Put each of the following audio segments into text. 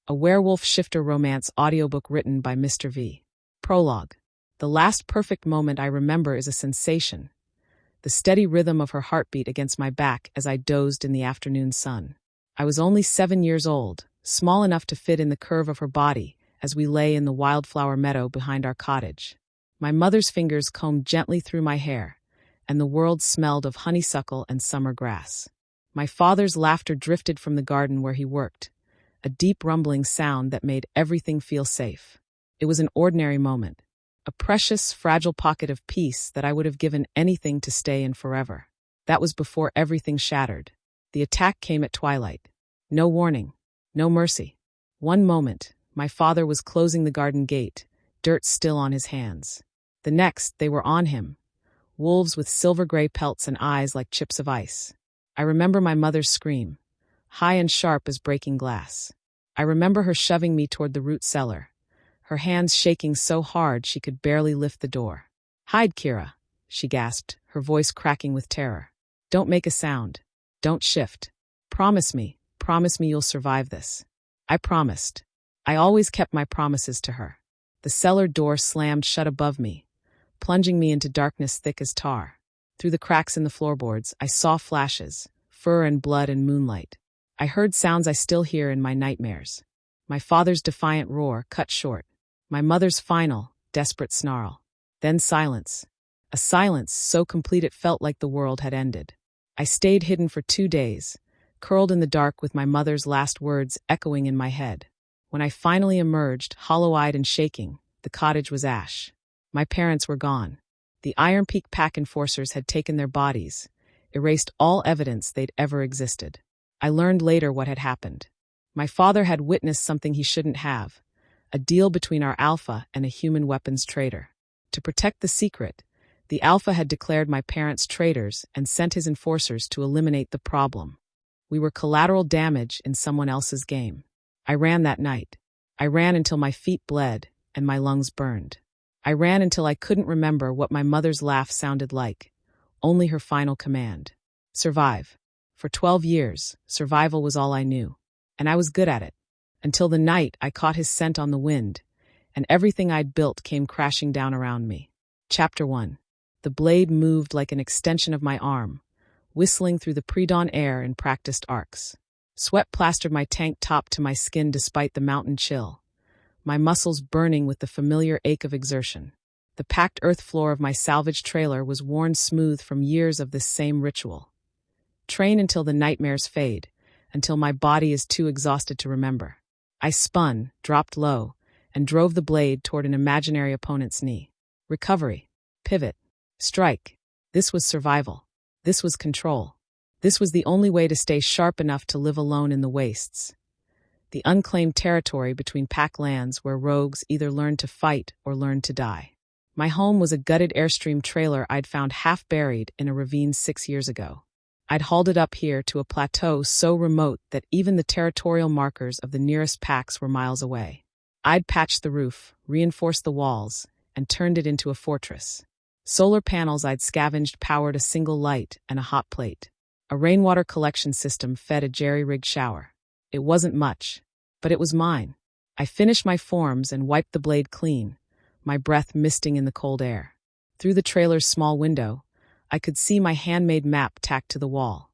a werewolf shifter romance audiobook written by Mr. V. Prologue. The last perfect moment I remember is a sensation. The steady rhythm of her heartbeat against my back as I dozed in the afternoon sun. I was only 7 years old, small enough to fit in the curve of her body as we lay in the wildflower meadow behind our cottage. My mother's fingers combed gently through my hair, and the world smelled of honeysuckle and summer grass. My father's laughter drifted from the garden where he worked, a deep rumbling sound that made everything feel safe. It was an ordinary moment, a precious, fragile pocket of peace that I would have given anything to stay in forever. That was before everything shattered. The attack came at twilight. No warning, no mercy. One moment, my father was closing the garden gate, dirt still on his hands. The next, they were on him, wolves with silver-gray pelts and eyes like chips of ice. I remember my mother's scream, high and sharp as breaking glass. I remember her shoving me toward the root cellar, her hands shaking so hard she could barely lift the door. "Hide, Kira," she gasped, her voice cracking with terror. "Don't make a sound. Don't shift. Promise me you'll survive this." I promised. I always kept my promises to her. The cellar door slammed shut above me, plunging me into darkness thick as tar. Through the cracks in the floorboards, I saw flashes, fur and blood and moonlight. I heard sounds I still hear in my nightmares. My father's defiant roar cut short. My mother's final, desperate snarl. Then silence. A silence so complete it felt like the world had ended. I stayed hidden for 2 days, curled in the dark with my mother's last words echoing in my head. When I finally emerged, hollow-eyed and shaking, the cottage was ash. My parents were gone. The Iron Peak Pack enforcers had taken their bodies, erased all evidence they'd ever existed. I learned later what had happened. My father had witnessed something he shouldn't have, a deal between our Alpha and a human weapons trader. To protect the secret, the Alpha had declared my parents traitors and sent his enforcers to eliminate the problem. We were collateral damage in someone else's game. I ran that night. I ran until my feet bled and my lungs burned. I ran until I couldn't remember what my mother's laugh sounded like, only her final command. Survive. For 12 years, survival was all I knew, and I was good at it. Until the night I caught his scent on the wind, and everything I'd built came crashing down around me. Chapter 1. The blade moved like an extension of my arm, whistling through the pre-dawn air in practiced arcs. Sweat plastered my tank top to my skin despite the mountain chill, my muscles burning with the familiar ache of exertion. The packed earth floor of my salvaged trailer was worn smooth from years of this same ritual. Train until the nightmares fade, until my body is too exhausted to remember. I spun, dropped low, and drove the blade toward an imaginary opponent's knee. Recovery. Pivot. Strike. This was survival. This was control. This was the only way to stay sharp enough to live alone in the wastes, the unclaimed territory between pack lands where rogues either learned to fight or learned to die. My home was a gutted Airstream trailer I'd found half buried in a ravine 6 years ago. I'd hauled it up here to a plateau so remote that even the territorial markers of the nearest packs were miles away. I'd patched the roof, reinforced the walls, and turned it into a fortress. Solar panels I'd scavenged powered a single light and a hot plate. A rainwater collection system fed a jerry-rigged shower. It wasn't much, but it was mine. I finished my forms and wiped the blade clean, my breath misting in the cold air. Through the trailer's small window, I could see my handmade map tacked to the wall.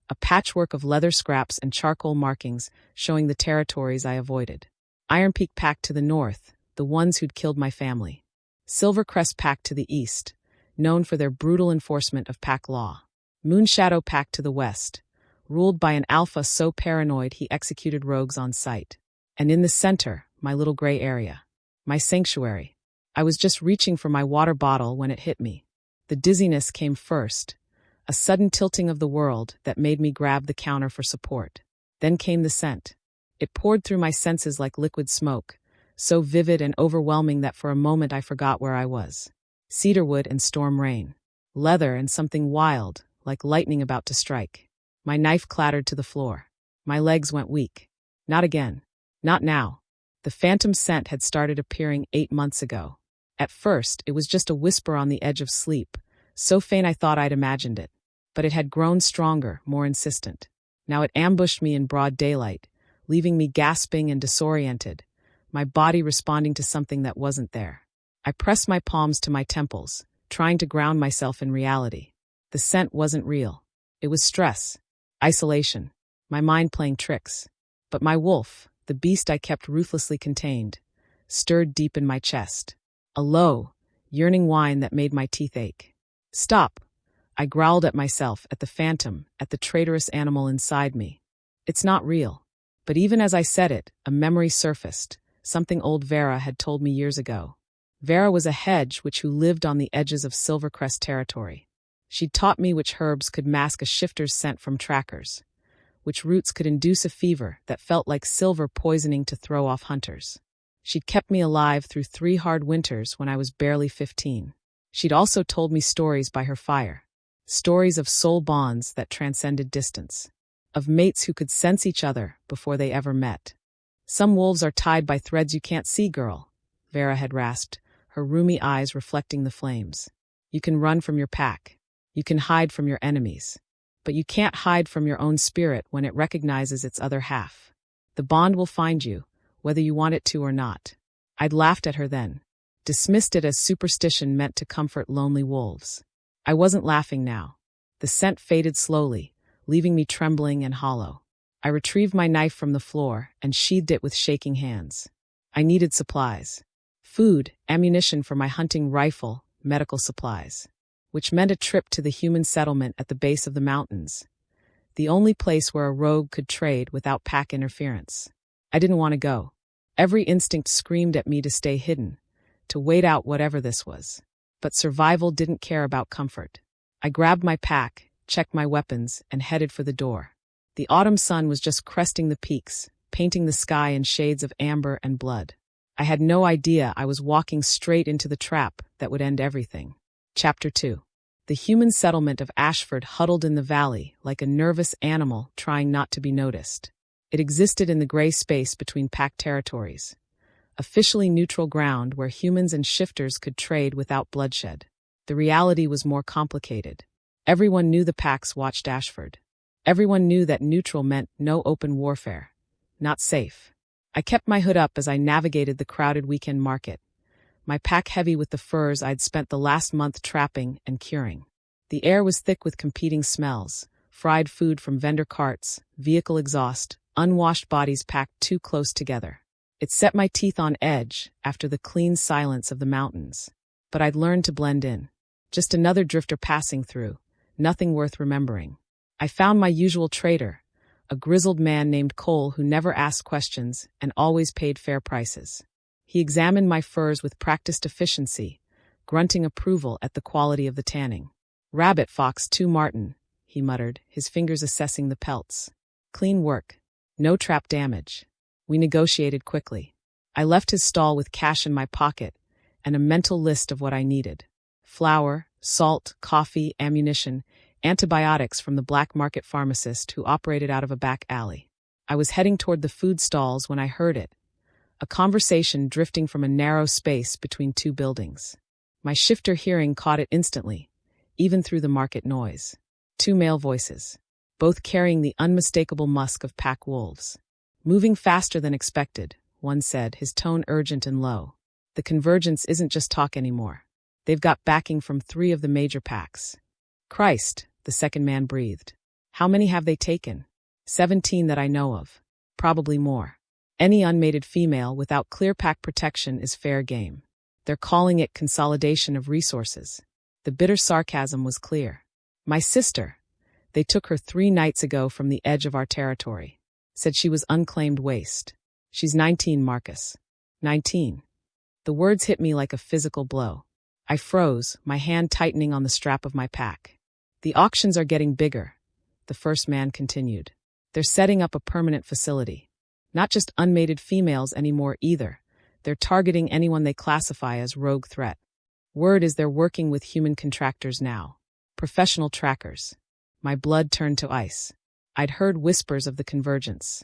A patchwork of leather scraps and charcoal markings showing the territories I avoided. Iron Peak Pack to the north, the ones who'd killed my family. Silvercrest Pack to the east, known for their brutal enforcement of pack law. Moonshadow Pack to the west, ruled by an Alpha so paranoid he executed rogues on sight. And in the center, my little gray area. My sanctuary. I was just reaching for my water bottle when it hit me. The dizziness came first, a sudden tilting of the world that made me grab the counter for support. Then came the scent. It poured through my senses like liquid smoke, so vivid and overwhelming that for a moment I forgot where I was. Cedarwood and storm rain. Leather and something wild, like lightning about to strike. My knife clattered to the floor. My legs went weak. Not again. Not now. The phantom scent had started appearing 8 months ago. At first, it was just a whisper on the edge of sleep, so faint I thought I'd imagined it. But it had grown stronger, more insistent. Now it ambushed me in broad daylight, leaving me gasping and disoriented, my body responding to something that wasn't there. I pressed my palms to my temples, trying to ground myself in reality. The scent wasn't real. It was stress, isolation, my mind playing tricks. But my wolf, the beast I kept ruthlessly contained, stirred deep in my chest. A low, yearning whine that made my teeth ache. "Stop!" I growled at myself, at the phantom, at the traitorous animal inside me. "It's not real." But even as I said it, a memory surfaced, something old Vera had told me years ago. Vera was a hedge who lived on the edges of Silvercrest territory. She'd taught me which herbs could mask a shifter's scent from trackers, which roots could induce a fever that felt like silver poisoning to throw off hunters. She'd kept me alive through 3 hard winters when I was barely 15. She'd also told me stories by her fire. Stories of soul bonds that transcended distance. Of mates who could sense each other before they ever met. "Some wolves are tied by threads you can't see, girl," Vera had rasped, her rheumy eyes reflecting the flames. "You can run from your pack. You can hide from your enemies. But you can't hide from your own spirit when it recognizes its other half. The bond will find you, whether you want it to or not." I'd laughed at her then, dismissed it as superstition meant to comfort lonely wolves. I wasn't laughing now. The scent faded slowly, leaving me trembling and hollow. I retrieved my knife from the floor and sheathed it with shaking hands. I needed supplies. Food, ammunition for my hunting rifle, medical supplies. Which meant a trip to the human settlement at the base of the mountains. The only place where a rogue could trade without pack interference. I didn't want to go. Every instinct screamed at me to stay hidden, to wait out whatever this was. But survival didn't care about comfort. I grabbed my pack, checked my weapons, and headed for the door. The autumn sun was just cresting the peaks, painting the sky in shades of amber and blood. I had no idea I was walking straight into the trap that would end everything. Chapter 2. The human settlement of Ashford huddled in the valley like a nervous animal trying not to be noticed. It existed in the gray space between pack territories. Officially neutral ground where humans and shifters could trade without bloodshed. The reality was more complicated. Everyone knew the packs watched Ashford. Everyone knew that neutral meant no open warfare. Not safe. I kept my hood up as I navigated the crowded weekend market, my pack heavy with the furs I'd spent the last month trapping and curing. The air was thick with competing smells, fried food from vendor carts, vehicle exhaust, unwashed bodies packed too close together. It set my teeth on edge after the clean silence of the mountains. But I'd learned to blend in. Just another drifter passing through, nothing worth remembering. I found my usual trader, a grizzled man named Cole who never asked questions and always paid fair prices. He examined my furs with practiced efficiency, grunting approval at the quality of the tanning. "Rabbit fox 2 Martin," he muttered, his fingers assessing the pelts. "Clean work. No trap damage." We negotiated quickly. I left his stall with cash in my pocket and a mental list of what I needed. Flour, salt, coffee, ammunition, antibiotics from the black market pharmacist who operated out of a back alley. I was heading toward the food stalls when I heard it. A conversation drifting from a narrow space between 2 buildings. My shifter hearing caught it instantly, even through the market noise. 2 male voices, both carrying the unmistakable musk of pack wolves. "Moving faster than expected," one said, his tone urgent and low. "The Convergence isn't just talk anymore. They've got backing from 3 of the major packs." "Christ," the second man breathed. "How many have they taken?" 17 that I know of. Probably more. Any unmated female without clear pack protection is fair game. They're calling it consolidation of resources. The bitter sarcasm was clear. "My sister. They took her 3 nights ago from the edge of our territory. Said she was unclaimed waste. She's 19, Marcus. 19. The words hit me like a physical blow. I froze, my hand tightening on the strap of my pack. "The auctions are getting bigger," the first man continued. "They're setting up a permanent facility. Not just unmated females anymore either. They're targeting anyone they classify as rogue threat. Word is they're working with human contractors now. Professional trackers." My blood turned to ice. I'd heard whispers of the Convergence.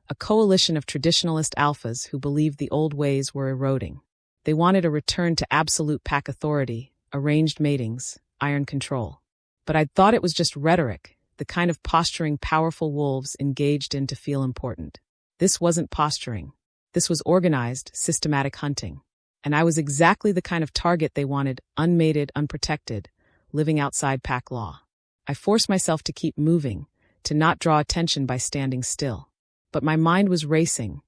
A coalition of traditionalist alphas who believed the old ways were eroding. They wanted a return to absolute pack authority, arranged matings, iron control. But I'd thought it was just rhetoric, the kind of posturing powerful wolves engaged in to feel important. This wasn't posturing. This was organized, systematic hunting. And I was exactly the kind of target they wanted, unmated, unprotected, living outside pack law. I forced myself to keep moving, to not draw attention by standing still. But my mind was racing,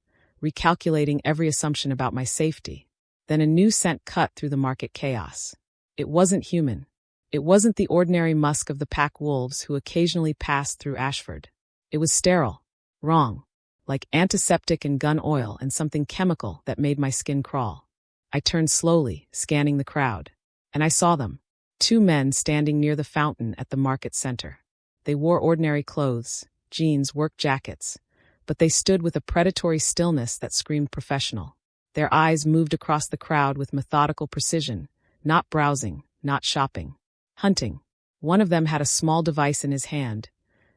recalculating every assumption about my safety. Then a new scent cut through the market chaos. It wasn't human. It wasn't the ordinary musk of the pack wolves who occasionally passed through Ashford. It was sterile, wrong, like antiseptic and gun oil and something chemical that made my skin crawl. I turned slowly, scanning the crowd, and I saw them. 2 men standing near the fountain at the market center. They wore ordinary clothes, jeans, work jackets, but they stood with a predatory stillness that screamed professional. Their eyes moved across the crowd with methodical precision, not browsing, not shopping. Hunting. One of them had a small device in his hand,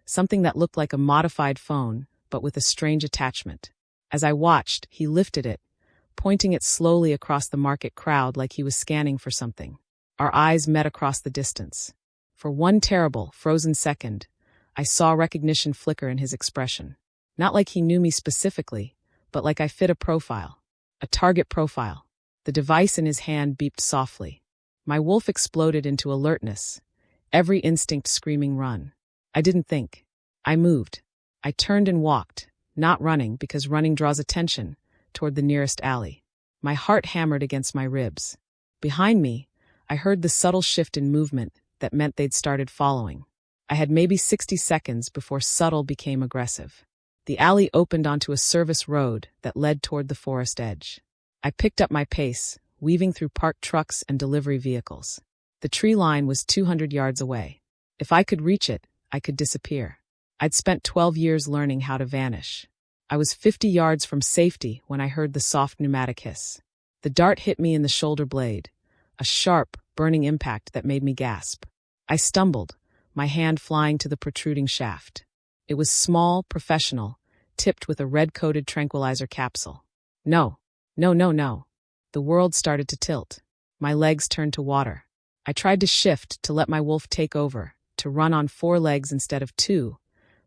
something that looked like a modified phone, but with a strange attachment. As I watched, he lifted it, pointing it slowly across the market crowd like he was scanning for something. Our eyes met across the distance. For one terrible, frozen second, I saw recognition flicker in his expression. Not like he knew me specifically, but like I fit a profile. A target profile. The device in his hand beeped softly. My wolf exploded into alertness, every instinct screaming run. I didn't think. I moved. I turned and walked, not running because running draws attention, toward the nearest alley. My heart hammered against my ribs. Behind me, I heard the subtle shift in movement that meant they'd started following. I had maybe 60 seconds before subtle became aggressive. The alley opened onto a service road that led toward the forest edge. I picked up my pace, weaving through parked trucks and delivery vehicles. The tree line was 200 yards away. If I could reach it, I could disappear. I'd spent 12 years learning how to vanish. I was 50 yards from safety when I heard the soft pneumatic hiss. The dart hit me in the shoulder blade, a sharp, burning impact that made me gasp. I stumbled, my hand flying to the protruding shaft. It was small, professional, tipped with a red-coated tranquilizer capsule. No. The world started to tilt. My legs turned to water. I tried to shift, to let my wolf take over, to run on 4 legs instead of 2,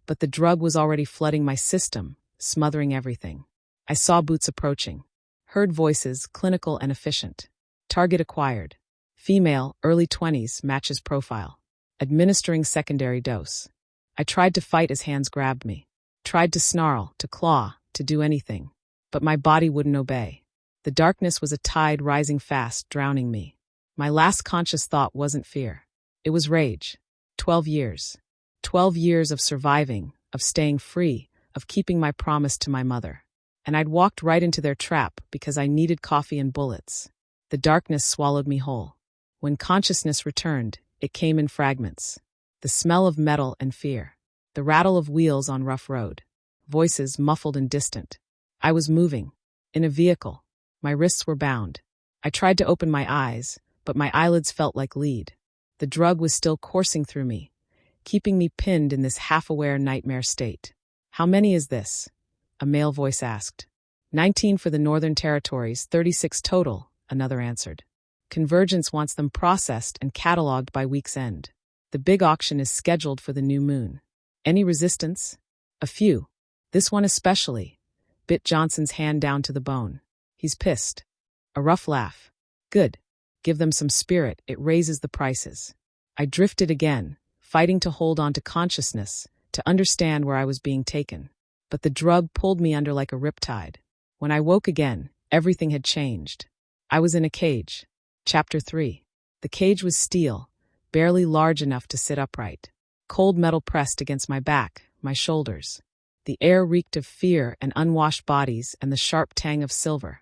but the drug was already flooding my system, smothering everything. I saw boots approaching. Heard voices, clinical and efficient. Target acquired. Female, early 20s, matches profile. Administering secondary dose. I tried to fight as hands grabbed me. Tried to snarl, to claw, to do anything. But my body wouldn't obey. The darkness was a tide rising fast, drowning me. My last conscious thought wasn't fear. It was rage. 12 years. 12 years of surviving, of staying free, of keeping my promise to my mother. And I'd walked right into their trap because I needed coffee and bullets. The darkness swallowed me whole. When consciousness returned, it came in fragments. The smell of metal and fear. The rattle of wheels on rough road. Voices muffled and distant. I was moving. In a vehicle. My wrists were bound. I tried to open my eyes, but my eyelids felt like lead. The drug was still coursing through me, keeping me pinned in this half-aware nightmare state. How many is this? A male voice asked. 19 for the Northern Territories, 36 total, another answered. Convergence wants them processed and cataloged by week's end. The big auction is scheduled for the new moon. Any resistance? A few. This one especially. Bit Johnson's hand down to the bone. He's pissed. A rough laugh. Good. Give them some spirit, it raises the prices. I drifted again, fighting to hold on to consciousness, to understand where I was being taken. But the drug pulled me under like a riptide. When I woke again, everything had changed. I was in a cage. Chapter 3. The cage was steel, barely large enough to sit upright. Cold metal pressed against my back, my shoulders. The air reeked of fear and unwashed bodies and the sharp tang of silver.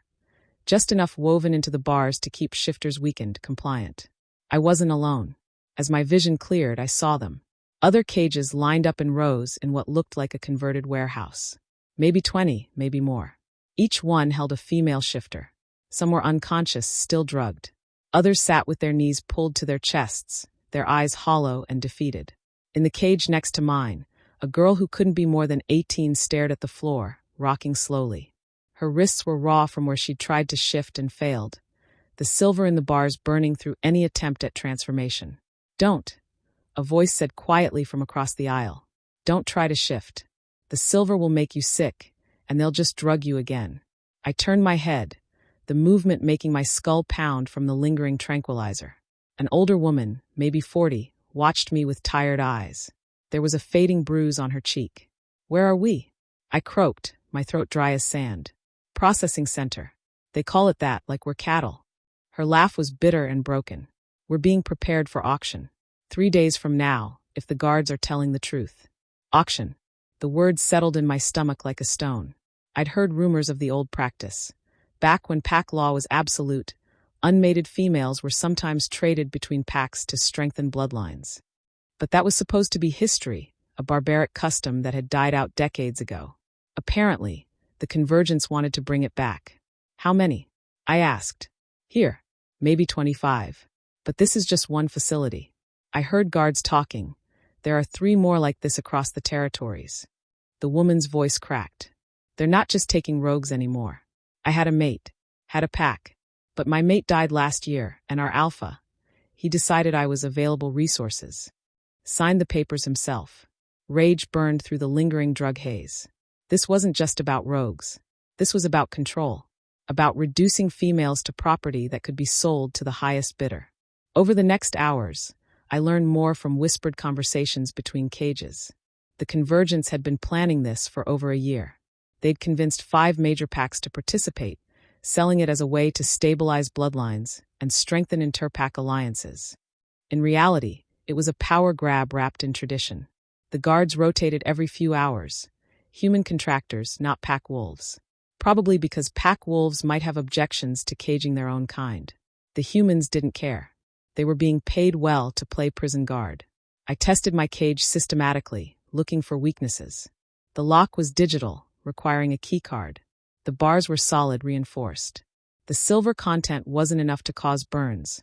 Just enough woven into the bars to keep shifters weakened, compliant. I wasn't alone. As my vision cleared, I saw them. Other cages lined up in rows in what looked like a converted warehouse. Maybe 20, maybe more. Each one held a female shifter. Some were unconscious, still drugged. Others sat with their knees pulled to their chests, their eyes hollow and defeated. In the cage next to mine, a girl who couldn't be more than 18 stared at the floor, rocking slowly. Her wrists were raw from where she'd tried to shift and failed, the silver in the bars burning through any attempt at transformation. Don't, a voice said quietly from across the aisle. Don't try to shift. The silver will make you sick, and they'll just drug you again. I turned my head, the movement making my skull pound from the lingering tranquilizer. An older woman, maybe 40, watched me with tired eyes. There was a fading bruise on her cheek. "Where are we?" I croaked, my throat dry as sand. "Processing center. They call it that, like we're cattle." Her laugh was bitter and broken. "We're being prepared for auction. 3 days from now, if the guards are telling the truth." Auction. The word settled in my stomach like a stone. I'd heard rumors of the old practice. Back when pack law was absolute, unmated females were sometimes traded between packs to strengthen bloodlines. But that was supposed to be history, a barbaric custom that had died out decades ago. Apparently, the Convergence wanted to bring it back. "How many?" I asked. "Here, maybe 25. But this is just one facility." I heard guards talking. "There are 3 more like this across the territories." The woman's voice cracked. "They're not just taking rogues anymore. I had a mate, had a pack. But my mate died last year, and our alpha, he decided I was available resources. Signed the papers himself." Rage burned through the lingering drug haze. This wasn't just about rogues. This was about control. About reducing females to property that could be sold to the highest bidder. Over the next hours, I learned more from whispered conversations between cages. The Convergence had been planning this for over a year. They'd convinced 5 major packs to participate, selling it as a way to stabilize bloodlines and strengthen inter-pack alliances. In reality, it was a power grab wrapped in tradition. The guards rotated every few hours. Human contractors, not pack wolves. Probably because pack wolves might have objections to caging their own kind. The humans didn't care. They were being paid well to play prison guard. I tested my cage systematically, looking for weaknesses. The lock was digital, requiring a keycard. The bars were solid, reinforced. The silver content wasn't enough to cause burns,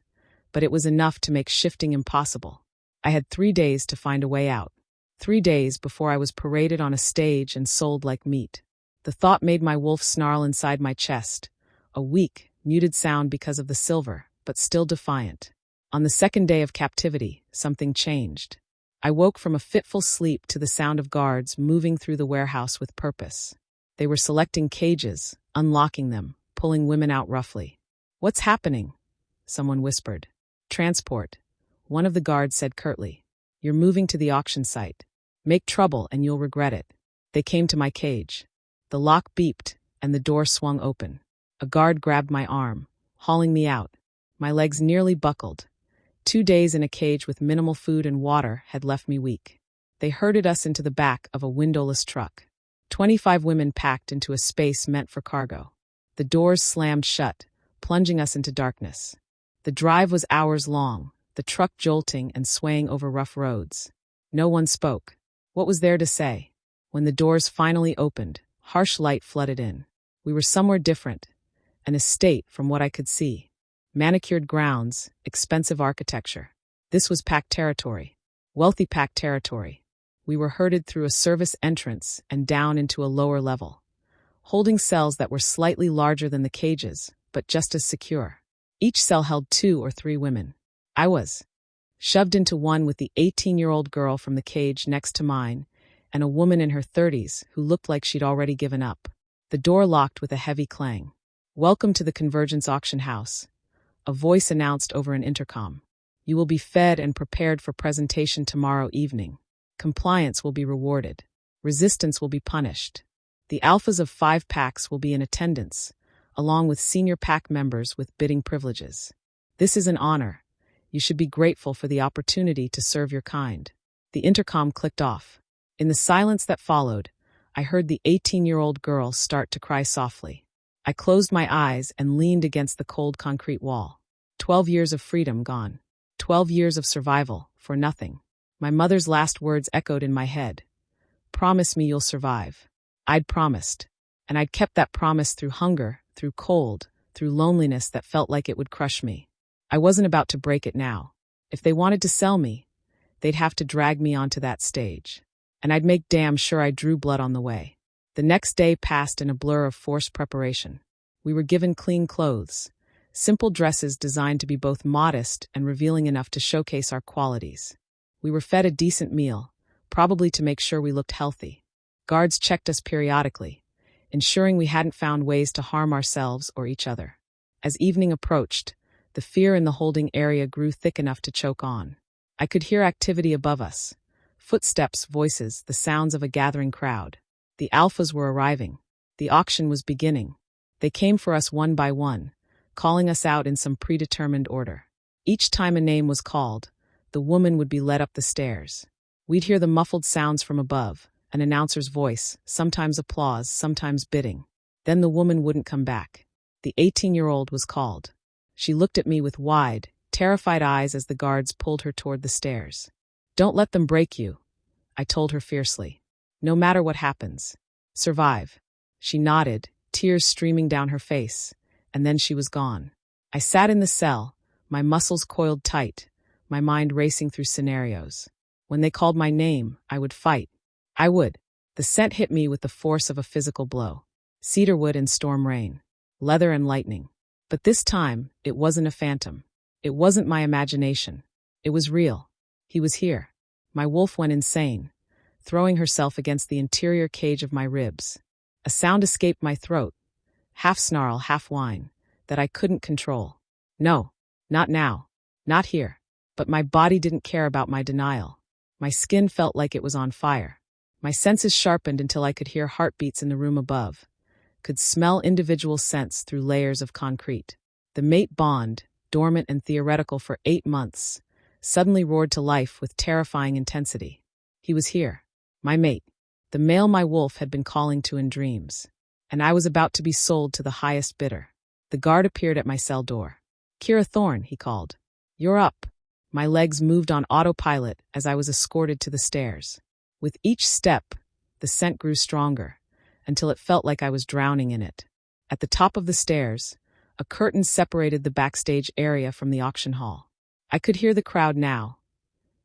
but it was enough to make shifting impossible. I had 3 days to find a way out. 3 days before I was paraded on a stage and sold like meat. The thought made my wolf snarl inside my chest, a weak, muted sound because of the silver, but still defiant. On the 2nd day of captivity, something changed. I woke from a fitful sleep to the sound of guards moving through the warehouse with purpose. They were selecting cages, unlocking them, pulling women out roughly. "What's happening?" someone whispered. "Transport," one of the guards said curtly. "You're moving to the auction site. Make trouble and you'll regret it." They came to my cage. The lock beeped, and the door swung open. A guard grabbed my arm, hauling me out. My legs nearly buckled. 2 days in a cage with minimal food and water had left me weak. They herded us into the back of a windowless truck. 25 women packed into a space meant for cargo. The doors slammed shut, plunging us into darkness. The drive was hours long, the truck jolting and swaying over rough roads. No one spoke. What was there to say? When the doors finally opened, harsh light flooded in. We were somewhere different, an estate from what I could see. Manicured grounds, expensive architecture. This was pack territory. Wealthy pack territory. We were herded through a service entrance and down into a lower level, holding cells that were slightly larger than the cages, but just as secure. Each cell held 2 or 3 women. I was shoved into one with the 18-year-old girl from the cage next to mine, and a woman in her 30s who looked like she'd already given up. The door locked with a heavy clang. "Welcome to the Convergence auction house," a voice announced over an intercom. "You will be fed and prepared for presentation tomorrow evening. Compliance will be rewarded. Resistance will be punished. The alphas of 5 packs will be in attendance, along with senior pack members with bidding privileges. This is an honor. You should be grateful for the opportunity to serve your kind." The intercom clicked off. In the silence that followed, I heard the 18-year-old girl start to cry softly. I closed my eyes and leaned against the cold concrete wall. 12 years of freedom gone. 12 years of survival for nothing. My mother's last words echoed in my head. "Promise me you'll survive." I'd promised. And I'd kept that promise through hunger, through cold, through loneliness that felt like it would crush me. I wasn't about to break it now. If they wanted to sell me, they'd have to drag me onto that stage. And I'd make damn sure I drew blood on the way. The next day passed in a blur of forced preparation. We were given clean clothes, simple dresses designed to be both modest and revealing enough to showcase our qualities. We were fed a decent meal, probably to make sure we looked healthy. Guards checked us periodically. ensuring we hadn't found ways to harm ourselves or each other. As evening approached, the fear in the holding area grew thick enough to choke on. I could hear activity above us. Footsteps, voices, the sounds of a gathering crowd. The alphas were arriving. The auction was beginning. They came for us one by one, calling us out in some predetermined order. Each time a name was called, the woman would be led up the stairs. We'd hear the muffled sounds from above, an announcer's voice, sometimes applause, sometimes bidding. Then the woman wouldn't come back. The 18-year-old was called. She looked at me with wide, terrified eyes as the guards pulled her toward the stairs. "Don't let them break you," I told her fiercely. "No matter what happens. Survive." She nodded, tears streaming down her face, and then she was gone. I sat in the cell, my muscles coiled tight, my mind racing through scenarios. When they called my name, I would fight. I would. The scent hit me with the force of a physical blow. Cedarwood and storm rain. Leather and lightning. But this time, it wasn't a phantom. It wasn't my imagination. It was real. He was here. My wolf went insane, throwing herself against the interior cage of my ribs. A sound escaped my throat, half snarl, half whine, that I couldn't control. No, not now. Not here. But my body didn't care about my denial. My skin felt like it was on fire. My senses sharpened until I could hear heartbeats in the room above, could smell individual scents through layers of concrete. The mate bond, dormant and theoretical for 8 months, suddenly roared to life with terrifying intensity. He was here, my mate, the male my wolf had been calling to in dreams, and I was about to be sold to the highest bidder. The guard appeared at my cell door. "Kira Thorne," he called. "You're up." My legs moved on autopilot as I was escorted to the stairs. With each step, the scent grew stronger, until it felt like I was drowning in it. At the top of the stairs, a curtain separated the backstage area from the auction hall. I could hear the crowd now.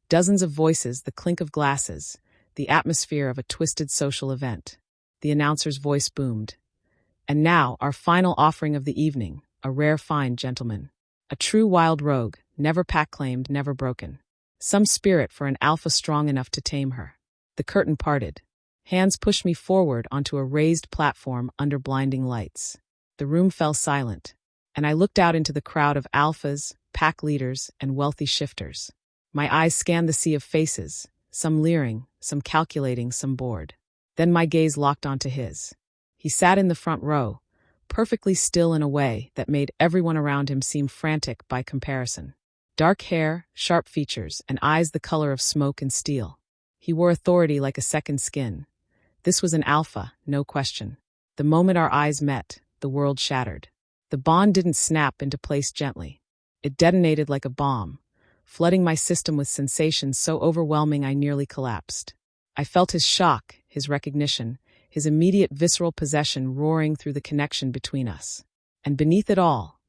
Dozens of voices, the clink of glasses, the atmosphere of a twisted social event. The announcer's voice boomed. "And now, our final offering of the evening, a rare find, gentlemen. A true wild rogue, never pack-claimed, never broken. Some spirit for an alpha strong enough to tame her." The curtain parted. Hands pushed me forward onto a raised platform under blinding lights. The room fell silent, and I looked out into the crowd of alphas, pack leaders, and wealthy shifters. My eyes scanned the sea of faces, some leering, some calculating, some bored. Then my gaze locked onto his. He sat in the front row, perfectly still in a way that made everyone around him seem frantic by comparison. Dark hair, sharp features, and eyes the color of smoke and steel. He wore authority like a second skin. This was an alpha, no question. The moment our eyes met, the world shattered. The bond didn't snap into place gently. It detonated like a bomb, flooding my system with sensations so overwhelming I nearly collapsed. I felt his shock, his recognition, his immediate visceral possession roaring through the connection between us. And beneath it all,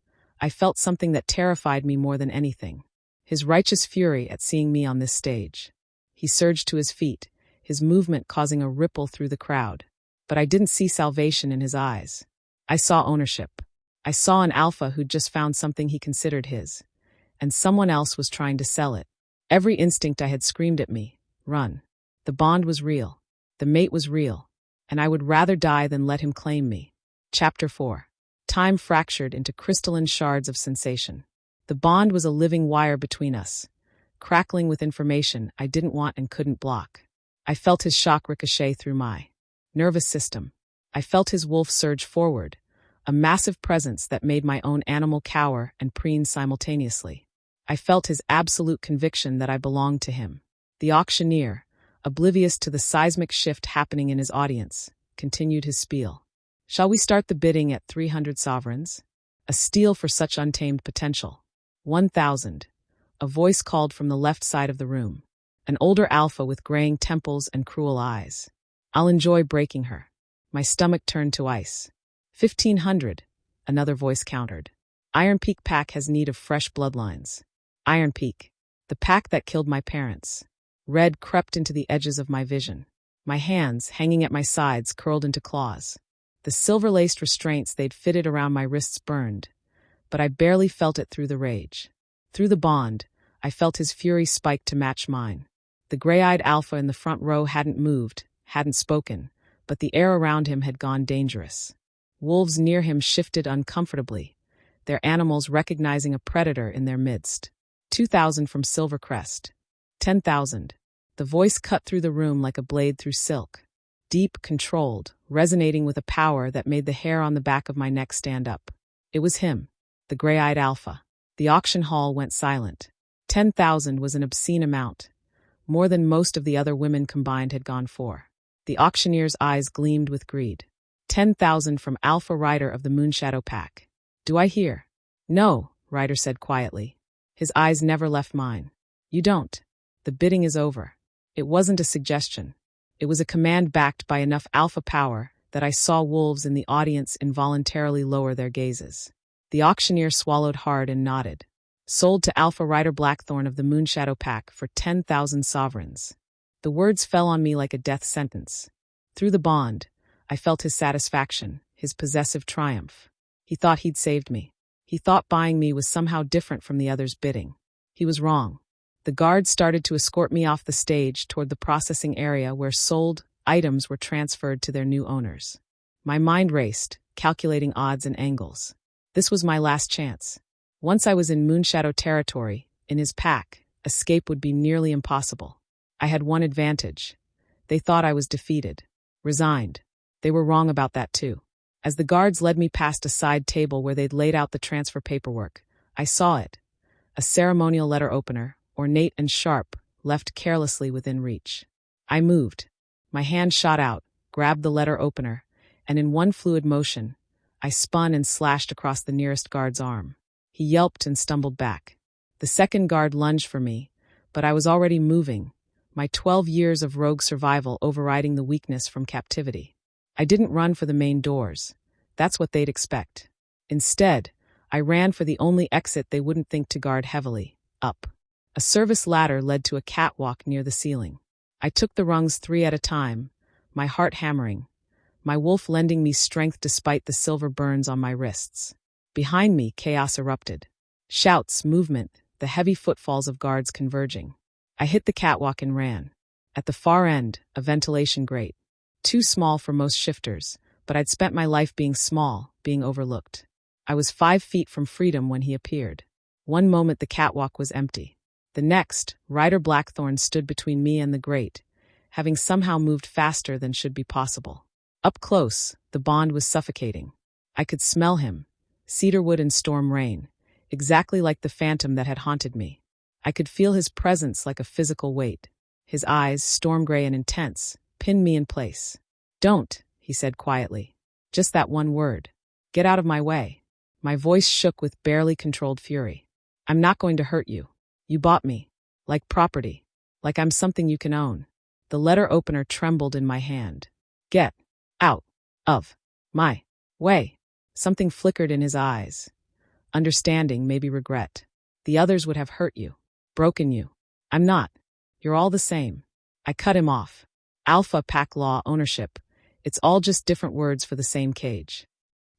I felt something that terrified me more than anything. His righteous fury at seeing me on this stage. He surged to his feet, his movement causing a ripple through the crowd. But I didn't see salvation in his eyes. I saw ownership. I saw an alpha who'd just found something he considered his, and someone else was trying to sell it. Every instinct I had screamed at me, run. The bond was real. The mate was real. And I would rather die than let him claim me. Chapter 4. Time fractured into crystalline shards of sensation. The bond was a living wire between us, crackling with information I didn't want and couldn't block. I felt his shock ricochet through my nervous system. I felt his wolf surge forward, a massive presence that made my own animal cower and preen simultaneously. I felt his absolute conviction that I belonged to him. The auctioneer, oblivious to the seismic shift happening in his audience, continued his spiel. "Shall we start the bidding at 300 sovereigns? A steal for such untamed potential. 1,000. A voice called from the left side of the room. An older alpha with graying temples and cruel eyes. "I'll enjoy breaking her." My stomach turned to ice. 1,500, another voice countered. "Iron Peak Pack has need of fresh bloodlines." Iron Peak, the pack that killed my parents. Red crept into the edges of my vision. My hands, hanging at my sides, curled into claws. The silver-laced restraints they'd fitted around my wrists burned, but I barely felt it through the rage. Through the bond, I felt his fury spike to match mine. The gray-eyed alpha in the front row hadn't moved, hadn't spoken, but the air around him had gone dangerous. Wolves near him shifted uncomfortably, their animals recognizing a predator in their midst. 2,000 from Silvercrest. 10,000. The voice cut through the room like a blade through silk. Deep, controlled, resonating with a power that made the hair on the back of my neck stand up. It was him, the gray-eyed alpha. The auction hall went silent. 10,000 was an obscene amount, more than most of the other women combined had gone for. The auctioneer's eyes gleamed with greed. 10,000 from Alpha Ryder of the Moonshadow Pack. Do I hear? No, Ryder said quietly. His eyes never left mine. You don't. The bidding is over. It wasn't a suggestion. It was a command backed by enough alpha power that I saw wolves in the audience involuntarily lower their gazes. The auctioneer swallowed hard and nodded. Sold to Alpha Ryder Blackthorn of the Moonshadow Pack for 10,000 sovereigns. The words fell on me like a death sentence. Through the bond, I felt his satisfaction, his possessive triumph. He thought he'd saved me. He thought buying me was somehow different from the others' bidding. He was wrong. The guards started to escort me off the stage toward the processing area where sold items were transferred to their new owners. My mind raced, calculating odds and angles. This was my last chance. Once I was in Moonshadow territory, in his pack, escape would be nearly impossible. I had one advantage. They thought I was defeated, resigned. They were wrong about that too. As the guards led me past a side table where they'd laid out the transfer paperwork, I saw it. A ceremonial letter opener, ornate and sharp, left carelessly within reach. I moved. My hand shot out, grabbed the letter opener, and in one fluid motion, I spun and slashed across the nearest guard's arm. He yelped and stumbled back. The second guard lunged for me, but I was already moving, my 12 years of rogue survival overriding the weakness from captivity. I didn't run for the main doors. That's what they'd expect. Instead, I ran for the only exit they wouldn't think to guard heavily, up. A service ladder led to a catwalk near the ceiling. I took the rungs 3 at a time, my heart hammering, my wolf lending me strength despite the silver burns on my wrists. Behind me, chaos erupted. Shouts, movement, the heavy footfalls of guards converging. I hit the catwalk and ran. At the far end, a ventilation grate. Too small for most shifters, but I'd spent my life being small, being overlooked. I was 5 feet from freedom when he appeared. One moment the catwalk was empty. The next, Ryder Blackthorn stood between me and the grate, having somehow moved faster than should be possible. Up close, the bond was suffocating. I could smell him, cedarwood and storm rain, exactly like the phantom that had haunted me. I could feel his presence like a physical weight. His eyes, storm gray and intense, pinned me in place. Don't, he said quietly. Just that one word. Get out of my way. My voice shook with barely controlled fury. I'm not going to hurt you. You bought me. Like property. Like I'm something you can own. The letter opener trembled in my hand. Get out of my way. Something flickered in his eyes. Understanding, maybe regret. The others would have hurt you. Broken you. I'm not. You're all the same. I cut him off. Alpha Pack law ownership. It's all just different words for the same cage.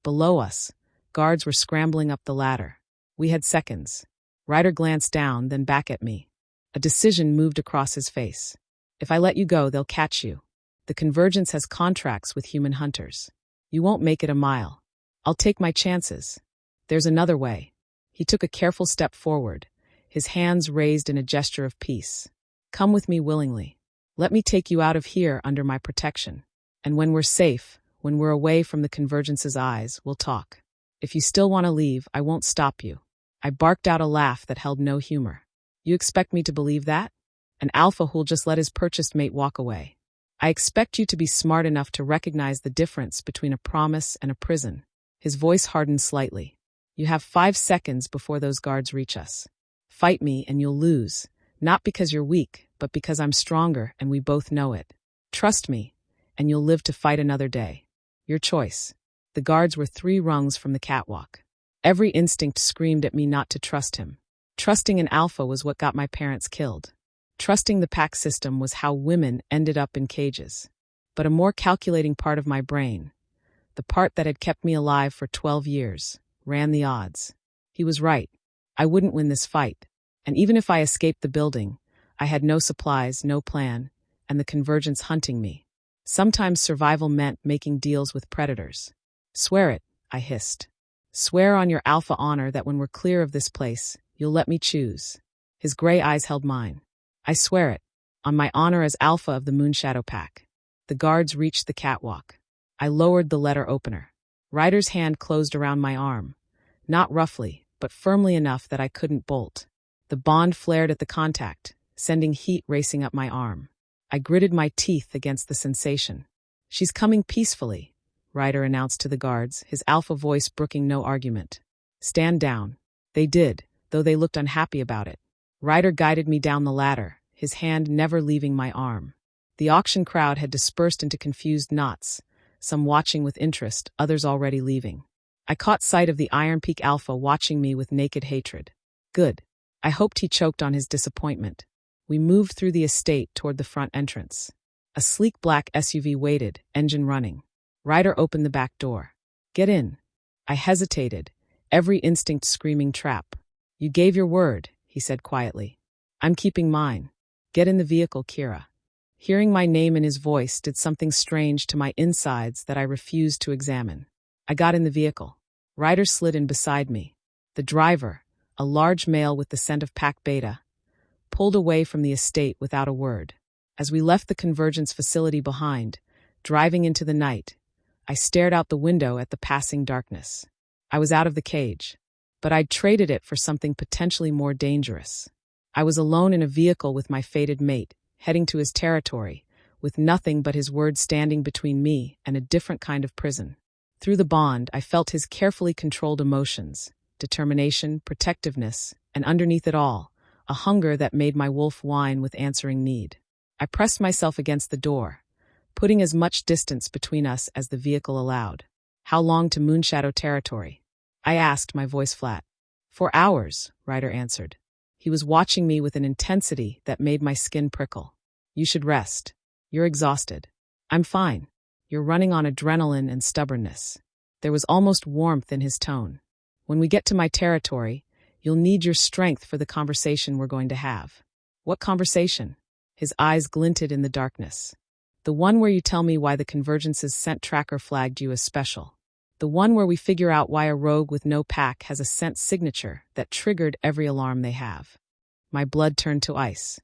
Below us, guards were scrambling up the ladder. We had seconds. Ryder glanced down, then back at me. A decision moved across his face. If I let you go, they'll catch you. The Convergence has contracts with human hunters. You won't make it a mile. I'll take my chances. There's another way. He took a careful step forward, his hands raised in a gesture of peace. Come with me willingly. Let me take you out of here under my protection. And when we're safe, when we're away from the Convergence's eyes, we'll talk. If you still want to leave, I won't stop you. I barked out a laugh that held no humor. You expect me to believe that? An alpha who'll just let his purchased mate walk away. I expect you to be smart enough to recognize the difference between a promise and a prison. His voice hardened slightly. You have 5 seconds before those guards reach us. Fight me and you'll lose. Not because you're weak, but because I'm stronger and we both know it. Trust me, and you'll live to fight another day. Your choice. The guards were 3 rungs from the catwalk. Every instinct screamed at me not to trust him. Trusting an alpha was what got my parents killed. Trusting the pack system was how women ended up in cages. But a more calculating part of my brain, the part that had kept me alive for 12 years, ran the odds. He was right. I wouldn't win this fight. And even if I escaped the building, I had no supplies, no plan, and the Convergence hunting me. Sometimes survival meant making deals with predators. Swear it, I hissed. Swear on your alpha honor that when we're clear of this place, you'll let me choose. His gray eyes held mine. I swear it, on my honor as alpha of the Moonshadow Pack. The guards reached the catwalk. I lowered the letter opener. Ryder's hand closed around my arm. Not roughly, but firmly enough that I couldn't bolt. The bond flared at the contact, sending heat racing up my arm. I gritted my teeth against the sensation. She's coming peacefully, Ryder announced to the guards, his alpha voice brooking no argument. Stand down. They did, though they looked unhappy about it. Ryder guided me down the ladder, his hand never leaving my arm. The auction crowd had dispersed into confused knots, some watching with interest, others already leaving. I caught sight of the Iron Peak Alpha watching me with naked hatred. Good. I hoped he choked on his disappointment. We moved through the estate toward the front entrance. A sleek black SUV waited, engine running. Ryder opened the back door. Get in. I hesitated, every instinct screaming trap. You gave your word, he said quietly. I'm keeping mine. Get in the vehicle, Kira. Hearing my name in his voice did something strange to my insides that I refused to examine. I got in the vehicle. Ryder slid in beside me. The driver, a large male with the scent of Pack Beta, pulled away from the estate without a word. As we left the Convergence facility behind, driving into the night, I stared out the window at the passing darkness. I was out of the cage, but I'd traded it for something potentially more dangerous. I was alone in a vehicle with my fated mate, heading to his territory, with nothing but his word standing between me and a different kind of prison. Through the bond, I felt his carefully controlled emotions, determination, protectiveness, and underneath it all, a hunger that made my wolf whine with answering need. I pressed myself against the door, putting as much distance between us as the vehicle allowed. How long to Moonshadow territory? I asked, my voice flat. 4 hours, Ryder answered. He was watching me with an intensity that made my skin prickle. You should rest. You're exhausted. I'm fine. You're running on adrenaline and stubbornness. There was almost warmth in his tone. When we get to my territory, you'll need your strength for the conversation we're going to have. What conversation? His eyes glinted in the darkness. The one where you tell me why the Convergence's scent tracker flagged you as special. The one where we figure out why a rogue with no pack has a scent signature that triggered every alarm they have. My blood turned to ice.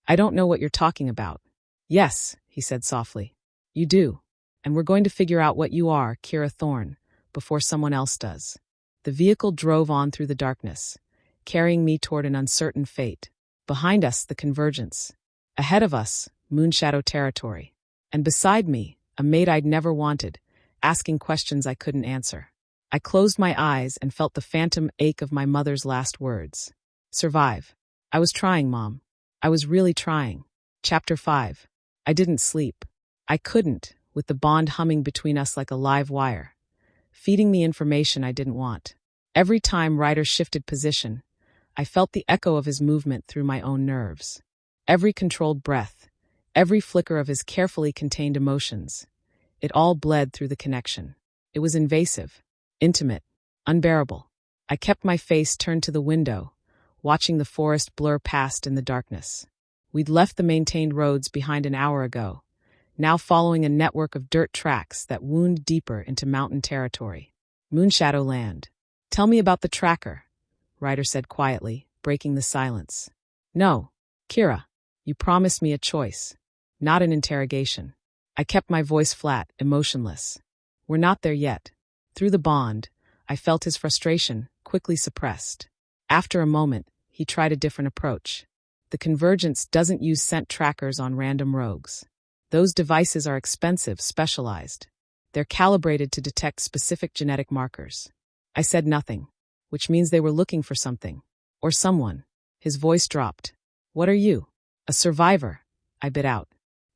I don't know what you're talking about. Yes, he said softly. You do. And we're going to figure out what you are, Kira Thorne, before someone else does. The vehicle drove on through the darkness, carrying me toward an uncertain fate. Behind us, the Convergence. Ahead of us, Moonshadow territory. And beside me, a mate I'd never wanted, asking questions I couldn't answer. I closed my eyes and felt the phantom ache of my mother's last words. Survive. I was trying, Mom. I was really trying. Chapter 5. I didn't sleep. I couldn't, with the bond humming between us like a live wire, feeding me information I didn't want. Every time Ryder shifted position, I felt the echo of his movement through my own nerves. Every controlled breath, every flicker of his carefully contained emotions, it all bled through the connection. It was invasive, intimate, unbearable. I kept my face turned to the window, watching the forest blur past in the darkness. We'd left the maintained roads behind an hour ago, now following a network of dirt tracks that wound deeper into mountain territory. Moonshadow land. Tell me about the tracker, Ryder said quietly, breaking the silence. No, Kira, you promised me a choice, not an interrogation. I kept my voice flat, emotionless. We're not there yet. Through the bond, I felt his frustration, quickly suppressed. After a moment, he tried a different approach. The Convergence doesn't use scent trackers on random rogues. Those devices are expensive, specialized. They're calibrated to detect specific genetic markers. I said nothing, which means they were looking for something. Or someone. His voice dropped. What are you? A survivor, I bit out.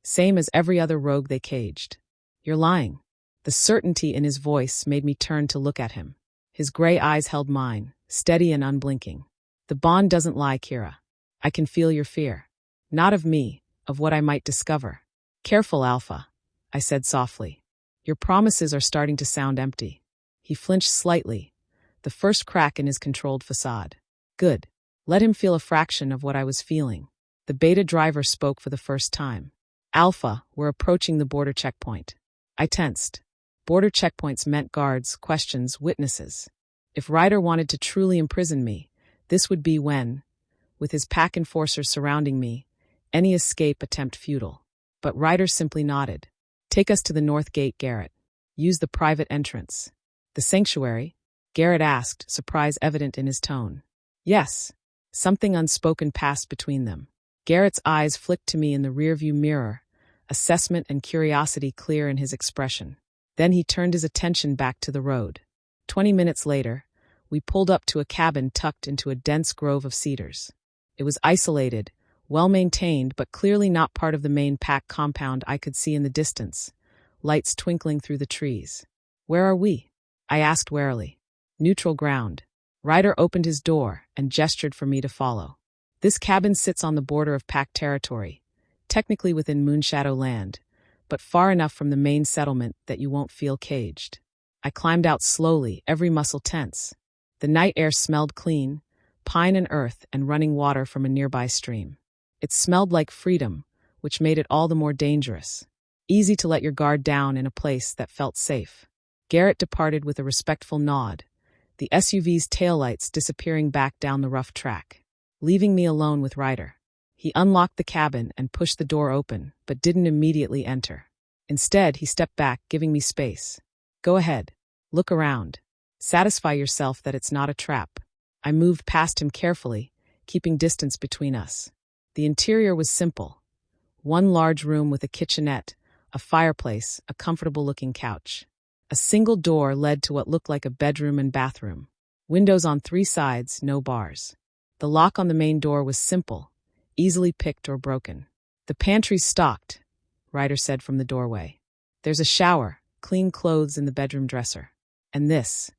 Same as every other rogue they caged. You're lying. The certainty in his voice made me turn to look at him. His gray eyes held mine, steady and unblinking. The bond doesn't lie, Kira. I can feel your fear. Not of me, of what I might discover. Careful, Alpha, I said softly. Your promises are starting to sound empty. He flinched slightly, the first crack in his controlled facade. Good. Let him feel a fraction of what I was feeling. The beta driver spoke for the first time. Alpha, we're approaching the border checkpoint. I tensed. Border checkpoints meant guards, questions, witnesses. If Ryder wanted to truly imprison me, this would be when, with his pack enforcers surrounding me, any escape attempt futile. But Ryder simply nodded. Take us to the north gate, Garrett. Use the private entrance. The sanctuary? Garrett asked, surprise evident in his tone. Yes. Something unspoken passed between them. Garrett's eyes flicked to me in the rearview mirror, assessment and curiosity clear in his expression. Then he turned his attention back to the road. 20 minutes later, we pulled up to a cabin tucked into a dense grove of cedars. It was isolated, well-maintained, but clearly not part of the main pack compound I could see in the distance, lights twinkling through the trees. Where are we? I asked warily. Neutral ground. Ryder opened his door and gestured for me to follow. This cabin sits on the border of pack territory, technically within Moonshadow land, but far enough from the main settlement that you won't feel caged. I climbed out slowly, every muscle tense. The night air smelled clean, pine and earth and running water from a nearby stream. It smelled like freedom, which made it all the more dangerous. Easy to let your guard down in a place that felt safe. Garrett departed with a respectful nod, the SUV's taillights disappearing back down the rough track, leaving me alone with Ryder. He unlocked the cabin and pushed the door open, but didn't immediately enter. Instead, he stepped back, giving me space. Go ahead. Look around. Satisfy yourself that it's not a trap. I moved past him carefully, keeping distance between us. The interior was simple. One large room with a kitchenette, a fireplace, a comfortable-looking couch. A single door led to what looked like a bedroom and bathroom. Windows on 3 sides, no bars. The lock on the main door was simple, easily picked or broken. The pantry's stocked, Ryder said from the doorway. There's a shower, clean clothes in the bedroom dresser. And this.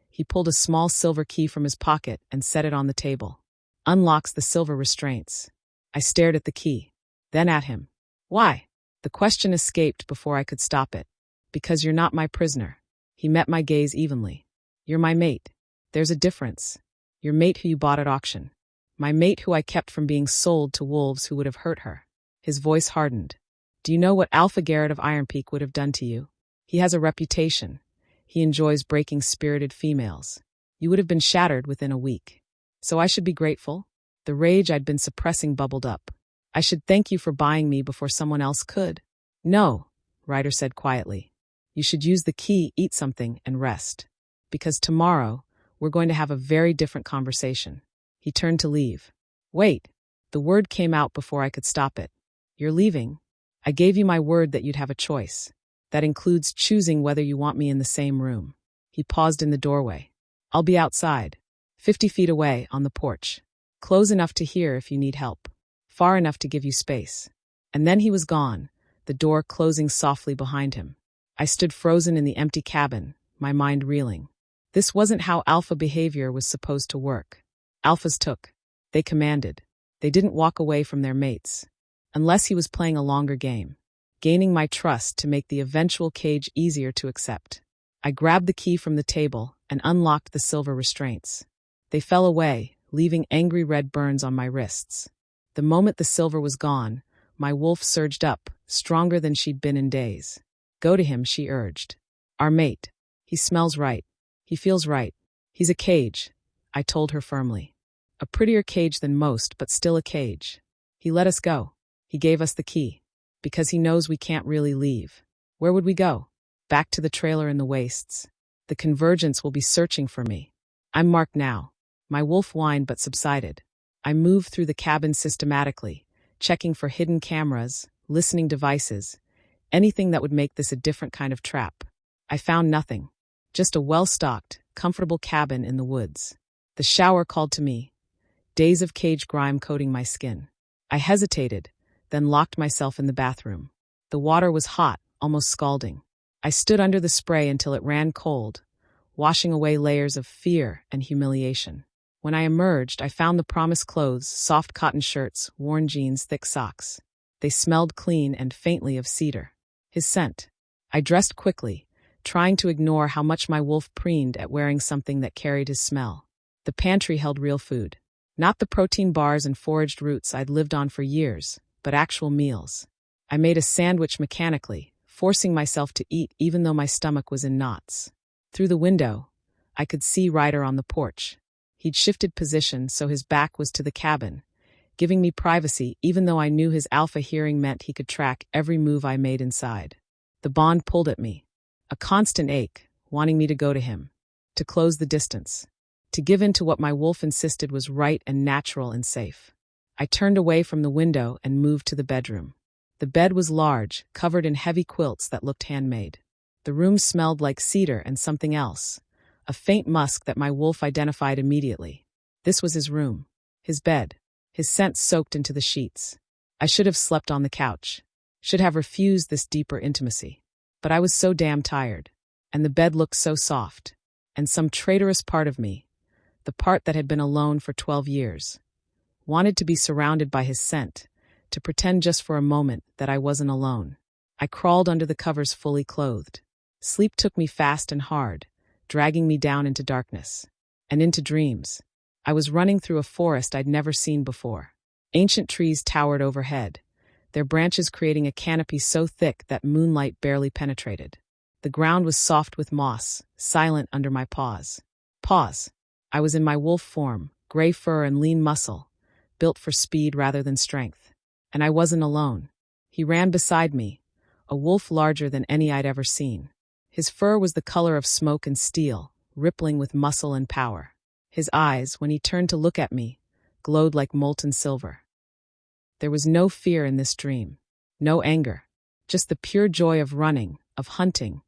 He pulled a small silver key from his pocket and set it on the table. Unlocks the silver restraints. I stared at the key, then at him. Why? The question escaped before I could stop it. Because you're not my prisoner. He met my gaze evenly. You're my mate. There's a difference. Your mate who you bought at auction. My mate who I kept from being sold to wolves who would have hurt her. His voice hardened. Do you know what Alpha Garrett of Iron Peak would have done to you? He has a reputation. He enjoys breaking spirited females. You would have been shattered within a week. So I should be grateful? The rage I'd been suppressing bubbled up. I should thank you for buying me before someone else could. No, Ryder said quietly. You should use the key, eat something, and rest. Because tomorrow, we're going to have a very different conversation. He turned to leave. Wait. The word came out before I could stop it. You're leaving? I gave you my word that you'd have a choice. That includes choosing whether you want me in the same room. He paused in the doorway. I'll be outside, 50 feet away, on the porch. Close enough to hear if you need help. Far enough to give you space. And then he was gone, the door closing softly behind him. I stood frozen in the empty cabin, my mind reeling. This wasn't how alpha behavior was supposed to work. Alphas took. They commanded. They didn't walk away from their mates. Unless he was playing a longer game, gaining my trust to make the eventual cage easier to accept. I grabbed the key from the table and unlocked the silver restraints. They fell away, leaving angry red burns on my wrists. The moment the silver was gone, my wolf surged up, stronger than she'd been in days. Go to him, she urged. Our mate. He smells right. He feels right. He's a cage, I told her firmly. A prettier cage than most, but still a cage. He let us go. He gave us the key. Because he knows we can't really leave. Where would we go? Back to the trailer in the wastes. The Convergence will be searching for me. I'm marked now. My wolf whined but subsided. I moved through the cabin systematically, checking for hidden cameras, listening devices, anything that would make this a different kind of trap. I found nothing. Just a well-stocked, comfortable cabin in the woods. The shower called to me. Days of cage grime coating my skin. I hesitated, then locked myself in the bathroom. The water was hot, almost scalding. I stood under the spray until it ran cold, washing away layers of fear and humiliation. When I emerged, I found the promised clothes, soft cotton shirts, worn jeans, thick socks. They smelled clean and faintly of cedar. His scent. I dressed quickly, trying to ignore how much my wolf preened at wearing something that carried his smell. The pantry held real food. Not the protein bars and foraged roots I'd lived on for years, but actual meals. I made a sandwich mechanically, forcing myself to eat even though my stomach was in knots. Through the window, I could see Ryder on the porch. He'd shifted position so his back was to the cabin, giving me privacy even though I knew his alpha hearing meant he could track every move I made inside. The bond pulled at me, a constant ache, wanting me to go to him, to close the distance, to give in to what my wolf insisted was right and natural and safe. I turned away from the window and moved to the bedroom. The bed was large, covered in heavy quilts that looked handmade. The room smelled like cedar and something else, a faint musk that my wolf identified immediately. This was his room, his bed, his scent soaked into the sheets. I should have slept on the couch, should have refused this deeper intimacy. But I was so damn tired, and the bed looked so soft, and some traitorous part of me, the part that had been alone for 12 years, wanted to be surrounded by his scent, to pretend just for a moment that I wasn't alone. I crawled under the covers fully clothed. Sleep took me fast and hard, dragging me down into darkness, and into dreams. I was running through a forest I'd never seen before. Ancient trees towered overhead, their branches creating a canopy so thick that moonlight barely penetrated. The ground was soft with moss, silent under my paws. I was in my wolf form, gray fur and lean muscle, built for speed rather than strength. And I wasn't alone. He ran beside me, a wolf larger than any I'd ever seen. His fur was the color of smoke and steel, rippling with muscle and power. His eyes, when he turned to look at me, glowed like molten silver. There was no fear in this dream, no anger, just the pure joy of running, of hunting,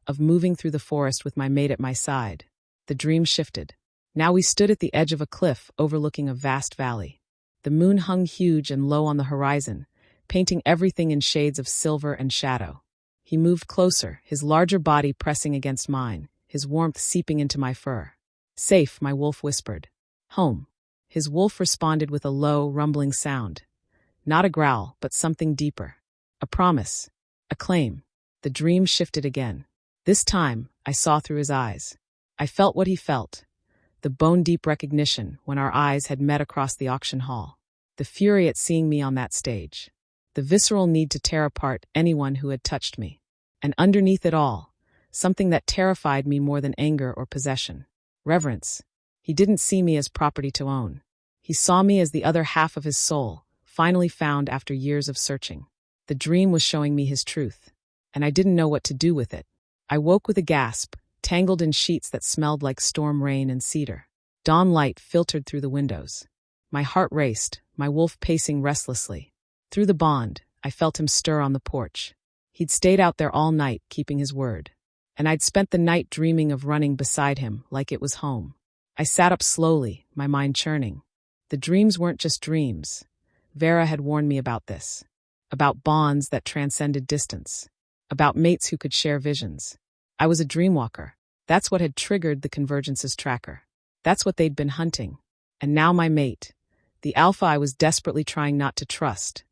of moving through the forest with my mate at my side. The dream shifted. Now we stood at the edge of a cliff overlooking a vast valley. The moon hung huge and low on the horizon, painting everything in shades of silver and shadow. He moved closer, his larger body pressing against mine, his warmth seeping into my fur. "Safe," my wolf whispered. "Home." His wolf responded with a low, rumbling sound. Not a growl, but something deeper. A promise. A claim. The dream shifted again. This time, I saw through his eyes. I felt what he felt. The bone-deep recognition when our eyes had met across the auction hall. The fury at seeing me on that stage. The visceral need to tear apart anyone who had touched me. And underneath it all, something that terrified me more than anger or possession. Reverence. He didn't see me as property to own. He saw me as the other half of his soul, finally found after years of searching. The dream was showing me his truth, and I didn't know what to do with it. I woke with a gasp, tangled in sheets that smelled like storm rain and cedar. Dawn light filtered through the windows. My heart raced, my wolf pacing restlessly. Through the bond, I felt him stir on the porch. He'd stayed out there all night, keeping his word. And I'd spent the night dreaming of running beside him like it was home. I sat up slowly, my mind churning. The dreams weren't just dreams. Vera had warned me about this. About bonds that transcended distance. About mates who could share visions. I was a dreamwalker. That's what had triggered the Convergence's tracker. That's what they'd been hunting. And now my mate, the alpha I was desperately trying not to trust,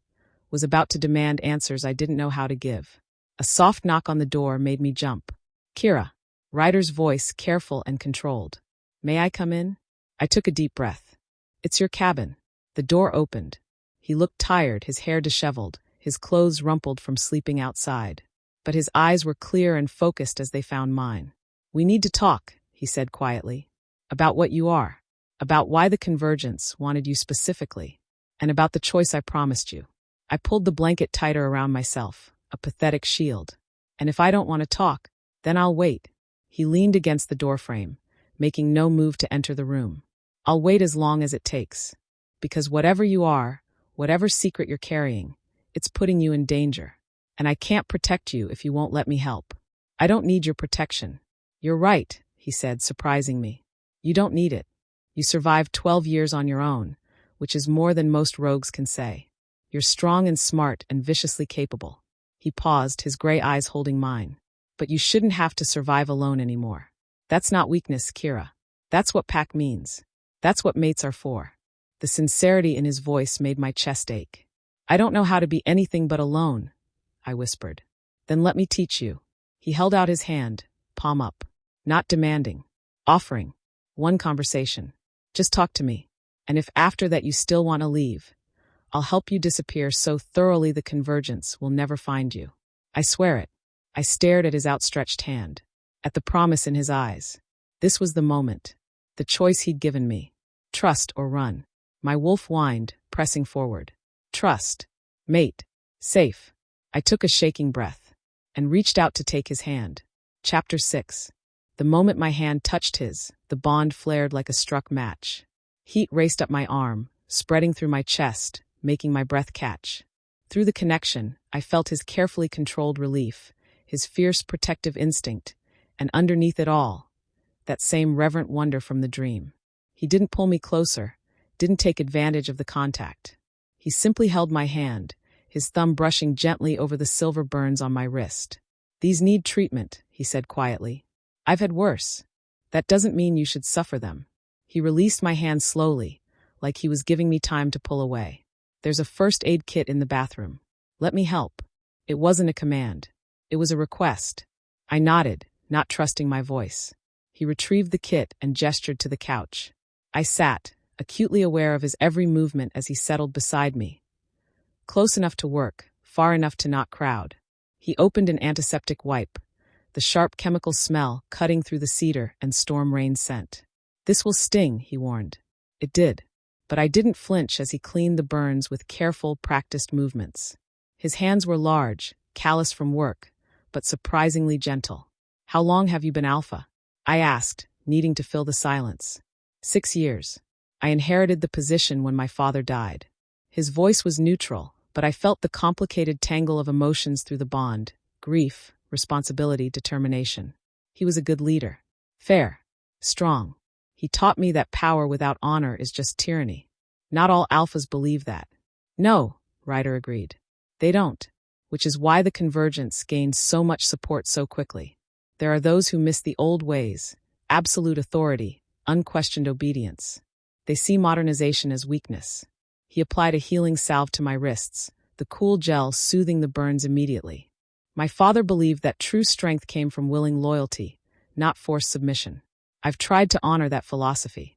was about to demand answers I didn't know how to give. A soft knock on the door made me jump. "Kira." Ryder's voice, careful and controlled. "May I come in?" I took a deep breath. "It's your cabin." The door opened. He looked tired, his hair disheveled, his clothes rumpled from sleeping outside. But his eyes were clear and focused as they found mine. "We need to talk," he said quietly. "About what you are. About why the Convergence wanted you specifically. And about the choice I promised you." I pulled the blanket tighter around myself, a pathetic shield. "And if I don't want to talk, then I'll wait." He leaned against the doorframe, making no move to enter the room. "I'll wait as long as it takes. Because whatever you are, whatever secret you're carrying, it's putting you in danger. And I can't protect you if you won't let me help. I don't need your protection." "You're right," he said, surprising me. "You don't need it. You survived 12 years on your own, which is more than most rogues can say. You're strong and smart and viciously capable." He paused, his gray eyes holding mine. "But you shouldn't have to survive alone anymore. That's not weakness, Kira. That's what pack means. That's what mates are for." The sincerity in his voice made my chest ache. "I don't know how to be anything but alone," I whispered. "Then let me teach you." He held out his hand, palm up. Not demanding. Offering. One conversation. "Just talk to me. And if after that you still want to leave, I'll help you disappear so thoroughly the Convergence will never find you. I swear it. I stared at his outstretched hand, at the promise in his eyes. This was the moment, the choice he'd given me. Trust or run. My wolf whined, pressing forward. Trust. Mate. Safe. I took a shaking breath and reached out to take his hand. Chapter 6. The moment my hand touched his, the bond flared like a struck match. Heat raced up my arm, spreading through my chest, making my breath catch. Through the connection, I felt his carefully controlled relief, his fierce protective instinct, and underneath it all, that same reverent wonder from the dream. He didn't pull me closer, didn't take advantage of the contact. He simply held my hand, his thumb brushing gently over the silver burns on my wrist. These need treatment, he said quietly. I've had worse. That doesn't mean you should suffer them. He released my hand slowly, like he was giving me time to pull away. There's a first aid kit in the bathroom. Let me help. It wasn't a command. It was a request. I nodded, not trusting my voice. He retrieved the kit and gestured to the couch. I sat, acutely aware of his every movement as he settled beside me. Close enough to work, far enough to not crowd. He opened an antiseptic wipe, the sharp chemical smell cutting through the cedar and storm rain scent. This will sting, he warned. It did, but I didn't flinch as he cleaned the burns with careful, practiced movements. His hands were large, calloused from work, but surprisingly gentle. How long have you been alpha? I asked, needing to fill the silence. 6 years. I inherited the position when my father died. His voice was neutral, but I felt the complicated tangle of emotions through the bond: grief, responsibility, determination. He was a good leader. Fair. Strong. He taught me that power without honor is just tyranny. Not all alphas believe that. No, Ryder agreed. They don't, which is why the Convergence gained so much support so quickly. There are those who miss the old ways, absolute authority, unquestioned obedience. They see modernization as weakness. He applied a healing salve to my wrists, the cool gel soothing the burns immediately. My father believed that true strength came from willing loyalty, not forced submission. I've tried to honor that philosophy.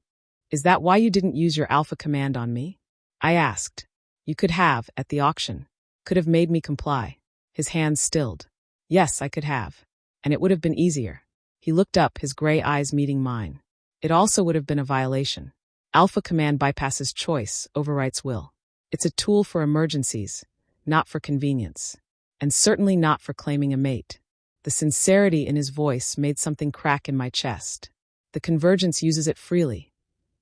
Is that why you didn't use your alpha command on me? I asked. You could have, at the auction. Could have made me comply. His hands stilled. Yes, I could have. And it would have been easier. He looked up, his gray eyes meeting mine. It also would have been a violation. Alpha command bypasses choice, overwrites will. It's a tool for emergencies, not for convenience. And certainly not for claiming a mate. The sincerity in his voice made something crack in my chest. The Convergence uses it freely,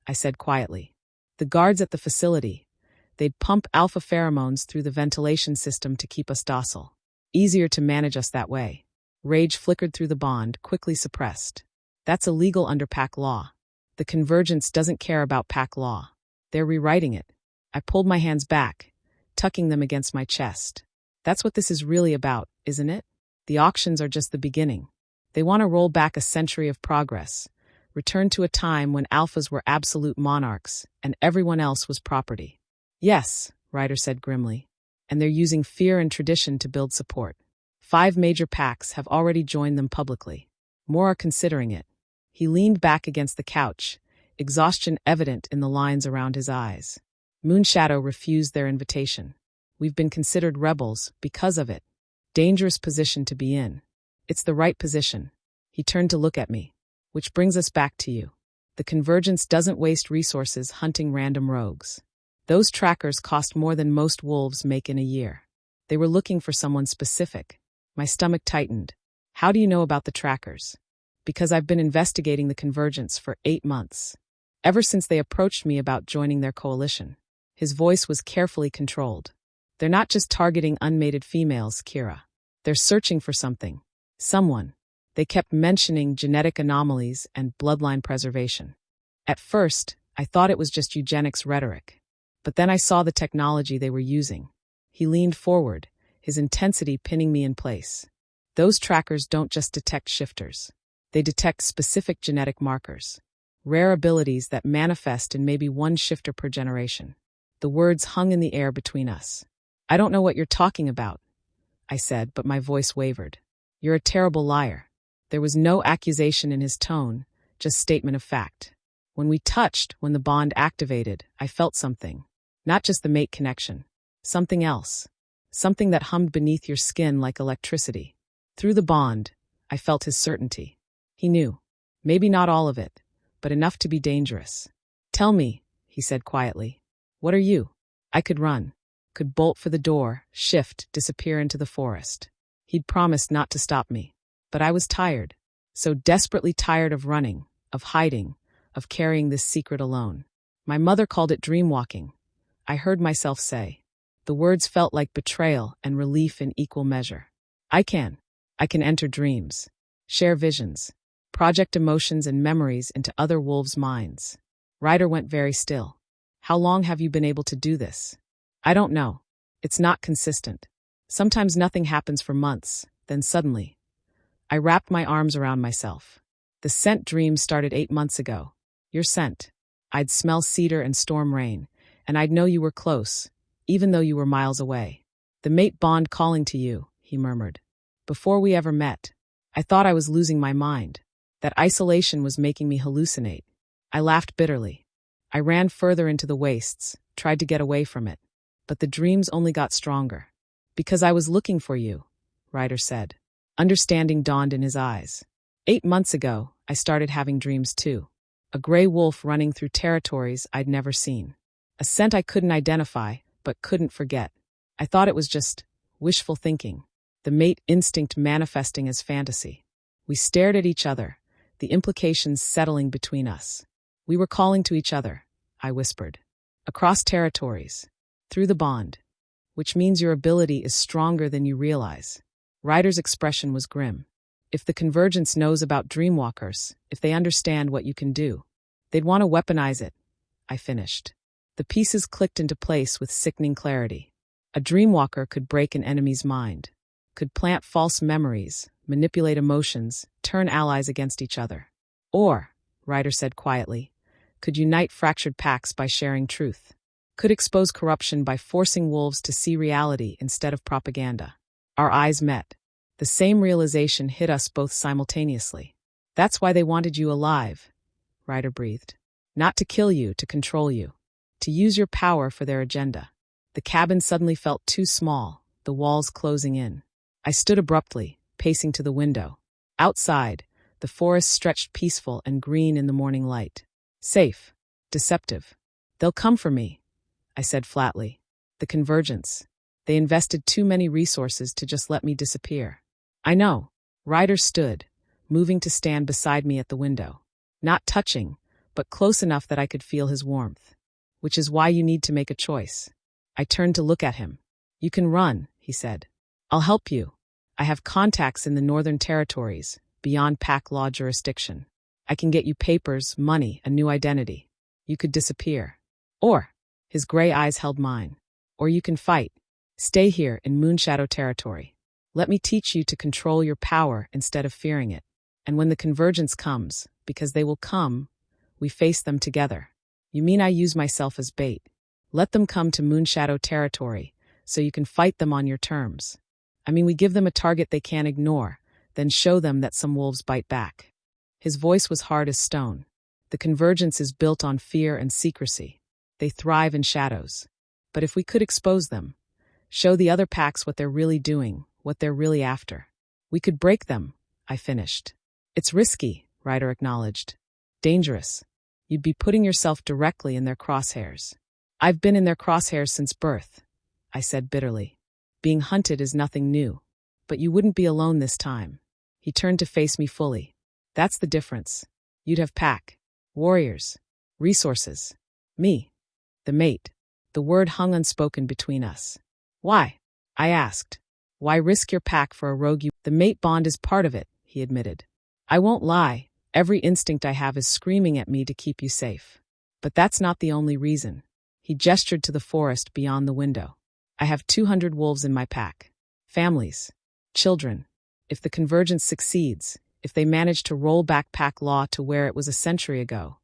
I said quietly. The guards at the facility, they'd pump alpha pheromones through the ventilation system to keep us docile. Easier to manage us that way. Rage flickered through the bond, quickly suppressed. That's illegal under pack law. The Convergence doesn't care about pack law. They're rewriting it. I pulled my hands back, tucking them against my chest. That's what this is really about, isn't it? The auctions are just the beginning. They want to roll back a century of progress, return to a time when alphas were absolute monarchs and everyone else was property. Yes, Ryder said grimly, and they're using fear and tradition to build support. 5 major packs have already joined them publicly. More are considering it. He leaned back against the couch, exhaustion evident in the lines around his eyes. Moonshadow refused their invitation. We've been considered rebels because of it. Dangerous position to be in. It's the right position. He turned to look at me. Which brings us back to you. The Convergence doesn't waste resources hunting random rogues. Those trackers cost more than most wolves make in a year. They were looking for someone specific. My stomach tightened. How do you know about the trackers? Because I've been investigating the Convergence for 8 months. Ever since they approached me about joining their coalition. His voice was carefully controlled. They're not just targeting unmated females, Kira. They're searching for something. Someone. They kept mentioning genetic anomalies and bloodline preservation. At first, I thought it was just eugenics rhetoric. But then I saw the technology they were using. He leaned forward, his intensity pinning me in place. Those trackers don't just detect shifters. They detect specific genetic markers. Rare abilities that manifest in maybe 1 shifter per generation. The words hung in the air between us. I don't know what you're talking about, I said, but my voice wavered. You're a terrible liar. There was no accusation in his tone, just statement of fact. When we touched, when the bond activated, I felt something. Not just the mate connection. Something else. Something that hummed beneath your skin like electricity. Through the bond, I felt his certainty. He knew. Maybe not all of it, but enough to be dangerous. Tell me, he said quietly. What are you? I could run. Could bolt for the door, shift, disappear into the forest. He'd promised not to stop me. But I was tired. So desperately tired of running, of hiding, of carrying this secret alone. My mother called it dreamwalking. I heard myself say. The words felt like betrayal and relief in equal measure. I can enter dreams, share visions, project emotions and memories into other wolves' minds. Ryder went very still. How long have you been able to do this? I don't know. It's not consistent. Sometimes nothing happens for months, then suddenly. I wrapped my arms around myself. The scent dream started 8 months ago. Your scent. I'd smell cedar and storm rain, and I'd know you were close, even though you were miles away. The mate bond calling to you, he murmured. Before we ever met, I thought I was losing my mind, that isolation was making me hallucinate. I laughed bitterly. I ran further into the wastes, tried to get away from it, but the dreams only got stronger. Because I was looking for you, Ryder said. Understanding dawned in his eyes. 8 months ago, I started having dreams too. A gray wolf running through territories I'd never seen. A scent I couldn't identify, but couldn't forget. I thought it was just wishful thinking. The mate instinct manifesting as fantasy. We stared at each other, the implications settling between us. We were calling to each other, I whispered. Across territories. Through the bond. Which means your ability is stronger than you realize. Ryder's expression was grim. If the Convergence knows about dreamwalkers, if they understand what you can do, they'd want to weaponize it, I finished. The pieces clicked into place with sickening clarity. A dreamwalker could break an enemy's mind, could plant false memories, manipulate emotions, turn allies against each other. Or, Ryder said quietly, could unite fractured packs by sharing truth. Could expose corruption by forcing wolves to see reality instead of propaganda. Our eyes met. The same realization hit us both simultaneously. That's why they wanted you alive, Ryder breathed. Not to kill you, to control you. To use your power for their agenda. The cabin suddenly felt too small, the walls closing in. I stood abruptly, pacing to the window. Outside, the forest stretched peaceful and green in the morning light. Safe. Deceptive. They'll come for me, I said flatly. The Convergence. They invested too many resources to just let me disappear. I know. Ryder stood, moving to stand beside me at the window. Not touching, but close enough that I could feel his warmth. Which is why you need to make a choice. I turned to look at him. You can run, he said. I'll help you. I have contacts in the Northern Territories, beyond pack law jurisdiction. I can get you papers, money, a new identity. You could disappear. Or, his gray eyes held mine. Or you can fight. Stay here in Moonshadow Territory. Let me teach you to control your power instead of fearing it. And when the Convergence comes, because they will come, we face them together. You mean I use myself as bait? Let them come to Moonshadow Territory, so you can fight them on your terms. I mean, we give them a target they can't ignore, then show them that some wolves bite back. His voice was hard as stone. The Convergence is built on fear and secrecy. They thrive in shadows. But if we could expose them, show the other packs what they're really doing, what they're really after, we could break them, I finished. It's risky, Ryder acknowledged. Dangerous. You'd be putting yourself directly in their crosshairs. I've been in their crosshairs since birth, I said bitterly. Being hunted is nothing new. But you wouldn't be alone this time. He turned to face me fully. That's the difference. You'd have pack, warriors, resources. Me, the mate. The word hung unspoken between us. Why? I asked. Why risk your pack for a rogue you? The mate bond is part of it, he admitted. I won't lie. Every instinct I have is screaming at me to keep you safe. But that's not the only reason. He gestured to the forest beyond the window. I have 200 wolves in my pack. Families. Children. If the Convergence succeeds, if they manage to roll back pack law to where it was a century ago,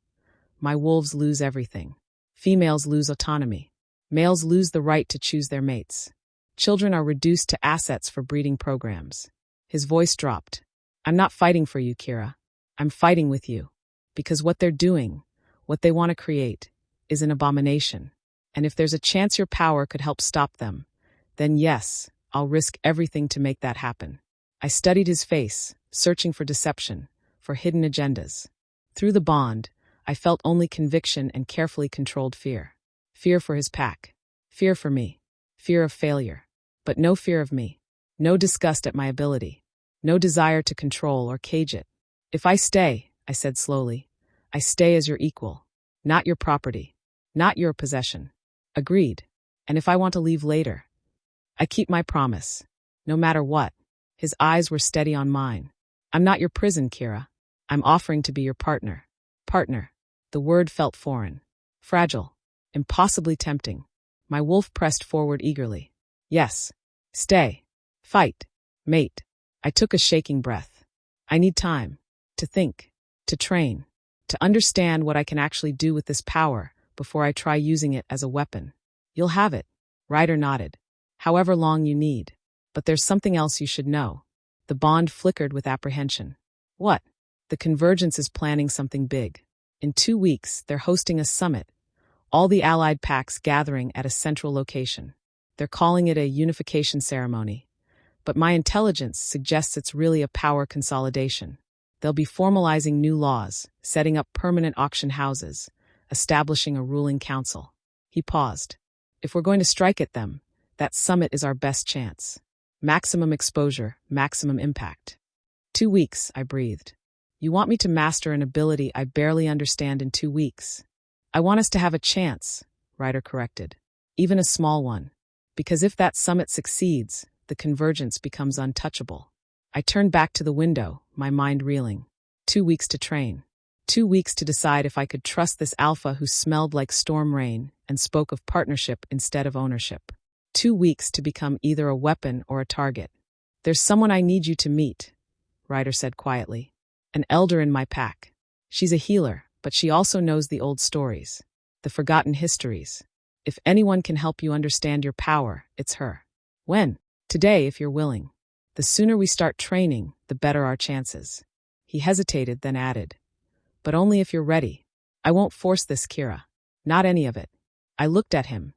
my wolves lose everything. Females lose autonomy. Males lose the right to choose their mates. Children are reduced to assets for breeding programs. His voice dropped. I'm not fighting for you, Kira. I'm fighting with you. Because what they're doing, what they want to create, is an abomination. And if there's a chance your power could help stop them, then yes, I'll risk everything to make that happen. I studied his face, searching for deception, for hidden agendas. Through the bond, I felt only conviction and carefully controlled fear. Fear for his pack. Fear for me. Fear of failure. But no fear of me. No disgust at my ability. No desire to control or cage it. If I stay, I said slowly, I stay as your equal. Not your property. Not your possession. Agreed. And if I want to leave later, I keep my promise. No matter what. His eyes were steady on mine. I'm not your prison, Kira. I'm offering to be your partner. Partner. The word felt foreign. Fragile. Impossibly tempting. My wolf pressed forward eagerly. Yes. Stay. Fight. Mate. I took a shaking breath. I need time. To think. To train. To understand what I can actually do with this power before I try using it as a weapon. You'll have it. Ryder nodded. However long you need. But there's something else you should know. The bond flickered with apprehension. What? The Convergence is planning something big. In 2 weeks, they're hosting a summit. All the allied packs gathering at a central location. They're calling it a unification ceremony. But my intelligence suggests it's really a power consolidation. They'll be formalizing new laws, setting up permanent auction houses, establishing a ruling council. He paused. If we're going to strike at them, that summit is our best chance. Maximum exposure, maximum impact. 2 weeks, I breathed. You want me to master an ability I barely understand in 2 weeks? I want us to have a chance, Ryder corrected. Even a small one. Because if that summit succeeds, the Convergence becomes untouchable. I turned back to the window, my mind reeling. 2 weeks to train. 2 weeks to decide if I could trust this alpha who smelled like storm rain and spoke of partnership instead of ownership. 2 weeks to become either a weapon or a target. There's someone I need you to meet, Ryder said quietly. An elder in my pack. She's a healer, but she also knows the old stories. The forgotten histories. If anyone can help you understand your power, it's her. When? Today, if you're willing. The sooner we start training, the better our chances. He hesitated, then added. But only if you're ready. I won't force this, Kira. Not any of it. I looked at him.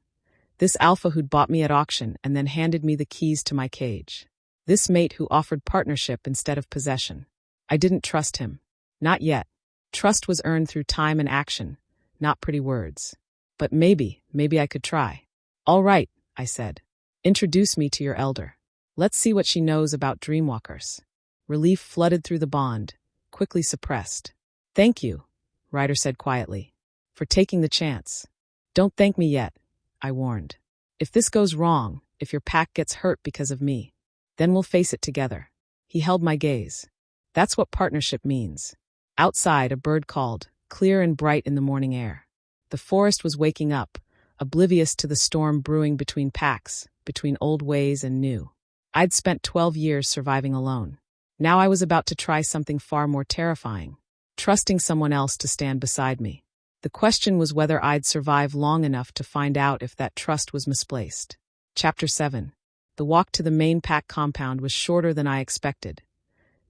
This alpha who'd bought me at auction and then handed me the keys to my cage. This mate who offered partnership instead of possession. I didn't trust him. Not yet. Trust was earned through time and action, not pretty words. But maybe I could try. All right, I said. Introduce me to your elder. Let's see what she knows about dreamwalkers. Relief flooded through the bond, quickly suppressed. Thank you, Ryder said quietly, for taking the chance. Don't thank me yet, I warned. If this goes wrong, if your pack gets hurt because of me, then we'll face it together. He held my gaze. That's what partnership means. Outside, a bird called, clear and bright in the morning air. The forest was waking up, oblivious to the storm brewing between packs, between old ways and new. I'd spent 12 years surviving alone. Now I was about to try something far more terrifying, trusting someone else to stand beside me. The question was whether I'd survive long enough to find out if that trust was misplaced. Chapter 7. The walk to the main pack compound was shorter than I expected.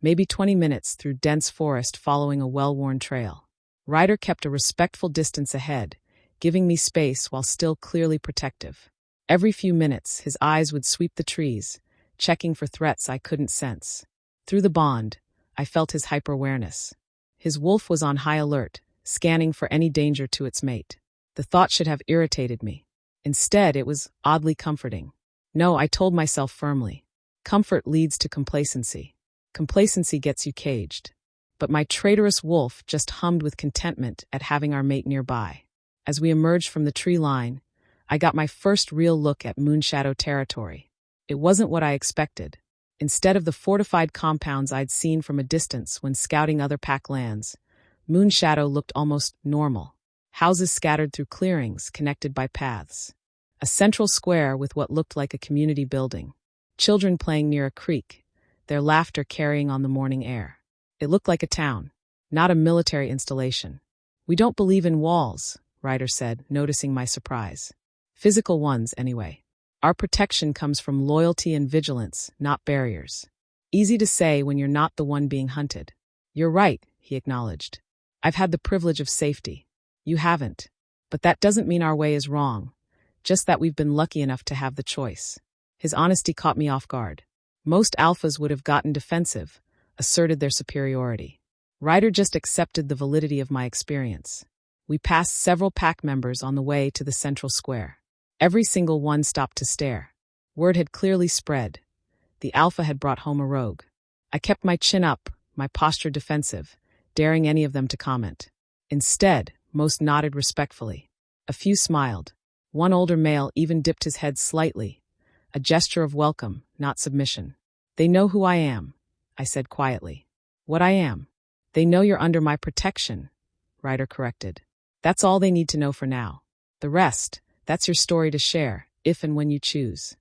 Maybe 20 minutes through dense forest following a well-worn trail. Ryder kept a respectful distance ahead, giving me space while still clearly protective. Every few minutes, his eyes would sweep the trees, checking for threats I couldn't sense. Through the bond, I felt his hyper-awareness. His wolf was on high alert, scanning for any danger to its mate. The thought should have irritated me. Instead, it was oddly comforting. No, I told myself firmly. Comfort leads to complacency. Complacency gets you caged. But my traitorous wolf just hummed with contentment at having our mate nearby. As we emerged from the tree line, I got my first real look at Moonshadow territory. It wasn't what I expected. Instead of the fortified compounds I'd seen from a distance when scouting other pack lands, Moonshadow looked almost normal. Houses scattered through clearings connected by paths. A central square with what looked like a community building. Children playing near a creek, their laughter carrying on the morning air. It looked like a town, not a military installation. We don't believe in walls, Ryder said, noticing my surprise. Physical ones, anyway. Our protection comes from loyalty and vigilance, not barriers. Easy to say when you're not the one being hunted. You're right, he acknowledged. I've had the privilege of safety. You haven't. But that doesn't mean our way is wrong. just that we've been lucky enough to have the choice. His honesty caught me off guard. Most alphas would have gotten defensive, asserted their superiority. Ryder just accepted the validity of my experience. We passed several pack members on the way to the central square. Every single one stopped to stare. Word had clearly spread. The alpha had brought home a rogue. I kept my chin up, my posture defensive, daring any of them to comment. Instead, most nodded respectfully. A few smiled. One older male even dipped his head slightly, a gesture of welcome, not submission. They know who I am, I said quietly. What I am. They know you're under my protection, Ryder corrected. That's all they need to know for now. The rest, that's your story to share, if and when you choose.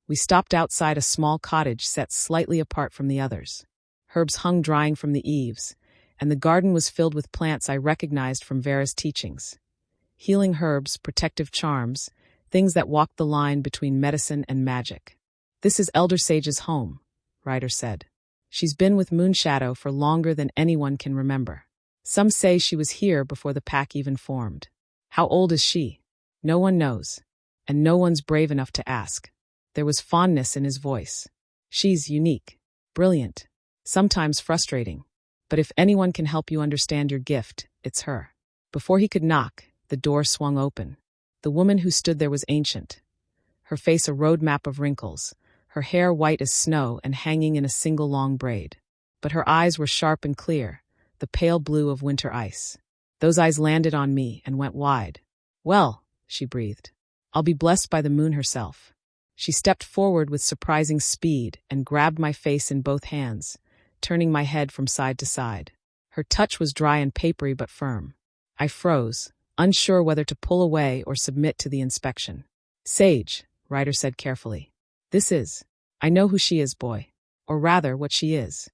We stopped outside a small cottage set slightly apart from the others. Herbs hung drying from the eaves, and the garden was filled with plants I recognized from Vera's teachings. Healing herbs, protective charms, things that walked the line between medicine and magic. This is Elder Sage's home, Ryder said. She's been with Moonshadow for longer than anyone can remember. Some say she was here before the pack even formed. How old is she? No one knows, and no one's brave enough to ask. There was fondness in his voice. She's unique, brilliant, sometimes frustrating. But if anyone can help you understand your gift, it's her. Before he could knock, the door swung open. The woman who stood there was ancient. Her face a roadmap of wrinkles, her hair white as snow and hanging in a single long braid. But her eyes were sharp and clear, the pale blue of winter ice. Those eyes landed on me and went wide. Well, she breathed. I'll be blessed by the moon herself. She stepped forward with surprising speed and grabbed my face in both hands, turning my head from side to side. Her touch was dry and papery but firm. I froze, unsure whether to pull away or submit to the inspection. Sage, Ryder said carefully. This is. I know who she is, boy. Or rather, what she is.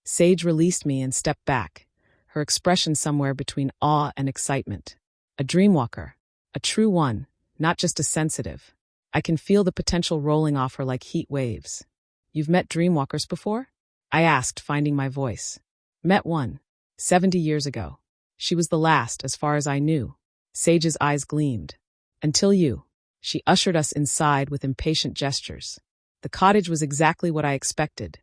Sage released me and stepped back, her expression somewhere between awe and excitement. A dreamwalker. A true one, not just a sensitive. I can feel the potential rolling off her like heat waves. You've met dreamwalkers before? I asked, finding my voice. Met one. 70 years ago. She was the last, as far as I knew. Sage's eyes gleamed. Until you. She ushered us inside with impatient gestures. The cottage was exactly what I expected.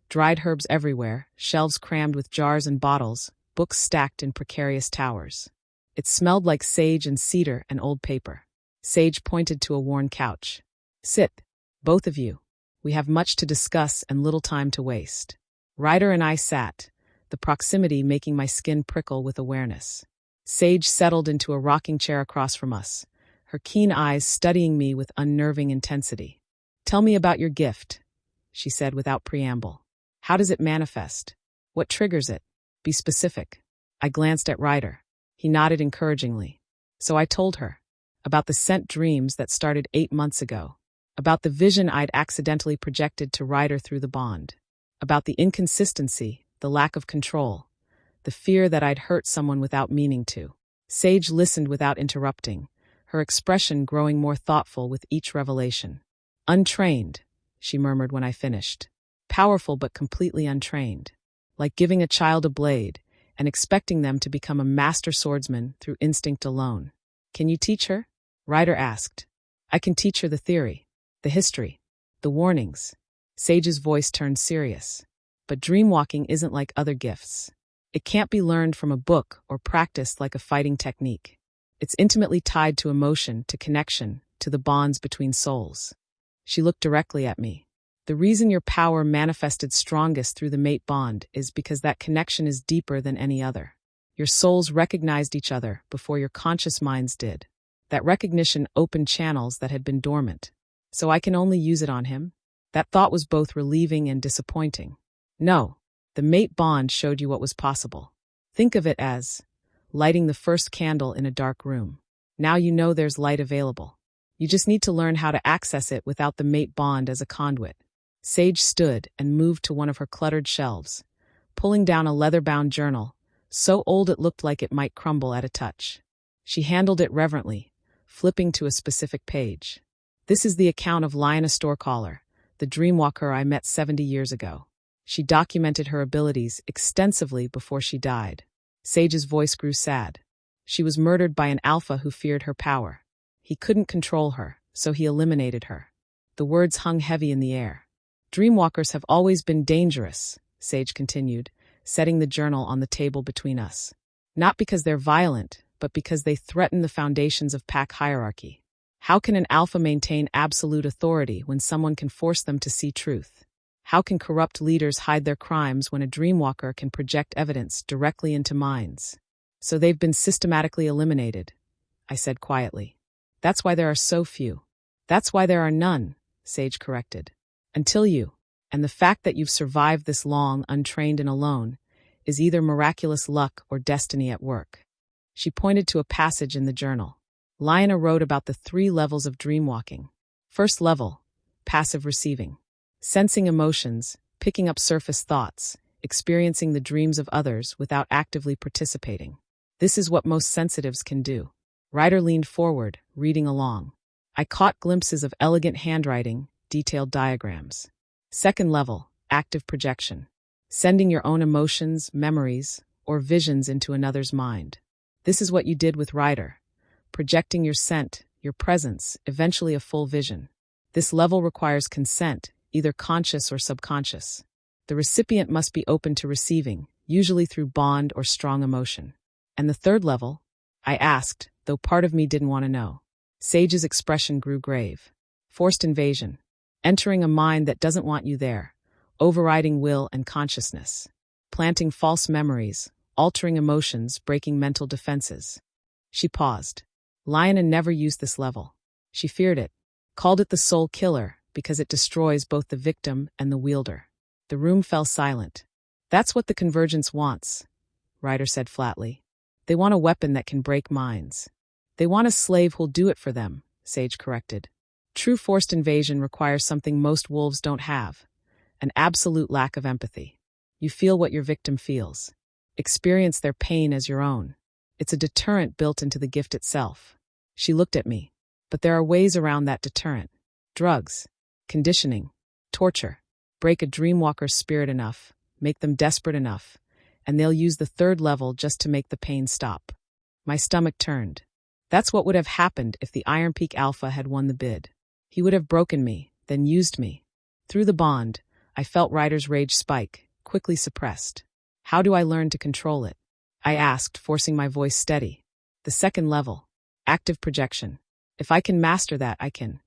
Dried herbs everywhere, shelves crammed with jars and bottles, books stacked in precarious towers. It smelled like sage and cedar and old paper. Sage pointed to a worn couch. Sit, both of you. We have much to discuss and little time to waste. Ryder and I sat, the proximity making my skin prickle with awareness. Sage settled into a rocking chair across from us, her keen eyes studying me with unnerving intensity. Tell me about your gift, she said without preamble. How does it manifest? What triggers it? Be specific. I glanced at Ryder. He nodded encouragingly. So I told her. About the scent dreams that started 8 months ago. About the vision I'd accidentally projected to Ryder through the bond. About the inconsistency, the lack of control. The fear that I'd hurt someone without meaning to. Sage listened without interrupting, her expression growing more thoughtful with each revelation. Untrained, she murmured when I finished. Powerful but completely untrained. Like giving a child a blade and expecting them to become a master swordsman through instinct alone. Can you teach her? Ryder asked. I can teach her the theory, the history, the warnings. Sage's voice turned serious. But dreamwalking isn't like other gifts. It can't be learned from a book or practiced like a fighting technique. It's intimately tied to emotion, to connection, to the bonds between souls. She looked directly at me. The reason your power manifested strongest through the mate bond is because that connection is deeper than any other. Your souls recognized each other before your conscious minds did. That recognition opened channels that had been dormant. So I can only use it on him? That thought was both relieving and disappointing. No, the mate bond showed you what was possible. Think of it as lighting the first candle in a dark room. Now you know there's light available. You just need to learn how to access it without the mate bond as a conduit. Sage stood and moved to one of her cluttered shelves, pulling down a leather-bound journal, so old it looked like it might crumble at a touch. She handled it reverently, flipping to a specific page. This is the account of Lionel Storecaller, the dreamwalker I met 70 years ago. She documented her abilities extensively before she died. Sage's voice grew sad. She was murdered by an alpha who feared her power. He couldn't control her, so he eliminated her. The words hung heavy in the air. Dreamwalkers have always been dangerous, Sage continued, setting the journal on the table between us. Not because they're violent, but because they threaten the foundations of pack hierarchy. How can an alpha maintain absolute authority when someone can force them to see truth? How can corrupt leaders hide their crimes when a dreamwalker can project evidence directly into minds? So they've been systematically eliminated, I said quietly. That's why there are so few. That's why there are none, Sage corrected. Until you. And the fact that you've survived this long, untrained and alone, is either miraculous luck or destiny at work. She pointed to a passage in the journal. Lionel wrote about the 3 levels of dreamwalking. First level, passive receiving. Sensing emotions, picking up surface thoughts, experiencing the dreams of others without actively participating. This is what most sensitives can do. Ryder leaned forward, reading along. I caught glimpses of elegant handwriting, detailed diagrams. Second level, active projection. Sending your own emotions, memories, or visions into another's mind. This is what you did with Ryder. Projecting your scent, your presence, eventually a full vision. This level requires consent, either conscious or subconscious. The recipient must be open to receiving, usually through bond or strong emotion. And the third level? I asked, though part of me didn't want to know. Sage's expression grew grave. Forced invasion. Entering a mind that doesn't want you there. Overriding will and consciousness. Planting false memories, altering emotions, breaking mental defenses. She paused. Lionel never used this level. She feared it. Called it the soul killer because it destroys both the victim and the wielder. The room fell silent. That's what the Convergence wants, Ryder said flatly. They want a weapon that can break minds. They want a slave who'll do it for them, Sage corrected. True forced invasion requires something most wolves don't have. An absolute lack of empathy. You feel what your victim feels. Experience their pain as your own. It's a deterrent built into the gift itself. She looked at me. But there are ways around that deterrent. Drugs. Conditioning. Torture. Break a dreamwalker's spirit enough. Make them desperate enough. And they'll use the third level just to make the pain stop. My stomach turned. That's what would have happened if the Iron Peak Alpha had won the bid. He would have broken me, then used me. Through the bond, I felt Ryder's rage spike, quickly suppressed. How do I learn to control it? I asked, forcing my voice steady. The second level. Active projection. If I can master that, I can.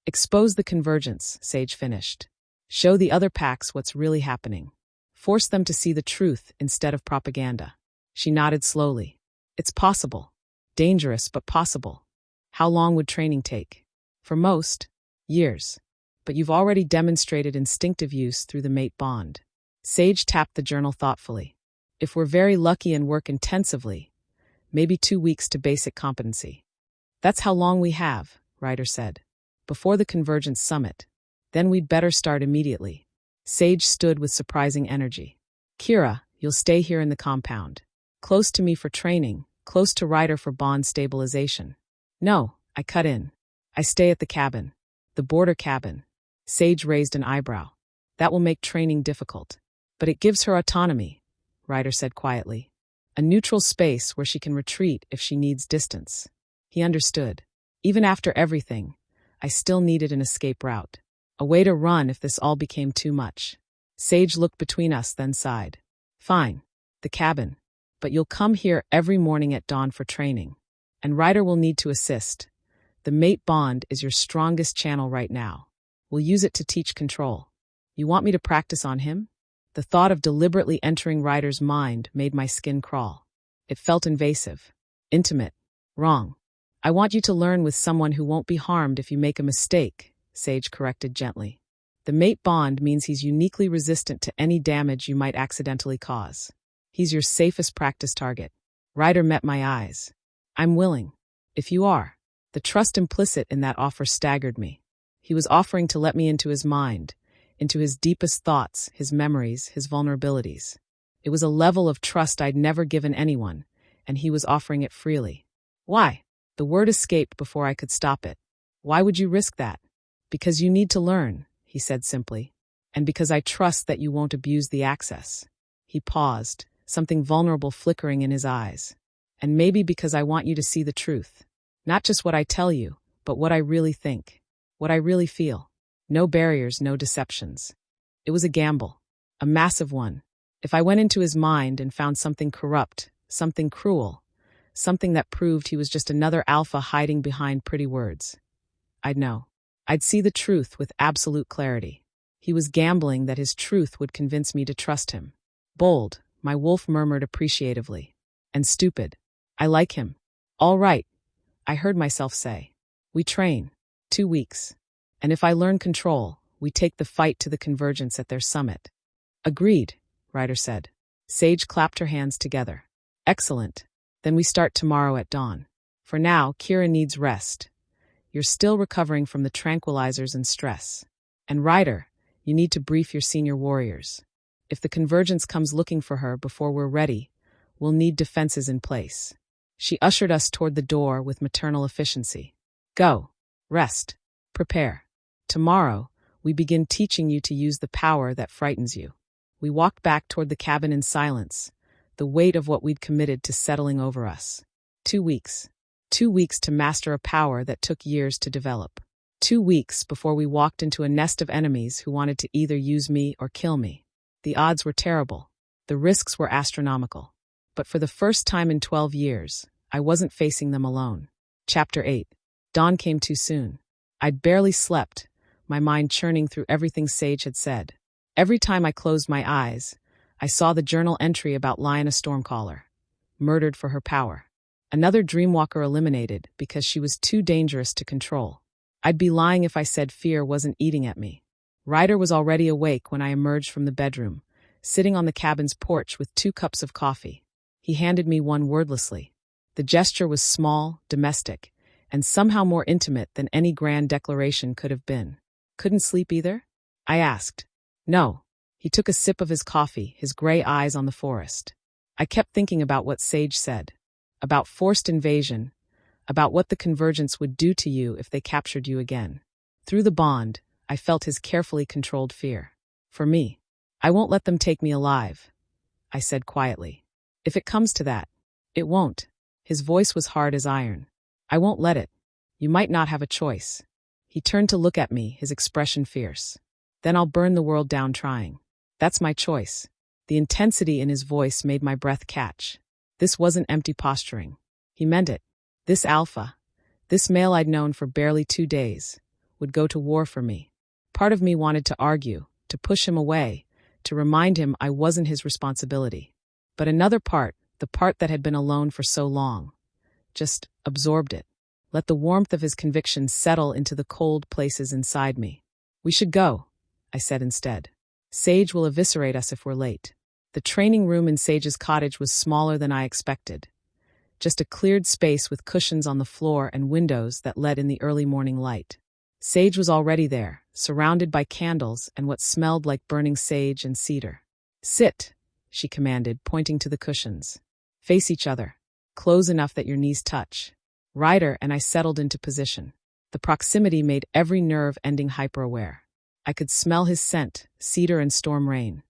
Expose the Convergence, Sage finished. Show the other packs what's really happening. Force them to see the truth instead of propaganda. She nodded slowly. It's possible. Dangerous, but possible. How long would training take? For most, years. But you've already demonstrated instinctive use through the mate bond. Sage tapped the journal thoughtfully. If we're very lucky and work intensively, maybe 2 weeks to basic competency. That's how long we have, Ryder said. Before the Convergence Summit. Then we'd better start immediately. Sage stood with surprising energy. Kira, you'll stay here in the compound. Close to me for training, close to Ryder for bond stabilization. No, I cut in. I stay at the cabin. The border cabin. Sage raised an eyebrow. That will make training difficult. But it gives her autonomy, Ryder said quietly. A neutral space where she can retreat if she needs distance. He understood. Even after everything, I still needed an escape route. A way to run if this all became too much. Sage looked between us, then sighed. Fine. The cabin. But you'll come here every morning at dawn for training. And Ryder will need to assist. The mate bond is your strongest channel right now. We'll use it to teach control. You want me to practice on him? The thought of deliberately entering Ryder's mind made my skin crawl. It felt invasive. Intimate. Wrong. I want you to learn with someone who won't be harmed if you make a mistake, Sage corrected gently. The mate bond means he's uniquely resistant to any damage you might accidentally cause. He's your safest practice target. Ryder met my eyes. I'm willing. If you are. The trust implicit in that offer staggered me. He was offering to let me into his mind, into his deepest thoughts, his memories, his vulnerabilities. It was a level of trust I'd never given anyone, and he was offering it freely. Why? The word escaped before I could stop it. Why would you risk that? Because you need to learn, he said simply. And because I trust that you won't abuse the access. He paused, something vulnerable flickering in his eyes. And maybe because I want you to see the truth. Not just what I tell you, but but what I really think, what I really feel. No barriers, no deceptions. It was a gamble, a massive one. If I went into his mind and found something corrupt, something cruel, something that proved he was just another alpha hiding behind pretty words, I'd know. I'd see the truth with absolute clarity. He was gambling that his truth would convince me to trust him. Bold, my wolf murmured appreciatively. And stupid. I like him. All right, I heard myself say. We train. 2 weeks. And if I learn control, we take the fight to the Convergence at their summit. Agreed, Ryder said. Sage clapped her hands together. Excellent. Then we start tomorrow at dawn. For now, Kira needs rest. You're still recovering from the tranquilizers and stress. And Ryder, you need to brief your senior warriors. If the Convergence comes looking for her before we're ready, we'll need defenses in place. She ushered us toward the door with maternal efficiency. Go. Rest. Prepare. Tomorrow, we begin teaching you to use the power that frightens you. We walked back toward the cabin in silence, the weight of what we'd committed to settling over us. 2 weeks. 2 weeks to master a power that took years to develop. 2 weeks before we walked into a nest of enemies who wanted to either use me or kill me. The odds were terrible. The risks were astronomical. But for the first time in 12 years, I wasn't facing them alone. Chapter 8. Dawn came too soon. I'd barely slept, my mind churning through everything Sage had said. Every time I closed my eyes, I saw the journal entry about Lyanna Stormcaller, murdered for her power. Another dreamwalker eliminated because she was too dangerous to control. I'd be lying if I said fear wasn't eating at me. Ryder was already awake when I emerged from the bedroom, sitting on the cabin's porch with 2 cups of coffee. He handed me one wordlessly. The gesture was small, domestic, and somehow more intimate than any grand declaration could have been. Couldn't sleep either? I asked. No. He took a sip of his coffee, his gray eyes on the forest. I kept thinking about what Sage said. About forced invasion. About what the Convergence would do to you if they captured you again. Through the bond, I felt his carefully controlled fear. For me, I won't let them take me alive, I said quietly. If it comes to that, it won't. His voice was hard as iron. I won't let it. You might not have a choice. He turned to look at me, his expression fierce. Then I'll burn the world down trying. That's my choice. The intensity in his voice made my breath catch. This wasn't empty posturing. He meant it. This alpha, this male I'd known for barely 2 days, would go to war for me. Part of me wanted to argue, to push him away, to remind him I wasn't his responsibility. But another part, the part that had been alone for so long, just absorbed it. Let the warmth of his conviction settle into the cold places inside me. We should go, I said instead. Sage will eviscerate us if we're late. The training room in Sage's cottage was smaller than I expected. Just a cleared space with cushions on the floor and windows that let in the early morning light. Sage was already there, surrounded by candles and what smelled like burning sage and cedar. Sit, she commanded, pointing to the cushions. Face each other. Close enough that your knees touch. Ryder and I settled into position. The proximity made every nerve ending hyper-aware. I could smell his scent, cedar and storm rain.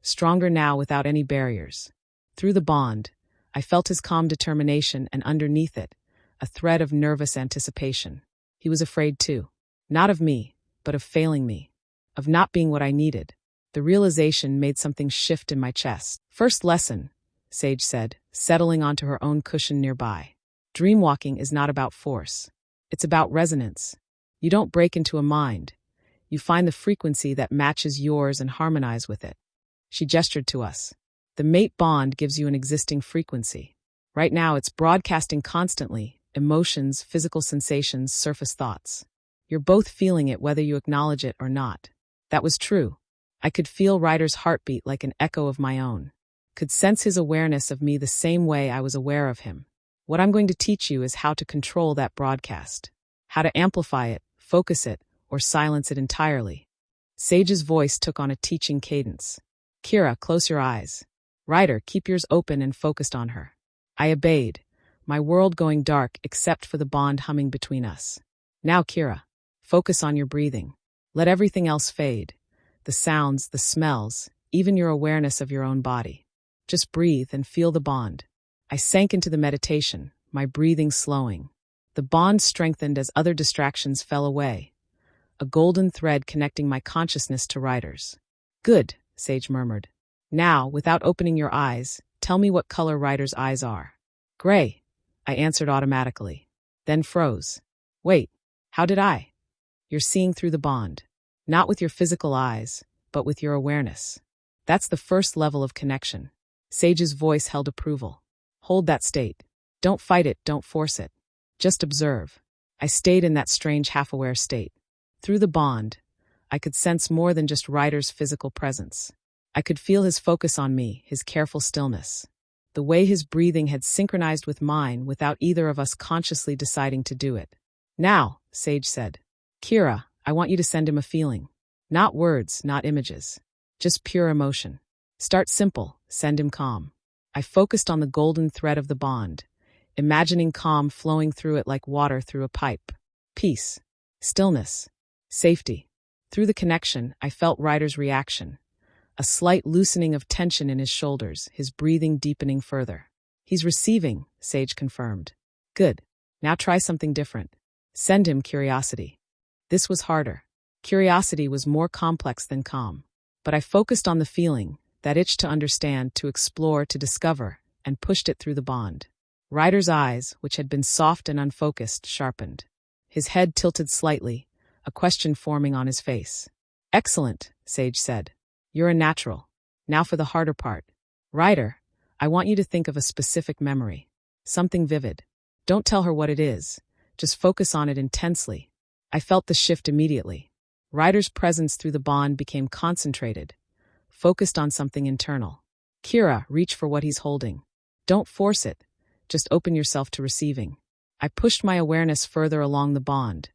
Stronger now without any barriers. Through the bond, I felt his calm determination and underneath it, a thread of nervous anticipation. He was afraid too. Not of me, but of failing me. Of not being what I needed. The realization made something shift in my chest. First lesson, Sage said, settling onto her own cushion nearby. Dreamwalking is not about force. It's about resonance. You don't break into a mind. You find the frequency that matches yours and harmonize with it. She gestured to us. The mate bond gives you an existing frequency. Right now it's broadcasting constantly, emotions, physical sensations, surface thoughts. You're both feeling it whether you acknowledge it or not. That was true. I could feel Ryder's heartbeat like an echo of my own. Could sense his awareness of me the same way I was aware of him. What I'm going to teach you is how to control that broadcast. How to amplify it, focus it, or silence it entirely. Sage's voice took on a teaching cadence. Kira, close your eyes. Ryder, keep yours open and focused on her. I obeyed, my world going dark except for the bond humming between us. Now, Kira, focus on your breathing. Let everything else fade. The sounds, the smells, even your awareness of your own body. Just breathe and feel the bond. I sank into the meditation, my breathing slowing. The bond strengthened as other distractions fell away, a golden thread connecting my consciousness to Ryder's. Good, Sage murmured. Now, without opening your eyes, tell me what color Ryder's eyes are. Gray, I answered automatically. Then froze. Wait, how did I? You're seeing through the bond. Not with your physical eyes, but with your awareness. That's the first level of connection. Sage's voice held approval. Hold that state. Don't fight it, don't force it. Just observe. I stayed in that strange half-aware state. Through the bond, I could sense more than just Ryder's physical presence. I could feel his focus on me, his careful stillness. The way his breathing had synchronized with mine without either of us consciously deciding to do it. Now, Sage said. Kira, I want you to send him a feeling. Not words, not images. Just pure emotion. Start simple, send him calm. I focused on the golden thread of the bond, imagining calm flowing through it like water through a pipe. Peace. Stillness. Safety. Through the connection, I felt Ryder's reaction. A slight loosening of tension in his shoulders, his breathing deepening further. He's receiving, Sage confirmed. Good. Now try something different. Send him curiosity. This was harder. Curiosity was more complex than calm. But I focused on the feeling, that itch to understand, to explore, to discover, and pushed it through the bond. Ryder's eyes, which had been soft and unfocused, sharpened. His head tilted slightly, a question forming on his face. Excellent, Sage said. You're a natural. Now for the harder part. Ryder, I want you to think of a specific memory. Something vivid. Don't tell her what it is. Just focus on it intensely. I felt the shift immediately. Ryder's presence through the bond became concentrated, focused on something internal. Kira, reach for what he's holding. Don't force it. Just open yourself to receiving. I pushed my awareness further along the bond,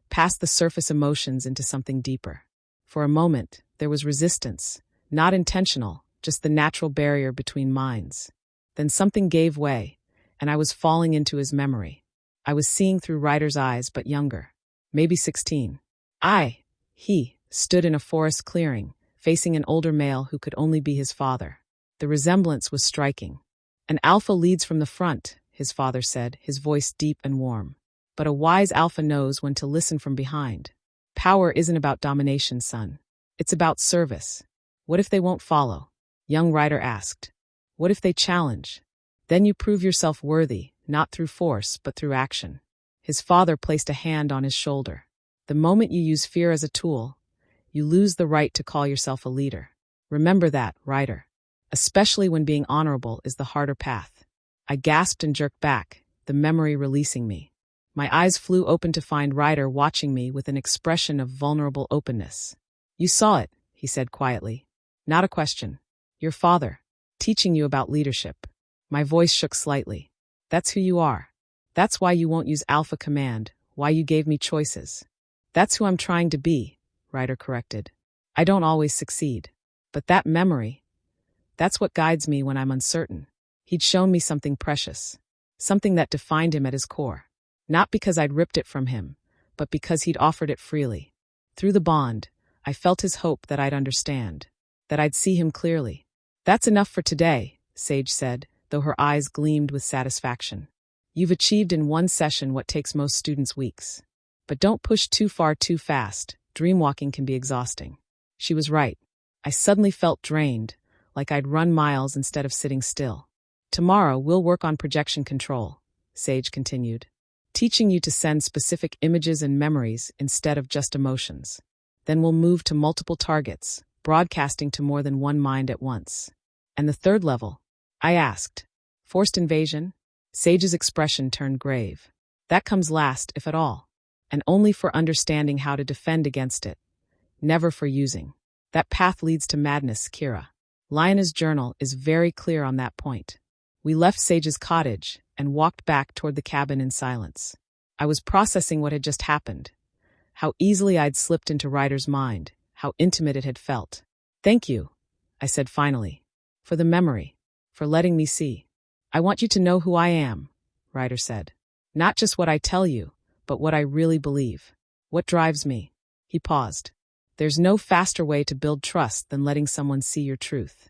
past the surface emotions into something deeper. For a moment, there was resistance, not intentional, just the natural barrier between minds. Then something gave way, and I was falling into his memory. I was seeing through Ryder's eyes, but younger. Maybe 16. He, stood in a forest clearing, facing an older male who could only be his father. The resemblance was striking. An alpha leads from the front, his father said, his voice deep and warm. But a wise alpha knows when to listen from behind. Power isn't about domination, son. It's about service. What if they won't follow? Young Ryder asked. What if they challenge? Then you prove yourself worthy, not through force, but through action. His father placed a hand on his shoulder. The moment you use fear as a tool, you lose the right to call yourself a leader. Remember that, Ryder. Especially when being honorable is the harder path. I gasped and jerked back, the memory releasing me. My eyes flew open to find Ryder watching me with an expression of vulnerable openness. You saw it, he said quietly. Not a question. Your father, teaching you about leadership. My voice shook slightly. That's who you are. That's why you won't use alpha command, why you gave me choices. That's who I'm trying to be, Ryder corrected. I don't always succeed. But that memory, that's what guides me when I'm uncertain. He'd shown me something precious, something that defined him at his core. Not because I'd ripped it from him, but because he'd offered it freely. Through the bond, I felt his hope that I'd understand, that I'd see him clearly. That's enough for today, Sage said, though her eyes gleamed with satisfaction. You've achieved in one session what takes most students weeks. But don't push too far too fast. Dreamwalking can be exhausting. She was right. I suddenly felt drained, like I'd run miles instead of sitting still. Tomorrow we'll work on projection control, Sage continued, teaching you to send specific images and memories instead of just emotions. Then we'll move to multiple targets, broadcasting to more than one mind at once. And the third level? I asked. Forced invasion? Sage's expression turned grave. That comes last, if at all. And only for understanding how to defend against it. Never for using. That path leads to madness, Kira. Liona's journal is very clear on that point. We left Sage's cottage and walked back toward the cabin in silence. I was processing what had just happened. How easily I'd slipped into Ryder's mind, how intimate it had felt. Thank you, I said finally, for the memory, for letting me see. I want you to know who I am, Ryder said. Not just what I tell you, but what I really believe. What drives me? He paused. There's no faster way to build trust than letting someone see your truth.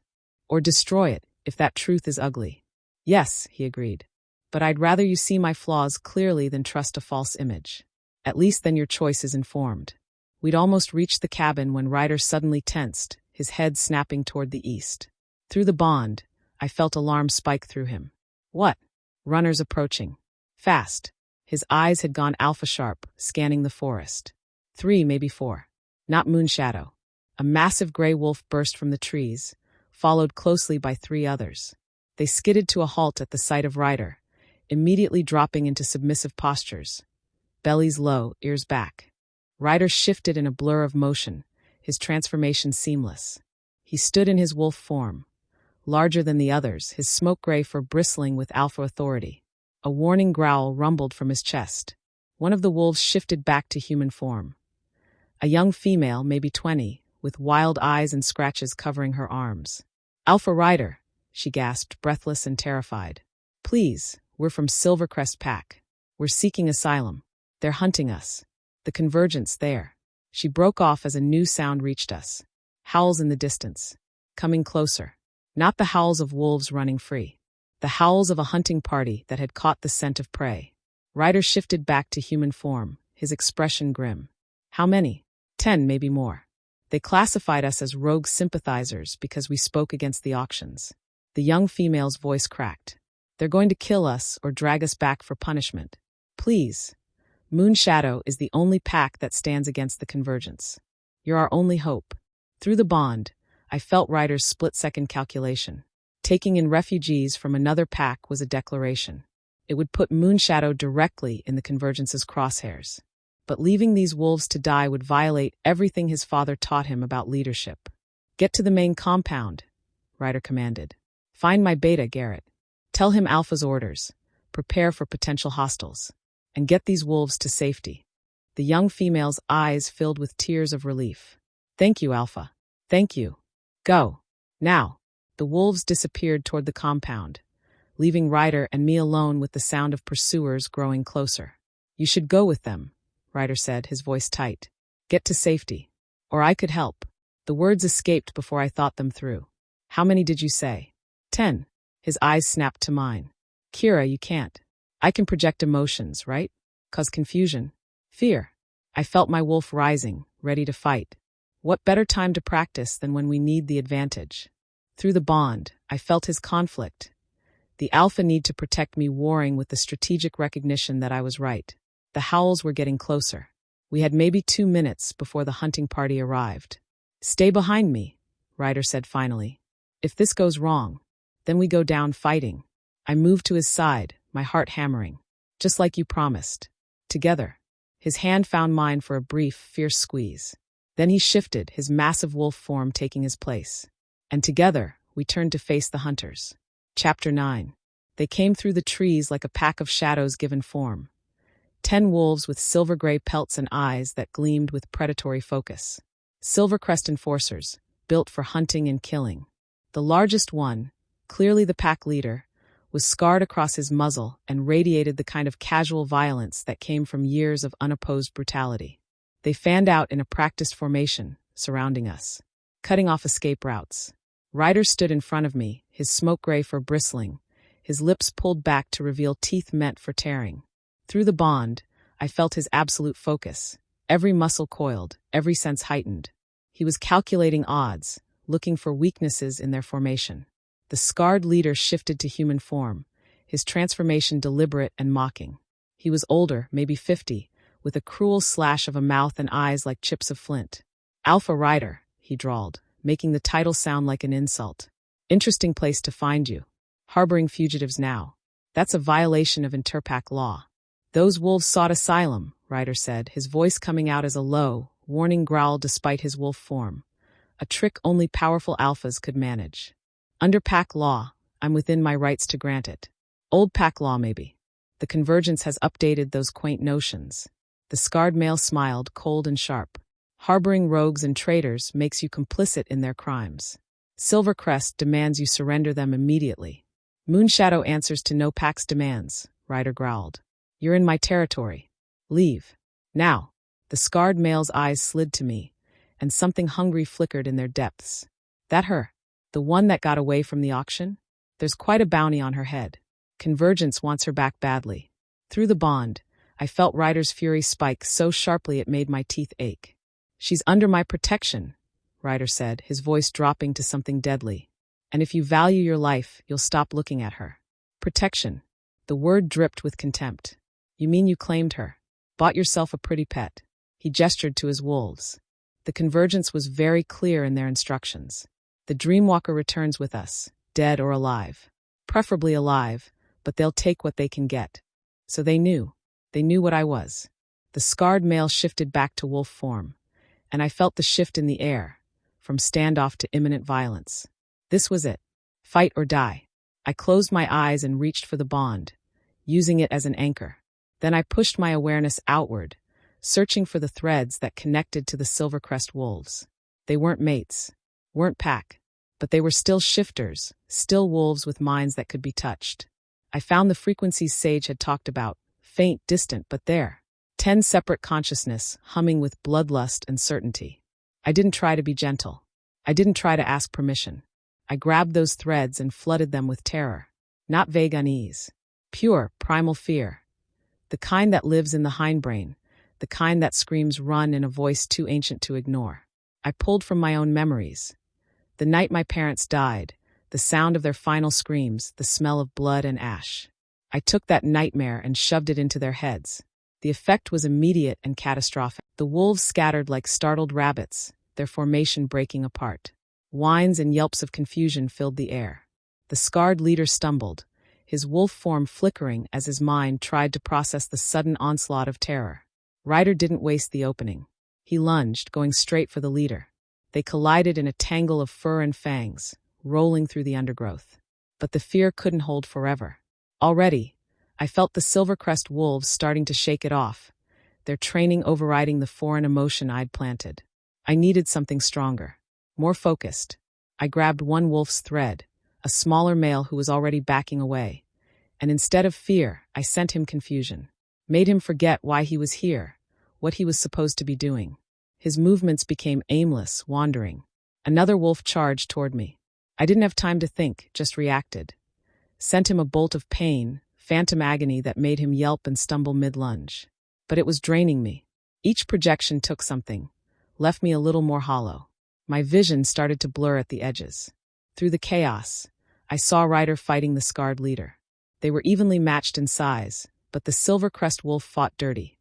Or destroy it, if that truth is ugly. Yes, he agreed. But I'd rather you see my flaws clearly than trust a false image. At least then your choice is informed. We'd almost reached the cabin when Ryder suddenly tensed, his head snapping toward the east. Through the bond, I felt alarm spike through him. What? Runners approaching. Fast. His eyes had gone alpha-sharp, scanning the forest. 3, maybe 4. Not Moonshadow. A massive gray wolf burst from the trees, followed closely by 3 others. They skidded to a halt at the sight of Ryder, immediately dropping into submissive postures. Bellies low, ears back. Ryder shifted in a blur of motion, his transformation seamless. He stood in his wolf form, larger than the others, his smoke gray fur bristling with alpha authority. A warning growl rumbled from his chest. One of the wolves shifted back to human form. A young female, maybe 20, with wild eyes and scratches covering her arms. "Alpha Ryder," she gasped, breathless and terrified. "Please, we're from Silvercrest Pack. We're seeking asylum. They're hunting us. The Convergence there." She broke off as a new sound reached us. Howls in the distance. Coming closer. Not the howls of wolves running free. The howls of a hunting party that had caught the scent of prey. Ryder shifted back to human form, his expression grim. "How many?" 10, maybe more. They classified us as rogue sympathizers because we spoke against the auctions. The young female's voice cracked. "They're going to kill us or drag us back for punishment. Please. Moonshadow is the only pack that stands against the Convergence. You're our only hope." Through the bond, I felt Ryder's split-second calculation. Taking in refugees from another pack was a declaration. It would put Moonshadow directly in the Convergence's crosshairs. But leaving these wolves to die would violate everything his father taught him about leadership. "Get to the main compound," Ryder commanded. "Find my beta, Garrett. Tell him Alpha's orders. Prepare for potential hostiles. And get these wolves to safety." The young female's eyes filled with tears of relief. "Thank you, Alpha. Thank you. Go. Now." The wolves disappeared toward the compound, leaving Ryder and me alone with the sound of pursuers growing closer. "You should go with them," Ryder said, his voice tight. "Get to safety. Or I could help." The words escaped before I thought them through. "How many did you say?" 10. His eyes snapped to mine. "Kira, you can't. I can project emotions, right? Cause confusion. Fear." I felt my wolf rising, ready to fight. What better time to practice than when we need the advantage? Through the bond, I felt his conflict. The Alpha need to protect me warring with the strategic recognition that I was right. The howls were getting closer. We had maybe 2 minutes before the hunting party arrived. "Stay behind me," Ryder said finally. "If this goes wrong, then we go down fighting." I moved to his side, my heart hammering. "Just like you promised. Together." His hand found mine for a brief, fierce squeeze. Then he shifted, his massive wolf form taking his place. And together, we turned to face the hunters. Chapter 9. They came through the trees like a pack of shadows given form. 10 wolves with silver-gray pelts and eyes that gleamed with predatory focus. Silvercrest enforcers, built for hunting and killing. The largest one, clearly the pack leader, was scarred across his muzzle and radiated the kind of casual violence that came from years of unopposed brutality. They fanned out in a practiced formation, surrounding us, cutting off escape routes. Ryder stood in front of me, his smoke gray fur bristling, his lips pulled back to reveal teeth meant for tearing. Through the bond, I felt his absolute focus, every muscle coiled, every sense heightened. He was calculating odds, looking for weaknesses in their formation. The scarred leader shifted to human form, his transformation deliberate and mocking. He was older, maybe 50, with a cruel slash of a mouth and eyes like chips of flint. "Alpha Ryder," he drawled, making the title sound like an insult. "Interesting place to find you. Harboring fugitives now. That's a violation of interpack law." "Those wolves sought asylum," Ryder said, his voice coming out as a low, warning growl despite his wolf form. A trick only powerful alphas could manage. "Under pack law, I'm within my rights to grant it. Old pack law, maybe. The Convergence has updated those quaint notions." The scarred male smiled, cold and sharp. "Harboring rogues and traitors makes you complicit in their crimes. Silvercrest demands you surrender them immediately." "Moonshadow answers to no pack's demands," Ryder growled. "You're in my territory. Leave. Now." The scarred male's eyes slid to me, and something hungry flickered in their depths. "That her? The one that got away from the auction? There's quite a bounty on her head." Convergence wants her back badly. Through the bond, I felt Ryder's fury spike so sharply it made my teeth ache. She's under my protection, Ryder said, his voice dropping to something deadly. And if you value your life, you'll stop looking at her. Protection. The word dripped with contempt. You mean you claimed her? Bought yourself a pretty pet? He gestured to his wolves. The Convergence was very clear in their instructions. The dreamwalker returns with us, dead or alive. Preferably alive, but they'll take what they can get. So they knew. They knew what I was. The scarred male shifted back to wolf form, and I felt the shift in the air, from standoff to imminent violence. This was it. Fight or die. I closed my eyes and reached for the bond, using it as an anchor. Then I pushed my awareness outward, searching for the threads that connected to the Silvercrest wolves. They weren't mates, weren't pack, but they were still shifters, still wolves with minds that could be touched. I found the frequencies Sage had talked about, faint, distant, but there. 10 separate consciousness, humming with bloodlust and certainty. I didn't try to be gentle. I didn't try to ask permission. I grabbed those threads and flooded them with terror. Not vague unease. Pure, primal fear. The kind that lives in the hindbrain, the kind that screams run in a voice too ancient to ignore. I pulled from my own memories. The night my parents died, the sound of their final screams, the smell of blood and ash. I took that nightmare and shoved it into their heads. The effect was immediate and catastrophic. The wolves scattered like startled rabbits, their formation breaking apart. Whines and yelps of confusion filled the air. The scarred leader stumbled, his wolf form flickering as his mind tried to process the sudden onslaught of terror. Ryder didn't waste the opening. He lunged, going straight for the leader. They collided in a tangle of fur and fangs, rolling through the undergrowth. But the fear couldn't hold forever. Already, I felt the Silvercrest wolves starting to shake it off, their training overriding the foreign emotion I'd planted. I needed something stronger, more focused. I grabbed one wolf's thread, a smaller male who was already backing away, and instead of fear, I sent him confusion. Made him forget why he was here, what he was supposed to be doing. His movements became aimless, wandering. Another wolf charged toward me. I didn't have time to think, just reacted. Sent him a bolt of pain, phantom agony that made him yelp and stumble mid-lunge. But it was draining me. Each projection took something, left me a little more hollow. My vision started to blur at the edges. Through the chaos, I saw Ryder fighting the scarred leader. They were evenly matched in size, but the Silvercrest wolf fought dirty,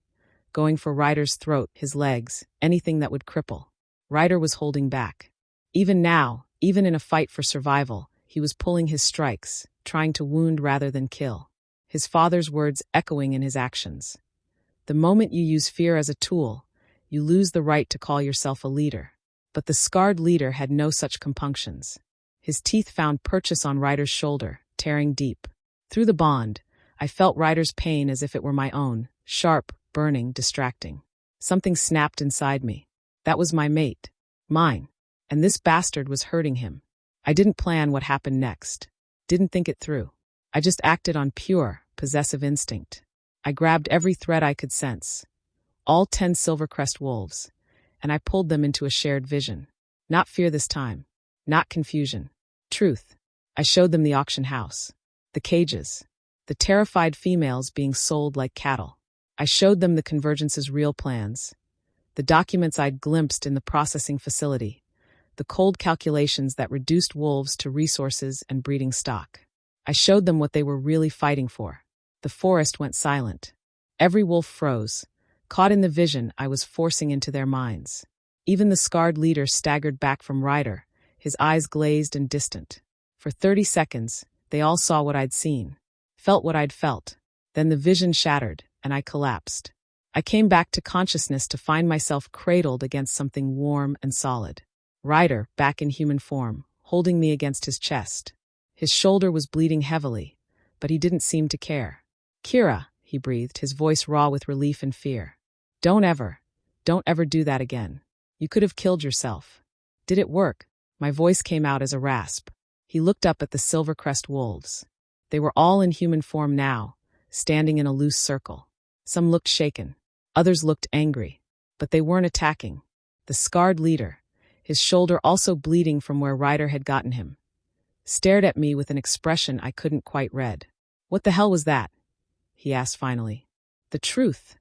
going for Ryder's throat, his legs, anything that would cripple. Ryder was holding back. Even now, even in a fight for survival, he was pulling his strikes, trying to wound rather than kill. His father's words echoing in his actions. The moment you use fear as a tool, you lose the right to call yourself a leader. But the scarred leader had no such compunctions. His teeth found purchase on Ryder's shoulder, tearing deep. Through the bond, I felt Ryder's pain as if it were my own, sharp, burning, distracting. Something snapped inside me. That was my mate. Mine. And this bastard was hurting him. I didn't plan what happened next. Didn't think it through. I just acted on pure, possessive instinct. I grabbed every thread I could sense. All 10 Silvercrest wolves. And I pulled them into a shared vision. Not fear this time. Not confusion. Truth. I showed them the auction house. The cages. The terrified females being sold like cattle. I showed them the Convergence's real plans. The documents I'd glimpsed in the processing facility. The cold calculations that reduced wolves to resources and breeding stock. I showed them what they were really fighting for. The forest went silent. Every wolf froze, caught in the vision I was forcing into their minds. Even the scarred leader staggered back from Ryder, his eyes glazed and distant. For 30 seconds, they all saw what I'd seen, felt what I'd felt. Then the vision shattered, and I collapsed. I came back to consciousness to find myself cradled against something warm and solid. Ryder, back in human form, holding me against his chest. His shoulder was bleeding heavily, but he didn't seem to care. "Kira," he breathed, his voice raw with relief and fear. Don't ever do that again. You could have killed yourself." "Did it work?" My voice came out as a rasp. He looked up at the Silvercrest wolves. They were all in human form now, standing in a loose circle. Some looked shaken. Others looked angry. But they weren't attacking. The scarred leader, his shoulder also bleeding from where Ryder had gotten him, stared at me with an expression I couldn't quite read. What the hell was that? He asked finally. The truth,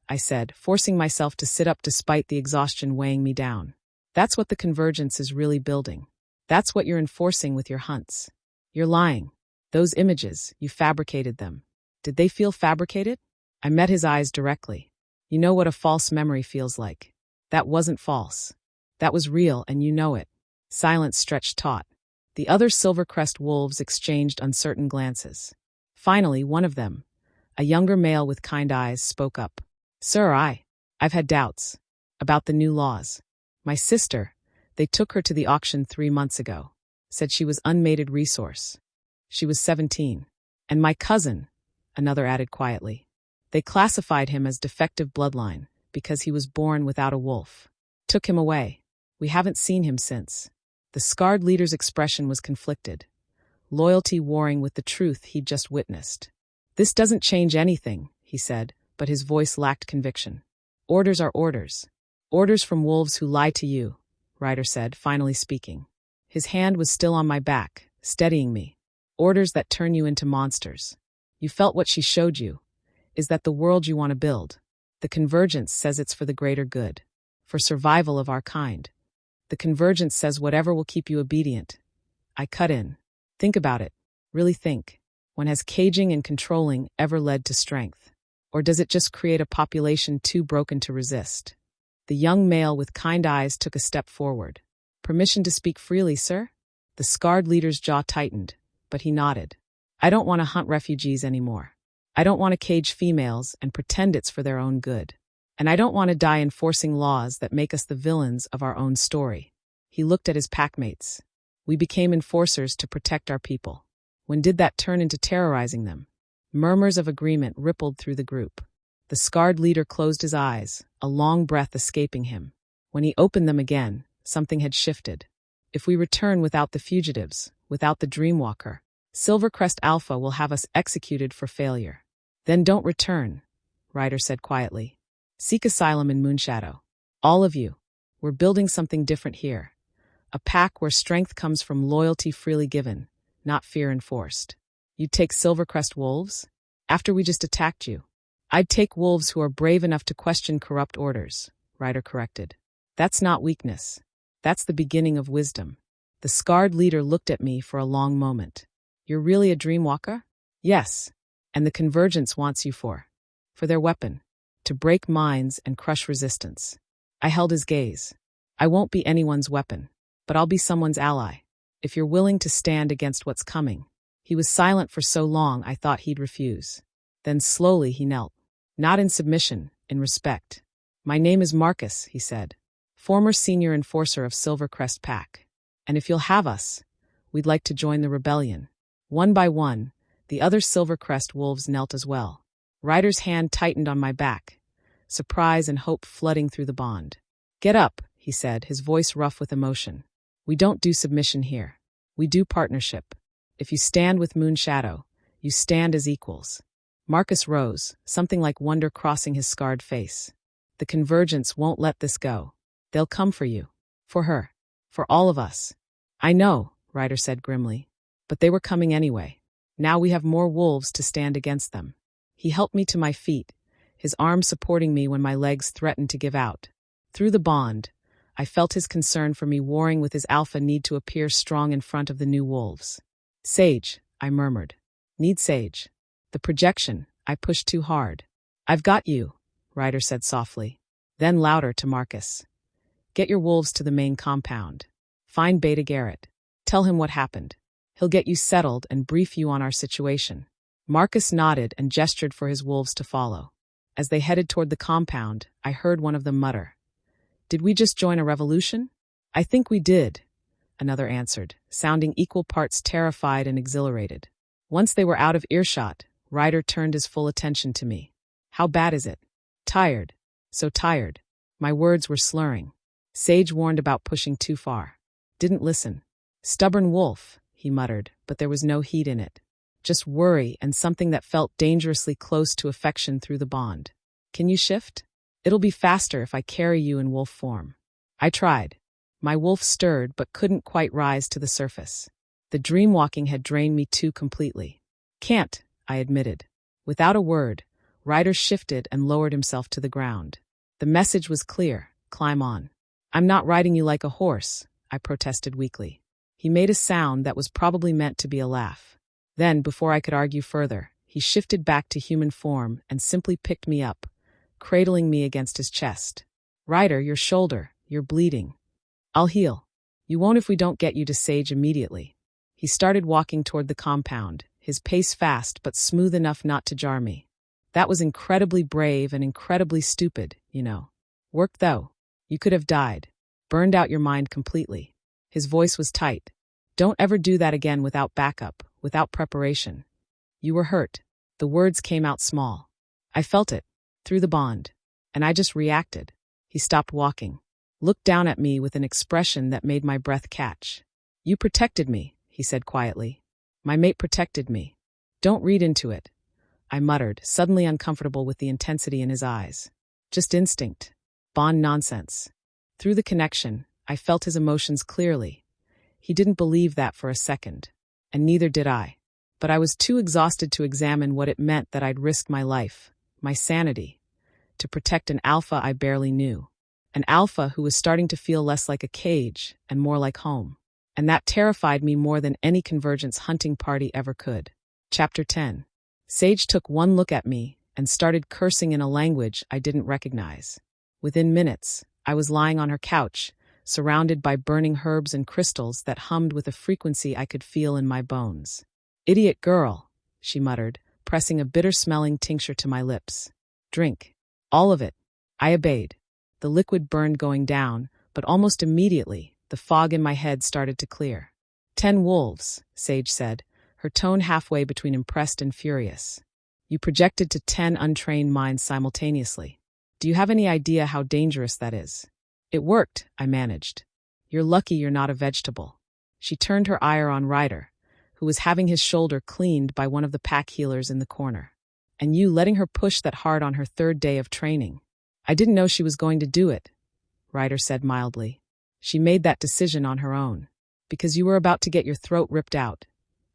I said, forcing myself to sit up despite the exhaustion weighing me down. That's what the Convergence is really building. That's what you're enforcing with your hunts. You're lying. Those images, you fabricated them. Did they feel fabricated? I met his eyes directly. You know what a false memory feels like. That wasn't false. That was real, and you know it. Silence stretched taut. The other Silvercrest wolves exchanged uncertain glances. Finally, one of them, a younger male with kind eyes, spoke up. Sir, I've had doubts. About the new laws. My sister, they took her to the auction 3 months ago. Said she was unmated resource. She was 17. And my cousin, another added quietly. They classified him as defective bloodline because he was born without a wolf. Took him away. We haven't seen him since. The scarred leader's expression was conflicted. Loyalty warring with the truth he'd just witnessed. This doesn't change anything, he said, but his voice lacked conviction. Orders are orders. Orders from wolves who lie to you, Ryder said, finally speaking. His hand was still on my back, steadying me. Orders that turn you into monsters. You felt what she showed you. Is that the world you want to build? The Convergence says it's for the greater good. For survival of our kind. The Convergence says whatever will keep you obedient. I cut in. Think about it. Really think. When has caging and controlling ever led to strength? Or does it just create a population too broken to resist? The young male with kind eyes took a step forward. Permission to speak freely, sir? The scarred leader's jaw tightened, but he nodded. I don't want to hunt refugees anymore. I don't want to cage females and pretend it's for their own good. And I don't want to die enforcing laws that make us the villains of our own story. He looked at his packmates. We became enforcers to protect our people. When did that turn into terrorizing them? Murmurs of agreement rippled through the group. The scarred leader closed his eyes, a long breath escaping him. When he opened them again, something had shifted. If we return without the fugitives, without the dreamwalker, Silvercrest Alpha will have us executed for failure. Then don't return, Ryder said quietly. Seek asylum in Moonshadow. All of you. We're building something different here. A pack where strength comes from loyalty freely given, not fear enforced. You'd take Silvercrest wolves? After we just attacked you. I'd take wolves who are brave enough to question corrupt orders, Ryder corrected. That's not weakness. That's the beginning of wisdom. The scarred leader looked at me for a long moment. You're really a dreamwalker? Yes. And the Convergence wants you for their weapon. To break minds and crush resistance. I held his gaze. I won't be anyone's weapon, but I'll be someone's ally. If you're willing to stand against what's coming. He was silent for so long I thought he'd refuse. Then slowly he knelt. Not in submission, in respect. My name is Marcus, he said. Former senior enforcer of Silvercrest Pack. And if you'll have us, we'd like to join the rebellion. One by one, the other Silvercrest wolves knelt as well. Ryder's hand tightened on my back, surprise and hope flooding through the bond. Get up, he said, his voice rough with emotion. We don't do submission here. We do partnership. If you stand with Moonshadow, you stand as equals. Marcus rose, something like wonder crossing his scarred face. The Convergence won't let this go. They'll come for you. For her. For all of us. I know, Ryder said grimly. But they were coming anyway. Now we have more wolves to stand against them. He helped me to my feet, his arm supporting me when my legs threatened to give out. Through the bond, I felt his concern for me warring with his alpha need to appear strong in front of the new wolves. Sage, I murmured. Need sage. The projection, I pushed too hard. I've got you, Ryder said softly. Then louder to Marcus. Get your wolves to the main compound. Find Beta Garrett. Tell him what happened. He'll get you settled and brief you on our situation. Marcus nodded and gestured for his wolves to follow. As they headed toward the compound, I heard one of them mutter. Did we just join a revolution? I think we did, another answered, sounding equal parts terrified and exhilarated. Once they were out of earshot, Ryder turned his full attention to me. How bad is it? Tired. So tired. My words were slurring. Sage warned about pushing too far. Didn't listen. Stubborn wolf, he muttered, but there was no heat in it. Just worry and something that felt dangerously close to affection through the bond. Can you shift? It'll be faster if I carry you in wolf form. I tried. My wolf stirred but couldn't quite rise to the surface. The dreamwalking had drained me too completely. Can't, I admitted. Without a word, Ryder shifted and lowered himself to the ground. The message was clear: climb on. I'm not riding you like a horse, I protested weakly. He made a sound that was probably meant to be a laugh. Then, before I could argue further, he shifted back to human form and simply picked me up, cradling me against his chest. Ryder, your shoulder, you're bleeding. I'll heal. You won't if we don't get you to Sage immediately. He started walking toward the compound, his pace fast but smooth enough not to jar me. That was incredibly brave and incredibly stupid, you know. Worked though. You could have died. Burned out your mind completely. His voice was tight. Don't ever do that again without backup, without preparation. You were hurt. The words came out small. I felt it, through the bond, and I just reacted. He stopped walking, looked down at me with an expression that made my breath catch. You protected me, he said quietly. My mate protected me. Don't read into it, I muttered, suddenly uncomfortable with the intensity in his eyes. Just instinct. Bond nonsense. Through the connection, I felt his emotions clearly. He didn't believe that for a second, and neither did I. But I was too exhausted to examine what it meant that I'd risked my life, my sanity, to protect an alpha I barely knew. An alpha who was starting to feel less like a cage and more like home. And that terrified me more than any Convergence hunting party ever could. Chapter 10. Sage took one look at me and started cursing in a language I didn't recognize. Within minutes, I was lying on her couch, surrounded by burning herbs and crystals that hummed with a frequency I could feel in my bones. Idiot girl, she muttered, pressing a bitter-smelling tincture to my lips. Drink. All of it. I obeyed. The liquid burned going down, but almost immediately, the fog in my head started to clear. 10 wolves, Sage said, her tone halfway between impressed and furious. You projected to 10 untrained minds simultaneously. Do you have any idea how dangerous that is? It worked, I managed. You're lucky you're not a vegetable. She turned her ire on Ryder, who was having his shoulder cleaned by one of the pack healers in the corner. And you letting her push that hard on her 3rd day of training. I didn't know she was going to do it, Ryder said mildly. She made that decision on her own. Because you were about to get your throat ripped out,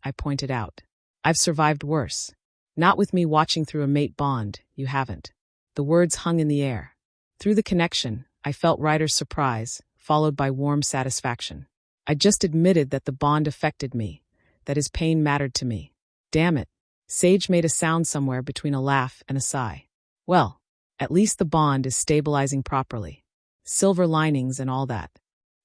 I pointed out. I've survived worse. Not with me watching through a mate bond, you haven't. The words hung in the air. Through the connection, I felt Ryder's surprise, followed by warm satisfaction. I just admitted that the bond affected me, that his pain mattered to me. Damn it. Sage made a sound somewhere between a laugh and a sigh. Well, at least the bond is stabilizing properly. Silver linings and all that.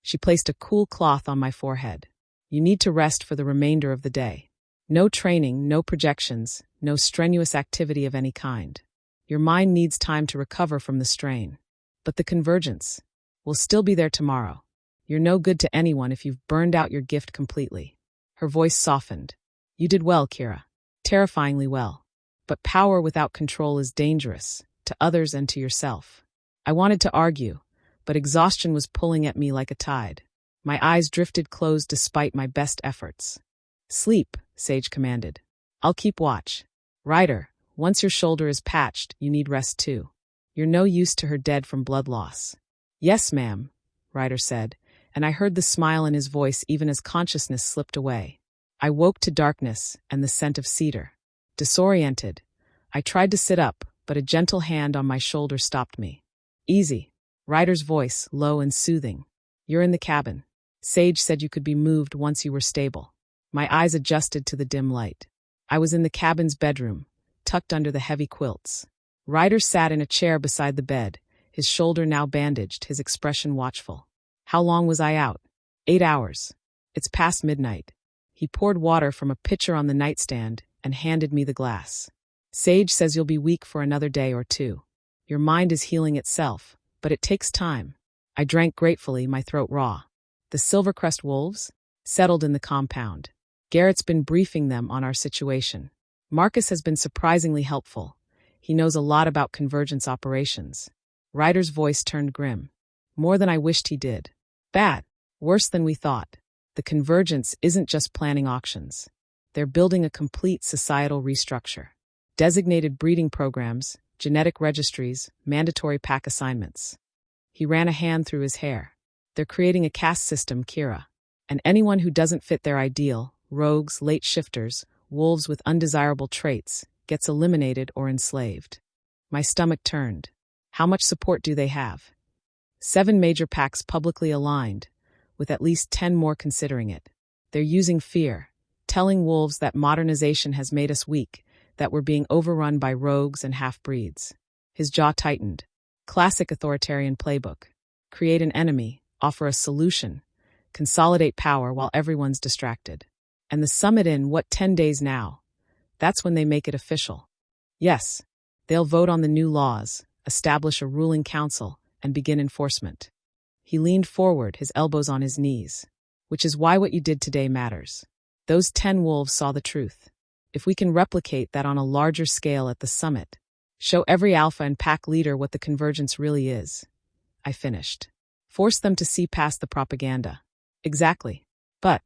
She placed a cool cloth on my forehead. You need to rest for the remainder of the day. No training, no projections, no strenuous activity of any kind. Your mind needs time to recover from the strain. But the Convergence will still be there tomorrow. You're no good to anyone if you've burned out your gift completely. Her voice softened. You did well, Kira. Terrifyingly well. But power without control is dangerous, to others and to yourself. I wanted to argue, but exhaustion was pulling at me like a tide. My eyes drifted closed despite my best efforts. Sleep, Sage commanded. I'll keep watch. Ryder, once your shoulder is patched, you need rest too. You're no use to her dead from blood loss. Yes, ma'am, Ryder said, and I heard the smile in his voice even as consciousness slipped away. I woke to darkness and the scent of cedar. Disoriented, I tried to sit up, but a gentle hand on my shoulder stopped me. Easy. Ryder's voice, low and soothing. You're in the cabin. Sage said you could be moved once you were stable. My eyes adjusted to the dim light. I was in the cabin's bedroom, tucked under the heavy quilts. Ryder sat in a chair beside the bed, his shoulder now bandaged, his expression watchful. How long was I out? 8 hours. It's past midnight. He poured water from a pitcher on the nightstand and handed me the glass. Sage says you'll be weak for another day or two. Your mind is healing itself, but it takes time. I drank gratefully, my throat raw. The Silvercrest wolves? Settled in the compound. Garrett's been briefing them on our situation. Marcus has been surprisingly helpful. He knows a lot about Convergence operations. Ryder's voice turned grim. More than I wished he did. Bad. Worse than we thought. The Convergence isn't just planning auctions. They're building a complete societal restructure. Designated breeding programs, genetic registries, mandatory pack assignments. He ran a hand through his hair. They're creating a caste system, Kira. And anyone who doesn't fit their ideal, rogues, late shifters, wolves with undesirable traits, gets eliminated or enslaved. My stomach turned. How much support do they have? 7 major packs publicly aligned, with at least 10 more considering it. They're using fear, telling wolves that modernization has made us weak, that we're being overrun by rogues and half-breeds. His jaw tightened. Classic authoritarian playbook. Create an enemy, offer a solution, consolidate power while everyone's distracted. And the summit in, 10 days now? That's when they make it official. Yes, they'll vote on the new laws, establish a ruling council, and begin enforcement. He leaned forward, his elbows on his knees. Which is why what you did today matters. Those 10 wolves saw the truth. If we can replicate that on a larger scale at the summit, show every alpha and pack leader what the convergence really is. I finished. Force them to see past the propaganda. Exactly. But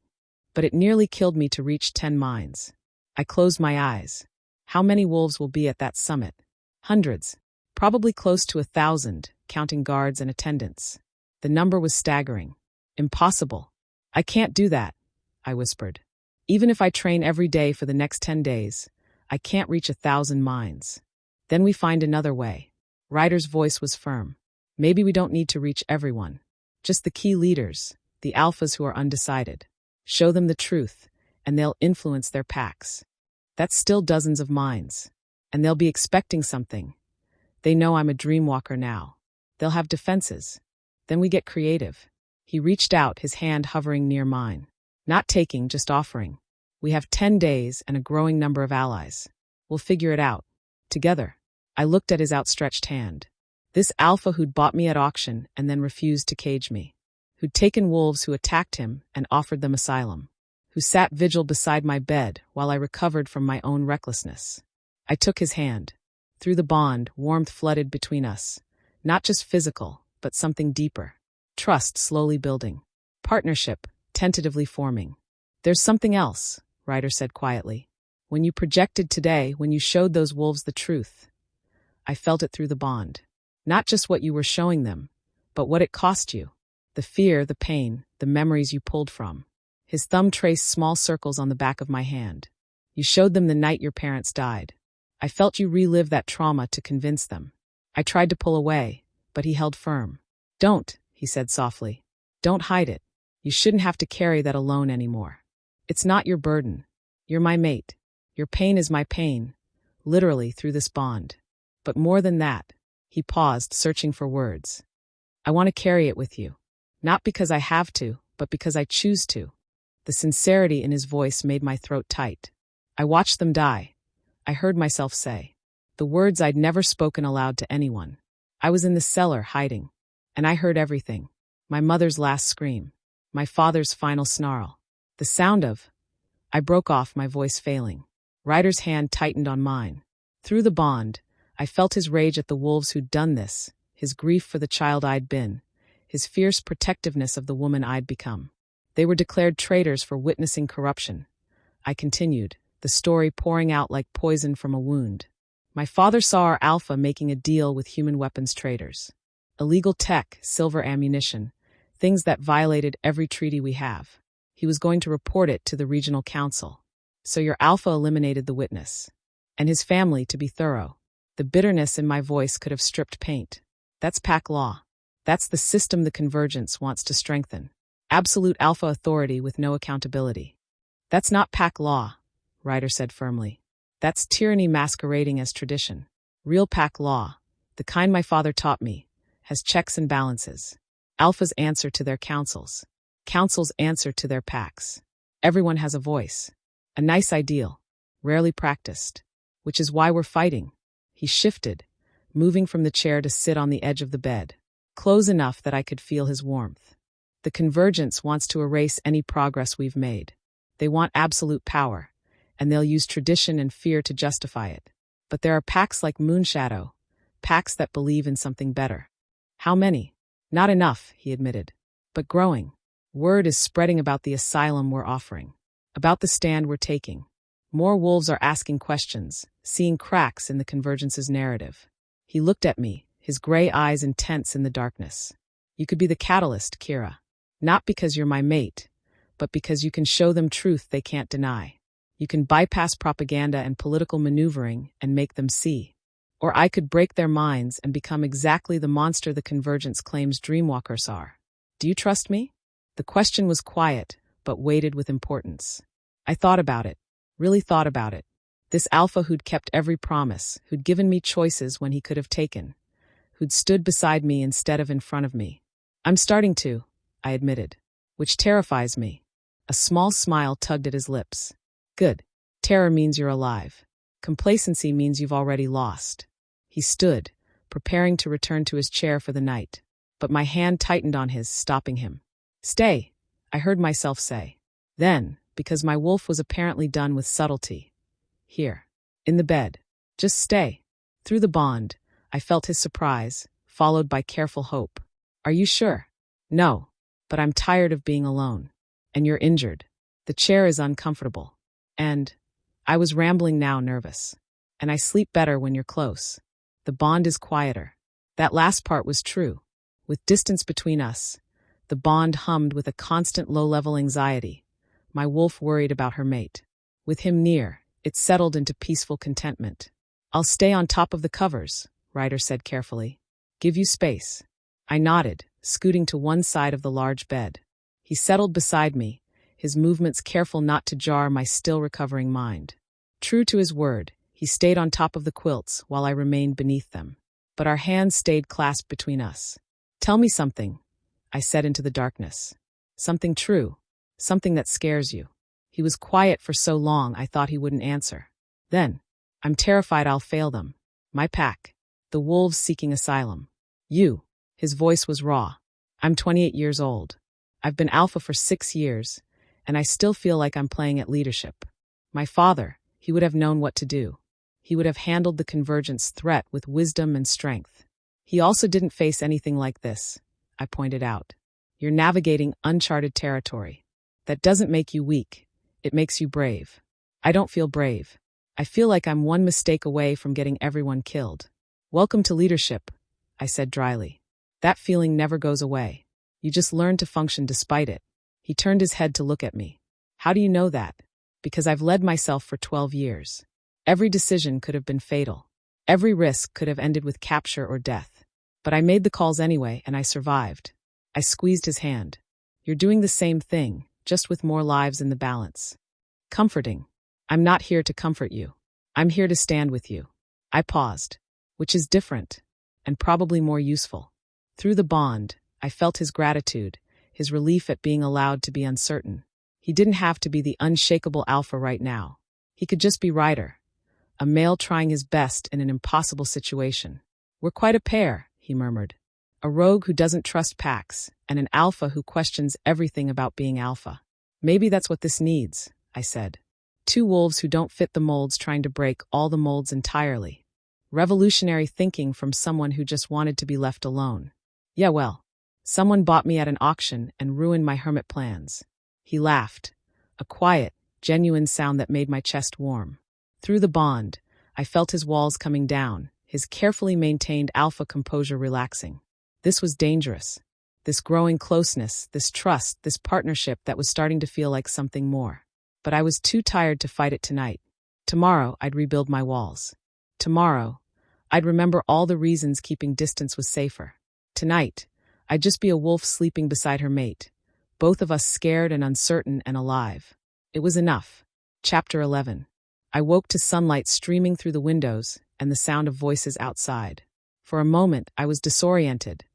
it nearly killed me to reach 10 minds. I closed my eyes. How many wolves will be at that summit? Hundreds. Probably close to 1,000, counting guards and attendants. The number was staggering. Impossible. I can't do that, I whispered. Even if I train every day for the next 10 days, I can't reach 1,000 minds. Then we find another way. Ryder's voice was firm. Maybe we don't need to reach everyone. Just the key leaders, the alphas who are undecided. Show them the truth, and they'll influence their packs. That's still dozens of minds. And they'll be expecting something. They know I'm a dreamwalker now. They'll have defenses. Then we get creative. He reached out, his hand hovering near mine. Not taking, just offering. We have 10 days and a growing number of allies. We'll figure it out. Together. I looked at his outstretched hand. This alpha who'd bought me at auction and then refused to cage me. Who'd taken wolves who attacked him and offered them asylum. Who sat vigil beside my bed while I recovered from my own recklessness. I took his hand. Through the bond, warmth flooded between us. Not just physical, but something deeper. Trust slowly building. Partnership, tentatively forming. There's something else, Ryder said quietly. When you projected today, when you showed those wolves the truth, I felt it through the bond. Not just what you were showing them, but what it cost you. The fear, the pain, the memories you pulled from. His thumb traced small circles on the back of my hand. You showed them the night your parents died. I felt you relive that trauma to convince them. I tried to pull away, but he held firm. Don't, he said softly. Don't hide it. You shouldn't have to carry that alone anymore. It's not your burden. You're my mate. Your pain is my pain, literally through this bond. But more than that, he paused, searching for words. I want to carry it with you. Not because I have to, but because I choose to. The sincerity in his voice made my throat tight. I watched them die. I heard myself say. The words I'd never spoken aloud to anyone. I was in the cellar, hiding. And I heard everything. My mother's last scream. My father's final snarl. The sound of... I broke off, my voice failing. Ryder's hand tightened on mine. Through the bond, I felt his rage at the wolves who'd done this, his grief for the child I'd been, his fierce protectiveness of the woman I'd become. They were declared traitors for witnessing corruption. I continued, the story pouring out like poison from a wound. My father saw our alpha making a deal with human weapons traders. Illegal tech, silver ammunition, things that violated every treaty we have. He was going to report it to the regional council. So your alpha eliminated the witness. And his family, to be thorough. The bitterness in my voice could have stripped paint. That's pack law. That's the system the Convergence wants to strengthen. Absolute alpha authority with no accountability. That's not pack law, Ryder said firmly. That's tyranny masquerading as tradition. Real pack law, the kind my father taught me, has checks and balances. Alphas answer to their councils. Councils answer to their packs. Everyone has a voice. A nice ideal, rarely practiced. Which is why we're fighting. He shifted, moving from the chair to sit on the edge of the bed, close enough that I could feel his warmth. The Convergence wants to erase any progress we've made. They want absolute power, and they'll use tradition and fear to justify it. But there are packs like Moonshadow, packs that believe in something better. How many? Not enough, he admitted. But growing. Word is spreading about the asylum we're offering, about the stand we're taking. More wolves are asking questions, seeing cracks in the Convergence's narrative. He looked at me, his gray eyes intense in the darkness. You could be the catalyst, Kira. Not because you're my mate, but because you can show them truth they can't deny. You can bypass propaganda and political maneuvering and make them see. Or I could break their minds and become exactly the monster the Convergence claims dreamwalkers are. Do you trust me? The question was quiet, but weighted with importance. I thought about it, really thought about it. This alpha who'd kept every promise, who'd given me choices when he could have taken, who'd stood beside me instead of in front of me. I'm starting to, I admitted, which terrifies me. A small smile tugged at his lips. Good. Terror means you're alive. Complacency means you've already lost. He stood, preparing to return to his chair for the night, but my hand tightened on his, stopping him. Stay, I heard myself say. Then, because my wolf was apparently done with subtlety. Here. In the bed. Just stay. Through the bond, I felt his surprise, followed by careful hope. Are you sure? No, but I'm tired of being alone. And you're injured. The chair is uncomfortable. And I was rambling now, nervous. And I sleep better when you're close. The bond is quieter. That last part was true. With distance between us, the bond hummed with a constant low-level anxiety. My wolf worried about her mate. With him near, it settled into peaceful contentment. I'll stay on top of the covers, Ryder said carefully. Give you space. I nodded, scooting to one side of the large bed. He settled beside me, his movements careful not to jar my still-recovering mind. True to his word, he stayed on top of the quilts while I remained beneath them. But our hands stayed clasped between us. Tell me something, I said into the darkness. Something true, something that scares you. He was quiet for so long I thought he wouldn't answer. Then, I'm terrified I'll fail them. My pack. The wolves seeking asylum. You. His voice was raw. I'm 28 years old. I've been alpha for 6 years, and I still feel like I'm playing at leadership. My father, he would have known what to do. He would have handled the Convergence threat with wisdom and strength. He also didn't face anything like this, I pointed out. You're navigating uncharted territory. That doesn't make you weak. It makes you brave. I don't feel brave. I feel like I'm one mistake away from getting everyone killed. Welcome to leadership, I said dryly. That feeling never goes away. You just learn to function despite it. He turned his head to look at me. How do you know that? Because I've led myself for 12 years. Every decision could have been fatal. Every risk could have ended with capture or death. But I made the calls anyway, and I survived. I squeezed his hand. You're doing the same thing, just with more lives in the balance. Comforting. I'm not here to comfort you. I'm here to stand with you. I paused, which is different, and probably more useful. Through the bond, I felt his gratitude, his relief at being allowed to be uncertain. He didn't have to be the unshakable alpha right now. He could just be Ryder, a male trying his best in an impossible situation. We're quite a pair, he murmured. A rogue who doesn't trust packs, and an alpha who questions everything about being alpha. Maybe that's what this needs, I said. 2 wolves who don't fit the molds trying to break all the molds entirely. Revolutionary thinking from someone who just wanted to be left alone. Yeah, well, someone bought me at an auction and ruined my hermit plans. He laughed, a quiet, genuine sound that made my chest warm. Through the bond, I felt his walls coming down, his carefully maintained alpha composure relaxing. This was dangerous. This growing closeness, this trust, this partnership that was starting to feel like something more. But I was too tired to fight it tonight. Tomorrow, I'd rebuild my walls. Tomorrow, I'd remember all the reasons keeping distance was safer. Tonight, I'd just be a wolf sleeping beside her mate, both of us scared and uncertain and alive. It was enough. Chapter 11. I woke to sunlight streaming through the windows and the sound of voices outside. For a moment, I was disoriented.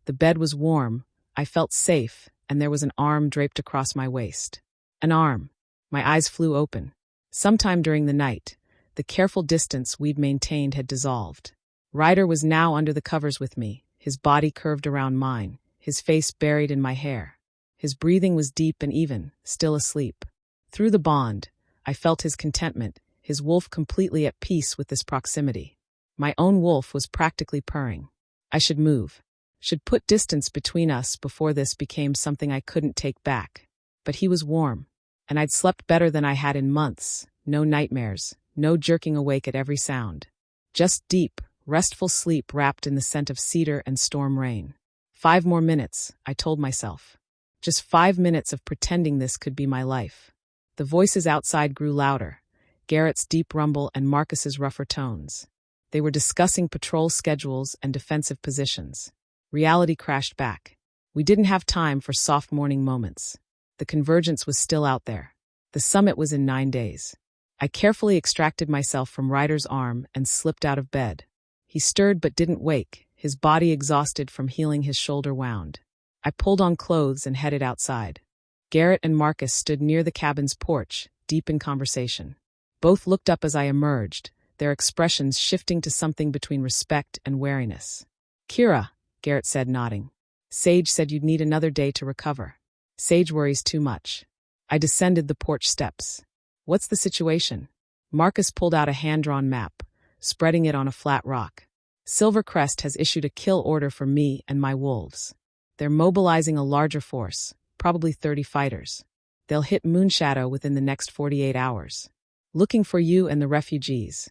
The bed was warm, I felt safe, and there was an arm draped across my waist. An arm. My eyes flew open. Sometime during the night, the careful distance we'd maintained had dissolved. Ryder was now under the covers with me, his body curved around mine, his face buried in my hair. His breathing was deep and even, still asleep. Through the bond, I felt his contentment, his wolf completely at peace with this proximity. My own wolf was practically purring. I should move. Should put distance between us before this became something I couldn't take back. But he was warm, and I'd slept better than I had in months. No nightmares, no jerking awake at every sound. Just deep, restful sleep wrapped in the scent of cedar and storm rain. 5 more minutes, I told myself. Just 5 minutes of pretending this could be my life. The voices outside grew louder, Garrett's deep rumble and Marcus's rougher tones. They were discussing patrol schedules and defensive positions. Reality crashed back. We didn't have time for soft morning moments. The Convergence was still out there. The summit was in 9 days. I carefully extracted myself from Ryder's arm and slipped out of bed. He stirred but didn't wake, his body exhausted from healing his shoulder wound. I pulled on clothes and headed outside. Garrett and Marcus stood near the cabin's porch, deep in conversation. Both looked up as I emerged, their expressions shifting to something between respect and wariness. "Kira," Garrett said, nodding. "Sage said you'd need another day to recover. Sage worries too much." I descended the porch steps. "What's the situation?" Marcus pulled out a hand-drawn map, spreading it on a flat rock. "Silvercrest has issued a kill order for me and my wolves. They're mobilizing a larger force, probably 30 fighters. They'll hit Moonshadow within the next 48 hours. Looking for you and the refugees,"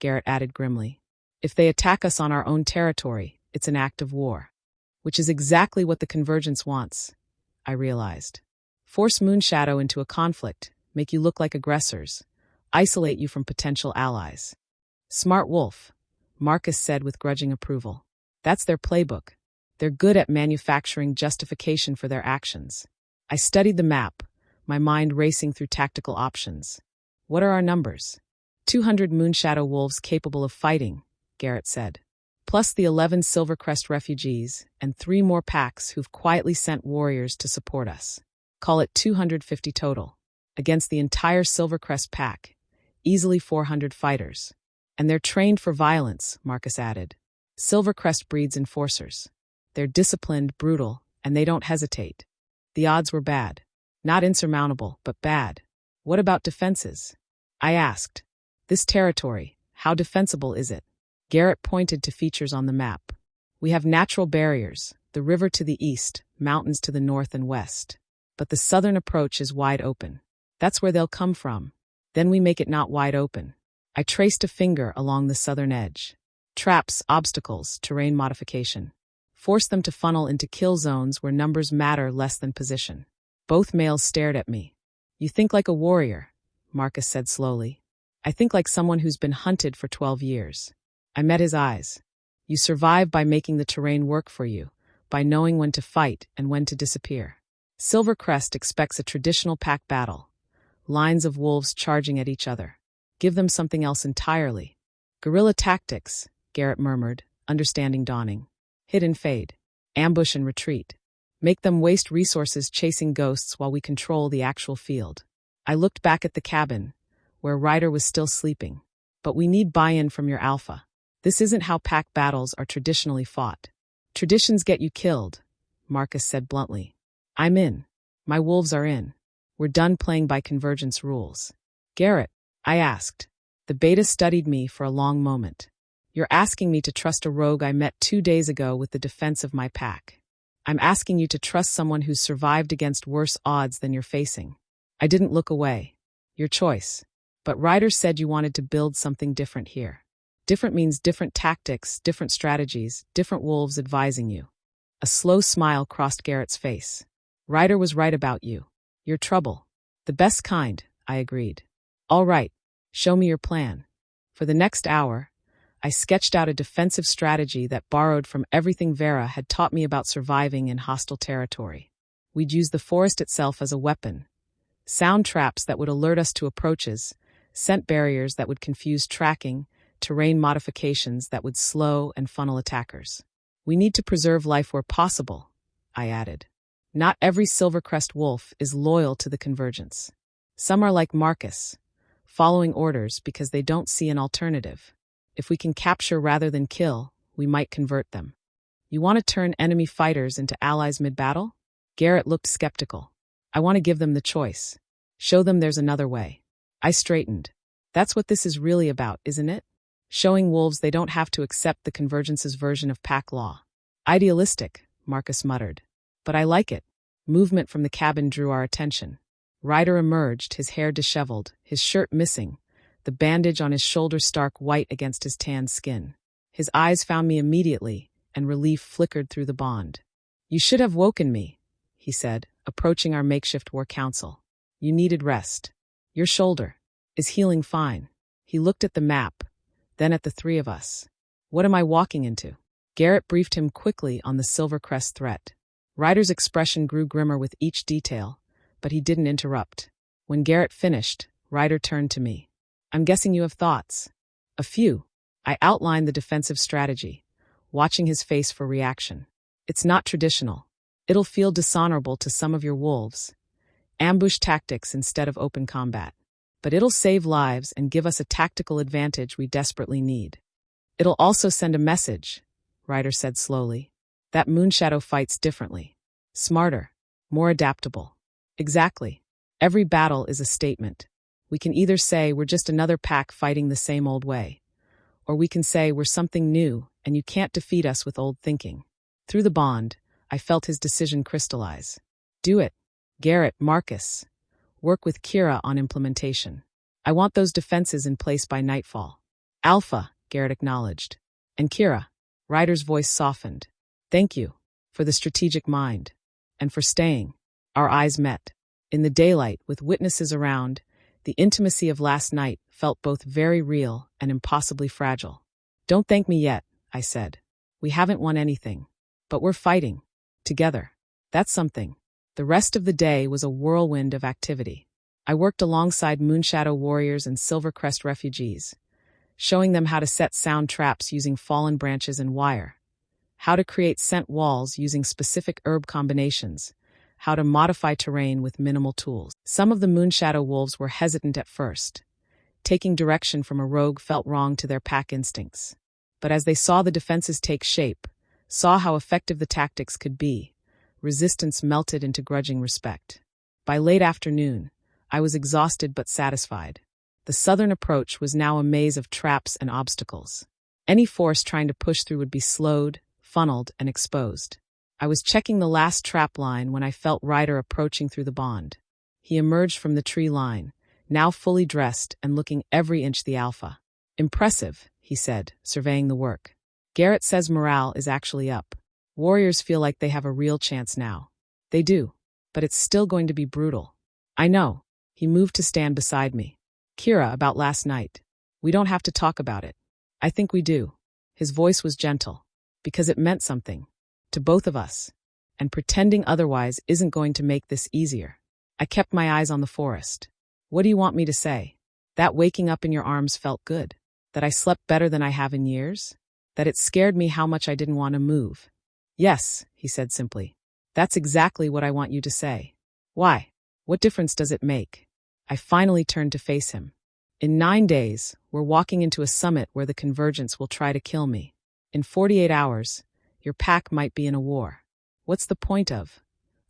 Garrett added grimly. "If they attack us on our own territory, it's an act of war." Which is exactly what the Convergence wants, I realized. Force Moonshadow into a conflict, make you look like aggressors, isolate you from potential allies. "Smart wolf," Marcus said with grudging approval. "That's their playbook. They're good at manufacturing justification for their actions." I studied the map, my mind racing through tactical options. "What are our numbers?" 200 Moonshadow wolves capable of fighting, Garrett said. Plus the 11 Silvercrest refugees and 3 more packs who've quietly sent warriors to support us. Call it 250 total. Against the entire Silvercrest pack, easily 400 fighters. And they're trained for violence, Marcus added. Silvercrest breeds enforcers. They're disciplined, brutal, and they don't hesitate. The odds were bad. Not insurmountable, but bad. "What about defenses?" I asked. "This territory, how defensible is it?" Garrett pointed to features on the map. "We have natural barriers, the river to the east, mountains to the north and west. But the southern approach is wide open. That's where they'll come from. Then we make it not wide open." I traced a finger along the southern edge. "Traps, obstacles, terrain modification. Force them to funnel into kill zones where numbers matter less than position." Both males stared at me. "You think like a warrior," Marcus said slowly. "I think like someone who's been hunted for 12 years. I met his eyes. You survive by making the terrain work for you, by knowing when to fight and when to disappear. Silvercrest expects a traditional pack battle. Lines of wolves charging at each other. Give them something else entirely. Guerrilla tactics," Garrett murmured, understanding dawning. "Hit and fade. Ambush and retreat. Make them waste resources chasing ghosts while we control the actual field." I looked back at the cabin, where Ryder was still sleeping. "But we need buy-in from your alpha. This isn't how pack battles are traditionally fought." "Traditions get you killed," Marcus said bluntly. "I'm in. My wolves are in. We're done playing by Convergence rules." "Garrett," I asked. The beta studied me for a long moment. "You're asking me to trust a rogue I met 2 days ago with the defense of my pack. I'm asking you to trust someone who's survived against worse odds than you're facing." I didn't look away. "Your choice. But Ryder said you wanted to build something different here. Different means different tactics, different strategies, different wolves advising you." A slow smile crossed Garrett's face. "Ryder was right about you. You're trouble. The best kind," I agreed. "All right, show me your plan." For the next hour, I sketched out a defensive strategy that borrowed from everything Vera had taught me about surviving in hostile territory. We'd use the forest itself as a weapon. Sound traps that would alert us to approaches, scent barriers that would confuse tracking, terrain modifications that would slow and funnel attackers. "We need to preserve life where possible," I added. "Not every Silvercrest wolf is loyal to the Convergence. Some are like Marcus, following orders because they don't see an alternative. If we can capture rather than kill, we might convert them." "You want to turn enemy fighters into allies mid-battle?" Garrett looked skeptical. "I want to give them the choice. Show them there's another way." I straightened. "That's what this is really about, isn't it? Showing wolves they don't have to accept the Convergence's version of pack law." "Idealistic," Marcus muttered. "But I like it." Movement from the cabin drew our attention. Ryder emerged, his hair disheveled, his shirt missing, the bandage on his shoulder stark white against his tanned skin. His eyes found me immediately, and relief flickered through the bond. "You should have woken me," he said, approaching our makeshift war council. "You needed rest." Your shoulder is healing fine. He looked at the map, then at the three of us. What am I walking into? Garrett briefed him quickly on the Silvercrest threat. Ryder's expression grew grimmer with each detail, but he didn't interrupt. When Garrett finished, Ryder turned to me. I'm guessing you have thoughts. A few. I outlined the defensive strategy, watching his face for reaction. It's not traditional. It'll feel dishonorable to some of your wolves. Ambush tactics instead of open combat. But it'll save lives and give us a tactical advantage we desperately need. It'll also send a message, Ryder said slowly. That Moonshadow fights differently. Smarter. More adaptable. Exactly. Every battle is a statement. We can either say we're just another pack fighting the same old way, or we can say we're something new and you can't defeat us with old thinking. Through the bond, I felt his decision crystallize. Do it. Garrett, Marcus. Work with Kira on implementation. I want those defenses in place by nightfall. Alpha, Garrett acknowledged. And Kira. Ryder's voice softened. Thank you for the strategic mind and for staying. Our eyes met. In the daylight, with witnesses around, the intimacy of last night felt both very real and impossibly fragile. Don't thank me yet, I said. We haven't won anything, but we're fighting. Together. That's something. The rest of the day was a whirlwind of activity. I worked alongside Moonshadow warriors and Silvercrest refugees, showing them how to set sound traps using fallen branches and wire, how to create scent walls using specific herb combinations, how to modify terrain with minimal tools. Some of the Moonshadow wolves were hesitant at first. Taking direction from a rogue felt wrong to their pack instincts. But as they saw the defenses take shape, saw how effective the tactics could be, resistance melted into grudging respect. By late afternoon, I was exhausted but satisfied. The southern approach was now a maze of traps and obstacles. Any force trying to push through would be slowed, funneled, and exposed. I was checking the last trap line when I felt Ryder approaching through the bond. He emerged from the tree line, now fully dressed and looking every inch the alpha. Impressive, he said, surveying the work. Garrett says morale is actually up. Warriors feel like they have a real chance now. They do, but it's still going to be brutal. I know. He moved to stand beside me. Kira, about last night. We don't have to talk about it. I think we do. His voice was gentle, because it meant something. To both of us, and pretending otherwise isn't going to make this easier. I kept my eyes on the forest. What do you want me to say? That waking up in your arms felt good? That I slept better than I have in years? That it scared me how much I didn't want to move? Yes, he said simply. That's exactly what I want you to say. Why? What difference does it make? I finally turned to face him. In 9 days, we're walking into a summit where the Convergence will try to kill me. In 48 hours, your pack might be in a war. What's the point of?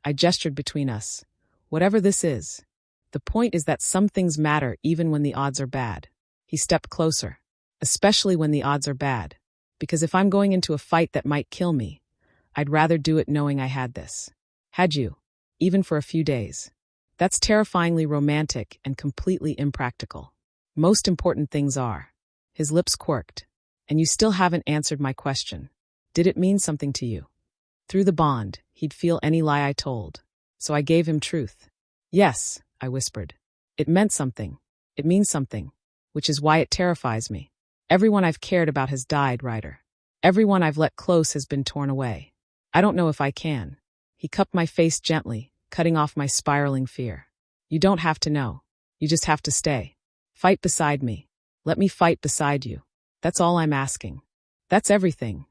I gestured between us. Whatever this is. The point is that some things matter even when the odds are bad. He stepped closer. Especially when the odds are bad. Because if I'm going into a fight that might kill me, I'd rather do it knowing I had this. Had you. Even for a few days. That's terrifyingly romantic and completely impractical. Most important things are. His lips quirked. And you still haven't answered my question. Did it mean something to you? Through the bond, he'd feel any lie I told. So I gave him truth. Yes, I whispered. It meant something. It means something. Which is why it terrifies me. Everyone I've cared about has died, Ryder. Everyone I've let close has been torn away. I don't know if I can. He cupped my face gently, cutting off my spiraling fear. You don't have to know. You just have to stay. Fight beside me. Let me fight beside you. That's all I'm asking. That's everything,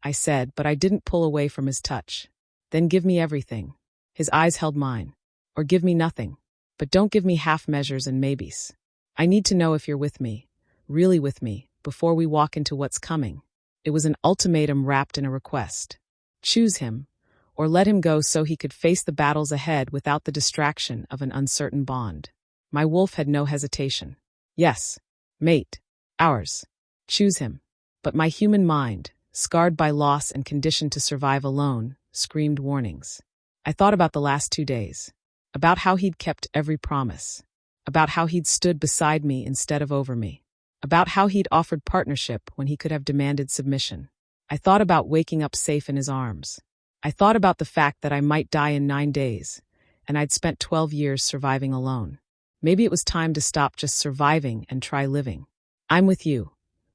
I said, but I didn't pull away from his touch. Then give me everything. His eyes held mine. Or give me nothing. But don't give me half measures and maybes. I need to know if you're with me, really with me, before we walk into what's coming. It was an ultimatum wrapped in a request. Choose him, or let him go so he could face the battles ahead without the distraction of an uncertain bond. My wolf had no hesitation. Yes, mate, ours. Choose him. But my human mind, scarred by loss and conditioned to survive alone, screamed warnings. I thought about the last 2 days. About how he'd kept every promise. About how he'd stood beside me instead of over me. About how he'd offered partnership when he could have demanded submission. I thought about waking up safe in his arms. I thought about the fact that I might die in 9 days, and I'd spent 12 years surviving alone. Maybe it was time to stop just surviving and try living. I'm with you,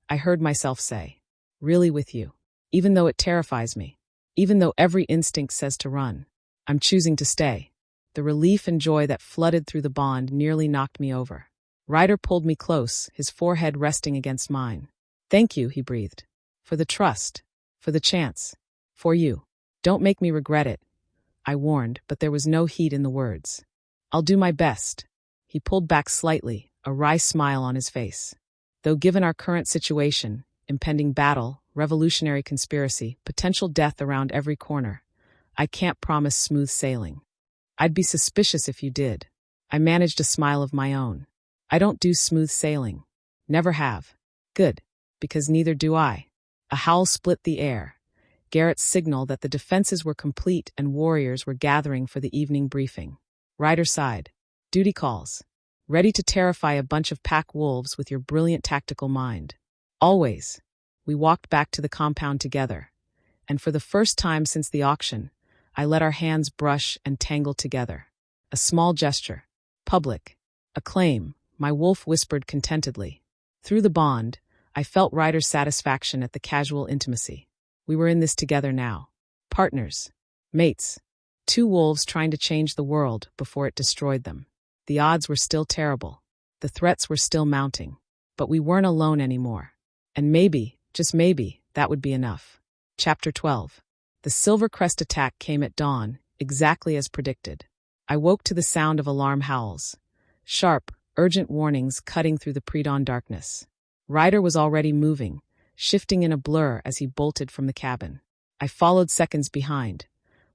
I heard myself say. Really with you. Even though it terrifies me. Even though every instinct says to run. I'm choosing to stay. The relief and joy that flooded through the bond nearly knocked me over. Ryder pulled me close, his forehead resting against mine. Thank you, he breathed. For the trust. For the chance. For you. Don't make me regret it, I warned, but there was no heat in the words. I'll do my best. He pulled back slightly, a wry smile on his face. Though given our current situation, impending battle, revolutionary conspiracy, potential death around every corner, I can't promise smooth sailing. I'd be suspicious if you did. I managed a smile of my own. I don't do smooth sailing. Never have. Good, because neither do I. A howl split the air. Garrett's signal that the defenses were complete and warriors were gathering for the evening briefing. Ryder sighed. Duty calls. Ready to terrify a bunch of pack wolves with your brilliant tactical mind. Always. We walked back to the compound together. And for the first time since the auction, I let our hands brush and tangle together. A small gesture. Public. A claim, my wolf whispered contentedly. Through the bond, I felt Ryder's satisfaction at the casual intimacy. We were in this together now. Partners. Mates. Two wolves trying to change the world before it destroyed them. The odds were still terrible. The threats were still mounting. But we weren't alone anymore. And maybe, just maybe, that would be enough. Chapter 12. The Silvercrest attack came at dawn, exactly as predicted. I woke to the sound of alarm howls. Sharp, urgent warnings cutting through the pre-dawn darkness. Ryder was already moving, shifting in a blur as he bolted from the cabin. I followed seconds behind,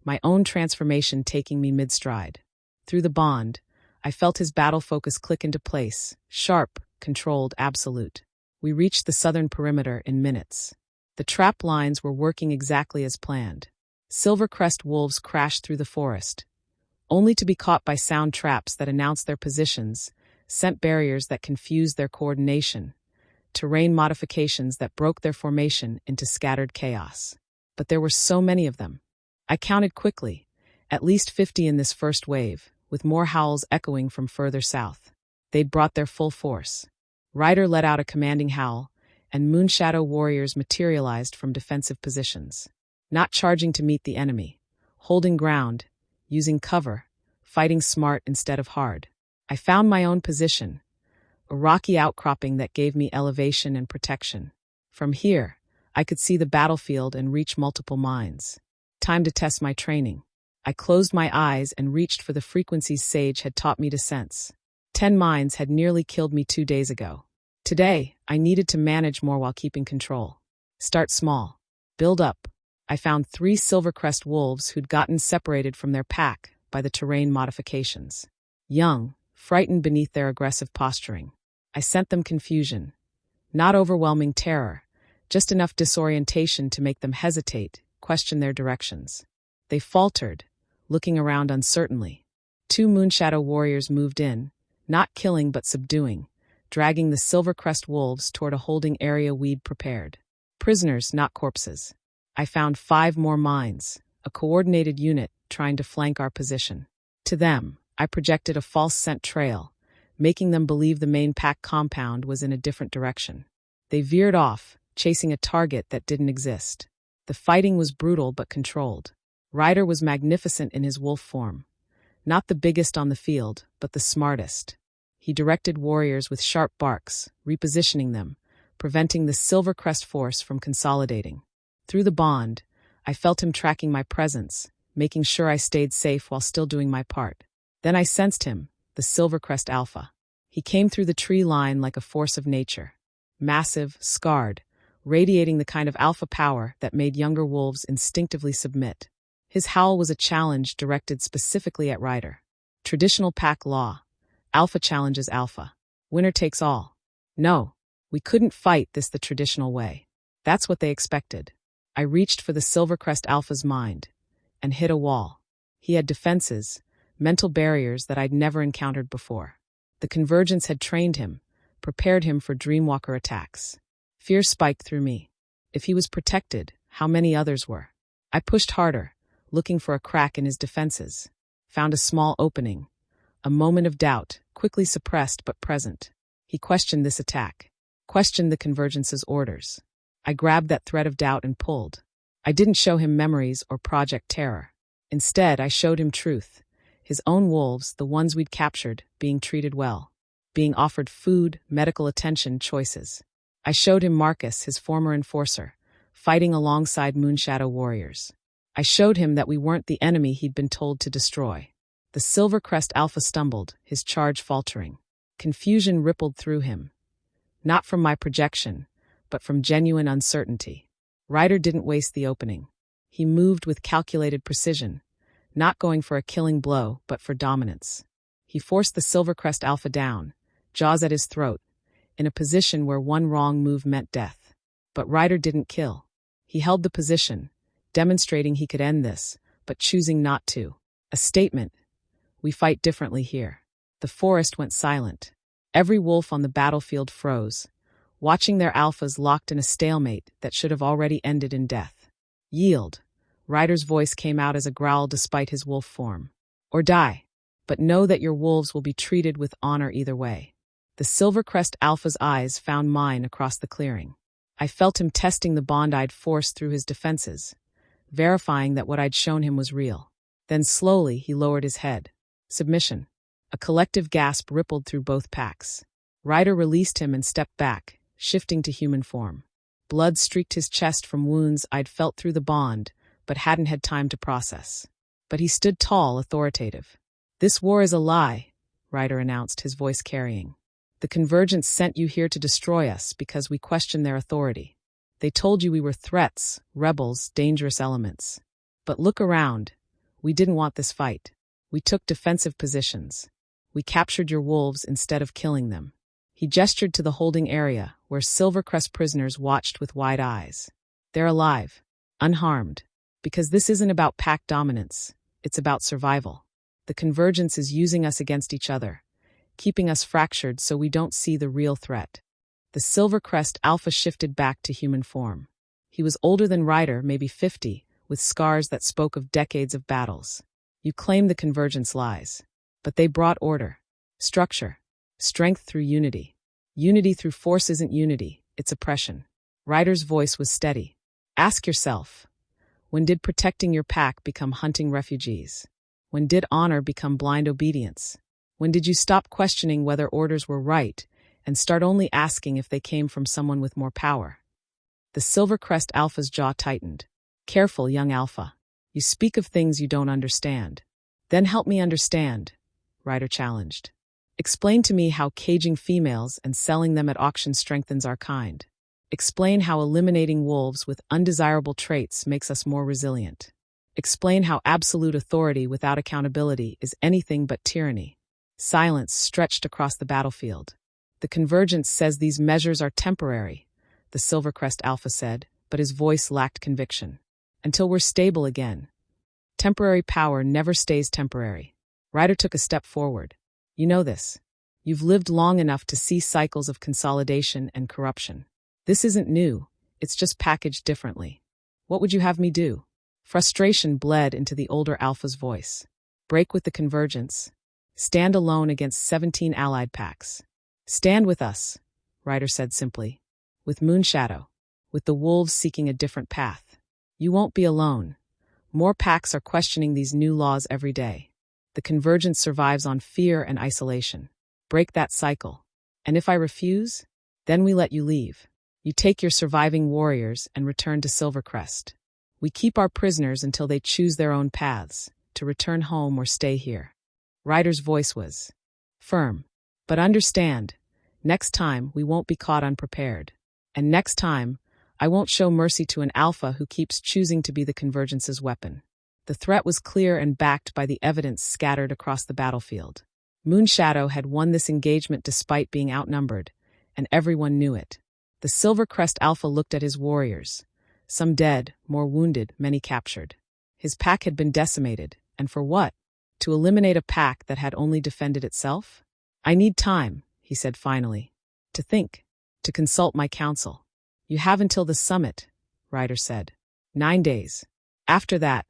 my own transformation taking me mid-stride. Through the bond, I felt his battle focus click into place, sharp, controlled, absolute. We reached the southern perimeter in minutes. The trap lines were working exactly as planned. Silvercrest wolves crashed through the forest, only to be caught by sound traps that announced their positions, scent barriers that confused their coordination, terrain modifications that broke their formation into scattered chaos. But there were so many of them. I counted quickly, at least 50 in this first wave, with more howls echoing from further south. They'd brought their full force. Ryder let out a commanding howl, and Moonshadow warriors materialized from defensive positions. Not charging to meet the enemy, holding ground, using cover, fighting smart instead of hard. I found my own position, a rocky outcropping that gave me elevation and protection. From here, I could see the battlefield and reach multiple mines. Time to test my training. I closed my eyes and reached for the frequencies Sage had taught me to sense. 10 mines had nearly killed me 2 days ago. Today, I needed to manage more while keeping control. Start small. Build up. I found 3 Silvercrest wolves who'd gotten separated from their pack by the terrain modifications. Young, frightened beneath their aggressive posturing. I sent them confusion. Not overwhelming terror, just enough disorientation to make them hesitate, question their directions. They faltered, looking around uncertainly. 2 Moonshadow warriors moved in, not killing but subduing, dragging the Silvercrest wolves toward a holding area we'd prepared. Prisoners, not corpses. I found 5 more mines, a coordinated unit trying to flank our position. To them, I projected a false scent trail, making them believe the main pack compound was in a different direction. They veered off, chasing a target that didn't exist. The fighting was brutal but controlled. Ryder was magnificent in his wolf form. Not the biggest on the field, but the smartest. He directed warriors with sharp barks, repositioning them, preventing the Silvercrest force from consolidating. Through the bond, I felt him tracking my presence, making sure I stayed safe while still doing my part. Then I sensed him, the Silvercrest Alpha. He came through the tree line like a force of nature. Massive, scarred, radiating the kind of alpha power that made younger wolves instinctively submit. His howl was a challenge directed specifically at Ryder. Traditional pack law. Alpha challenges alpha. Winner takes all. No, we couldn't fight this the traditional way. That's what they expected. I reached for the Silvercrest Alpha's mind and hit a wall. He had defenses, mental barriers that I'd never encountered before. The Convergence had trained him, prepared him for dreamwalker attacks. Fear spiked through me. If he was protected, how many others were? I pushed harder, looking for a crack in his defenses. Found a small opening. A moment of doubt, quickly suppressed but present. He questioned this attack, questioned the Convergence's orders. I grabbed that thread of doubt and pulled. I didn't show him memories or Project Terror. Instead, I showed him truth. His own wolves, the ones we'd captured, being treated well, being offered food, medical attention, choices. I showed him Marcus, his former enforcer, fighting alongside Moonshadow warriors. I showed him that we weren't the enemy he'd been told to destroy. The Silvercrest Alpha stumbled, his charge faltering. Confusion rippled through him. Not from my projection, but from genuine uncertainty. Ryder didn't waste the opening. He moved with calculated precision, not going for a killing blow, but for dominance. He forced the Silvercrest Alpha down, jaws at his throat, in a position where one wrong move meant death. But Ryder didn't kill. He held the position, demonstrating he could end this, but choosing not to. A statement. We fight differently here. The forest went silent. Every wolf on the battlefield froze, watching their alphas locked in a stalemate that should have already ended in death. Yield. Ryder's voice came out as a growl despite his wolf form. Or die. But know that your wolves will be treated with honor either way. The Silvercrest Alpha's eyes found mine across the clearing. I felt him testing the bond I'd forced through his defenses, verifying that what I'd shown him was real. Then slowly he lowered his head. Submission. A collective gasp rippled through both packs. Ryder released him and stepped back, shifting to human form. Blood streaked his chest from wounds I'd felt through the bond, but hadn't had time to process. But he stood tall, authoritative. This war is a lie, Ryder announced, his voice carrying. The Convergence sent you here to destroy us because we question their authority. They told you we were threats, rebels, dangerous elements. But look around. We didn't want this fight. We took defensive positions. We captured your wolves instead of killing them. He gestured to the holding area, where Silvercrest prisoners watched with wide eyes. They're alive, unharmed. Because this isn't about pack dominance. It's about survival. The Convergence is using us against each other, keeping us fractured so we don't see the real threat. The Silvercrest Alpha shifted back to human form. He was older than Ryder, maybe 50, with scars that spoke of decades of battles. You claim the Convergence lies, but they brought order, structure, strength through unity. Unity through force isn't unity, it's oppression. Ryder's voice was steady. Ask yourself, when did protecting your pack become hunting refugees? When did honor become blind obedience? When did you stop questioning whether orders were right and start only asking if they came from someone with more power? The Silvercrest Alpha's jaw tightened. Careful, young Alpha. You speak of things you don't understand. Then help me understand, Ryder challenged. Explain to me how caging females and selling them at auction strengthens our kind. Explain how eliminating wolves with undesirable traits makes us more resilient. Explain how absolute authority without accountability is anything but tyranny. Silence stretched across the battlefield. The Convergence says these measures are temporary, the Silvercrest Alpha said, but his voice lacked conviction. Until we're stable again. Temporary power never stays temporary. Ryder took a step forward. You know this. You've lived long enough to see cycles of consolidation and corruption. This isn't new, it's just packaged differently. What would you have me do? Frustration bled into the older Alpha's voice. Break with the Convergence. Stand alone against 17 allied packs. Stand with us, Ryder said simply. With Moonshadow. With the wolves seeking a different path. You won't be alone. More packs are questioning these new laws every day. The Convergence survives on fear and isolation. Break that cycle. And if I refuse, then we let you leave. You take your surviving warriors and return to Silvercrest. We keep our prisoners until they choose their own paths, to return home or stay here. Ryder's voice was firm. But understand, next time we won't be caught unprepared. And next time, I won't show mercy to an Alpha who keeps choosing to be the Convergence's weapon. The threat was clear and backed by the evidence scattered across the battlefield. Moonshadow had won this engagement despite being outnumbered, and everyone knew it. The Silvercrest Alpha looked at his warriors. Some dead, more wounded, many captured. His pack had been decimated, and for what? To eliminate a pack that had only defended itself? I need time, he said finally. To think. To consult my council. You have until the summit, Ryder said. 9 days. After that,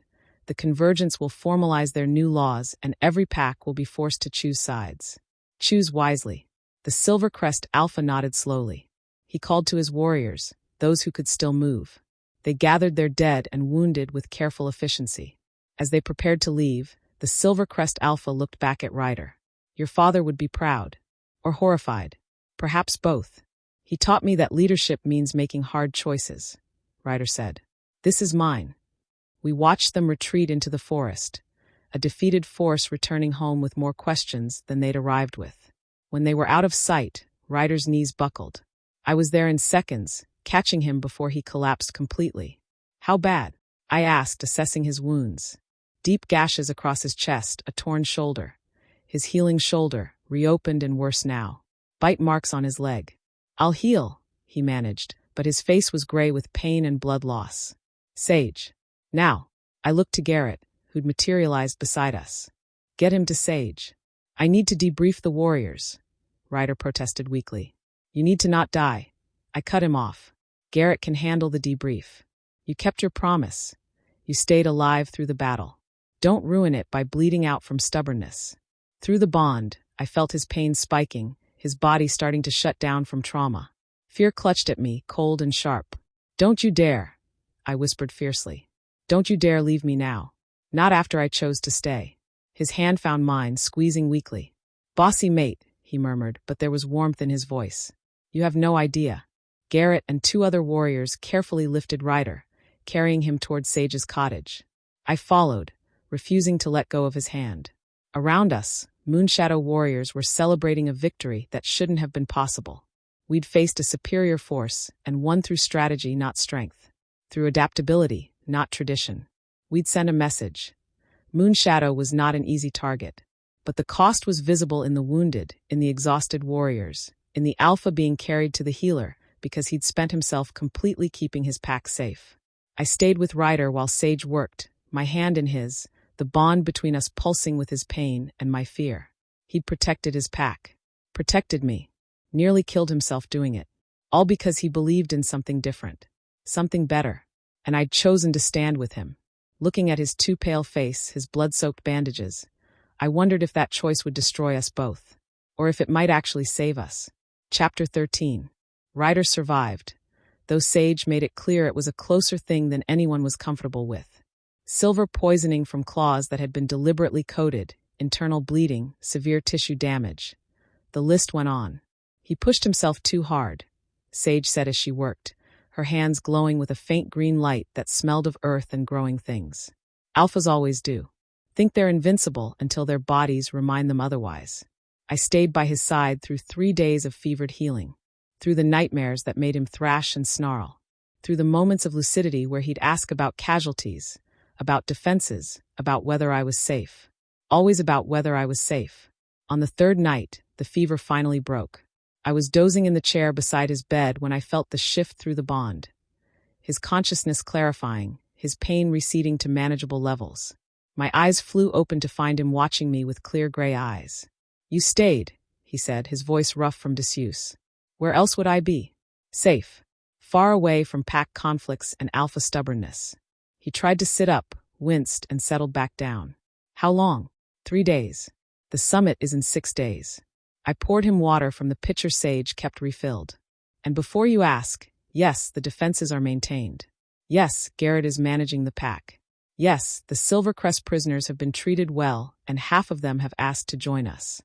the Convergence will formalize their new laws and every pack will be forced to choose sides. Choose wisely. The Silver Crest Alpha nodded slowly. He called to his warriors, those who could still move. They gathered their dead and wounded with careful efficiency. As they prepared to leave, the Silver Crest Alpha looked back at Ryder. Your father would be proud. Or horrified. Perhaps both. He taught me that leadership means making hard choices, Ryder said. This is mine. We watched them retreat into the forest, a defeated force returning home with more questions than they'd arrived with. When they were out of sight, Ryder's knees buckled. I was there in seconds, catching him before he collapsed completely. How bad? I asked, assessing his wounds. Deep gashes across his chest, a torn shoulder. His healing shoulder, reopened and worse now. Bite marks on his leg. I'll heal, he managed, but his face was gray with pain and blood loss. Sage. Now. I looked to Garrett, who'd materialized beside us. Get him to Sage. I need to debrief the warriors, Ryder protested weakly. You need to not die. I cut him off. Garrett can handle the debrief. You kept your promise. You stayed alive through the battle. Don't ruin it by bleeding out from stubbornness. Through the bond, I felt his pain spiking, his body starting to shut down from trauma. Fear clutched at me, cold and sharp. Don't you dare, I whispered fiercely. Don't you dare leave me now. Not after I chose to stay. His hand found mine, squeezing weakly. Bossy mate, he murmured, but there was warmth in his voice. You have no idea. Garrett and two other warriors carefully lifted Ryder, carrying him toward Sage's cottage. I followed, refusing to let go of his hand. Around us, Moonshadow warriors were celebrating a victory that shouldn't have been possible. We'd faced a superior force and won through strategy, not strength. Through adaptability, not tradition. We'd sent a message. Moonshadow was not an easy target. But the cost was visible in the wounded, in the exhausted warriors, in the Alpha being carried to the healer because he'd spent himself completely keeping his pack safe. I stayed with Ryder while Sage worked, my hand in his, the bond between us pulsing with his pain and my fear. He'd protected his pack. Protected me. Nearly killed himself doing it. All because he believed in something different. Something better. And I'd chosen to stand with him. Looking at his too pale face, his blood-soaked bandages, I wondered if that choice would destroy us both. Or if it might actually save us. Chapter 13. Ryder survived, though Sage made it clear it was a closer thing than anyone was comfortable with. Silver poisoning from claws that had been deliberately coated, internal bleeding, severe tissue damage. The list went on. He pushed himself too hard, Sage said as she worked, her hands glowing with a faint green light that smelled of earth and growing things. Alphas always do. Think they're invincible until their bodies remind them otherwise. I stayed by his side through 3 days of fevered healing. Through the nightmares that made him thrash and snarl. Through the moments of lucidity where he'd ask about casualties, about defenses, about whether I was safe. Always about whether I was safe. On the third night, the fever finally broke. I was dozing in the chair beside his bed when I felt the shift through the bond. His consciousness clarifying, his pain receding to manageable levels. My eyes flew open to find him watching me with clear gray eyes. You stayed, he said, his voice rough from disuse. Where else would I be? Safe. Far away from pack conflicts and alpha stubbornness. He tried to sit up, winced, and settled back down. How long? 3 days. The summit is in 6 days. I poured him water from the pitcher Sage kept refilled. And before you ask, yes, the defenses are maintained. Yes, Garrett is managing the pack. Yes, the Silvercrest prisoners have been treated well, and half of them have asked to join us.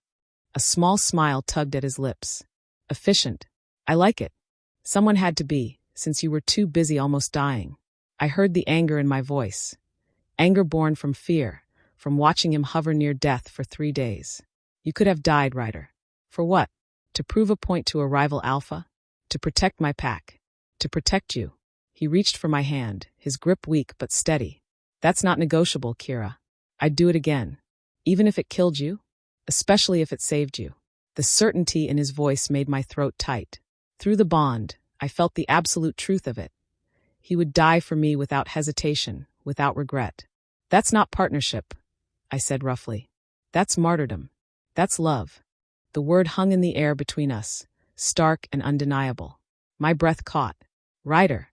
A small smile tugged at his lips. Efficient. I like it. Someone had to be, since you were too busy almost dying. I heard the anger in my voice. Anger born from fear, from watching him hover near death for 3 days. You could have died, Ryder. For what? To prove a point to a rival alpha? To protect my pack? To protect you? He reached for my hand, his grip weak but steady. That's not negotiable, Kira. I'd do it again. Even if it killed you? Especially if it saved you. The certainty in his voice made my throat tight. Through the bond, I felt the absolute truth of it. He would die for me without hesitation, without regret. That's not partnership, I said roughly. That's martyrdom. That's love. The word hung in the air between us, stark and undeniable. My breath caught. Ryder.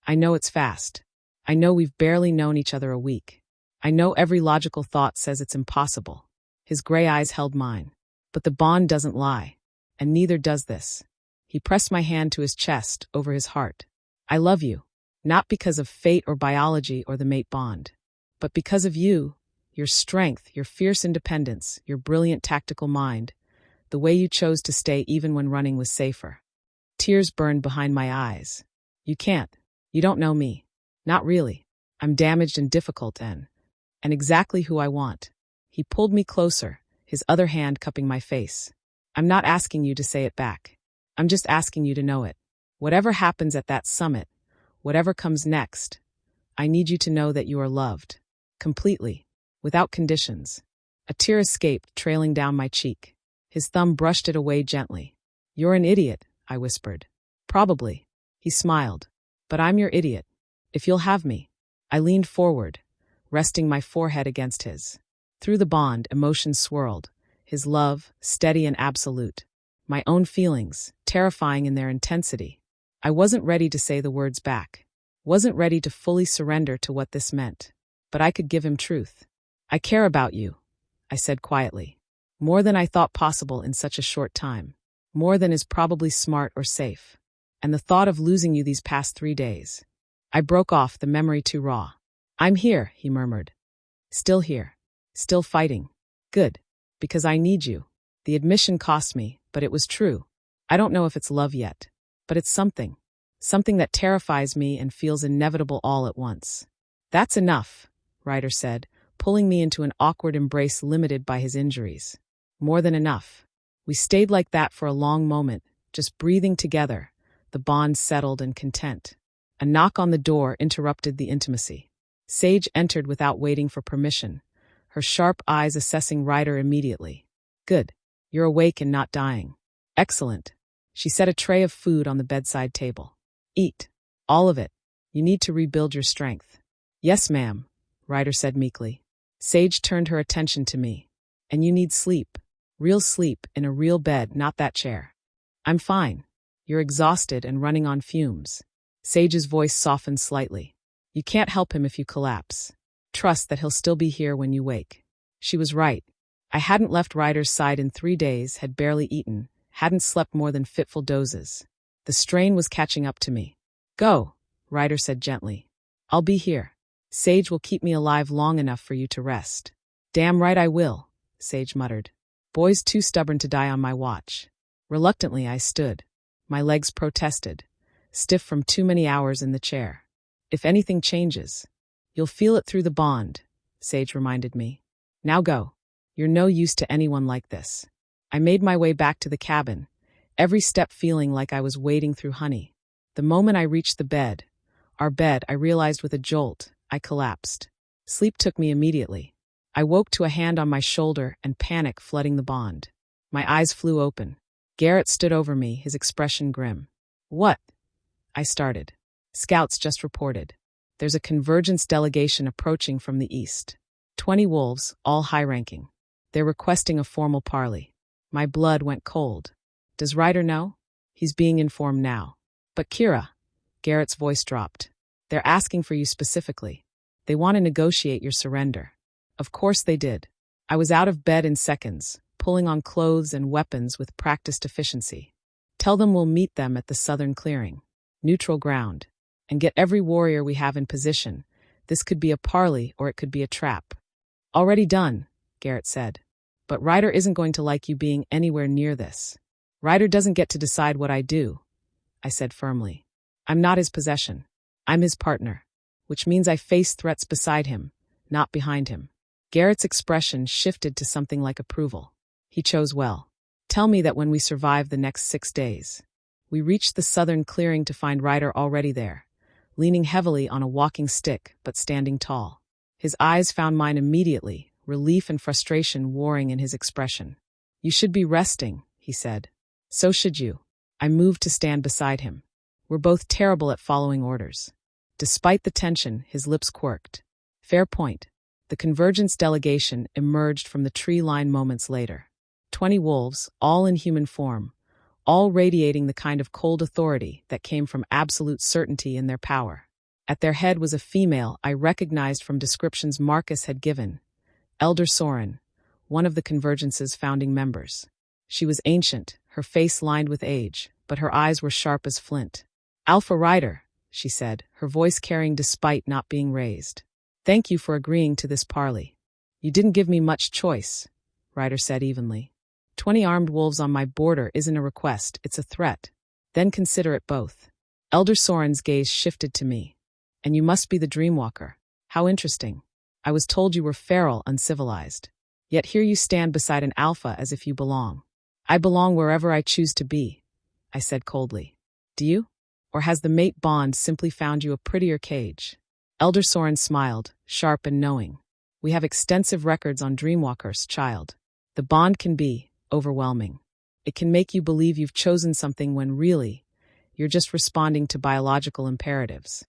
I know it's fast. I know we've barely known each other a week. I know every logical thought says it's impossible. His gray eyes held mine. But the bond doesn't lie. And neither does this. He pressed my hand to his chest, over his heart. I love you. Not because of fate or biology or the mate bond. But because of you, your strength, your fierce independence, your brilliant tactical mind, the way you chose to stay even when running was safer. Tears burned behind my eyes. You can't. You don't know me. Not really. I'm damaged and difficult and exactly who I want. He pulled me closer, his other hand cupping my face. I'm not asking you to say it back. I'm just asking you to know it. Whatever happens at that summit, whatever comes next, I need you to know that you are loved. Completely. Without conditions. A tear escaped, trailing down my cheek. His thumb brushed it away gently. You're an idiot, I whispered. Probably. He smiled. But I'm your idiot. If you'll have me. I leaned forward, resting my forehead against his. Through the bond, emotions swirled. His love, steady and absolute. My own feelings, terrifying in their intensity. I wasn't ready to say the words back. Wasn't ready to fully surrender to what this meant. But I could give him truth. I care about you, I said quietly. More than I thought possible in such a short time. More than is probably smart or safe. And the thought of losing you these past 3 days. I broke off, the memory too raw. I'm here, he murmured. Still here. Still fighting. Good. Because I need you. The admission cost me, but it was true. I don't know if it's love yet. But it's something. Something that terrifies me and feels inevitable all at once. That's enough, Ryder said, pulling me into an awkward embrace limited by his injuries. More than enough. We stayed like that for a long moment, just breathing together, the bond settled and content. A knock on the door interrupted the intimacy. Sage entered without waiting for permission, her sharp eyes assessing Ryder immediately. Good. You're awake and not dying. Excellent. She set a tray of food on the bedside table. Eat. All of it. You need to rebuild your strength. Yes, ma'am, Ryder said meekly. Sage turned her attention to me. And you need sleep. Real sleep in a real bed, not that chair. I'm fine. You're exhausted and running on fumes. Sage's voice softened slightly. You can't help him if you collapse. Trust that he'll still be here when you wake. She was right. I hadn't left Ryder's side in 3 days, had barely eaten, hadn't slept more than fitful dozes. The strain was catching up to me. Go, Ryder said gently. I'll be here. Sage will keep me alive long enough for you to rest. Damn right I will, Sage muttered. Boy's too stubborn to die on my watch. Reluctantly I stood. My legs protested, stiff from too many hours in the chair. If anything changes, you'll feel it through the bond, Sage reminded me. Now go. You're no use to anyone like this. I made my way back to the cabin, every step feeling like I was wading through honey. The moment I reached the bed, our bed, I realized with a jolt, I collapsed. Sleep took me immediately. I woke to a hand on my shoulder and panic flooding the bond. My eyes flew open. Garrett stood over me, his expression grim. What? I started. Scouts just reported. There's a Convergence delegation approaching from the east. 20 wolves, all high-ranking. They're requesting a formal parley. My blood went cold. Does Ryder know? He's being informed now. But Kira, Garrett's voice dropped. They're asking for you specifically. They want to negotiate your surrender. Of course they did. I was out of bed in seconds, pulling on clothes and weapons with practiced efficiency. Tell them we'll meet them at the southern clearing. Neutral ground. And get every warrior we have in position. This could be a parley or it could be a trap. Already done, Garrett said. But Ryder isn't going to like you being anywhere near this. Ryder doesn't get to decide what I do, I said firmly. I'm not his possession. I'm his partner, which means I face threats beside him, not behind him. Garrett's expression shifted to something like approval. He chose well. Tell me that when we survive the next 6 days. We reached the southern clearing to find Ryder already there, leaning heavily on a walking stick but standing tall. His eyes found mine immediately, relief and frustration warring in his expression. You should be resting, he said. So should you. I moved to stand beside him. We're both terrible at following orders. Despite the tension, his lips quirked. Fair point. The Convergence delegation emerged from the tree line moments later. 20 wolves, all in human form, all radiating the kind of cold authority that came from absolute certainty in their power. At their head was a female I recognized from descriptions Marcus had given, Elder Soren, one of the Convergence's founding members. She was ancient, her face lined with age, but her eyes were sharp as flint. "Alpha Ryder," she said, her voice carrying despite not being raised. "Thank you for agreeing to this parley." "You didn't give me much choice," Ryder said evenly. 20 armed wolves on my border isn't a request, it's a threat. Then consider it both." Elder Soren's gaze shifted to me. "And you must be the dreamwalker. How interesting. I was told you were feral, uncivilized. Yet here you stand beside an alpha as if you belong." "I belong wherever I choose to be," I said coldly. "Do you? Or has the mate bond simply found you a prettier cage?" Elder Soren smiled, sharp and knowing. "We have extensive records on dreamwalkers, child. The bond can be overwhelming. It can make you believe you've chosen something when really, you're just responding to biological imperatives."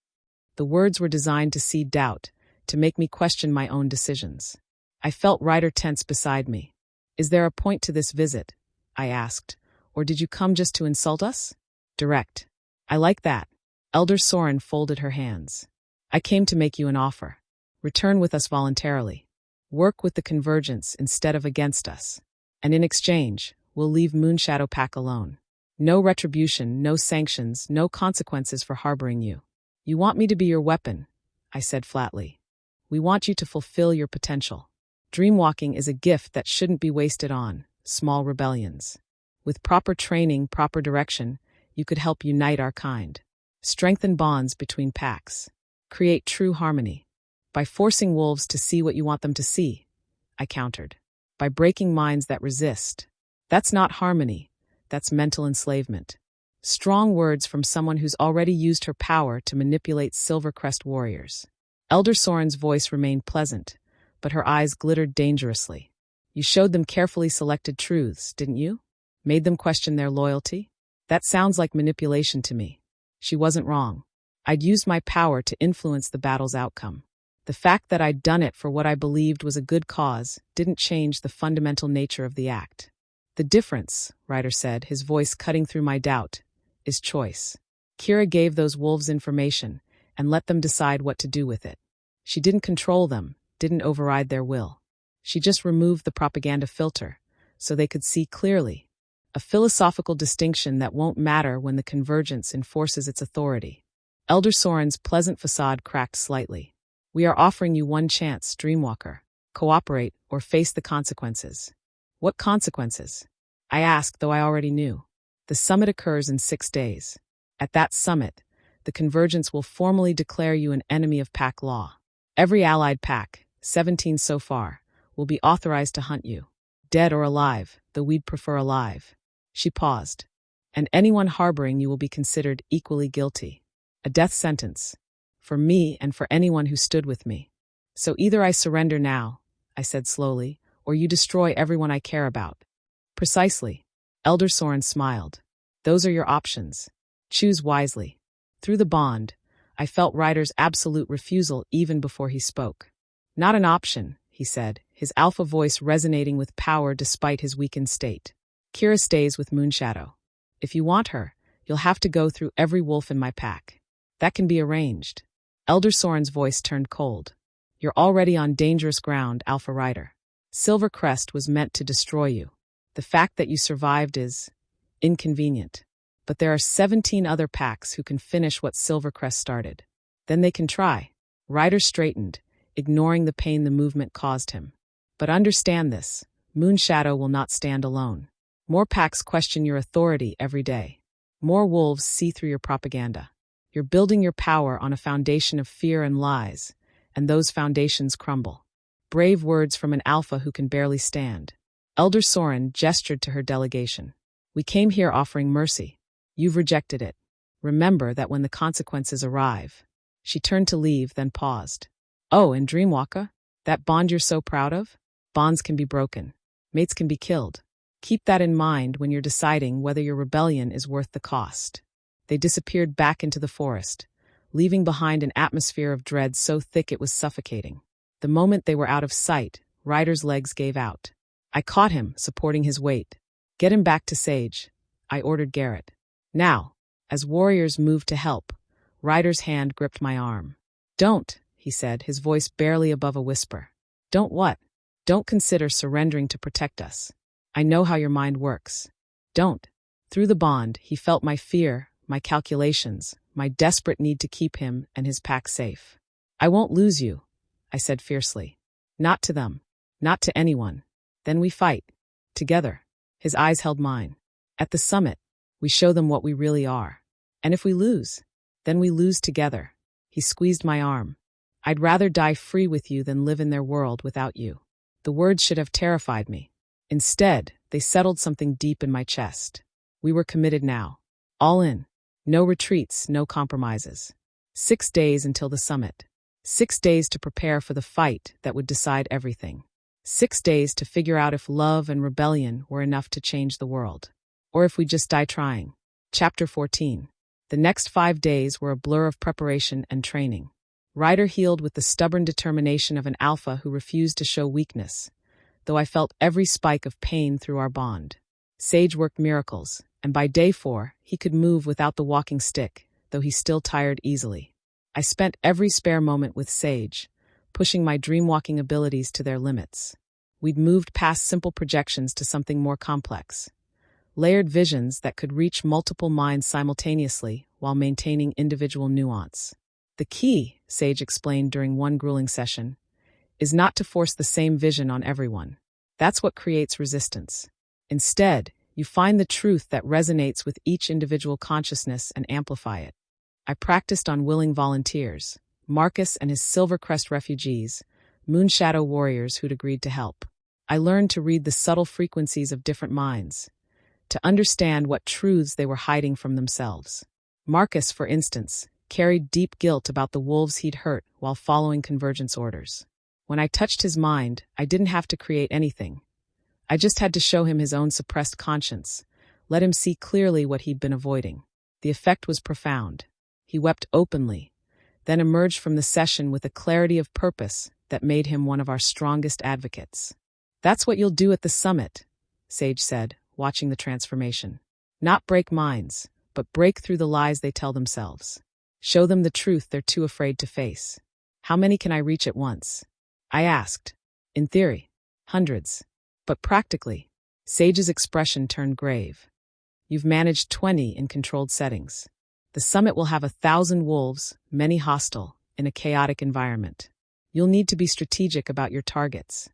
The words were designed to seed doubt, to make me question my own decisions. I felt Ryder tense beside me. "Is there a point to this visit?" I asked. "Or did you come just to insult us?" "Direct." "I like that." Elder Soren folded her hands. "I came to make you an offer. Return with us voluntarily. Work with the Convergence instead of against us. And in exchange, we'll leave Moonshadow Pack alone. No retribution, no sanctions, no consequences for harboring you." "You want me to be your weapon," I said flatly. "We want you to fulfill your potential. Dreamwalking is a gift that shouldn't be wasted on small rebellions. With proper training, proper direction, you could help unite our kind. Strengthen bonds between packs. Create true harmony. By forcing wolves to see what you want them to see," I countered. "By breaking minds that resist. That's not harmony. That's mental enslavement." Strong words from someone who's already used her power to manipulate Silvercrest warriors. Elder Soren's voice remained pleasant, but her eyes glittered dangerously. "You showed them carefully selected truths, didn't you? Made them question their loyalty? That sounds like manipulation to me." She wasn't wrong. I'd used my power to influence the battle's outcome. The fact that I'd done it for what I believed was a good cause didn't change the fundamental nature of the act. "The difference," Ryder said, his voice cutting through my doubt, "is choice. Kira gave those wolves information and let them decide what to do with it. She didn't control them, didn't override their will. She just removed the propaganda filter so they could see clearly. A philosophical distinction that won't matter when the Convergence enforces its authority." Elder Soren's pleasant facade cracked slightly. "We are offering you one chance, Dreamwalker. Cooperate or face the consequences." "What consequences?" I asked, though I already knew. "The summit occurs in 6 days. At that summit, the Convergence will formally declare you an enemy of pack law. Every allied pack, 17 so far, will be authorized to hunt you. Dead or alive, though we'd prefer alive." She paused. "And anyone harboring you will be considered equally guilty. A death sentence. For me and for anyone who stood with me. So either I surrender now," I said slowly, "or you destroy everyone I care about." "Precisely." Elder Soren smiled. "Those are your options. Choose wisely." Through the bond, I felt Ryder's absolute refusal even before he spoke. "Not an option," he said, his alpha voice resonating with power despite his weakened state. "Kira stays with Moonshadow. If you want her, you'll have to go through every wolf in my pack. That can be arranged." Elder Soren's voice turned cold. "You're already on dangerous ground, Alpha Ryder. Silvercrest was meant to destroy you. The fact that you survived is inconvenient. But there are 17 other packs who can finish what Silvercrest started. Then they can try." Ryder straightened, ignoring the pain the movement caused him. "But understand this, Moonshadow will not stand alone. More packs question your authority every day. More wolves see through your propaganda. You're building your power on a foundation of fear and lies, and those foundations crumble." Brave words from an alpha who can barely stand. Elder Soren gestured to her delegation. "We came here offering mercy. You've rejected it. Remember that when the consequences arrive." She turned to leave, then paused. "Oh, and Dreamwalker? That bond you're so proud of? Bonds can be broken. Mates can be killed. Keep that in mind when you're deciding whether your rebellion is worth the cost." They disappeared back into the forest, leaving behind an atmosphere of dread so thick it was suffocating. The moment they were out of sight, Ryder's legs gave out. I caught him, supporting his weight. "Get him back to Sage," I ordered Garrett. Now, as warriors moved to help, Ryder's hand gripped my arm. "Don't," he said, his voice barely above a whisper. "Don't what?" "Don't consider surrendering to protect us. I know how your mind works. Don't. Through the bond, he felt my fear, my calculations, my desperate need to keep him and his pack safe. I won't lose you, I said fiercely. Not to them. Not to anyone. Then we fight. Together. His eyes held mine. At the summit, we show them what we really are. And if we lose, then we lose together. He squeezed my arm. I'd rather die free with you than live in their world without you. The words should have terrified me. Instead, they settled something deep in my chest. We were committed now. All in. No retreats, no compromises. 6 days until the summit. 6 days to prepare for the fight that would decide everything. 6 days to figure out if love and rebellion were enough to change the world. Or if we just die trying. Chapter 14. The next 5 days were a blur of preparation and training. Ryder healed with the stubborn determination of an alpha who refused to show weakness, though I felt every spike of pain through our bond. Sage worked miracles, and by day 4, he could move without the walking stick, though he still tired easily. I spent every spare moment with Sage, pushing my dreamwalking abilities to their limits. We'd moved past simple projections to something more complex. Layered visions that could reach multiple minds simultaneously while maintaining individual nuance. The key, Sage explained during one grueling session, is not to force the same vision on everyone. That's what creates resistance. Instead, you find the truth that resonates with each individual consciousness and amplify it. I practiced on willing volunteers, Marcus and his Silvercrest refugees, Moonshadow warriors who'd agreed to help. I learned to read the subtle frequencies of different minds, to understand what truths they were hiding from themselves. Marcus, for instance, carried deep guilt about the wolves he'd hurt while following Convergence orders. When I touched his mind, I didn't have to create anything. I just had to show him his own suppressed conscience, let him see clearly what he'd been avoiding. The effect was profound. He wept openly, then emerged from the session with a clarity of purpose that made him one of our strongest advocates. That's what you'll do at the summit, Sage said, watching the transformation. Not break minds, but break through the lies they tell themselves. Show them the truth they're too afraid to face. How many can I reach at once? I asked. In theory, hundreds. But practically, Sage's expression turned grave. You've managed 20 in controlled settings. The summit will have 1,000 wolves, many hostile, in a chaotic environment. You'll need to be strategic about your targets.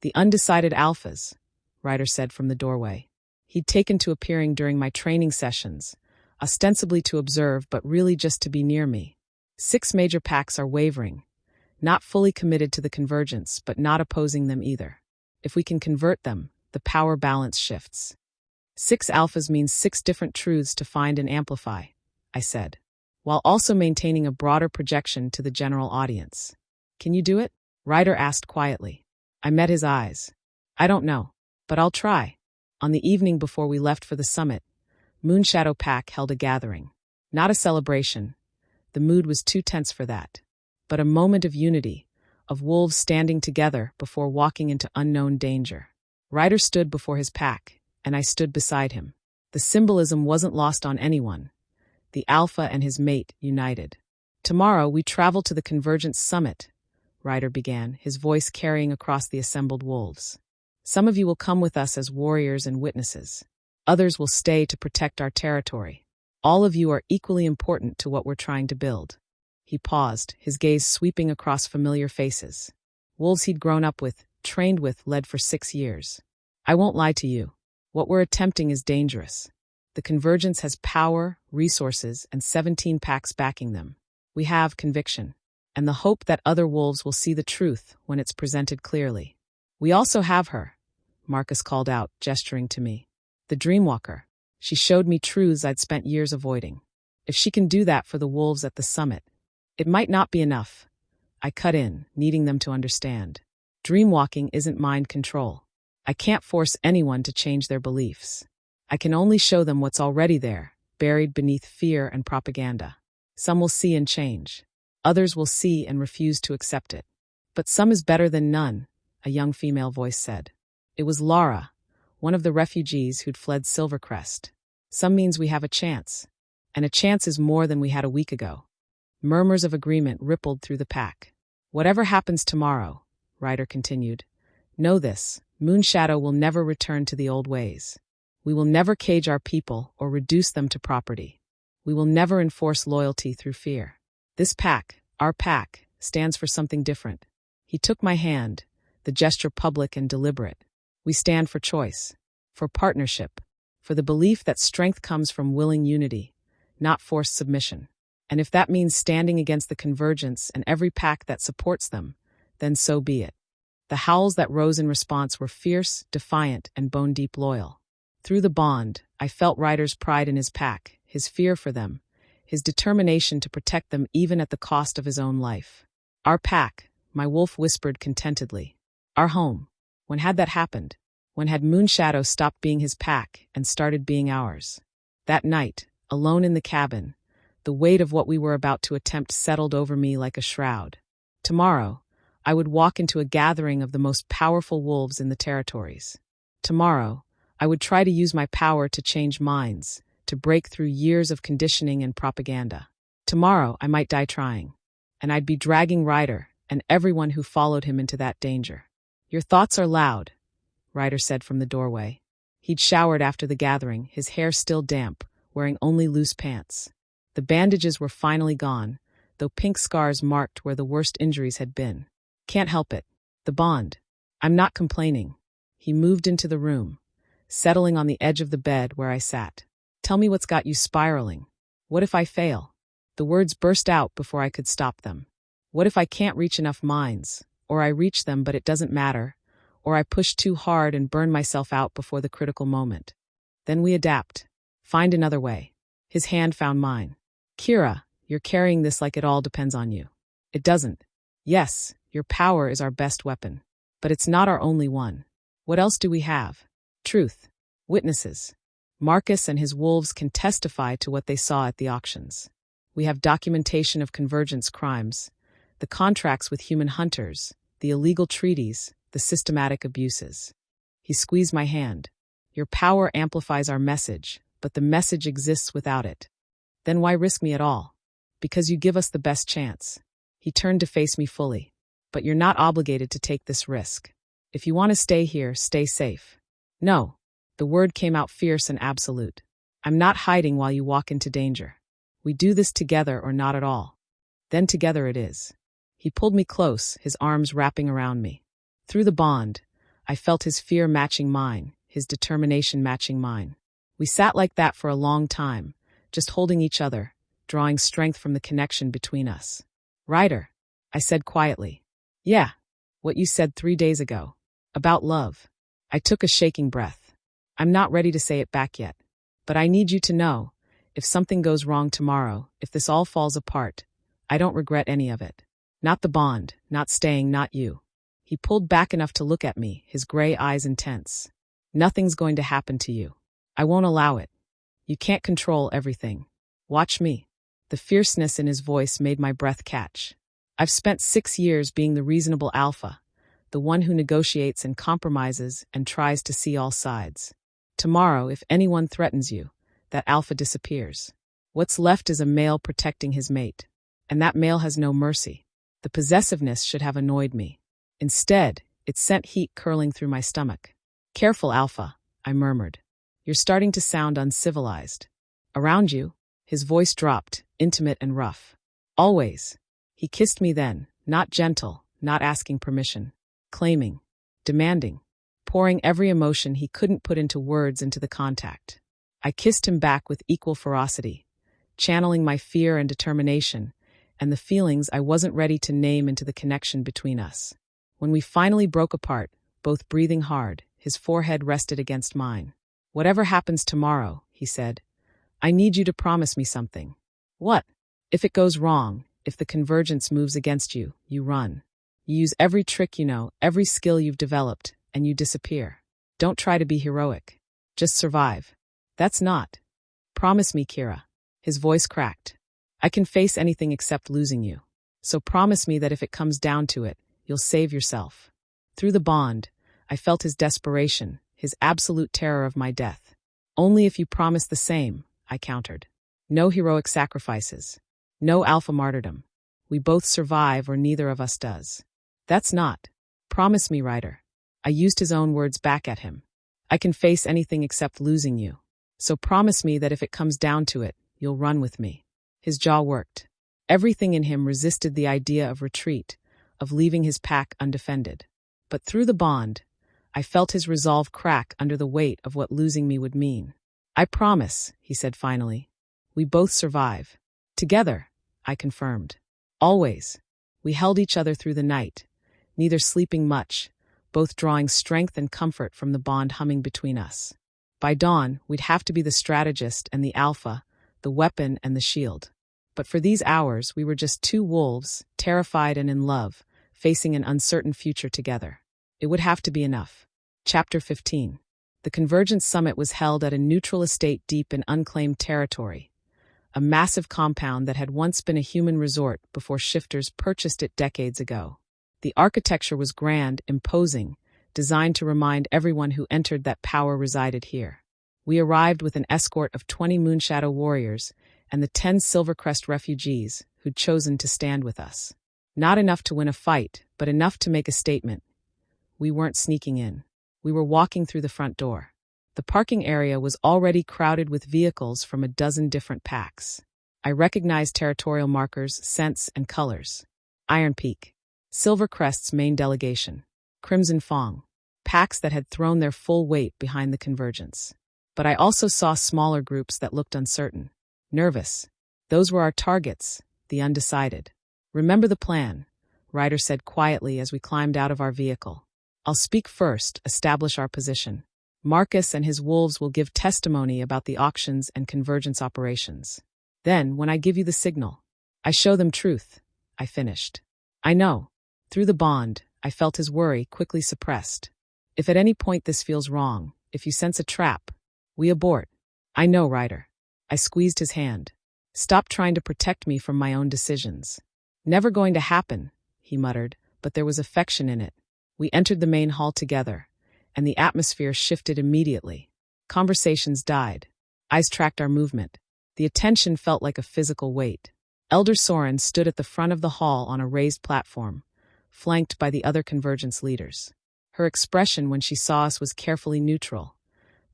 The undecided alphas, Ryder said from the doorway. He'd taken to appearing during my training sessions, ostensibly to observe but really just to be near me. 6 major packs are wavering, not fully committed to the Convergence, but not opposing them either. If we can convert them, the power balance shifts. 6 alphas means 6 different truths to find and amplify, I said, while also maintaining a broader projection to the general audience. Can you do it? Ryder asked quietly. I met his eyes. I don't know, but I'll try. On the evening before we left for the summit, Moonshadow Pack held a gathering. Not a celebration. The mood was too tense for that. But a moment of unity, of wolves standing together before walking into unknown danger. Ryder stood before his pack, and I stood beside him. The symbolism wasn't lost on anyone. The alpha and his mate united. Tomorrow we travel to the Convergence summit, Ryder began, his voice carrying across the assembled wolves. Some of you will come with us as warriors and witnesses. Others will stay to protect our territory. All of you are equally important to what we're trying to build. He paused, his gaze sweeping across familiar faces. Wolves he'd grown up with, trained with, led for 6 years. I won't lie to you. What we're attempting is dangerous. The Convergence has power, resources, and 17 packs backing them. We have conviction, and the hope that other wolves will see the truth when it's presented clearly. We also have her, Marcus called out, gesturing to me. The dreamwalker. She showed me truths I'd spent years avoiding. If she can do that for the wolves at the summit, it might not be enough. I cut in, needing them to understand. Dreamwalking isn't mind control. I can't force anyone to change their beliefs. I can only show them what's already there, buried beneath fear and propaganda. Some will see and change. Others will see and refuse to accept it. But some is better than none, a young female voice said. It was Laura, one of the refugees who'd fled Silvercrest. Some means we have a chance. And a chance is more than we had a week ago. Murmurs of agreement rippled through the pack. Whatever happens tomorrow, Ryder continued, know this, Moonshadow will never return to the old ways. We will never cage our people or reduce them to property. We will never enforce loyalty through fear. This pack, our pack, stands for something different. He took my hand, the gesture public and deliberate. We stand for choice, for partnership, for the belief that strength comes from willing unity, not forced submission. And if that means standing against the Convergence and every pack that supports them, then so be it. The howls that rose in response were fierce, defiant, and bone-deep loyal. Through the bond, I felt Ryder's pride in his pack, his fear for them, his determination to protect them even at the cost of his own life. Our pack, my wolf whispered contentedly. Our home. When had that happened? When had Moonshadow stopped being his pack and started being ours? That night, alone in the cabin, the weight of what we were about to attempt settled over me like a shroud. Tomorrow, I would walk into a gathering of the most powerful wolves in the territories. Tomorrow, I would try to use my power to change minds, to break through years of conditioning and propaganda. Tomorrow, I might die trying. And I'd be dragging Ryder and everyone who followed him into that danger. Your thoughts are loud, Ryder said from the doorway. He'd showered after the gathering, his hair still damp, wearing only loose pants. The bandages were finally gone, though pink scars marked where the worst injuries had been. Can't help it. The bond. I'm not complaining. He moved into the room, settling on the edge of the bed where I sat. Tell me what's got you spiraling. What if I fail? The words burst out before I could stop them. What if I can't reach enough minds, or I reach them but it doesn't matter, or I push too hard and burn myself out before the critical moment? Then we adapt. Find another way. His hand found mine. Kira, you're carrying this like it all depends on you. It doesn't. Yes, your power is our best weapon. But it's not our only one. What else do we have? Truth. Witnesses. Marcus and his wolves can testify to what they saw at the auctions. We have documentation of Convergence crimes, the contracts with human hunters, the illegal treaties, the systematic abuses. He squeezed my hand. Your power amplifies our message, but the message exists without it. Then why risk me at all? Because you give us the best chance. He turned to face me fully. But you're not obligated to take this risk. If you want to stay here, stay safe. No. The word came out fierce and absolute. I'm not hiding while you walk into danger. We do this together or not at all. Then together it is. He pulled me close, his arms wrapping around me. Through the bond, I felt his fear matching mine, his determination matching mine. We sat like that for a long time, just holding each other, drawing strength from the connection between us. Ryder, I said quietly. Yeah, what you said 3 days ago. About love. I took a shaking breath. I'm not ready to say it back yet. But I need you to know, if something goes wrong tomorrow, if this all falls apart, I don't regret any of it. Not the bond, not staying, not you. He pulled back enough to look at me, his gray eyes intense. Nothing's going to happen to you. I won't allow it. You can't control everything. Watch me. The fierceness in his voice made my breath catch. I've spent 6 years being the reasonable alpha, the one who negotiates and compromises and tries to see all sides. Tomorrow, if anyone threatens you, that alpha disappears. What's left is a male protecting his mate. And that male has no mercy. The possessiveness should have annoyed me. Instead, it sent heat curling through my stomach. Careful, Alpha, I murmured. You're starting to sound uncivilized. Around you, his voice dropped, intimate and rough. Always. He kissed me then, not gentle, not asking permission. Claiming. Demanding. Pouring every emotion he couldn't put into words into the contact. I kissed him back with equal ferocity, channeling my fear and determination, and the feelings I wasn't ready to name into the connection between us. When we finally broke apart, both breathing hard, his forehead rested against mine. Whatever happens tomorrow, he said, I need you to promise me something. What? If it goes wrong, if the Convergence moves against you, you run. You use every trick you know, every skill you've developed, and you disappear. Don't try to be heroic. Just survive. That's not. Promise me, Kira. His voice cracked. I can face anything except losing you. So promise me that if it comes down to it, you'll save yourself. Through the bond, I felt his desperation, his absolute terror of my death. Only if you promise the same, I countered. No heroic sacrifices. No alpha martyrdom. We both survive or neither of us does. That's not. Promise me, Ryder. I used his own words back at him. I can face anything except losing you. So promise me that if it comes down to it, you'll run with me. His jaw worked. Everything in him resisted the idea of retreat, of leaving his pack undefended. But through the bond, I felt his resolve crack under the weight of what losing me would mean. I promise, he said finally. We both survive. Together, I confirmed. Always. We held each other through the night, neither sleeping much, both drawing strength and comfort from the bond humming between us. By dawn, we'd have to be the strategist and the alpha, the weapon and the shield. But for these hours, we were just two wolves, terrified and in love, facing an uncertain future together. It would have to be enough. Chapter 15. The Convergence Summit was held at a neutral estate deep in unclaimed territory, a massive compound that had once been a human resort before shifters purchased it decades ago. The architecture was grand, imposing, designed to remind everyone who entered that power resided here. We arrived with an escort of 20 Moonshadow warriors and the 10 Silvercrest refugees who'd chosen to stand with us. Not enough to win a fight, but enough to make a statement. We weren't sneaking in. We were walking through the front door. The parking area was already crowded with vehicles from a dozen different packs. I recognized territorial markers, scents, and colors. Iron Peak, Silvercrest's main delegation, Crimson Fong, packs that had thrown their full weight behind the Convergence. But I also saw smaller groups that looked uncertain, nervous. Those were our targets, the undecided. Remember the plan, Ryder said quietly as we climbed out of our vehicle. I'll speak first, establish our position. Marcus and his wolves will give testimony about the auctions and Convergence operations. Then, when I give you the signal, I show them truth, I finished. I know. Through the bond, I felt his worry quickly suppressed. If at any point this feels wrong, if you sense a trap, we abort. I know, Ryder. I squeezed his hand. Stop trying to protect me from my own decisions. Never going to happen, he muttered, but there was affection in it. We entered the main hall together, and the atmosphere shifted immediately. Conversations died. Eyes tracked our movement. The attention felt like a physical weight. Elder Soren stood at the front of the hall on a raised platform, flanked by the other Convergence leaders. Her expression when she saw us was carefully neutral,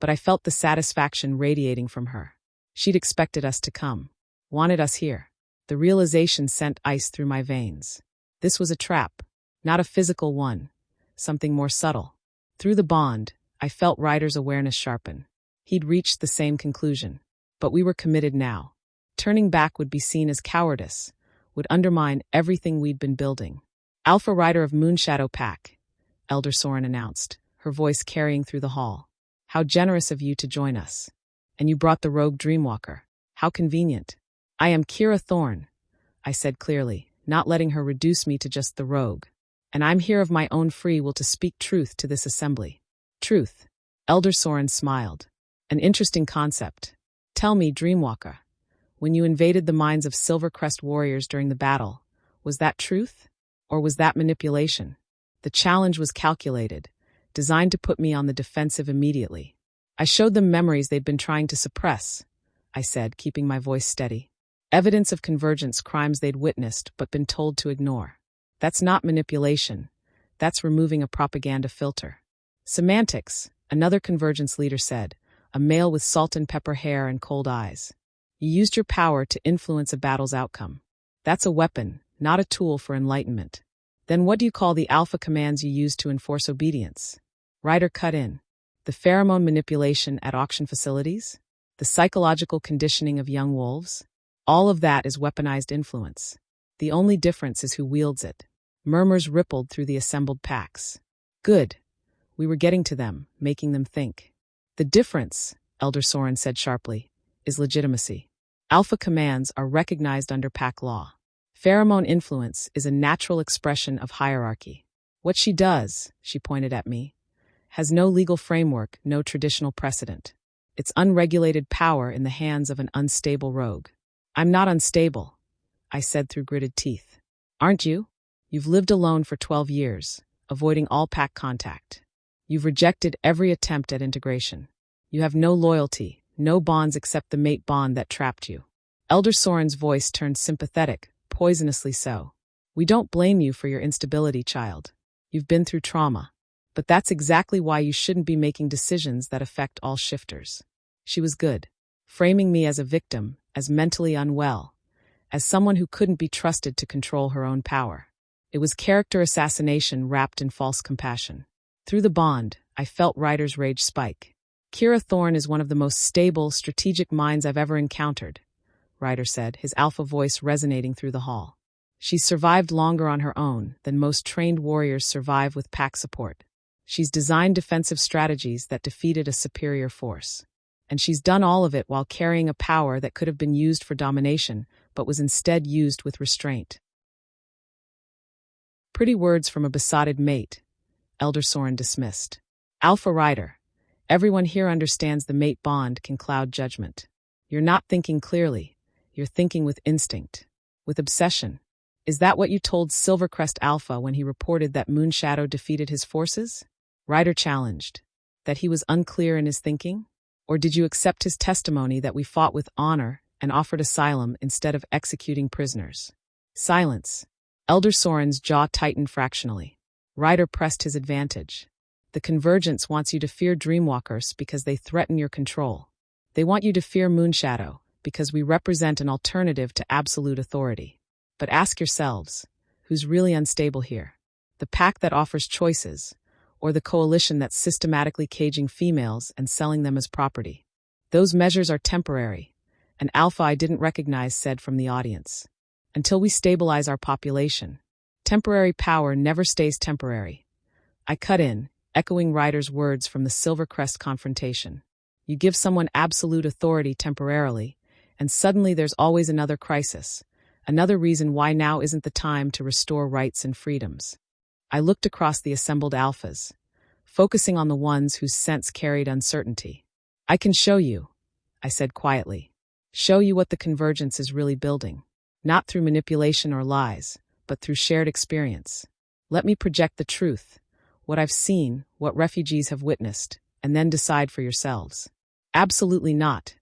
but I felt the satisfaction radiating from her. She'd expected us to come, wanted us here. The realization sent ice through my veins. This was a trap, not a physical one, something more subtle. Through the bond, I felt Ryder's awareness sharpen. He'd reached the same conclusion. But we were committed now. Turning back would be seen as cowardice, would undermine everything we'd been building. Alpha Ryder of Moonshadow Pack, Elder Soren announced, her voice carrying through the hall. How generous of you to join us. And you brought the rogue dreamwalker. How convenient. I am Kira Thorne, I said clearly, not letting her reduce me to just the rogue. And I'm here of my own free will to speak truth to this assembly. Truth. Elder Soren smiled. An interesting concept. Tell me, Dreamwalker, when you invaded the minds of Silvercrest warriors during the battle, was that truth? Or was that manipulation? The challenge was calculated, designed to put me on the defensive immediately. I showed them memories they'd been trying to suppress, I said, keeping my voice steady. Evidence of Convergence crimes they'd witnessed but been told to ignore. That's not manipulation. That's removing a propaganda filter. Semantics, another Convergence leader said, a male with salt and pepper hair and cold eyes. You used your power to influence a battle's outcome. That's a weapon, not a tool for enlightenment. Then what do you call the alpha commands you use to enforce obedience? Ryder cut in. The pheromone manipulation at auction facilities? The psychological conditioning of young wolves? All of that is weaponized influence. The only difference is who wields it. Murmurs rippled through the assembled packs. Good. We were getting to them, making them think. The difference, Elder Soren said sharply, is legitimacy. Alpha commands are recognized under pack law. Pheromone influence is a natural expression of hierarchy. What she does, she pointed at me, has no legal framework, no traditional precedent. It's unregulated power in the hands of an unstable rogue. I'm not unstable, I said through gritted teeth. Aren't you? You've lived alone for 12 years, avoiding all pack contact. You've rejected every attempt at integration. You have no loyalty, no bonds except the mate bond that trapped you. Elder Soren's voice turned sympathetic, poisonously so. We don't blame you for your instability, child. You've been through trauma. But that's exactly why you shouldn't be making decisions that affect all shifters. She was good, framing me as a victim, as mentally unwell, as someone who couldn't be trusted to control her own power. It was character assassination wrapped in false compassion. Through the bond, I felt Ryder's rage spike. Kira Thorne is one of the most stable, strategic minds I've ever encountered, Ryder said, his alpha voice resonating through the hall. She's survived longer on her own than most trained warriors survive with pack support. She's designed defensive strategies that defeated a superior force. And she's done all of it while carrying a power that could have been used for domination, but was instead used with restraint. Pretty words from a besotted mate, Elder Soren dismissed. Alpha Ryder, everyone here understands the mate bond can cloud judgment. You're not thinking clearly. You're thinking with instinct, with obsession. Is that what you told Silvercrest Alpha when he reported that Moonshadow defeated his forces? Ryder challenged. That he was unclear in his thinking? Or did you accept his testimony that we fought with honor and offered asylum instead of executing prisoners? Silence. Elder Soren's jaw tightened fractionally. Ryder pressed his advantage. The Convergence wants you to fear dreamwalkers because they threaten your control. They want you to fear Moonshadow because we represent an alternative to absolute authority. But ask yourselves, who's really unstable here? The pack that offers choices, or the coalition that's systematically caging females and selling them as property? Those measures are temporary, an alpha I didn't recognize said from the audience. Until we stabilize our population, temporary power never stays temporary. I cut in, echoing Ryder's words from the Silvercrest confrontation. You give someone absolute authority temporarily, and suddenly there's always another crisis, another reason why now isn't the time to restore rights and freedoms. I looked across the assembled alphas, focusing on the ones whose sense carried uncertainty. I can show you, I said quietly. Show you what the Convergence is really building. Not through manipulation or lies, but through shared experience. Let me project the truth, what I've seen, what refugees have witnessed, and then decide for yourselves. Absolutely not,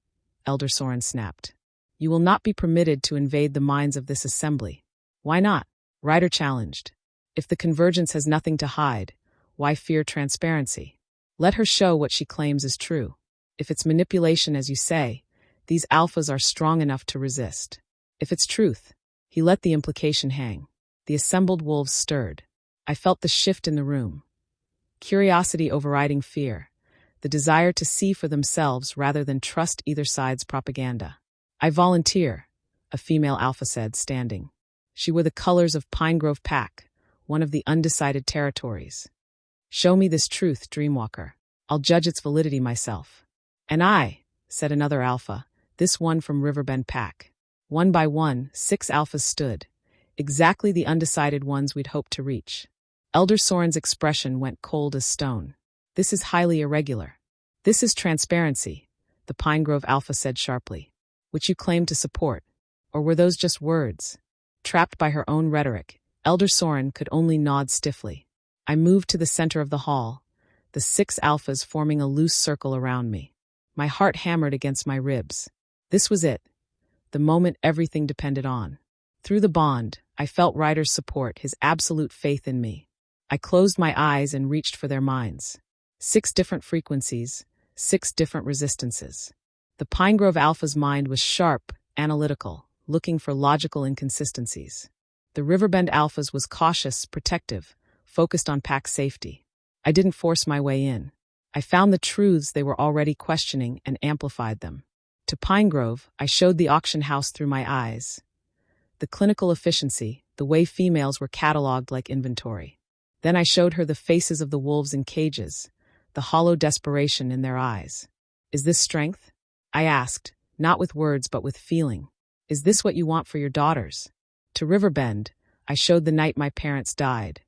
Elder Soren snapped. You will not be permitted to invade the minds of this assembly. Why not? Ryder challenged. If the Convergence has nothing to hide, why fear transparency? Let her show what she claims is true. If it's manipulation, as you say, these alphas are strong enough to resist. If it's truth, he let the implication hang. The assembled wolves stirred. I felt the shift in the room. Curiosity overriding fear, the desire to see for themselves rather than trust either side's propaganda. I volunteer, a female alpha said, standing. She wore the colors of Pinegrove Pack, one of the undecided territories. Show me this truth, Dreamwalker. I'll judge its validity myself. And I, said another alpha, this one from Riverbend Pack. One by one, 6 alphas stood, exactly the undecided ones we'd hoped to reach. Elder Soren's expression went cold as stone. This is highly irregular. This is transparency, the Pinegrove Alpha said sharply. Which you claim to support. Or were those just words? Trapped by her own rhetoric, Elder Soren could only nod stiffly. I moved to the center of the hall, the 6 alphas forming a loose circle around me. My heart hammered against my ribs. This was it. The moment everything depended on. Through the bond, I felt Ryder's support, his absolute faith in me. I closed my eyes and reached for their minds. 6 different frequencies, 6 different resistances. The Pinegrove Alpha's mind was sharp, analytical, looking for logical inconsistencies. The Riverbend Alpha's was cautious, protective, focused on pack safety. I didn't force my way in. I found the truths they were already questioning and amplified them. To Pinegrove, I showed the auction house through my eyes. The clinical efficiency, the way females were cataloged like inventory. Then I showed her the faces of the wolves in cages, the hollow desperation in their eyes. Is this strength? I asked, not with words but with feeling. Is this what you want for your daughters? To Riverbend, I showed the night my parents died.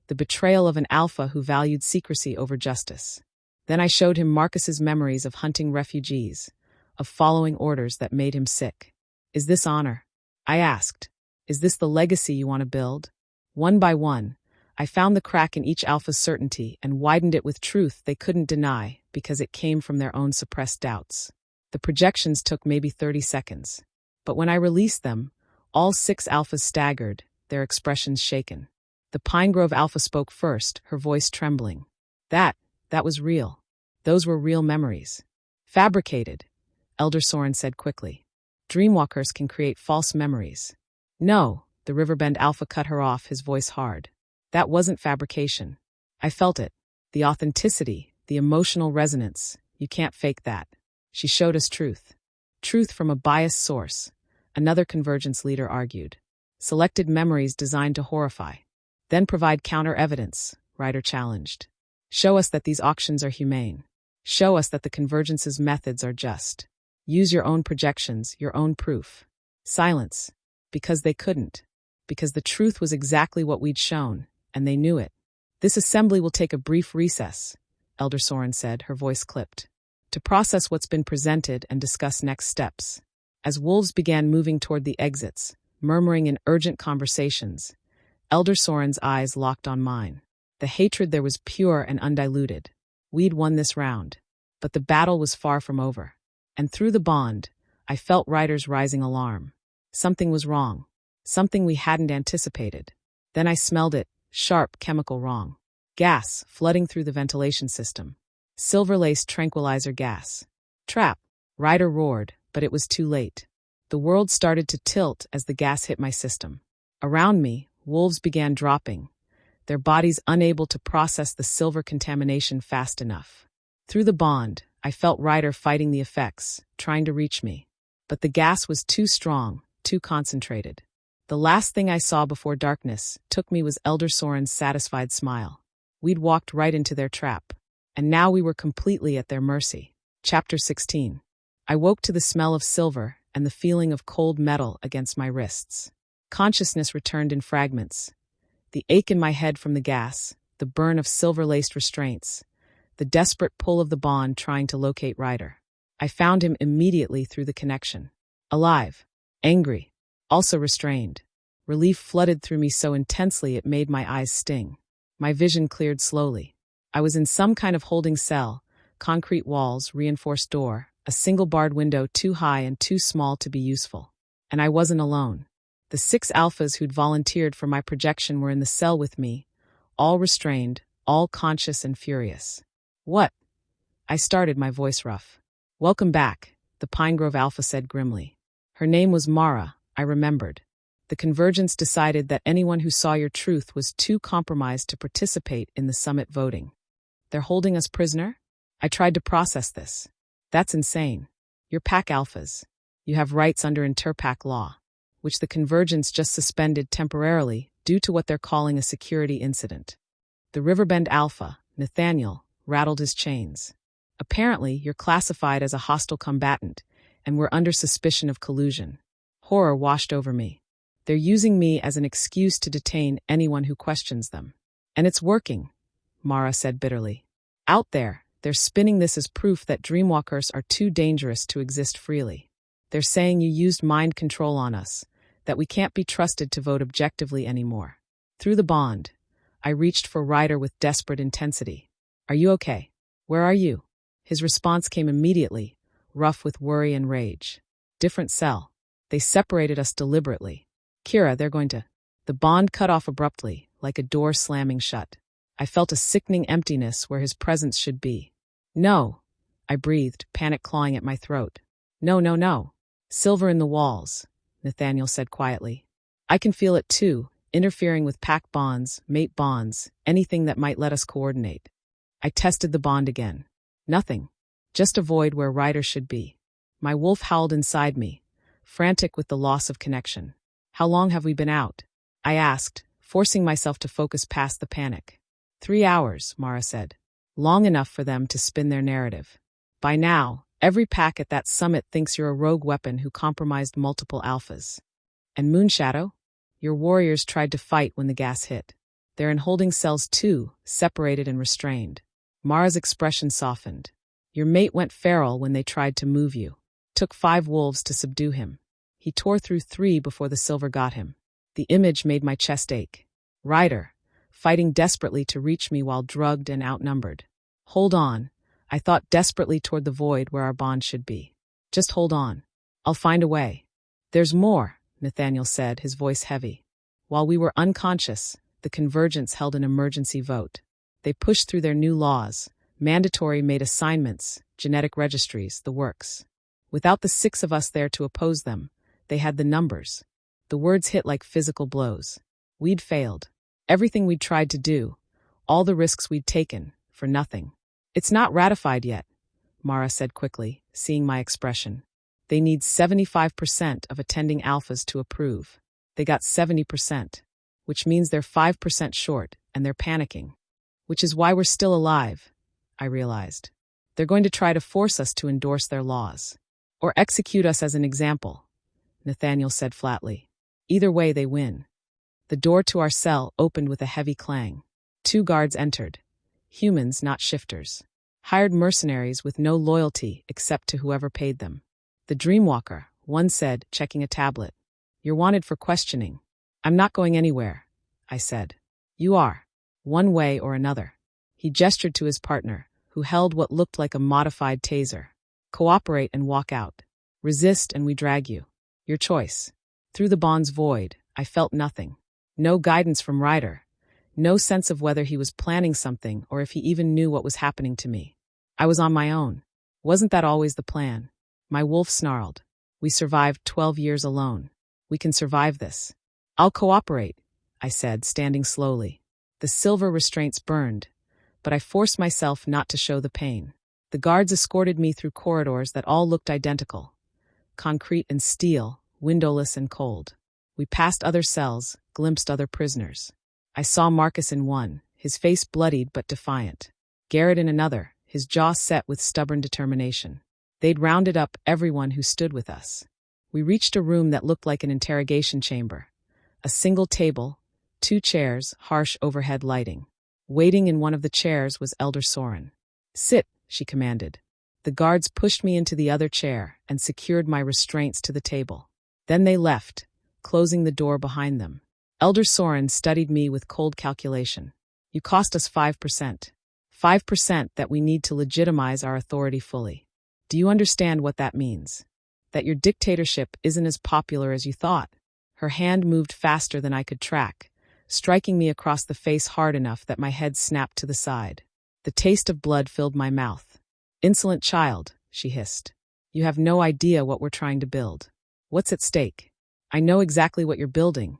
The betrayal of an alpha who valued secrecy over justice. Then I showed him Marcus's memories of hunting refugees, of following orders that made him sick. Is this honor? I asked. Is this the legacy you want to build? One by one, I found the crack in each alpha's certainty and widened it with truth they couldn't deny because it came from their own suppressed doubts. The projections took maybe 30 seconds. But when I released them, all 6 alphas staggered, their expressions shaken. The Pinegrove Alpha spoke first, her voice trembling. That was real. Those were real memories. Fabricated, Elder Soren said quickly. Dreamwalkers can create false memories. No, the Riverbend Alpha cut her off, his voice hard. That wasn't fabrication. I felt it. The authenticity, the emotional resonance. You can't fake that. She showed us truth. Truth from a biased source, another Convergence leader argued. Selected memories designed to horrify. Then provide counter-evidence, Ryder challenged. Show us that these auctions are humane. Show us that the Convergence's methods are just. Use your own projections, your own proof. Silence. Because they couldn't. Because the truth was exactly what we'd shown, and they knew it. This assembly will take a brief recess, Elder Soren said, her voice clipped, to process what's been presented and discuss next steps. As wolves began moving toward the exits, murmuring in urgent conversations, Elder Soren's eyes locked on mine. The hatred there was pure and undiluted. We'd won this round. But the battle was far from over. And through the bond, I felt Ryder's rising alarm. Something was wrong. Something we hadn't anticipated. Then I smelled it, sharp chemical wrong. Gas flooding through the ventilation system. Silver-laced tranquilizer gas. Trap, Ryder roared, but it was too late. The world started to tilt as the gas hit my system. Around me, wolves began dropping, their bodies unable to process the silver contamination fast enough. Through the bond, I felt Ryder fighting the effects, trying to reach me. But the gas was too strong, too concentrated. The last thing I saw before darkness took me was Elder Soren's satisfied smile. We'd walked right into their trap, and now we were completely at their mercy. Chapter 16. I woke to the smell of silver and the feeling of cold metal against my wrists. Consciousness returned in fragments. The ache in my head from the gas, the burn of silver-laced restraints, the desperate pull of the bond trying to locate Ryder. I found him immediately through the connection. Alive, angry, also restrained. Relief flooded through me so intensely it made my eyes sting. My vision cleared slowly. I was in some kind of holding cell, concrete walls, reinforced door, a single barred window too high and too small to be useful. And I wasn't alone. The 6 alphas who'd volunteered for my projection were in the cell with me, all restrained, all conscious and furious. What? I started, my voice rough. Welcome back, the Pine Grove Alpha said grimly. Her name was Mara, I remembered. The Convergence decided that anyone who saw your truth was too compromised to participate in the summit voting. They're holding us prisoner? I tried to process this. That's insane. You're pack alphas. You have rights under interpack law, which the Convergence just suspended temporarily due to what they're calling a security incident. The Riverbend Alpha, Nathaniel, rattled his chains. Apparently, you're classified as a hostile combatant, and we're under suspicion of collusion. Horror washed over me. They're using me as an excuse to detain anyone who questions them. And it's working, Mara said bitterly. Out there, they're spinning this as proof that dreamwalkers are too dangerous to exist freely. They're saying you used mind control on us, that we can't be trusted to vote objectively anymore. Through the bond, I reached for Ryder with desperate intensity. Are you okay? Where are you? His response came immediately, rough with worry and rage. Different cell. They separated us deliberately. Kira, they're going to... The bond cut off abruptly, like a door slamming shut. I felt a sickening emptiness where his presence should be. No, I breathed, panic clawing at my throat. No, no, no. Silver in the walls, Nathaniel said quietly. I can feel it too, interfering with pack bonds, mate bonds, anything that might let us coordinate. I tested the bond again. Nothing. Just a void where Ryder should be. My wolf howled inside me, frantic with the loss of connection. How long have we been out? I asked, forcing myself to focus past the panic. 3 hours, Mara said. Long enough for them to spin their narrative. By now, every pack at that summit thinks you're a rogue weapon who compromised multiple alphas. And Moonshadow? Your warriors tried to fight when the gas hit. They're in holding cells too, separated and restrained. Mara's expression softened. Your mate went feral when they tried to move you. Took 5 wolves to subdue him. He tore through 3 before the silver got him. The image made my chest ache. Ryder, fighting desperately to reach me while drugged and outnumbered. Hold on. I thought desperately toward the void where our bond should be. Just hold on. I'll find a way. There's more, Nathaniel said, his voice heavy. While we were unconscious, the Convergence held an emergency vote. They pushed through their new laws, mandatory made assignments, genetic registries, the works. Without the 6 of us there to oppose them, they had the numbers. The words hit like physical blows. We'd failed. Everything we'd tried to do, all the risks we'd taken, for nothing. It's not ratified yet, Mara said quickly, seeing my expression. They need 75% of attending alphas to approve. They got 70%, which means they're 5% short, and they're panicking. Which is why we're still alive, I realized. They're going to try to force us to endorse their laws. Or execute us as an example, Nathaniel said flatly. Either way, they win. The door to our cell opened with a heavy clang. 2 guards entered. Humans, not shifters. Hired mercenaries with no loyalty except to whoever paid them. The dreamwalker, one said, checking a tablet. You're wanted for questioning. I'm not going anywhere, I said. You are. One way or another. He gestured to his partner, who held what looked like a modified taser. Cooperate and walk out. Resist and we drag you. Your choice. Through the bond's void, I felt nothing. No guidance from Ryder. No sense of whether he was planning something or if he even knew what was happening to me. I was on my own. Wasn't that always the plan? My wolf snarled. We survived 12 years alone. We can survive this. I'll cooperate, I said, standing slowly. The silver restraints burned, but I forced myself not to show the pain. The guards escorted me through corridors that all looked identical. Concrete and steel, windowless and cold. We passed other cells, glimpsed other prisoners. I saw Marcus in one, his face bloodied but defiant. Garrett in another, his jaw set with stubborn determination. They'd rounded up everyone who stood with us. We reached a room that looked like an interrogation chamber. A single table, 2 chairs, harsh overhead lighting. Waiting in one of the chairs was Elder Soren. Sit, she commanded. The guards pushed me into the other chair and secured my restraints to the table. Then they left, closing the door behind them. Elder Soren studied me with cold calculation. You cost us 5%. 5% that we need to legitimize our authority fully. Do you understand what that means? That your dictatorship isn't as popular as you thought. Her hand moved faster than I could track, striking me across the face hard enough that my head snapped to the side. The taste of blood filled my mouth. Insolent child, she hissed. You have no idea what we're trying to build. What's at stake? I know exactly what you're building.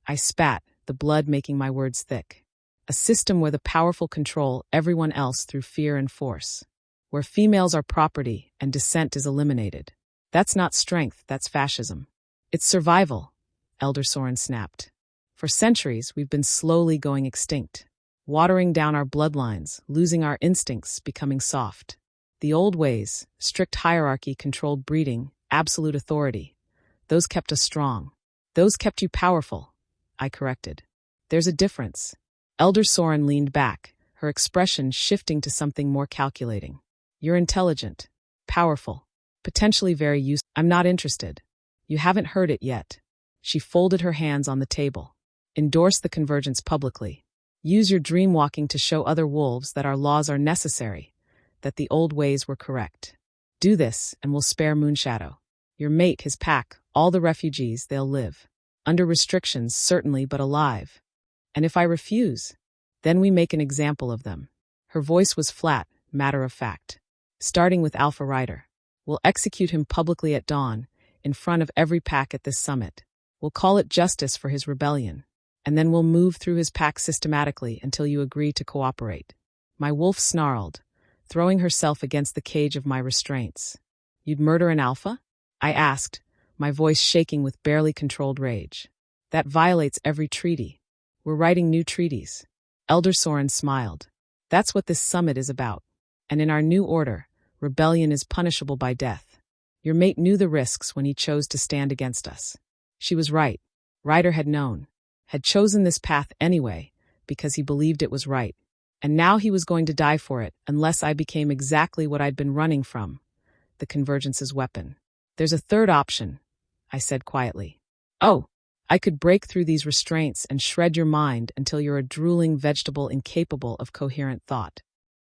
I spat, the blood making my words thick. A system where the powerful control everyone else through fear and force. Where females are property and dissent is eliminated. That's not strength, that's fascism. It's survival, Elder Soren snapped. For centuries, we've been slowly going extinct. Watering down our bloodlines, losing our instincts, becoming soft. The old ways, strict hierarchy, controlled breeding, absolute authority. Those kept us strong. Those kept you powerful, I corrected. There's a difference. Elder Soren leaned back, her expression shifting to something more calculating. You're intelligent, powerful, potentially very useful. I'm not interested. You haven't heard it yet. She folded her hands on the table. Endorse the Convergence publicly. Use your dream walking to show other wolves that our laws are necessary, that the old ways were correct. Do this, and we'll spare Moonshadow. Your mate, his pack, all the refugees, they'll live. Under restrictions, certainly, but alive. And if I refuse, then we make an example of them. Her voice was flat, matter of fact. Starting with Alpha Ryder. We'll execute him publicly at dawn, in front of every pack at this summit. We'll call it justice for his rebellion. And then we'll move through his pack systematically until you agree to cooperate. My wolf snarled, throwing herself against the cage of my restraints. You'd murder an alpha? I asked, my voice shaking with barely controlled rage. That violates every treaty. We're writing new treaties. Elder Soren smiled. That's what this summit is about. And in our new order, rebellion is punishable by death. Your mate knew the risks when he chose to stand against us. She was right. Ryder had known, had chosen this path anyway, because he believed it was right. And now he was going to die for it unless I became exactly what I'd been running from, the Convergence's weapon. There's a third option, I said quietly. Oh, I could break through these restraints and shred your mind until you're a drooling vegetable incapable of coherent thought.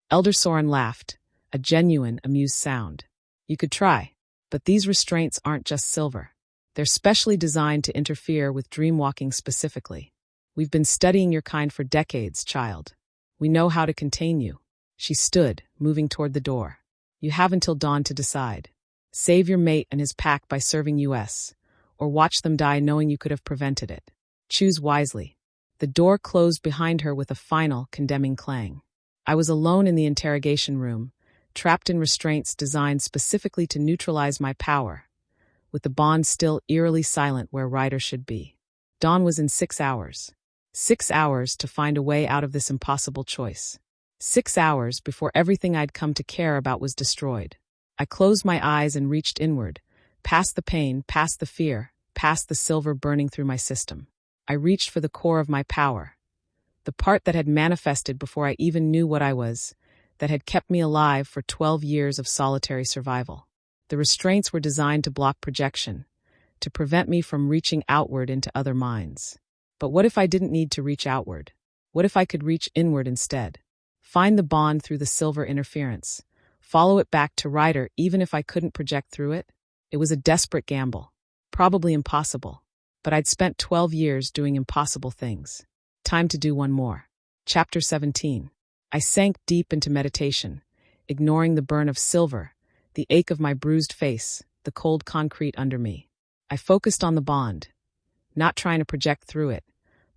Elder Soren laughed, a genuine, amused sound. You could try, but these restraints aren't just silver. They're specially designed to interfere with dreamwalking specifically. We've been studying your kind for decades, child. We know how to contain you. She stood, moving toward the door. You have until dawn to decide. Save your mate and his pack by serving US, or watch them die knowing you could have prevented it. Choose wisely. The door closed behind her with a final, condemning clang. I was alone in the interrogation room, trapped in restraints designed specifically to neutralize my power, with the bond still eerily silent where Ryder should be. Dawn was in 6 hours. 6 hours to find a way out of this impossible choice. 6 hours before everything I'd come to care about was destroyed. I closed my eyes and reached inward, past the pain, past the fear, past the silver burning through my system. I reached for the core of my power, the part that had manifested before I even knew what I was, that had kept me alive for 12 years of solitary survival. The restraints were designed to block projection, to prevent me from reaching outward into other minds. But what if I didn't need to reach outward? What if I could reach inward instead? Find the bond through the silver interference. Follow it back to Ryder even if I couldn't project through it? It was a desperate gamble. Probably impossible. But I'd spent 12 years doing impossible things. Time to do one more. Chapter 17. I sank deep into meditation, ignoring the burn of silver, the ache of my bruised face, the cold concrete under me. I focused on the bond, not trying to project through it,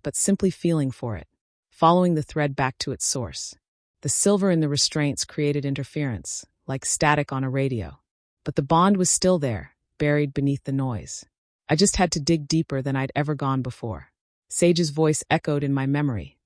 but simply feeling for it, following the thread back to its source. The silver in the restraints created interference, like static on a radio. But the bond was still there, buried beneath the noise. I just had to dig deeper than I'd ever gone before. Sage's voice echoed in my memory.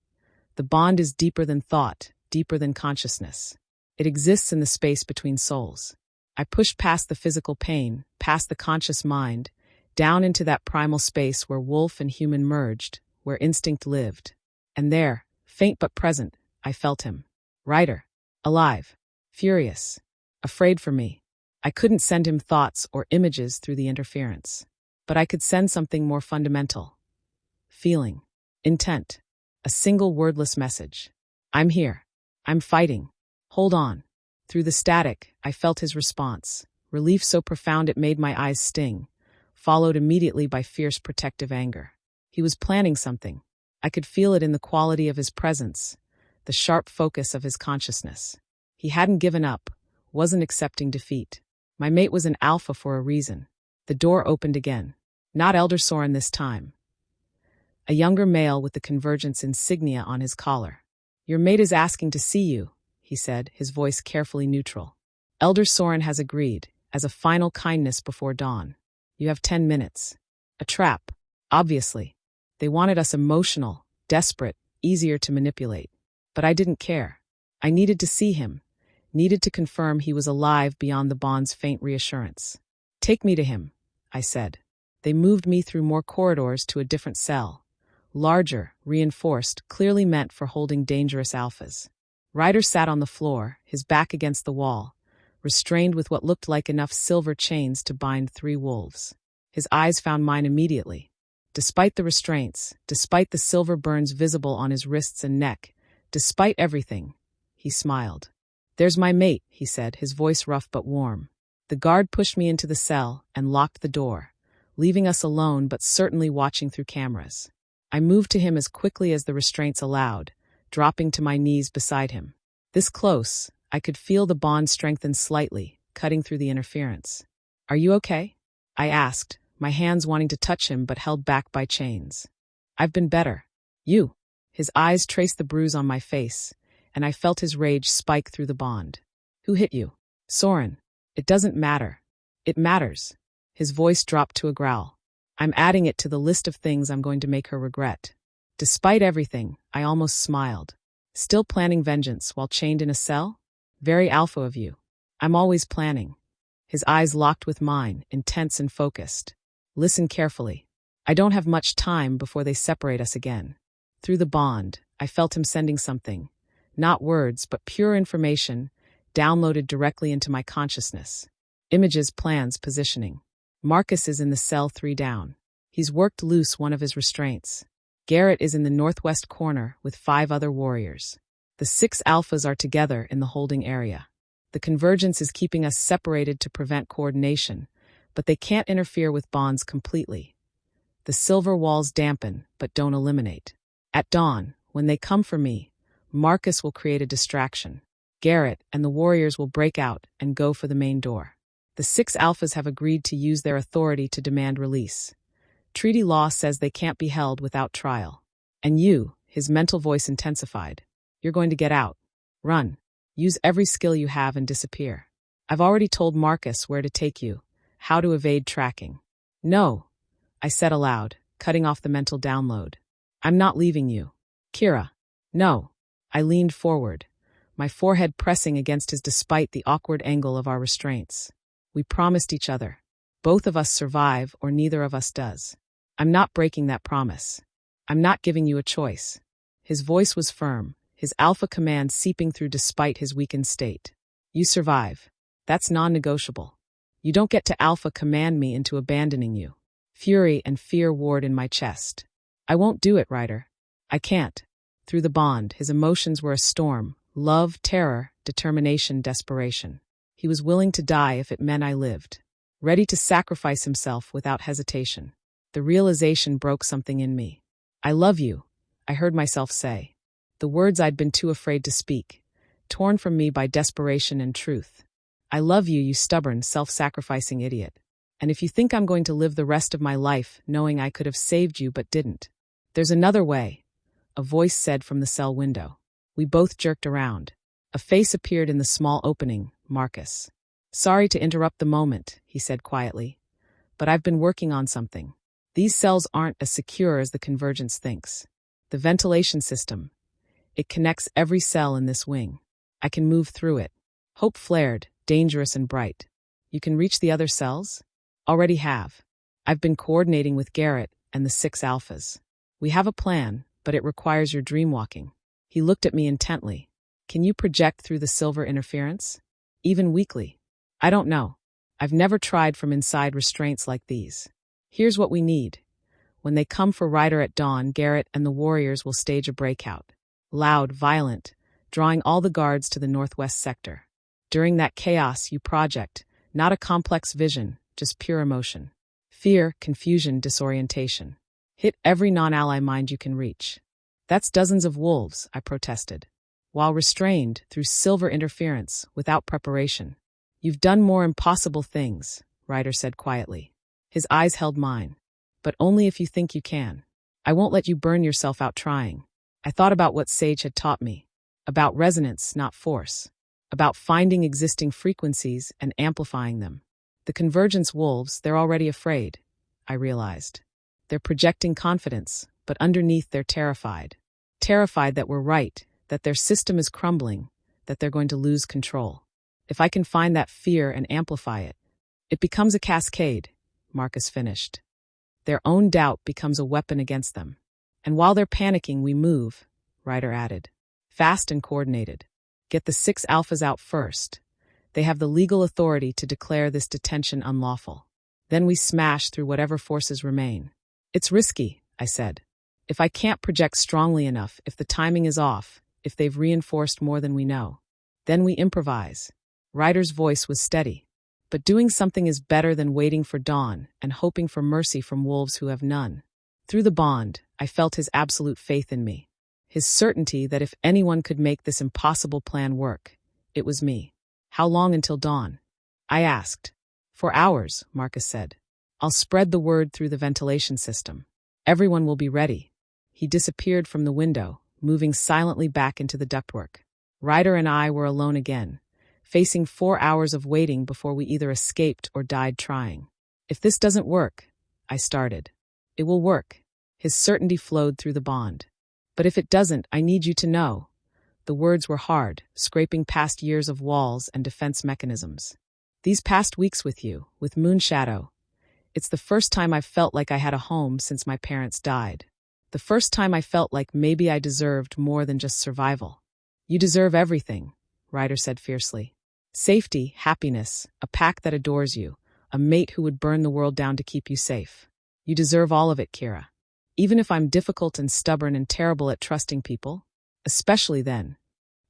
The bond is deeper than thought, deeper than consciousness. It exists in the space between souls. I pushed past the physical pain, past the conscious mind, down into that primal space where wolf and human merged, where instinct lived. And there, faint but present, I felt him. Ryder. Alive. Furious. Afraid for me. I couldn't send him thoughts or images through the interference. But I could send something more fundamental. Feeling. Intent. A single wordless message. I'm here. I'm fighting. Hold on. Through the static, I felt his response. Relief so profound it made my eyes sting, followed immediately by fierce protective anger. He was planning something. I could feel it in the quality of his presence, the sharp focus of his consciousness. He hadn't given up, wasn't accepting defeat. My mate was an alpha for a reason. The door opened again. Not Elder Soren this time. A younger male with the Convergence insignia on his collar. Your mate is asking to see you, he said, his voice carefully neutral. Elder Soren has agreed, as a final kindness before dawn. You have 10 minutes. A trap, obviously. They wanted us emotional, desperate, easier to manipulate. But I didn't care. I needed to see him, needed to confirm he was alive beyond the bond's faint reassurance. Take me to him, I said. They moved me through more corridors to a different cell. Larger, reinforced, clearly meant for holding dangerous alphas. Ryder sat on the floor, his back against the wall, restrained with what looked like enough silver chains to bind 3 wolves. His eyes found mine immediately. Despite the restraints, despite the silver burns visible on his wrists and neck, despite everything, he smiled. There's my mate, he said, his voice rough but warm. The guard pushed me into the cell and locked the door, leaving us alone but certainly watching through cameras. I moved to him as quickly as the restraints allowed, dropping to my knees beside him. This close, I could feel the bond strengthen slightly, cutting through the interference. Are you okay? I asked, my hands wanting to touch him but held back by chains. I've been better. You. His eyes traced the bruise on my face, and I felt his rage spike through the bond. Who hit you? Soren. It doesn't matter. It matters. His voice dropped to a growl. I'm adding it to the list of things I'm going to make her regret. Despite everything, I almost smiled. Still planning vengeance while chained in a cell? Very alpha of you. I'm always planning. His eyes locked with mine, intense and focused. Listen carefully. I don't have much time before they separate us again. Through the bond, I felt him sending something. Not words, but pure information, downloaded directly into my consciousness. Images, plans, positioning. Marcus is in the cell 3 down. He's worked loose one of his restraints. Garrett is in the northwest corner with 5 other warriors. The 6 alphas are together in the holding area. The Convergence is keeping us separated to prevent coordination, but they can't interfere with bonds completely. The silver walls dampen, but don't eliminate. At dawn, when they come for me, Marcus will create a distraction. Garrett and the warriors will break out and go for the main door. The 6 alphas have agreed to use their authority to demand release. Treaty law says they can't be held without trial. And you, his mental voice intensified, you're going to get out. Run. Use every skill you have and disappear. I've already told Marcus where to take you, how to evade tracking. No, I said aloud, cutting off the mental download. I'm not leaving you. Kira. No. I leaned forward, my forehead pressing against his despite the awkward angle of our restraints. We promised each other. Both of us survive or neither of us does. I'm not breaking that promise. I'm not giving you a choice. His voice was firm, his alpha command seeping through despite his weakened state. You survive. That's non-negotiable. You don't get to alpha command me into abandoning you. Fury and fear warred in my chest. I won't do it, Ryder. I can't. Through the bond, his emotions were a storm. Love, terror, determination, desperation. He was willing to die if it meant I lived. Ready to sacrifice himself without hesitation. The realization broke something in me. I love you, I heard myself say. The words I'd been too afraid to speak, torn from me by desperation and truth. I love you, you stubborn, self-sacrificing idiot. And if you think I'm going to live the rest of my life knowing I could have saved you but didn't, there's another way, a voice said from the cell window. We both jerked around. A face appeared in the small opening, Marcus. Sorry to interrupt the moment, he said quietly, but I've been working on something. These cells aren't as secure as the Convergence thinks. The ventilation system. It connects every cell in this wing. I can move through it. Hope flared, dangerous and bright. You can reach the other cells? Already have. I've been coordinating with Garrett and the 6 alphas. We have a plan, but it requires your dreamwalking. He looked at me intently. Can you project through the silver interference? Even weakly? I don't know. I've never tried from inside restraints like these. Here's what we need. When they come for Ryder at dawn, Garrett and the warriors will stage a breakout. Loud, violent, drawing all the guards to the northwest sector. During that chaos, you project, not a complex vision, just pure emotion. Fear, confusion, disorientation. Hit every non-ally mind you can reach. That's dozens of wolves, I protested. While restrained, through silver interference, without preparation. You've done more impossible things, Ryder said quietly. His eyes held mine. But only if you think you can. I won't let you burn yourself out trying. I thought about what Sage had taught me. About resonance, not force. About finding existing frequencies and amplifying them. The Convergence wolves, they're already afraid, I realized. They're projecting confidence, but underneath they're terrified. Terrified that we're right, that their system is crumbling, that they're going to lose control. If I can find that fear and amplify it, it becomes a cascade, Marcus finished. Their own doubt becomes a weapon against them. And while they're panicking, we move, Ryder added. Fast and coordinated. Get the 6 alphas out first. They have the legal authority to declare this detention unlawful. Then we smash through whatever forces remain. It's risky, I said. If I can't project strongly enough, if the timing is off, if they've reinforced more than we know, then we improvise. Ryder's voice was steady. But doing something is better than waiting for dawn and hoping for mercy from wolves who have none. Through the bond, I felt his absolute faith in me. His certainty that if anyone could make this impossible plan work, it was me. How long until dawn? I asked. 4 hours, Marcus said. I'll spread the word through the ventilation system. Everyone will be ready. He disappeared from the window, moving silently back into the ductwork. Ryder and I were alone again, facing 4 hours of waiting before we either escaped or died trying. If this doesn't work, I started. It will work. His certainty flowed through the bond. But if it doesn't, I need you to know. The words were hard, scraping past years of walls and defense mechanisms. These past weeks with you, with Moonshadow, it's the first time I've felt like I had a home since my parents died. The first time I felt like maybe I deserved more than just survival. You deserve everything, Ryder said fiercely. Safety, happiness, a pack that adores you, a mate who would burn the world down to keep you safe. You deserve all of it, Kira. Even if I'm difficult and stubborn and terrible at trusting people, especially then.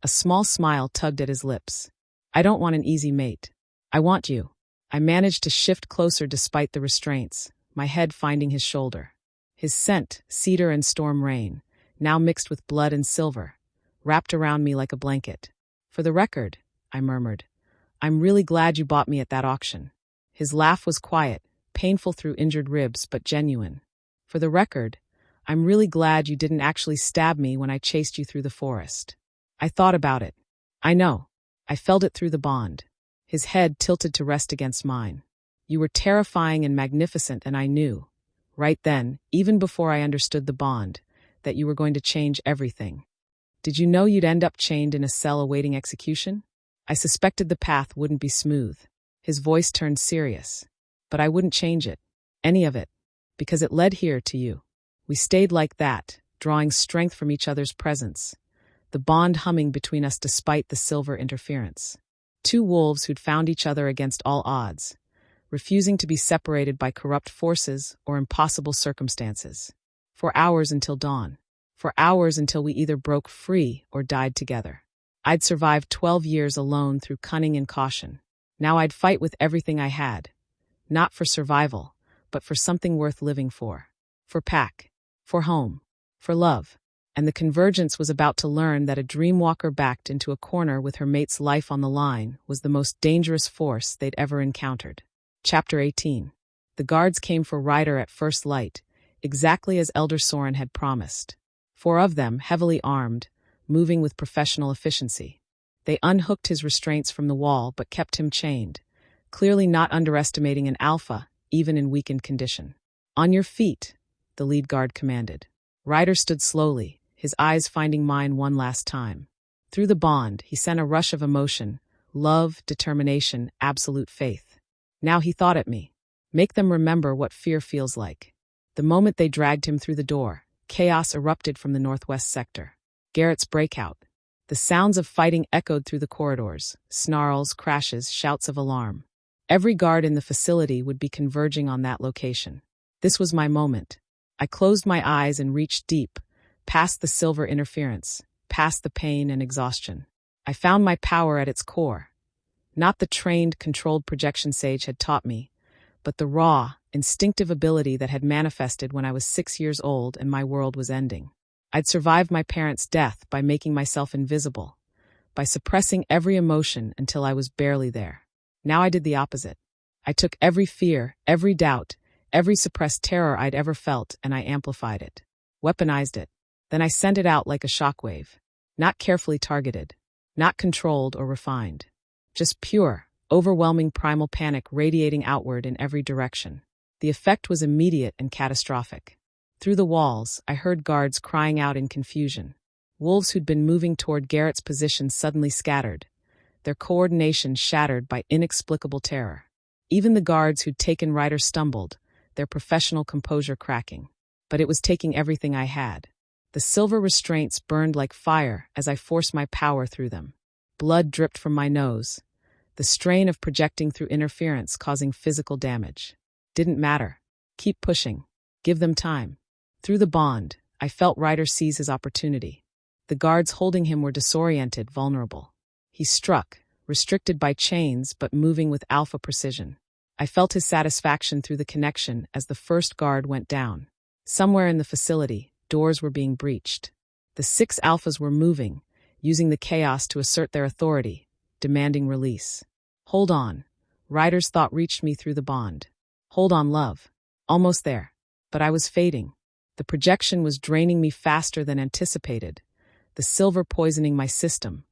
A small smile tugged at his lips. I don't want an easy mate. I want you. I managed to shift closer despite the restraints, my head finding his shoulder. His scent, cedar and storm rain, now mixed with blood and silver, wrapped around me like a blanket. "For the record," I murmured, "I'm really glad you bought me at that auction." His laugh was quiet, painful through injured ribs, but genuine. "For the record, I'm really glad you didn't actually stab me when I chased you through the forest." I thought about it. I know. I felt it through the bond. His head tilted to rest against mine. "You were terrifying and magnificent, and I knew, right then, even before I understood the bond, that you were going to change everything. Did you know you'd end up chained in a cell awaiting execution? I suspected the path wouldn't be smooth." His voice turned serious. "But I wouldn't change it. Any of it. Because it led here to you." We stayed like that, drawing strength from each other's presence, the bond humming between us despite the silver interference. Two wolves who'd found each other against all odds, refusing to be separated by corrupt forces or impossible circumstances. For hours until dawn. For hours until we either broke free or died together. I'd survived 12 years alone through cunning and caution. Now I'd fight with everything I had. Not for survival, but for something worth living for. For Pack. For home. For love. And the Convergence was about to learn that a dreamwalker backed into a corner with her mate's life on the line was the most dangerous force they'd ever encountered. Chapter 18. The guards came for Ryder at first light, exactly as Elder Soren had promised. 4 of them, heavily armed, moving with professional efficiency. They unhooked his restraints from the wall but kept him chained, clearly not underestimating an alpha, even in weakened condition. "On your feet," the lead guard commanded. Ryder stood slowly, his eyes finding mine one last time. Through the bond, he sent a rush of emotion, love, determination, absolute faith. Now he thought at me. Make them remember what fear feels like. The moment they dragged him through the door, chaos erupted from the northwest sector. Garrett's breakout. The sounds of fighting echoed through the corridors, snarls, crashes, shouts of alarm. Every guard in the facility would be converging on that location. This was my moment. I closed my eyes and reached deep, past the silver interference, past the pain and exhaustion. I found my power at its core. Not the trained, controlled projection Sage had taught me, but the raw, instinctive ability that had manifested when I was 6 years old and my world was ending. I'd survived my parents' death by making myself invisible, by suppressing every emotion until I was barely there. Now I did the opposite. I took every fear, every doubt, every suppressed terror I'd ever felt, and I amplified it, weaponized it. Then I sent it out like a shockwave. Not carefully targeted, not controlled or refined. Just pure, overwhelming primal panic radiating outward in every direction. The effect was immediate and catastrophic. Through the walls, I heard guards crying out in confusion. Wolves who'd been moving toward Garrett's position suddenly scattered, their coordination shattered by inexplicable terror. Even the guards who'd taken Ryder stumbled, their professional composure cracking. But it was taking everything I had. The silver restraints burned like fire as I forced my power through them. Blood dripped from my nose, the strain of projecting through interference causing physical damage. Didn't matter. Keep pushing. Give them time. Through the bond, I felt Ryder seize his opportunity. The guards holding him were disoriented, vulnerable. He struck, restricted by chains but moving with alpha precision. I felt his satisfaction through the connection as the first guard went down. Somewhere in the facility, doors were being breached. The 6 alphas were moving, using the chaos to assert their authority, demanding release. Hold on. Ryder's thought reached me through the bond. Hold on, love. Almost there. But I was fading. The projection was draining me faster than anticipated, the silver poisoning my system,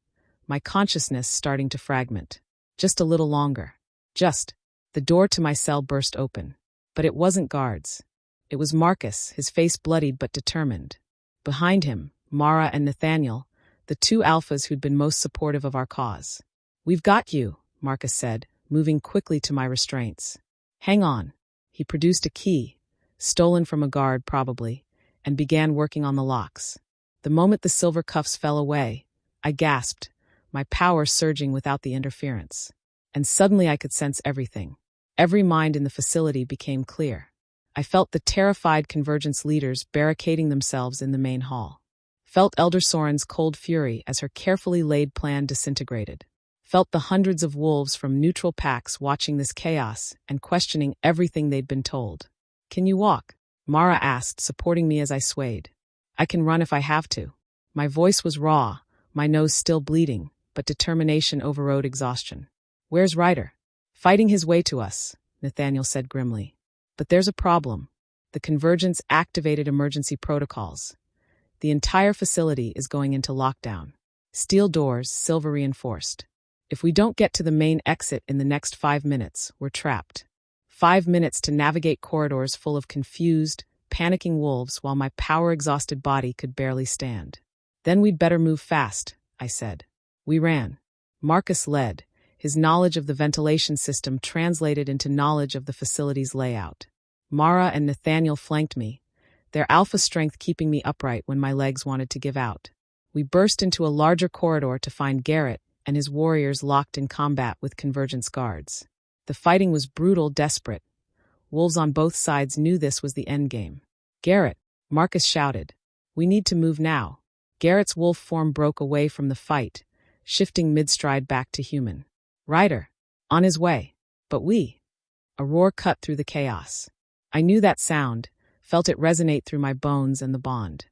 my consciousness starting to fragment. Just a little longer. Just. The door to my cell burst open. But it wasn't guards. It was Marcus, his face bloodied but determined. Behind him, Mara and Nathaniel, the 2 alphas who'd been most supportive of our cause. "We've got you," Marcus said, moving quickly to my restraints. "Hang on." He produced a key, stolen from a guard probably, and began working on the locks. The moment the silver cuffs fell away, I gasped, my power surging without the interference. And suddenly I could sense everything. Every mind in the facility became clear. I felt the terrified Convergence leaders barricading themselves in the main hall. Felt Elder Soren's cold fury as her carefully laid plan disintegrated. Felt the hundreds of wolves from neutral packs watching this chaos and questioning everything they'd been told. "Can you walk?" Mara asked, supporting me as I swayed. "I can run if I have to." My voice was raw, my nose still bleeding, but determination overrode exhaustion. "Where's Ryder?" "Fighting his way to us," Nathaniel said grimly. "But there's a problem. The Convergence activated emergency protocols. The entire facility is going into lockdown. Steel doors, silver reinforced. If we don't get to the main exit in the next 5 minutes, we're trapped. 5 minutes to navigate corridors full of confused, panicking wolves while my power-exhausted body could barely stand. Then we'd better move fast," I said. We ran. Marcus led, his knowledge of the ventilation system translated into knowledge of the facility's layout. Mara and Nathaniel flanked me, their alpha strength keeping me upright when my legs wanted to give out. We burst into a larger corridor to find Garrett and his warriors locked in combat with Convergence guards. The fighting was brutal, desperate. Wolves on both sides knew this was the endgame. "Garrett," Marcus shouted. "We need to move now." Garrett's wolf form broke away from the fight, shifting mid-stride back to human. "Ryder, on his way." "But we—" A roar cut through the chaos. I knew that sound, felt it resonate through my bones and the bond.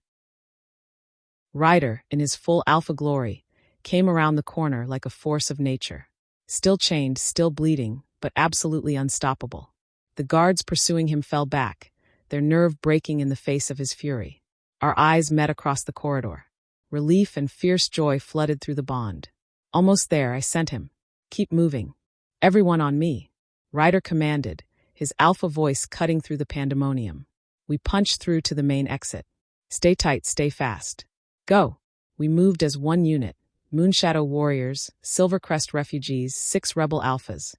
Ryder, in his full alpha glory, came around the corner like a force of nature. Still chained, still bleeding, but absolutely unstoppable. The guards pursuing him fell back, their nerve breaking in the face of his fury. Our eyes met across the corridor. Relief and fierce joy flooded through the bond. "Almost there," I sent him. "Keep moving. Everyone on me," Ryder commanded, his alpha voice cutting through the pandemonium. We punched through to the main exit. "Stay tight, stay fast. Go." We moved as one unit. Moonshadow warriors, Silvercrest refugees, 6 rebel alphas,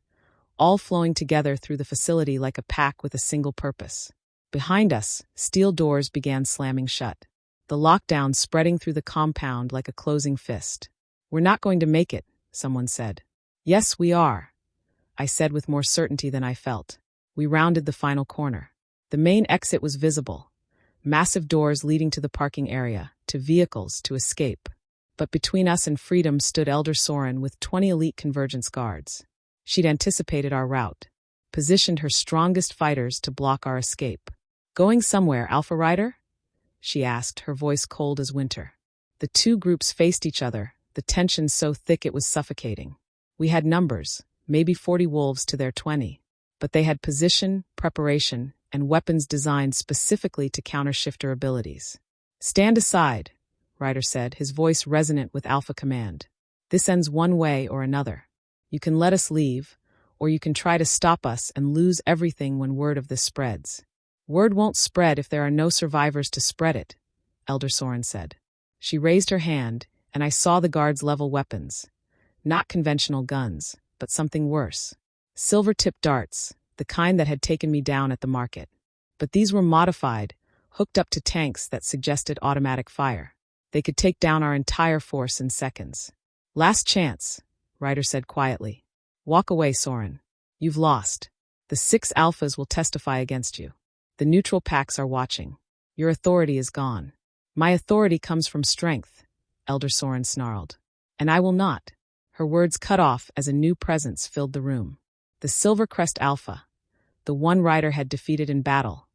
all flowing together through the facility like a pack with a single purpose. Behind us, steel doors began slamming shut, the lockdown spreading through the compound like a closing fist. "We're not going to make it," someone said. "Yes, we are," I said with more certainty than I felt. We rounded the final corner. The main exit was visible. Massive doors leading to the parking area, to vehicles, to escape. But between us and freedom stood Elder Soren with 20 elite Convergence guards. She'd anticipated our route, positioned her strongest fighters to block our escape. "Going somewhere, Alpha Rider?" she asked, her voice cold as winter. The two groups faced each other, the tension so thick it was suffocating. We had numbers, maybe 40 wolves to their 20. But they had position, preparation, and weapons designed specifically to counter shifter abilities. "Stand aside," Ryder said, his voice resonant with alpha command. "This ends one way or another. You can let us leave, or you can try to stop us and lose everything when word of this spreads." "Word won't spread if there are no survivors to spread it," Elder Soren said. She raised her hand, and I saw the guards level weapons. Not conventional guns, but something worse. Silver-tipped darts, the kind that had taken me down at the market. But these were modified, hooked up to tanks that suggested automatic fire. They could take down our entire force in seconds. "Last chance," Ryder said quietly. "Walk away, Soren. You've lost. The 6 alphas will testify against you. The neutral packs are watching. Your authority is gone." "My authority comes from strength," Elder Soren snarled. "And I will not." Her words cut off as a new presence filled the room. The Silvercrest Alpha, the one Ryder had defeated in battle,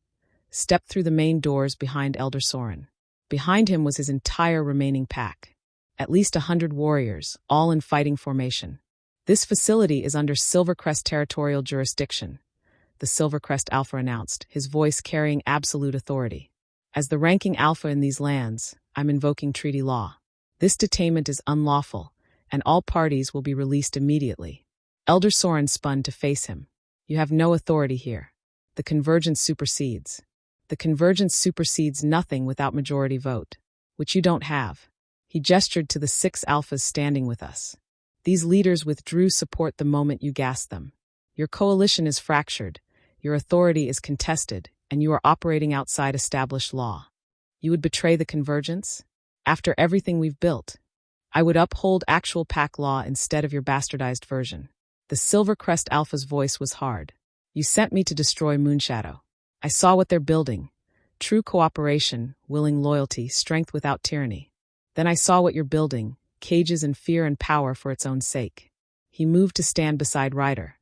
stepped through the main doors behind Elder Soren. Behind him was his entire remaining pack. At least 100 warriors, all in fighting formation. "This facility is under Silvercrest territorial jurisdiction," the Silvercrest Alpha announced, his voice carrying absolute authority. "As the ranking Alpha in these lands, I'm invoking treaty law. This detainment is unlawful, and all parties will be released immediately." Elder Soren spun to face him. "You have no authority here. The Convergence supersedes. The Convergence supersedes nothing without majority vote, which you don't have." He gestured to the 6 alphas standing with us. "These leaders withdrew support the moment you gassed them. Your coalition is fractured, your authority is contested, and you are operating outside established law. You would betray the Convergence? After everything we've built, I would uphold actual pack law instead of your bastardized version." The Silvercrest Alpha's voice was hard. "You sent me to destroy Moonshadow. I saw what they're building. True cooperation, willing loyalty, strength without tyranny. Then I saw what you're building, cages and fear and power for its own sake." He moved to stand beside Ryder,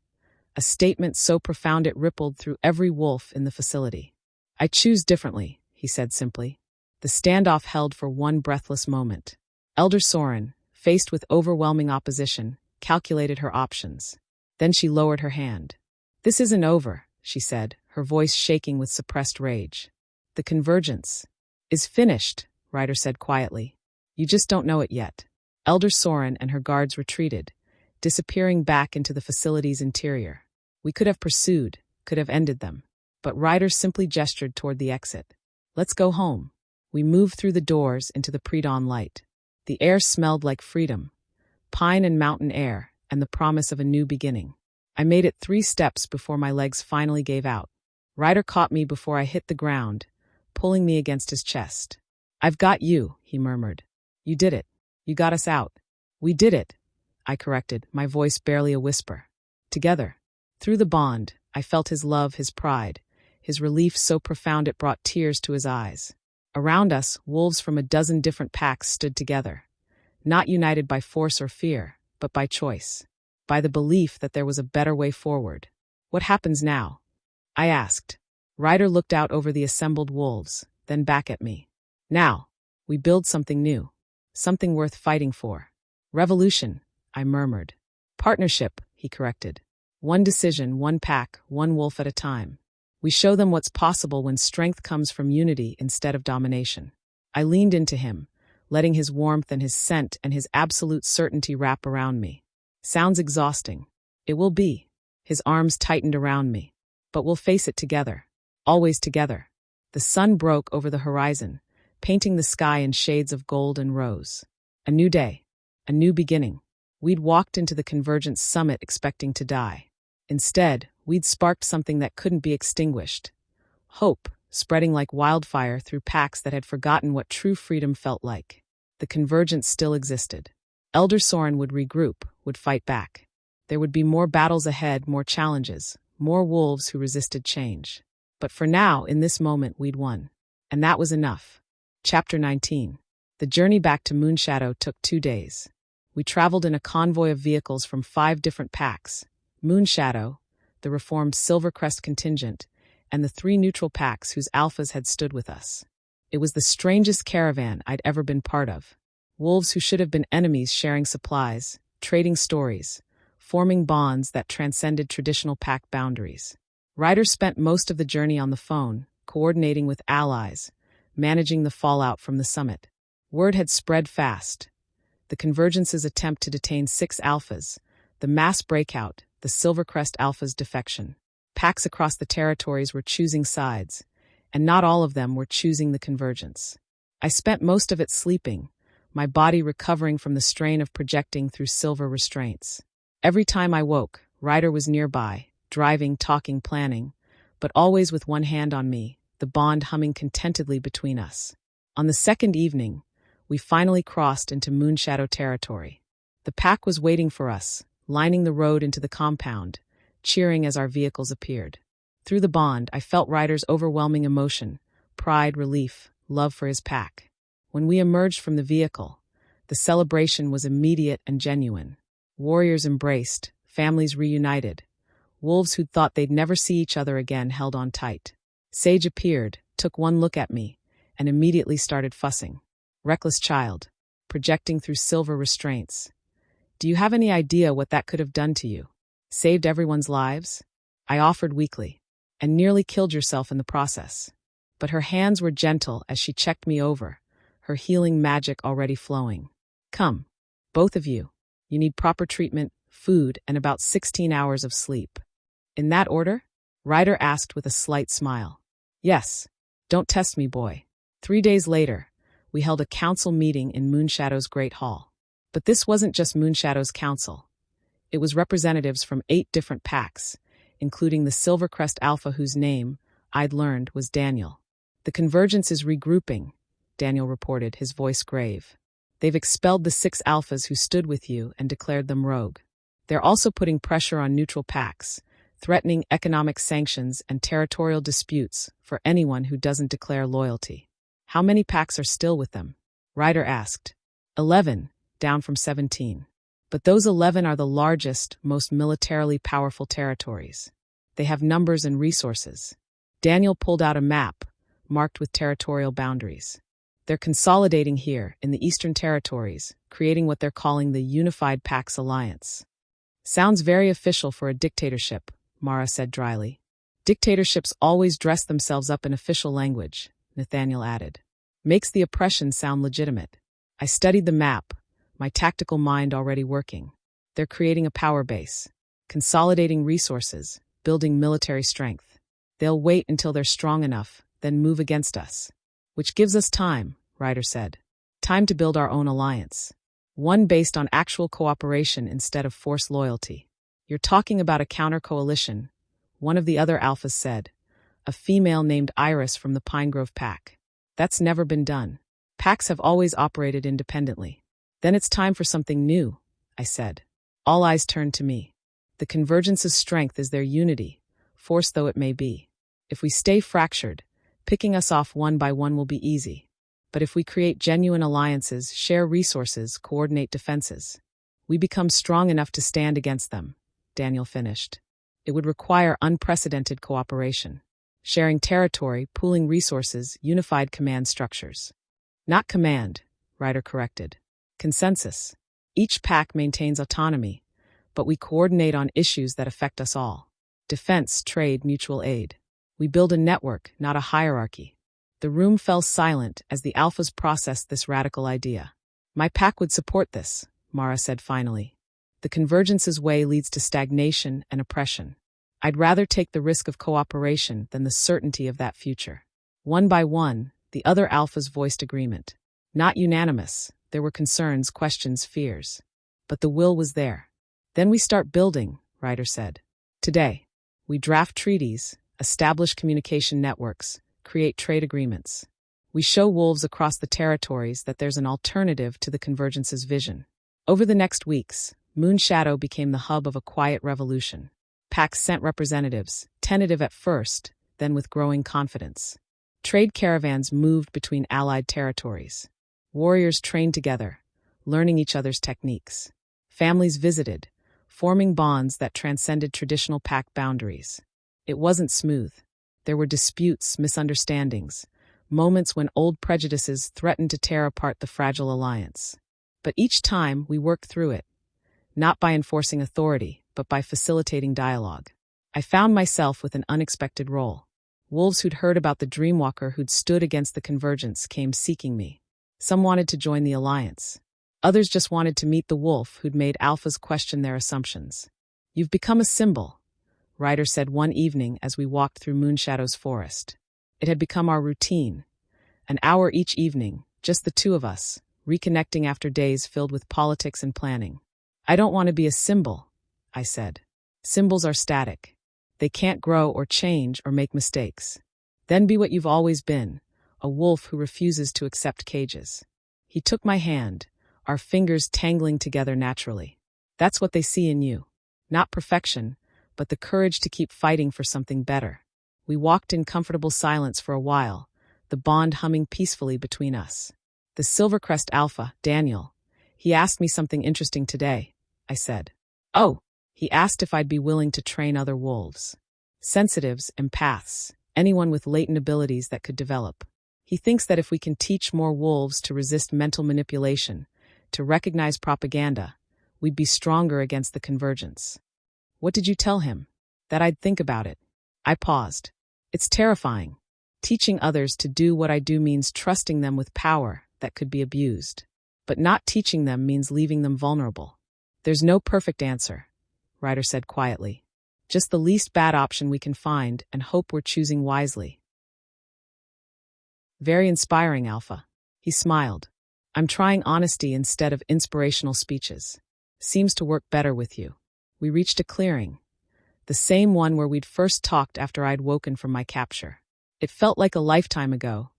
a statement so profound it rippled through every wolf in the facility. "I choose differently," he said simply. The standoff held for one breathless moment. Elder Soren, faced with overwhelming opposition, calculated her options. Then she lowered her hand. "This isn't over," she said, her voice shaking with suppressed rage. "The convergence is finished," Ryder said quietly. "You just don't know it yet." Elder Soren and her guards retreated, disappearing back into the facility's interior. We could have pursued, could have ended them. But Ryder simply gestured toward the exit. "Let's go home." We moved through the doors into the pre-dawn light. The air smelled like freedom, pine and mountain air, and the promise of a new beginning. I made it 3 steps before my legs finally gave out. Ryder caught me before I hit the ground, pulling me against his chest. "I've got you," he murmured. "You did it. You got us out." "We did it," I corrected, my voice barely a whisper. "Together." Through the bond, I felt his love, his pride, his relief so profound it brought tears to his eyes. Around us, wolves from a dozen different packs stood together, not united by force or fear, but by choice, by the belief that there was a better way forward. "What happens now?" I asked. Ryder looked out over the assembled wolves, then back at me. "Now, we build something new, something worth fighting for." "Revolution," I murmured. "Partnership," he corrected. "One decision, one pack, one wolf at a time. We show them what's possible when strength comes from unity instead of domination." I leaned into him, letting his warmth and his scent and his absolute certainty wrap around me. "Sounds exhausting." "It will be." His arms tightened around me. "But we'll face it together. Always together." The sun broke over the horizon, painting the sky in shades of gold and rose. A new day. A new beginning. We'd walked into the Convergence summit expecting to die. Instead, we'd sparked something that couldn't be extinguished. Hope, spreading like wildfire through packs that had forgotten what true freedom felt like. The Convergence still existed. Elder Soren would regroup, would fight back. There would be more battles ahead, more challenges, more wolves who resisted change. But for now, in this moment, we'd won. And that was enough. Chapter 19. The journey back to Moonshadow took 2 days. We traveled in a convoy of vehicles from 5 different packs: Moonshadow, the reformed Silvercrest contingent, and the 3 neutral packs whose alphas had stood with us. It was the strangest caravan I'd ever been part of. Wolves who should have been enemies sharing supplies, trading stories, forming bonds that transcended traditional pack boundaries. Ryder spent most of the journey on the phone, coordinating with allies, managing the fallout from the summit. Word had spread fast. The Convergence's attempt to detain 6 alphas, the mass breakout, the Silvercrest Alpha's defection. Packs across the territories were choosing sides, and not all of them were choosing the Convergence. I spent most of it sleeping, my body recovering from the strain of projecting through silver restraints. Every time I woke, Ryder was nearby, driving, talking, planning, but always with one hand on me, the bond humming contentedly between us. On the second evening, we finally crossed into Moonshadow territory. The pack was waiting for us, lining the road into the compound, cheering as our vehicles appeared. Through the bond, I felt Ryder's overwhelming emotion, pride, relief, love for his pack. When we emerged from the vehicle, the celebration was immediate and genuine. Warriors embraced, families reunited. Wolves who'd thought they'd never see each other again held on tight. Sage appeared, took one look at me, and immediately started fussing. Reckless child, projecting through silver restraints. "Do you have any idea what that could have done to you? Saved everyone's lives?" I offered weakly. "And nearly killed yourself in the process." But her hands were gentle as she checked me over, her healing magic already flowing. "Come, both of you. You need proper treatment, food, and about 16 hours of sleep." "In that order?" Ryder asked with a slight smile. "Yes. Don't test me, boy." 3 days later, we held a council meeting in Moonshadow's Great Hall. But this wasn't just Moonshadow's council. It was representatives from 8 different packs, including the Silvercrest Alpha whose name, I'd learned, was Daniel. "The Convergence is regrouping," Daniel reported, his voice grave. "They've expelled the 6 alphas who stood with you and declared them rogue. They're also putting pressure on neutral packs, threatening economic sanctions and territorial disputes for anyone who doesn't declare loyalty." "How many packs are still with them?" Ryder asked. 11, down from 17. But those 11 are the largest, most militarily powerful territories. They have numbers and resources. Daniel pulled out a map, marked with territorial boundaries. They're consolidating here in the Eastern Territories, creating what they're calling the Unified Pax Alliance. Sounds very official for a dictatorship, Mara said dryly. Dictatorships always dress themselves up in official language, Nathaniel added. Makes the oppression sound legitimate. I studied the map, my tactical mind already working. They're creating a power base, consolidating resources, building military strength. They'll wait until they're strong enough, then move against us. Which gives us time, Ryder said. Time to build our own alliance. One based on actual cooperation instead of forced loyalty. You're talking about a counter-coalition, one of the other alphas said. A female named Iris from the Pine Grove Pack. That's never been done. Packs have always operated independently. Then it's time for something new, I said. All eyes turned to me. The Convergence's strength is their unity, force though it may be. If we stay fractured, picking us off one by one will be easy. But if we create genuine alliances, share resources, coordinate defenses, we become strong enough to stand against them, Daniel finished. It would require unprecedented cooperation. Sharing territory, pooling resources, unified command structures. Not command, Ryder corrected. Consensus. Each pack maintains autonomy, but we coordinate on issues that affect us all. Defense, trade, mutual aid. We build a network, not a hierarchy. The room fell silent as the alphas processed this radical idea. My pack would support this, Mara said finally. The Convergence's way leads to stagnation and oppression. I'd rather take the risk of cooperation than the certainty of that future. One by one, the other alphas voiced agreement. Not unanimous, there were concerns, questions, fears. But the will was there. Then we start building, Ryder said. Today, we draft treaties, establish communication networks, create trade agreements. We show wolves across the territories that there's an alternative to the Convergence's vision. Over the next weeks, Moonshadow became the hub of a quiet revolution. Packs sent representatives, tentative at first, then with growing confidence. Trade caravans moved between allied territories. Warriors trained together, learning each other's techniques. Families visited, forming bonds that transcended traditional pack boundaries. It wasn't smooth. There were disputes, misunderstandings, moments when old prejudices threatened to tear apart the fragile alliance. But each time we worked through it, not by enforcing authority, but by facilitating dialogue. I found myself with an unexpected role. Wolves who'd heard about the dreamwalker who'd stood against the Convergence came seeking me. Some wanted to join the alliance. Others just wanted to meet the wolf who'd made alphas question their assumptions. You've become a symbol, Ryder said one evening as we walked through Moonshadow's forest. It had become our routine. An hour each evening, just the two of us, reconnecting after days filled with politics and planning. I don't want to be a symbol, I said. Symbols are static. They can't grow or change or make mistakes. Then be what you've always been, a wolf who refuses to accept cages. He took my hand, our fingers tangling together naturally. That's what they see in you. Not perfection, but the courage to keep fighting for something better. We walked in comfortable silence for a while, the bond humming peacefully between us. The Silvercrest Alpha, Daniel, he asked me something interesting today, I said. Oh, he asked if I'd be willing to train other wolves. Sensitives, empaths, anyone with latent abilities that could develop. He thinks that if we can teach more wolves to resist mental manipulation, to recognize propaganda, we'd be stronger against the Convergence. What did you tell him? That I'd think about it. I paused. It's terrifying. Teaching others to do what I do means trusting them with power that could be abused. But not teaching them means leaving them vulnerable. There's no perfect answer, Ryder said quietly. Just the least bad option we can find and hope we're choosing wisely. Very inspiring, Alpha. He smiled. I'm trying honesty instead of inspirational speeches. Seems to work better with you. We reached a clearing. The same one where we'd first talked after I'd woken from my capture. It felt like a lifetime ago,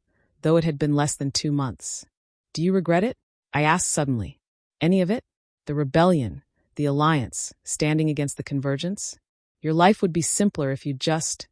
though it had been less than 2 months. Do you regret it? I asked suddenly. Any of it? The rebellion, the alliance, standing against the Convergence? Your life would be simpler if you just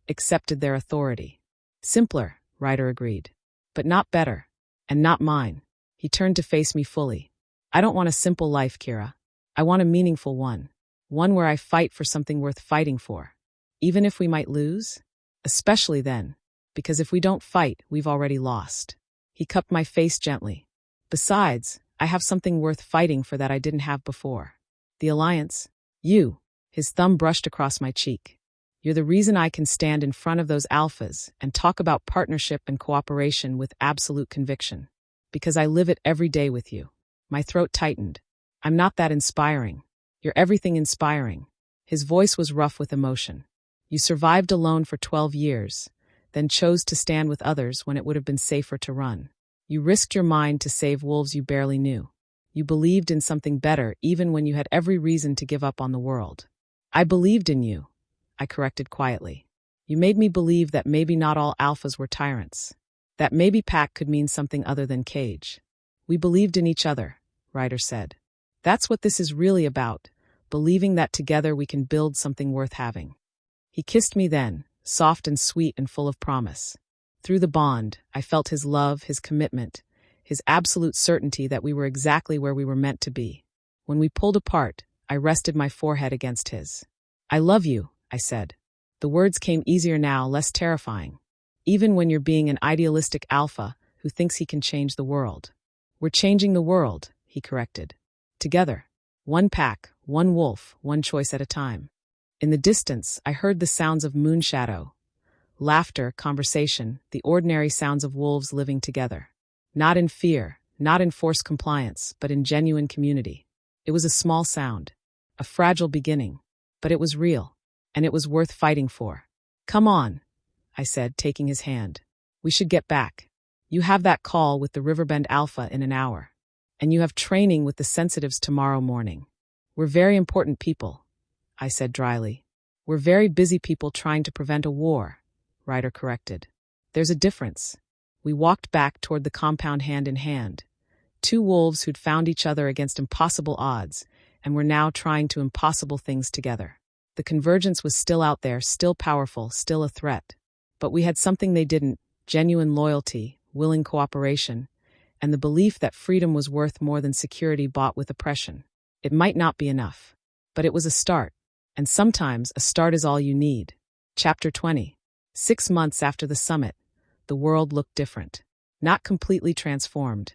accepted their authority. Simpler, Ryder agreed. But not better. And not mine. He turned to face me fully. I don't want a simple life, Kira. I want a meaningful one. One where I fight for something worth fighting for. Even if we might lose? Especially then. Because if we don't fight, we've already lost. He cupped my face gently. Besides, I have something worth fighting for that I didn't have before. The Alliance? You. His thumb brushed across my cheek. You're the reason I can stand in front of those alphas and talk about partnership and cooperation with absolute conviction. Because I live it every day with you. My throat tightened. I'm not that inspiring. You're everything inspiring. His voice was rough with emotion. You survived alone for 12 years, then chose to stand with others when it would have been safer to run. You risked your mind to save wolves you barely knew. You believed in something better even when you had every reason to give up on the world. I believed in you, I corrected quietly. You made me believe that maybe not all alphas were tyrants. That maybe pack could mean something other than cage. We believed in each other, Ryder said. That's what this is really about, believing that together we can build something worth having. He kissed me then, soft and sweet and full of promise. Through the bond, I felt his love, his commitment, his absolute certainty that we were exactly where we were meant to be. When we pulled apart, I rested my forehead against his. I love you, I said. The words came easier now, less terrifying. Even when you're being an idealistic alpha who thinks he can change the world. We're changing the world, he corrected. Together. One pack, one wolf, one choice at a time. In the distance, I heard the sounds of Moonshadow. Laughter, conversation, the ordinary sounds of wolves living together. Not in fear, not in forced compliance, but in genuine community. It was a small sound, a fragile beginning, but it was real, and it was worth fighting for. Come on, I said, taking his hand. We should get back. You have that call with the Riverbend Alpha in an hour, and you have training with the Sensitives tomorrow morning. We're very important people, I said dryly. We're very busy people trying to prevent a war, Ryder corrected. There's a difference. We walked back toward the compound hand in hand. Two wolves who'd found each other against impossible odds, and were now trying to impossible things together. The Convergence was still out there, still powerful, still a threat. But we had something they didn't, genuine loyalty, willing cooperation, and the belief that freedom was worth more than security bought with oppression. It might not be enough, but it was a start, and sometimes a start is all you need. Chapter 20. 6 months after the summit, the world looked different. Not completely transformed.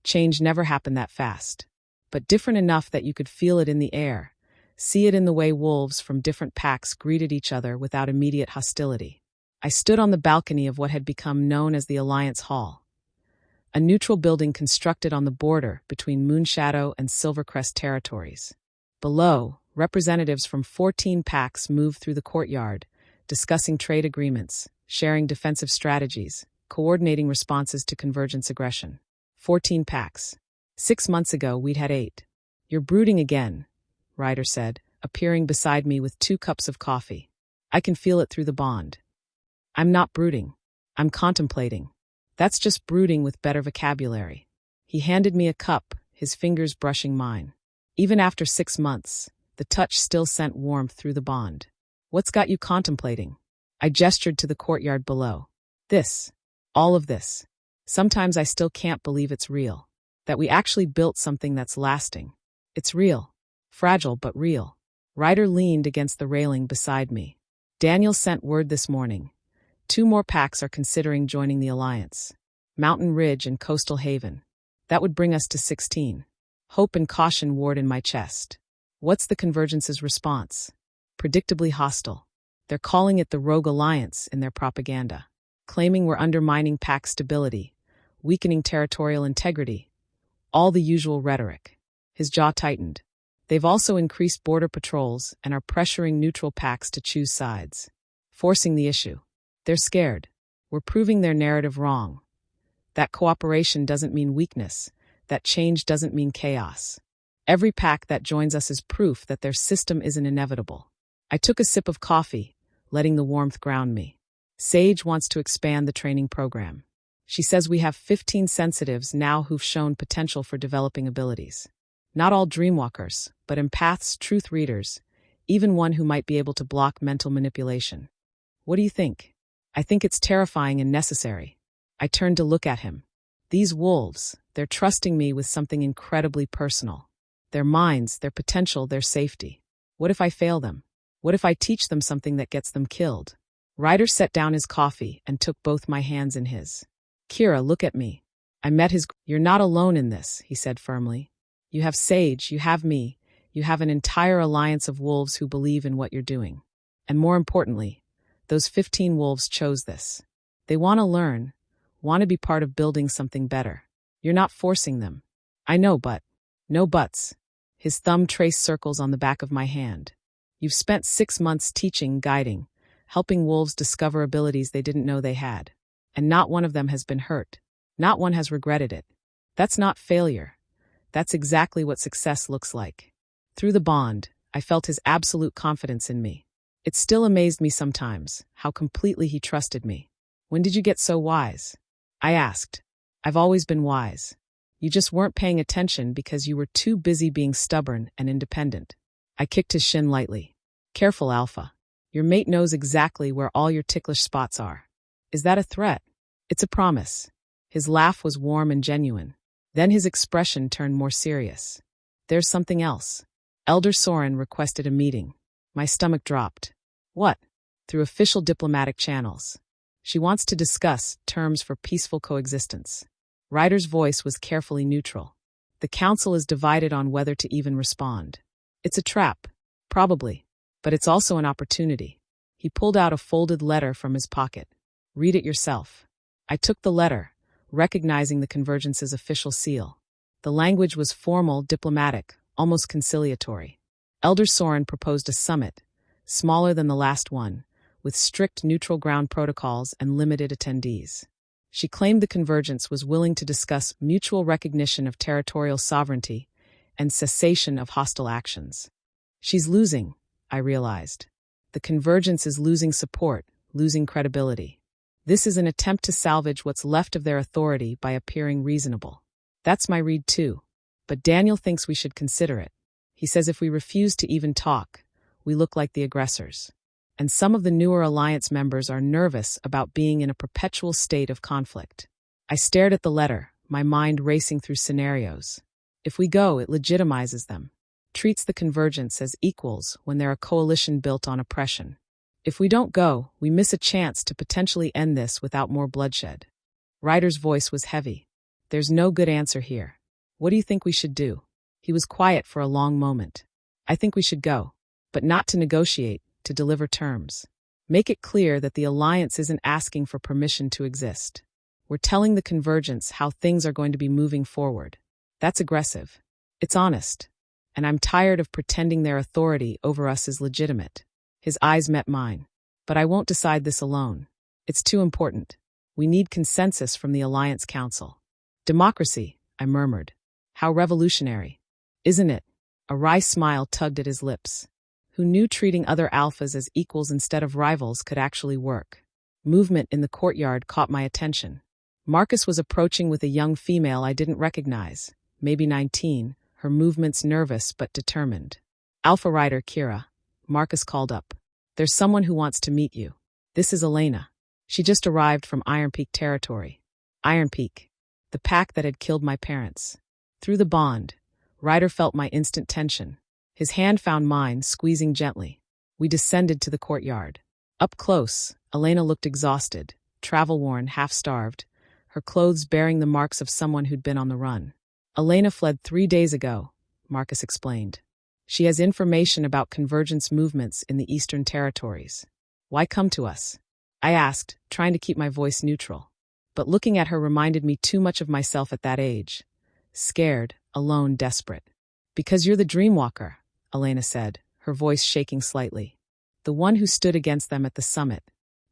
Change never happened that fast, but different enough that you could feel it in the air, see it in the way wolves from different packs greeted each other without immediate hostility. I stood on the balcony of what had become known as the Alliance Hall, a neutral building constructed on the border between Moonshadow and Silvercrest territories. Below, representatives from 14 packs moved through the courtyard, discussing trade agreements, sharing defensive strategies, coordinating responses to Convergence aggression. 14 packs. 6 months ago, we'd had 8. You're brooding again, Ryder said, appearing beside me with 2 cups of coffee. I can feel it through the bond. I'm not brooding. I'm contemplating. That's just brooding with better vocabulary. He handed me a cup, his fingers brushing mine. Even after 6 months, the touch still sent warmth through the bond. What's got you contemplating? I gestured to the courtyard below. This. All of this. Sometimes I still can't believe it's real. That we actually built something that's lasting. It's real. Fragile, but real. Ryder leaned against the railing beside me. Daniel sent word this morning. 2 more packs are considering joining the Alliance. Mountain Ridge and Coastal Haven. That would bring us to 16. Hope and caution warred in my chest. What's the Convergence's response? Predictably hostile. They're calling it the Rogue Alliance in their propaganda, claiming we're undermining pack stability, weakening territorial integrity. All the usual rhetoric. His jaw tightened. They've also increased border patrols and are pressuring neutral packs to choose sides, forcing the issue. They're scared. We're proving their narrative wrong. That cooperation doesn't mean weakness. That change doesn't mean chaos. Every pack that joins us is proof that their system isn't inevitable. I took a sip of coffee, letting the warmth ground me. Sage wants to expand the training program. She says we have 15 sensitives now who've shown potential for developing abilities. Not all dreamwalkers, but empaths, truth readers, even one who might be able to block mental manipulation. What do you think? I think it's terrifying and necessary. I turned to look at him. These wolves, they're trusting me with something incredibly personal. Their minds, their potential, their safety. What if I fail them? What if I teach them something that gets them killed? Ryder set down his coffee and took both my hands in his. Kira, look at me. I met his... You're not alone in this, he said firmly. You have Sage, you have me, you have an entire alliance of wolves who believe in what you're doing. And more importantly, those 15 wolves chose this. They want to learn, want to be part of building something better. You're not forcing them. I know, but... No buts. His thumb traced circles on the back of my hand. You've spent 6 months teaching, guiding, helping wolves discover abilities they didn't know they had. And not one of them has been hurt. Not one has regretted it. That's not failure. That's exactly what success looks like. Through the bond, I felt his absolute confidence in me. It still amazed me sometimes, how completely he trusted me. When did you get so wise? I asked. I've always been wise. You just weren't paying attention because you were too busy being stubborn and independent. I kicked his shin lightly. Careful, Alpha. Your mate knows exactly where all your ticklish spots are. Is that a threat? It's a promise. His laugh was warm and genuine. Then his expression turned more serious. There's something else. Elder Soren requested a meeting. My stomach dropped. What? Through official diplomatic channels. She wants to discuss terms for peaceful coexistence. Ryder's voice was carefully neutral. The council is divided on whether to even respond. It's a trap. Probably. But it's also an opportunity. He pulled out a folded letter from his pocket. Read it yourself. I took the letter, recognizing the Convergence's official seal. The language was formal, diplomatic, almost conciliatory. Elder Soren proposed a summit, smaller than the last one, with strict neutral ground protocols and limited attendees. She claimed the Convergence was willing to discuss mutual recognition of territorial sovereignty and cessation of hostile actions. She's losing, I realized. The Convergence is losing support, losing credibility. This is an attempt to salvage what's left of their authority by appearing reasonable. That's my read too. But Daniel thinks we should consider it. He says if we refuse to even talk, we look like the aggressors. And some of the newer alliance members are nervous about being in a perpetual state of conflict. I stared at the letter, my mind racing through scenarios. If we go, it legitimizes them, treats the Convergence as equals when they're a coalition built on oppression. If we don't go, we miss a chance to potentially end this without more bloodshed. Ryder's voice was heavy. There's no good answer here. What do you think we should do? He was quiet for a long moment. I think we should go, but not to negotiate, to deliver terms. Make it clear that the Alliance isn't asking for permission to exist. We're telling the Convergence how things are going to be moving forward. That's aggressive. It's honest. And I'm tired of pretending their authority over us is legitimate. His eyes met mine. But I won't decide this alone. It's too important. We need consensus from the Alliance Council. Democracy, I murmured. How revolutionary. Isn't it? A wry smile tugged at his lips. Who knew treating other alphas as equals instead of rivals could actually work? Movement in the courtyard caught my attention. Marcus was approaching with a young female I didn't recognize, maybe 19, her movements nervous but determined. Alpha Rider Kira, Marcus called up. There's someone who wants to meet you. This is Elena. She just arrived from Iron Peak territory. Iron Peak, the pack that had killed my parents. Through the bond, Ryder felt my instant tension. His hand found mine, squeezing gently. We descended to the courtyard. Up close, Elena looked exhausted, travel-worn, half-starved, her clothes bearing the marks of someone who'd been on the run. Elena fled 3 days ago, Marcus explained. She has information about Convergence movements in the Eastern Territories. Why come to us? I asked, trying to keep my voice neutral. But looking at her reminded me too much of myself at that age. Scared, alone, desperate. Because you're the dreamwalker, Elena said, her voice shaking slightly. The one who stood against them at the summit.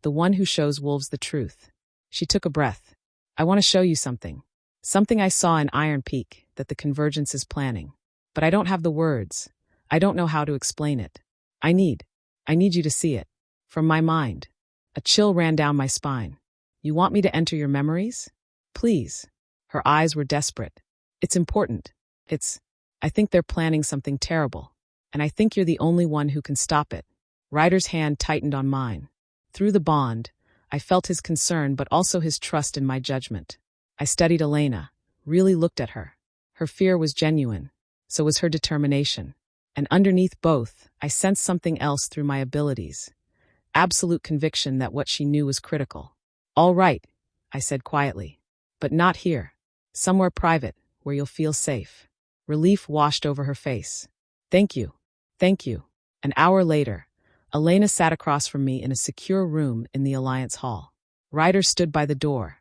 The one who shows wolves the truth. She took a breath. I want to show you something. Something I saw in Iron Peak that the Convergence is planning. But I don't have the words. I don't know how to explain it. I need you to see it. From my mind. A chill ran down my spine. You want me to enter your memories? Please. Her eyes were desperate. It's important. I think they're planning something terrible. And I think you're the only one who can stop it. Ryder's hand tightened on mine. Through the bond, I felt his concern but also his trust in my judgment. I studied Elena, really looked at her. Her fear was genuine. So was her determination. And underneath both, I sensed something else through my abilities. Absolute conviction that what she knew was critical. All right, I said quietly. But not here. Somewhere private, where you'll feel safe. Relief washed over her face. Thank you. Thank you. An hour later, Elena sat across from me in a secure room in the Alliance Hall. Ryder stood by the door,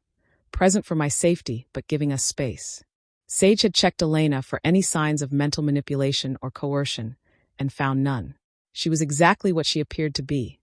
present for my safety but giving us space. Sage had checked Elena for any signs of mental manipulation or coercion, and found none. She was exactly what she appeared to be,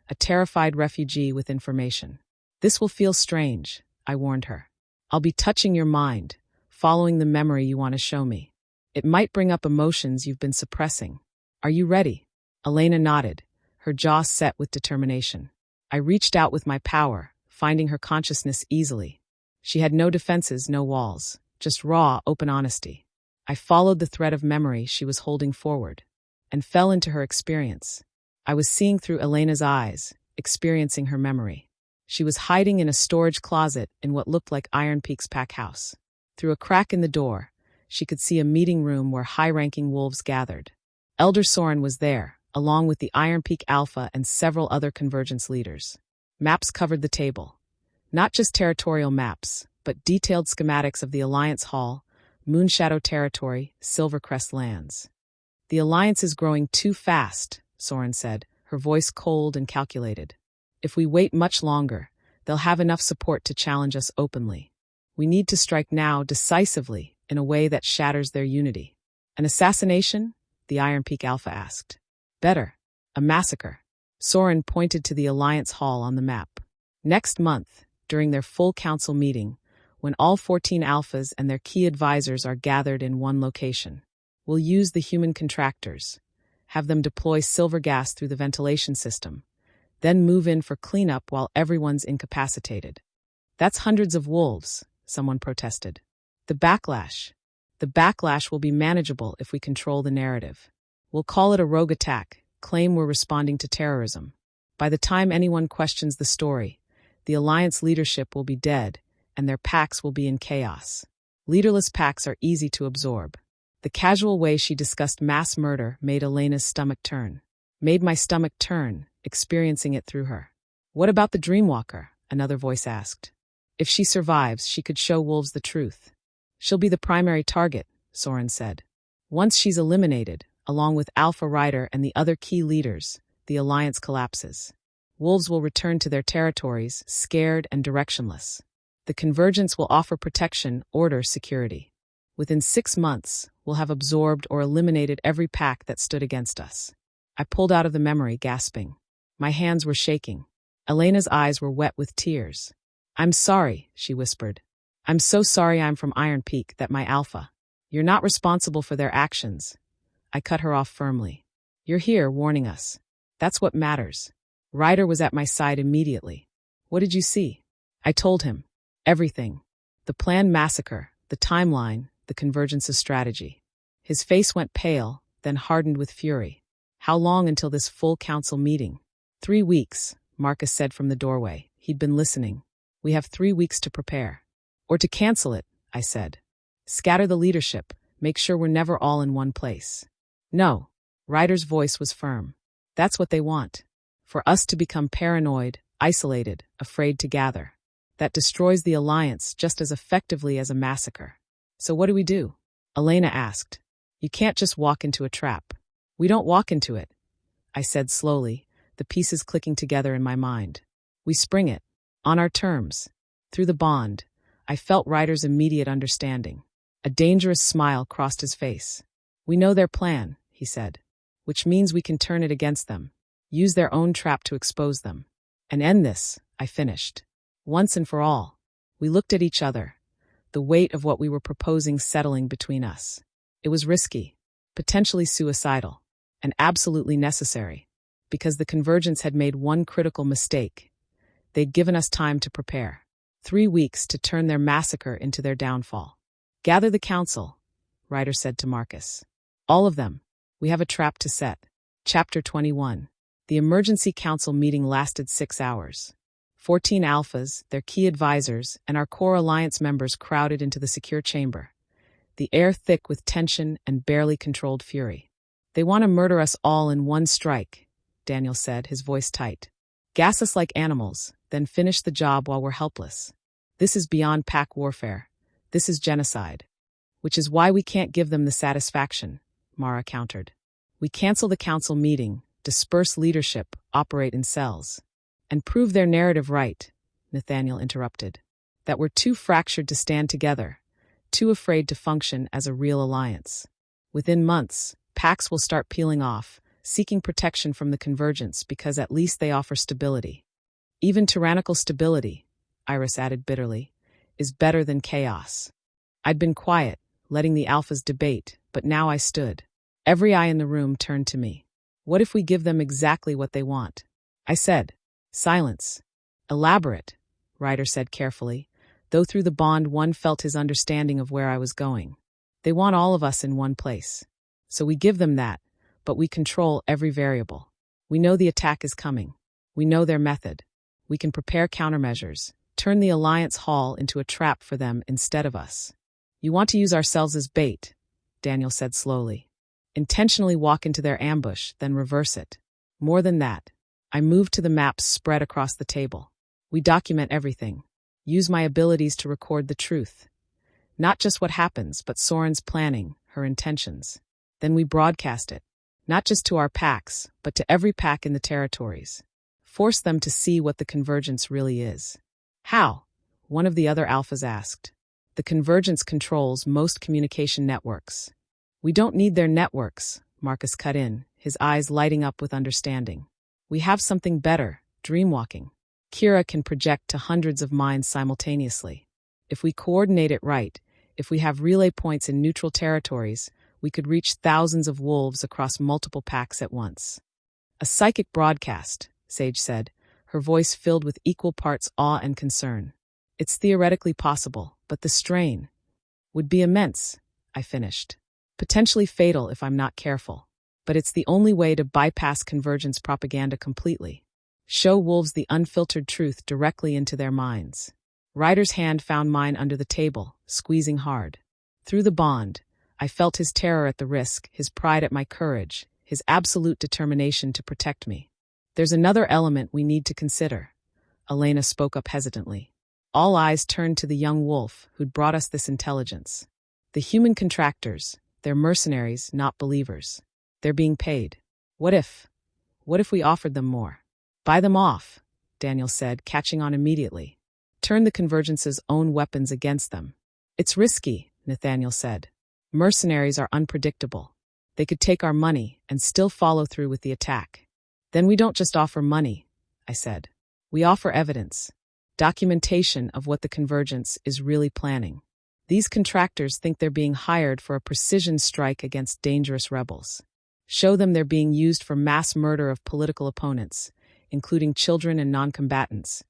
a terrified refugee with information. This will feel strange, I warned her. I'll be touching your mind, following the memory you want to show me. It might bring up emotions you've been suppressing. Are you ready? Elena nodded, her jaw set with determination. I reached out with my power, finding her consciousness easily. She had no defenses, no walls, just raw, open honesty. I followed the thread of memory she was holding forward, and fell into her experience. I was seeing through Elena's eyes, experiencing her memory. She was hiding in a storage closet in what looked like Iron Peak's pack house. Through a crack in the door, she could see a meeting room where high-ranking wolves gathered. Elder Soren was there, along with the Iron Peak Alpha and several other Convergence leaders. Maps covered the table. Not just territorial maps, but detailed schematics of the Alliance Hall, Moonshadow Territory, Silvercrest lands. The Alliance is growing too fast, Soren said, her voice cold and calculated. If we wait much longer, they'll have enough support to challenge us openly. We need to strike now decisively in a way that shatters their unity. An assassination? The Iron Peak Alpha asked. Better. A massacre. Soren pointed to the Alliance Hall on the map. Next month, during their full council meeting, when all 14 alphas and their key advisors are gathered in one location, we'll use the human contractors, have them deploy silver gas through the ventilation system, then move in for cleanup while everyone's incapacitated. That's hundreds of wolves, someone protested. The backlash will be manageable if we control the narrative. We'll call it a rogue attack, claim we're responding to terrorism. By the time anyone questions the story, the Alliance leadership will be dead, and their packs will be in chaos. Leaderless packs are easy to absorb. The casual way she discussed mass murder made Elena's stomach turn. Made my stomach turn, experiencing it through her. What about the dreamwalker? Another voice asked. If she survives, she could show wolves the truth. She'll be the primary target, Soren said. Once she's eliminated, along with Alpha Ryder and the other key leaders, the Alliance collapses. Wolves will return to their territories, scared and directionless. The Convergence will offer protection, order, security. Within 6 months, we'll have absorbed or eliminated every pack that stood against us. I pulled out of the memory, gasping. My hands were shaking. Elena's eyes were wet with tears. I'm sorry, she whispered. I'm so sorry I'm from Iron Peak, that my alpha. You're not responsible for their actions. I cut her off firmly. You're here, warning us. That's what matters. Ryder was at my side immediately. What did you see? I told him. Everything. The planned massacre, the timeline, the Convergence's strategy. His face went pale, then hardened with fury. How long until this full council meeting? 3 weeks, Marcus said from the doorway. He'd been listening. We have 3 weeks to prepare. Or to cancel it, I said. Scatter the leadership. Make sure we're never all in one place. No. Ryder's voice was firm. That's what they want. For us to become paranoid, isolated, afraid to gather. That destroys the Alliance just as effectively as a massacre. So what do we do? Elena asked. You can't just walk into a trap. We don't walk into it, I said slowly, the pieces clicking together in my mind. We spring it. On our terms. Through the bond. I felt Ryder's immediate understanding. A dangerous smile crossed his face. We know their plan, he said. Which means we can turn it against them. Use their own trap to expose them. And end this, I finished. Once and for all. We looked at each other. The weight of what we were proposing settling between us. It was risky. Potentially suicidal. And absolutely necessary. Because the Convergence had made one critical mistake. They'd given us time to prepare. 3 weeks to turn their massacre into their downfall. Gather the council, Ryder said to Marcus. All of them. We have a trap to set. Chapter 21. The emergency council meeting lasted 6 hours. 14 alphas, their key advisors, and our core alliance members crowded into the secure chamber. The air thick with tension and barely controlled fury. They want to murder us all in one strike, Daniel said, his voice tight. Gas us like animals, then finish the job while we're helpless. This is beyond pack warfare. This is genocide. Which is why we can't give them the satisfaction, Mara countered. We cancel the council meeting, disperse leadership, operate in cells. And prove their narrative right, Nathaniel interrupted. That we're too fractured to stand together, too afraid to function as a real alliance. Within months, packs will start peeling off, seeking protection from the Convergence because at least they offer stability. Even tyrannical stability, Iris added bitterly, is better than chaos. I'd been quiet, letting the alphas debate, but now I stood. Every eye in the room turned to me. What if we give them exactly what they want? I said. Silence. Elaborate, Ryder said carefully, though through the bond one felt his understanding of where I was going. They want all of us in one place. So we give them that, but we control every variable. We know the attack is coming. We know their method. We can prepare countermeasures, turn the Alliance Hall into a trap for them instead of us. You want to use ourselves as bait, Daniel said slowly. Intentionally walk into their ambush, then reverse it. More than that, I move to the maps spread across the table. We document everything. Use my abilities to record the truth. Not just what happens, but Soren's planning, her intentions. Then we broadcast it. Not just to our packs, but to every pack in the territories. Force them to see what the Convergence really is. How? One of the other alphas asked. The Convergence controls most communication networks. We don't need their networks, Marcus cut in, his eyes lighting up with understanding. We have something better, dreamwalking. Kira can project to hundreds of minds simultaneously. If we coordinate it right, if we have relay points in neutral territories, we could reach thousands of wolves across multiple packs at once. A psychic broadcast, Sage said, her voice filled with equal parts awe and concern. It's theoretically possible, but the strain would be immense, I finished. Potentially fatal if I'm not careful. But it's the only way to bypass Convergence propaganda completely. Show wolves the unfiltered truth directly into their minds. Ryder's hand found mine under the table, squeezing hard. Through the bond, I felt his terror at the risk, his pride at my courage, his absolute determination to protect me. There's another element we need to consider. Elena spoke up hesitantly. All eyes turned to the young wolf who'd brought us this intelligence. The human contractors, they're mercenaries, not believers. They're being paid. What if we offered them more? Buy them off, Daniel said, catching on immediately. Turn the Convergence's own weapons against them. It's risky, Nathaniel said. Mercenaries are unpredictable. They could take our money and still follow through with the attack. Then we don't just offer money, I said. We offer evidence. Documentation of what the Convergence is really planning. These contractors think they're being hired for a precision strike against dangerous rebels. Show them they're being used for mass murder of political opponents, including children and non-combatants,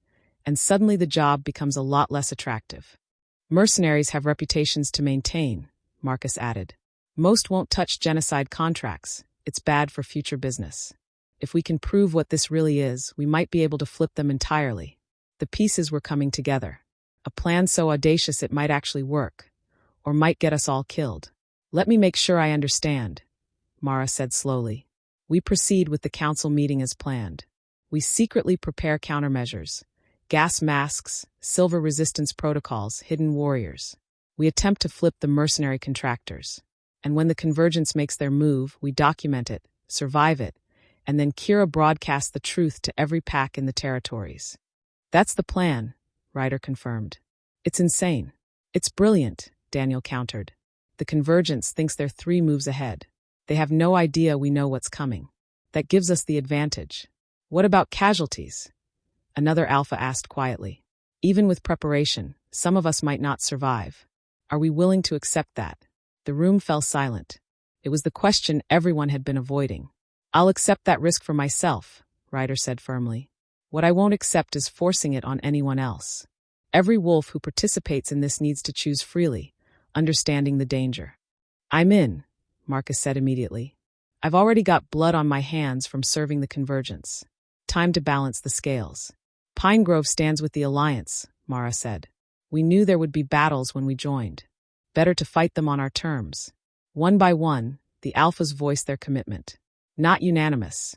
and suddenly the job becomes a lot less attractive. Mercenaries have reputations to maintain, Marcus added. Most won't touch genocide contracts. It's bad for future business. If we can prove what this really is, we might be able to flip them entirely. The pieces were coming together. A plan so audacious it might actually work, or might get us all killed. Let me make sure I understand, Mara said slowly. We proceed with the council meeting as planned. We secretly prepare countermeasures, gas masks, silver resistance protocols, hidden warriors. We attempt to flip the mercenary contractors. And when the Convergence makes their move, we document it, survive it, and then Kira broadcasts the truth to every pack in the territories. That's the plan, Ryder confirmed. It's insane. It's brilliant, Daniel countered. The Convergence thinks they're 3 moves ahead. They have no idea we know what's coming. That gives us the advantage. What about casualties? Another alpha asked quietly. Even with preparation, some of us might not survive. Are we willing to accept that? The room fell silent. It was the question everyone had been avoiding. I'll accept that risk for myself, Ryder said firmly. What I won't accept is forcing it on anyone else. Every wolf who participates in this needs to choose freely, understanding the danger. I'm in, Marcus said immediately. I've already got blood on my hands from serving the Convergence. Time to balance the scales. Pine Grove stands with the Alliance, Mara said. We knew there would be battles when we joined. Better to fight them on our terms. One by one, the alphas voiced their commitment. Not unanimous.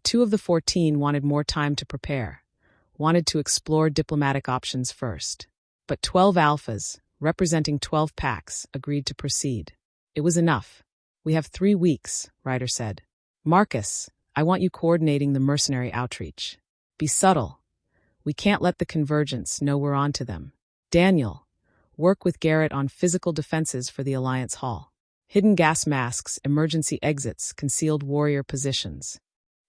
2 of the 14 wanted more time to prepare, wanted to explore diplomatic options first. But 12 alphas, representing 12 packs, agreed to proceed. It was enough. We have 3 weeks, Ryder said. Marcus, I want you coordinating the mercenary outreach. Be subtle. We can't let the Convergence know we're on to them. Daniel, work with Garrett on physical defenses for the Alliance Hall. Hidden gas masks, emergency exits, concealed warrior positions.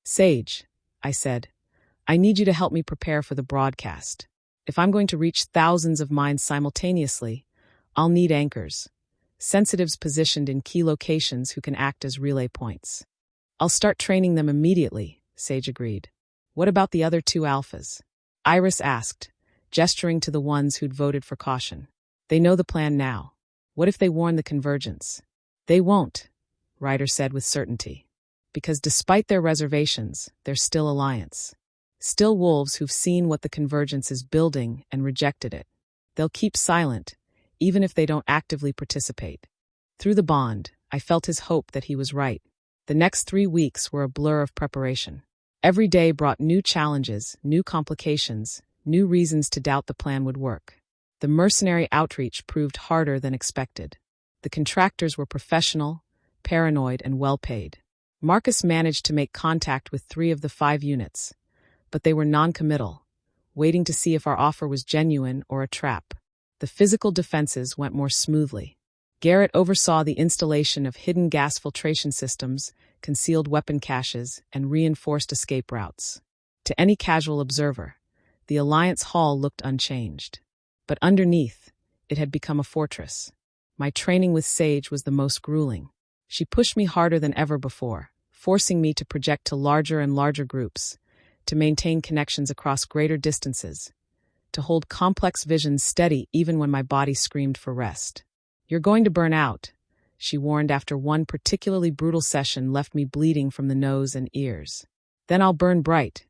Sage, I said, I need you to help me prepare for the broadcast. If I'm going to reach thousands of minds simultaneously, I'll need anchors, sensitives positioned in key locations who can act as relay points. I'll start training them immediately, Sage agreed. What about the other 2 alphas? Iris asked, gesturing to the ones who'd voted for caution. They know the plan now. What if they warn the Convergence? They won't, Ryder said with certainty. Because despite their reservations, they're still Alliance. Still wolves who've seen what the Convergence is building and rejected it. They'll keep silent, even if they don't actively participate. Through the bond, I felt his hope that he was right. The next 3 weeks were a blur of preparation. Every day brought new challenges, new complications, new reasons to doubt the plan would work. The mercenary outreach proved harder than expected. The contractors were professional, paranoid, and well-paid. Marcus managed to make contact with 3 of the 5 units, but they were non-committal, waiting to see if our offer was genuine or a trap. The physical defenses went more smoothly. Garrett oversaw the installation of hidden gas filtration systems, concealed weapon caches, and reinforced escape routes. To any casual observer, the Alliance Hall looked unchanged. But underneath, it had become a fortress. My training with Sage was the most grueling. She pushed me harder than ever before, forcing me to project to larger and larger groups, to maintain connections across greater distances, to hold complex visions steady even when my body screamed for rest. You're going to burn out, she warned after one particularly brutal session left me bleeding from the nose and ears. Then I'll burn bright,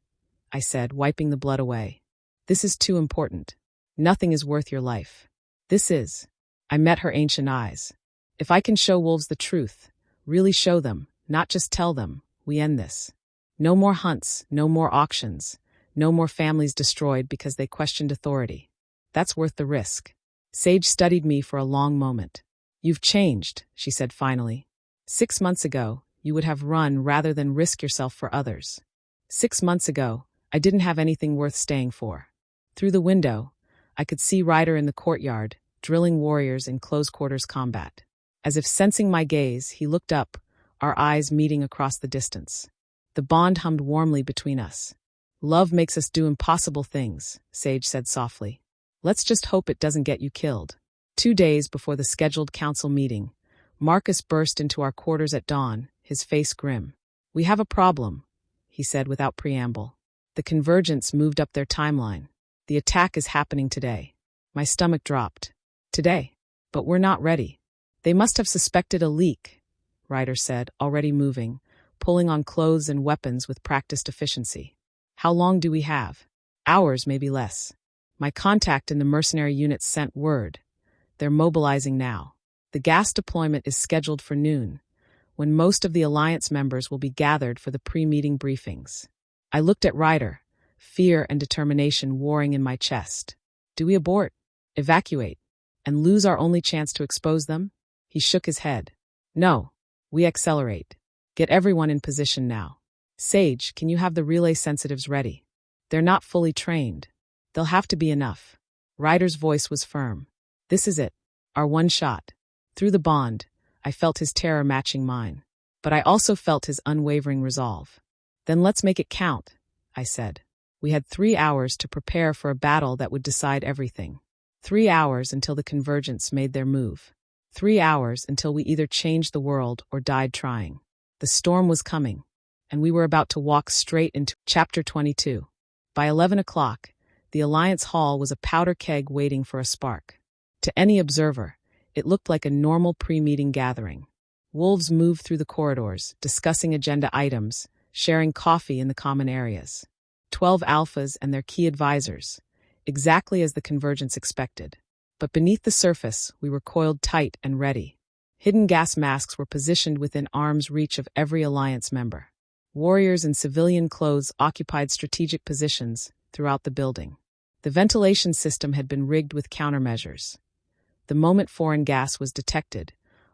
I said, wiping the blood away. This is too important. Nothing is worth your life. This is. I met her ancient eyes. If I can show wolves the truth, really show them, not just tell them, we end this. No more hunts, no more auctions, no more families destroyed because they questioned authority. That's worth the risk. Sage studied me for a long moment. You've changed, she said finally. 6 months ago, you would have run rather than risk yourself for others. 6 months ago, I didn't have anything worth staying for. Through the window, I could see Ryder in the courtyard, drilling warriors in close-quarters combat. As if sensing my gaze, he looked up, our eyes meeting across the distance. The bond hummed warmly between us. Love makes us do impossible things, Sage said softly. Let's just hope it doesn't get you killed. 2 days before the scheduled council meeting, Marcus burst into our quarters at dawn, his face grim. We have a problem, he said without preamble. The Convergence moved up their timeline. The attack is happening today. My stomach dropped. Today? But we're not ready. They must have suspected a leak, Ryder said, already moving, pulling on clothes and weapons with practiced efficiency. How long do we have? Hours, maybe less. My contact in the mercenary unit sent word. They're mobilizing now. The gas deployment is scheduled for noon, when most of the Alliance members will be gathered for the pre-meeting briefings. I looked at Ryder, fear and determination warring in my chest. Do we abort, evacuate, and lose our only chance to expose them? He shook his head. No, we accelerate. Get everyone in position now. Sage, can you have the relay sensitives ready? They're not fully trained. They'll have to be enough. Ryder's voice was firm. This is it. Our one shot. Through the bond, I felt his terror matching mine. But I also felt his unwavering resolve. Then let's make it count, I said. We had 3 hours to prepare for a battle that would decide everything. 3 hours until the Convergence made their move. 3 hours until we either changed the world or died trying. The storm was coming, and we were about to walk straight into Chapter 22. By 11 o'clock, the Alliance Hall was a powder keg waiting for a spark. To any observer, it looked like a normal pre-meeting gathering. Wolves moved through the corridors, discussing agenda items, sharing coffee in the common areas. 12 alphas and their key advisors, exactly as the Convergence expected. But beneath the surface, we were coiled tight and ready. Hidden gas masks were positioned within arm's reach of every Alliance member. Warriors in civilian clothes occupied strategic positions throughout the building. The ventilation system had been rigged with countermeasures. The moment foreign gas was detected,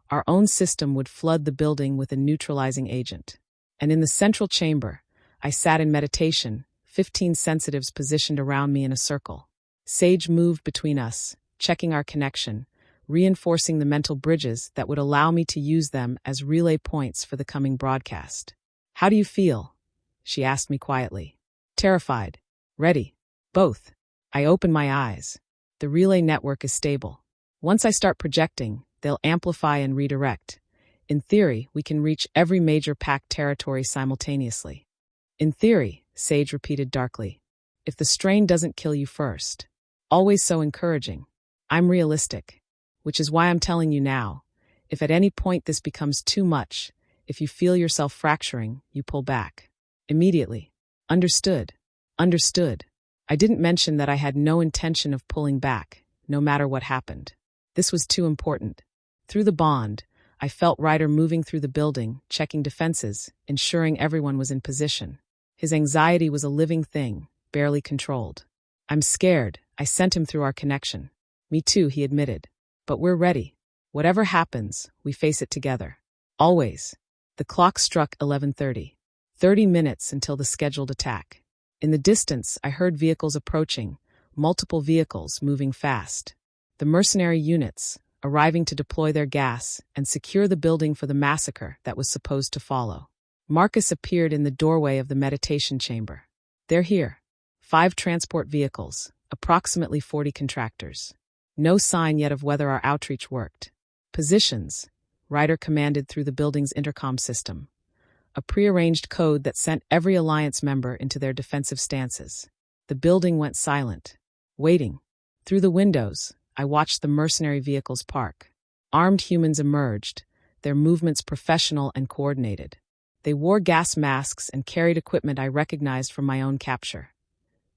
our own system would flood the building with a neutralizing agent. And in the central chamber, I sat in meditation, 15 sensitives positioned around me in a circle. Sage moved between us, checking our connection, reinforcing the mental bridges that would allow me to use them as relay points for the coming broadcast. "How do you feel?" she asked me quietly. "Terrified. Ready. Both." I opened my eyes. The relay network is stable. Once I start projecting, they'll amplify and redirect. In theory, we can reach every major pack territory simultaneously. "In theory," Sage repeated darkly. "If the strain doesn't kill you first." Always so encouraging. I'm realistic. Which is why I'm telling you now. If at any point this becomes too much, if you feel yourself fracturing, you pull back. Immediately. Understood. Understood. I didn't mention that I had no intention of pulling back, no matter what happened. This was too important. Through the bond, I felt Ryder moving through the building, checking defenses, ensuring everyone was in position. His anxiety was a living thing, barely controlled. "I'm scared," I sent him through our connection. "Me too," he admitted. "But we're ready. Whatever happens, we face it together. Always." The clock struck 11:30. 30 minutes until the scheduled attack. In the distance, I heard vehicles approaching, multiple vehicles moving fast. The mercenary units, arriving to deploy their gas and secure the building for the massacre that was supposed to follow. Marcus appeared in the doorway of the meditation chamber. "They're here. 5 transport vehicles, approximately 40 contractors. No sign yet of whether our outreach worked. Positions," Ryder commanded through the building's intercom system. A prearranged code that sent every Alliance member into their defensive stances. The building went silent. Waiting. Through the windows, I watched the mercenary vehicles park. Armed humans emerged, their movements professional and coordinated. They wore gas masks and carried equipment I recognized from my own capture.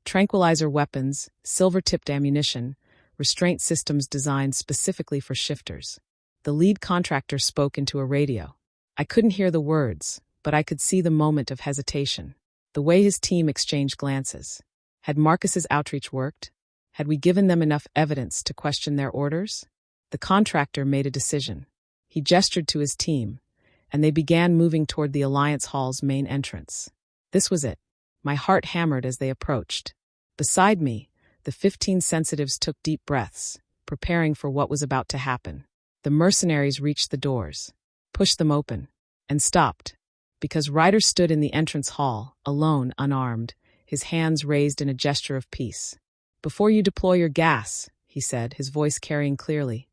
Tranquilizer weapons, silver-tipped ammunition, restraint systems designed specifically for shifters. The lead contractor spoke into a radio. I couldn't hear the words, but I could see the moment of hesitation. The way his team exchanged glances. Had Marcus's outreach worked? Had we given them enough evidence to question their orders? The contractor made a decision. He gestured to his team, and they began moving toward the Alliance Hall's main entrance. This was it. My heart hammered as they approached. Beside me, the 15 sensitives took deep breaths, preparing for what was about to happen. The mercenaries reached the doors, pushed them open, and stopped, because Ryder stood in the entrance hall, alone, unarmed, his hands raised in a gesture of peace. "Before you deploy your gas," he said, his voice carrying clearly,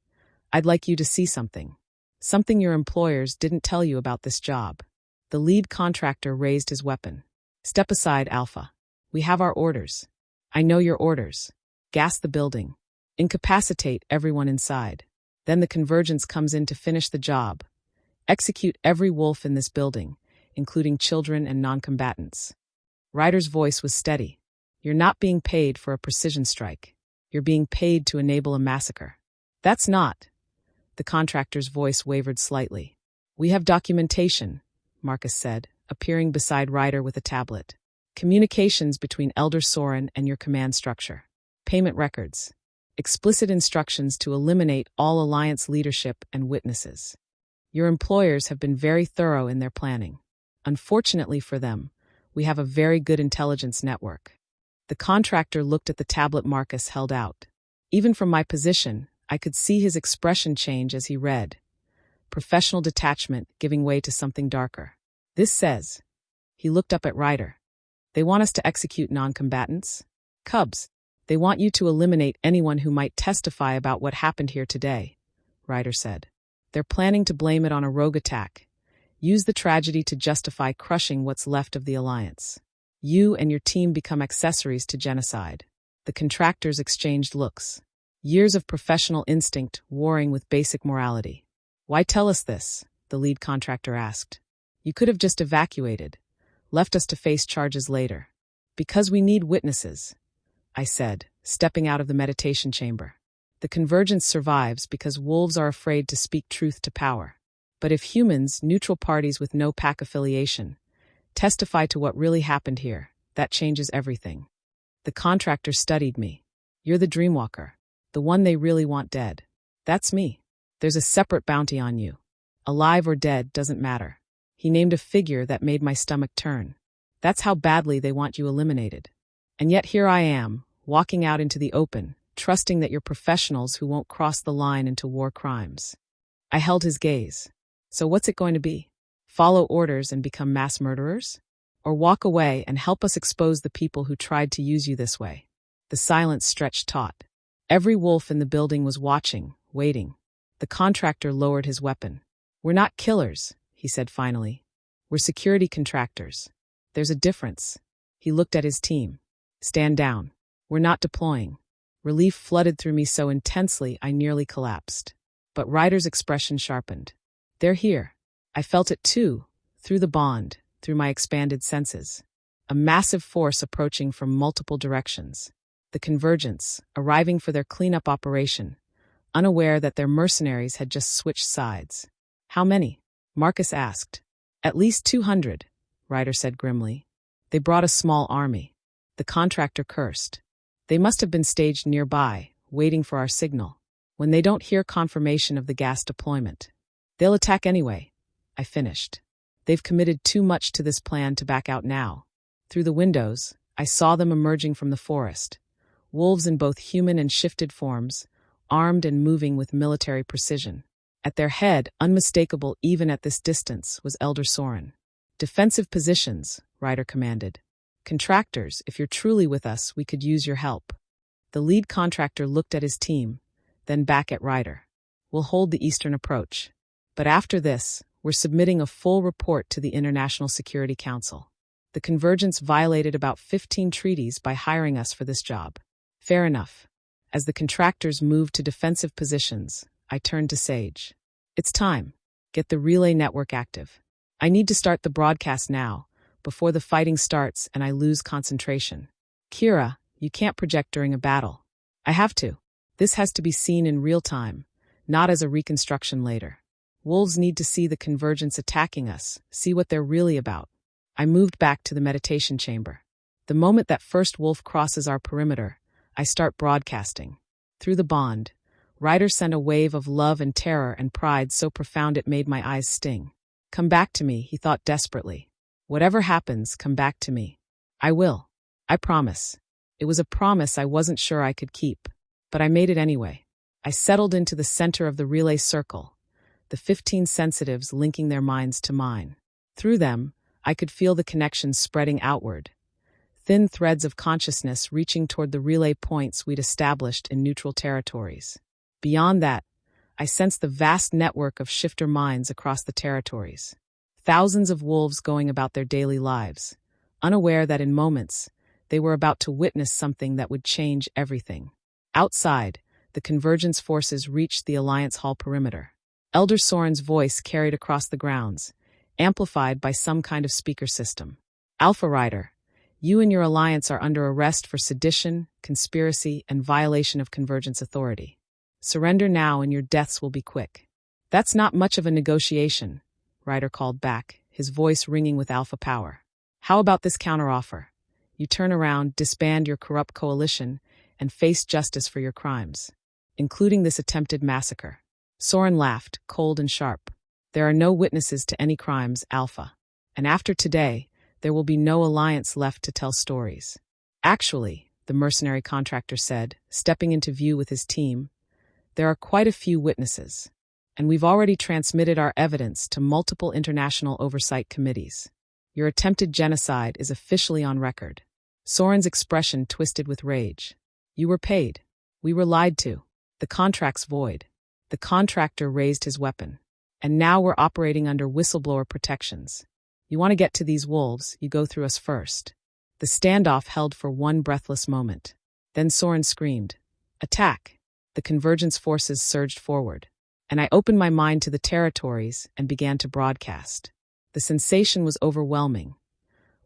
"I'd like you to see something. Something your employers didn't tell you about this job." The lead contractor raised his weapon. "Step aside, Alpha. We have our orders." "I know your orders. Gas the building. Incapacitate everyone inside. Then the Convergence comes in to finish the job. Execute every wolf in this building, including children and non-combatants." Ryder's voice was steady. "You're not being paid for a precision strike. You're being paid to enable a massacre." "That's not." The contractor's voice wavered slightly. "We have documentation," Marcus said, appearing beside Ryder with a tablet. "Communications between Elder Soren and your command structure. Payment records. Explicit instructions to eliminate all Alliance leadership and witnesses. Your employers have been very thorough in their planning. Unfortunately for them, we have a very good intelligence network." The contractor looked at the tablet Marcus held out. Even from my position, I could see his expression change as he read. Professional detachment giving way to something darker. "This says," he looked up at Ryder, "they want us to execute non-combatants? Cubs, they want you to eliminate anyone who might testify about what happened here today," Ryder said. "They're planning to blame it on a rogue attack. Use the tragedy to justify crushing what's left of the Alliance. You and your team become accessories to genocide." The contractors exchanged looks. Years of professional instinct warring with basic morality. "Why tell us this?" the lead contractor asked. "You could have just evacuated, left us to face charges later." "Because we need witnesses," I said, stepping out of the meditation chamber. "The Convergence survives because wolves are afraid to speak truth to power. But if humans, neutral parties with no pack affiliation, testify to what really happened here, that changes everything." The contractor studied me. "You're the dreamwalker, the one they really want dead." That's me. There's a separate bounty on you. Alive or dead doesn't matter. He named a figure that made my stomach turn. That's how badly they want you eliminated. And yet here I am, walking out into the open, trusting that you're professionals who won't cross the line into war crimes. I held his gaze. So what's it going to be? Follow orders and become mass murderers? Or walk away and help us expose the people who tried to use you this way? The silence stretched taut. Every wolf in the building was watching, waiting. The contractor lowered his weapon. We're not killers, he said finally. We're security contractors. There's a difference. He looked at his team. Stand down. We're not deploying. Relief flooded through me so intensely I nearly collapsed. But Ryder's expression sharpened. They're here. I felt it too, through the bond, through my expanded senses. A massive force approaching from multiple directions. The Convergence, arriving for their cleanup operation, unaware that their mercenaries had just switched sides. How many? Marcus asked. At least 200, Ryder said grimly. They brought a small army. The contractor cursed. They must have been staged nearby, waiting for our signal. When they don't hear confirmation of the gas deployment, they'll attack anyway, I finished. They've committed too much to this plan to back out now. Through the windows, I saw them emerging from the forest. Wolves in both human and shifted forms, armed and moving with military precision. At their head, unmistakable even at this distance, was Elder Soren. Defensive positions, Ryder commanded. Contractors, if you're truly with us, we could use your help. The lead contractor looked at his team, then back at Ryder. We'll hold the eastern approach. But after this, we're submitting a full report to the International Security Council. The Convergence violated about 15 treaties by hiring us for this job. Fair enough. As the contractors moved to defensive positions, I turned to Sage. It's time. Get the relay network active. I need to start the broadcast now, before the fighting starts and I lose concentration. Kira, you can't project during a battle. I have to. This has to be seen in real time, not as a reconstruction later. Wolves need to see the Convergence attacking us, see what they're really about. I moved back to the meditation chamber. The moment that first wolf crosses our perimeter, I start broadcasting. Through the bond, Ryder sent a wave of love and terror and pride so profound it made my eyes sting. Come back to me, he thought desperately. Whatever happens, come back to me. I will. I promise. It was a promise I wasn't sure I could keep, but I made it anyway. I settled into the center of the relay circle, the 15 sensitives linking their minds to mine. Through them, I could feel the connections spreading outward, thin threads of consciousness reaching toward the relay points we'd established in neutral territories. Beyond that, I sensed the vast network of shifter minds across the territories. Thousands of wolves going about their daily lives, unaware that in moments, they were about to witness something that would change everything. Outside, the Convergence forces reached the Alliance Hall perimeter. Elder Soren's voice carried across the grounds, amplified by some kind of speaker system. Alpha Rider, you and your alliance are under arrest for sedition, conspiracy, and violation of Convergence authority. Surrender now and your deaths will be quick. That's not much of a negotiation, Ryder called back, his voice ringing with alpha power. How about this counteroffer? You turn around, disband your corrupt coalition, and face justice for your crimes, including this attempted massacre. Soren laughed, cold and sharp. There are no witnesses to any crimes, Alpha. And after today, there will be no alliance left to tell stories. Actually, the mercenary contractor said, stepping into view with his team, there are quite a few witnesses, and we've already transmitted our evidence to multiple international oversight committees. Your attempted genocide is officially on record. Soren's expression twisted with rage. You were paid. We were lied to. The contract's void. The contractor raised his weapon. And now we're operating under whistleblower protections. You want to get to these wolves, you go through us first. The standoff held for one breathless moment. Then Soren screamed, "Attack!" The Convergence forces surged forward, and I opened my mind to the territories and began to broadcast. The sensation was overwhelming,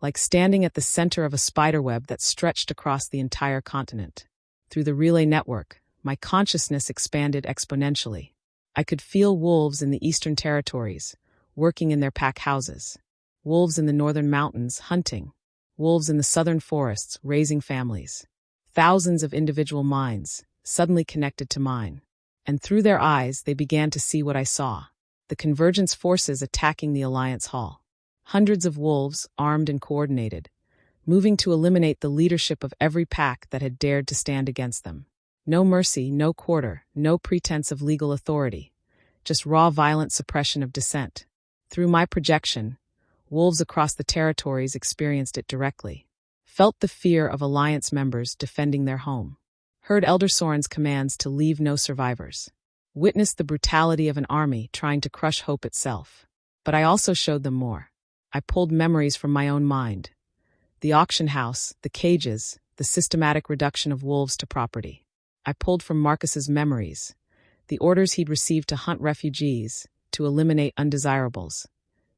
like standing at the center of a spiderweb that stretched across the entire continent. Through the relay network, my consciousness expanded exponentially. I could feel wolves in the eastern territories, working in their pack houses. Wolves in the northern mountains, hunting. Wolves in the southern forests, raising families. Thousands of individual minds, suddenly connected to mine. and through their eyes they began to see what I saw. The Convergence forces attacking the Alliance Hall. Hundreds of wolves, armed and coordinated, moving to eliminate the leadership of every pack that had dared to stand against them. No mercy, no quarter, no pretense of legal authority, just raw violent suppression of dissent. Through my projection, wolves across the territories experienced it directly, felt the fear of Alliance members defending their home, heard Elder Soren's commands to leave no survivors, witnessed the brutality of an army trying to crush hope itself. But I also showed them more. I pulled memories from my own mind. The auction house, the cages, the systematic reduction of wolves to property. I pulled from Marcus's memories, the orders he'd received to hunt refugees, to eliminate undesirables,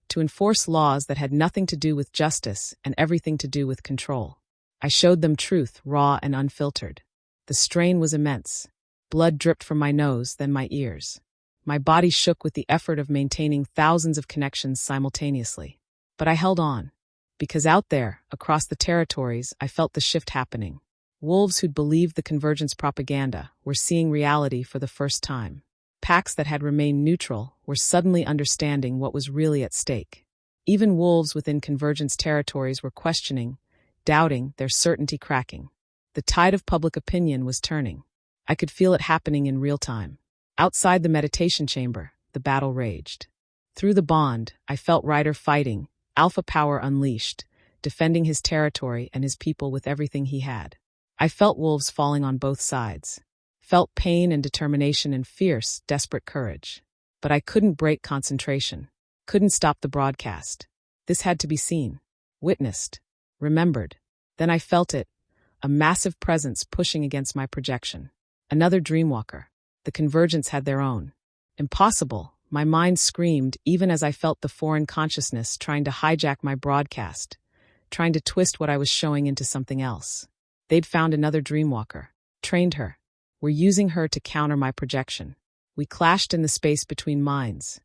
to enforce laws that had nothing to do with justice and everything to do with control. I showed them truth, raw and unfiltered. The strain was immense. Blood dripped from my nose, then my ears. My body shook with the effort of maintaining thousands of connections simultaneously. But I held on, because out there, across the territories, I felt the shift happening. Wolves who'd believed the Convergence propaganda were seeing reality for the first time. Packs that had remained neutral were suddenly understanding what was really at stake. Even wolves within Convergence territories were questioning, doubting, their certainty cracking. The tide of public opinion was turning. I could feel it happening in real time. Outside the meditation chamber, the battle raged. Through the bond, I felt Ryder fighting, alpha power unleashed, defending his territory and his people with everything he had. I felt wolves falling on both sides. Felt pain and determination and fierce, desperate courage. But I couldn't break concentration. Couldn't stop the broadcast. This had to be seen, witnessed, remembered. Then I felt it, a massive presence pushing against my projection. Another dreamwalker. The Convergence had their own. Impossible, my mind screamed even as I felt the foreign consciousness trying to hijack my broadcast, trying to twist what I was showing into something else. They'd found another dreamwalker, trained her, were using her to counter my projection. We clashed in the space between minds.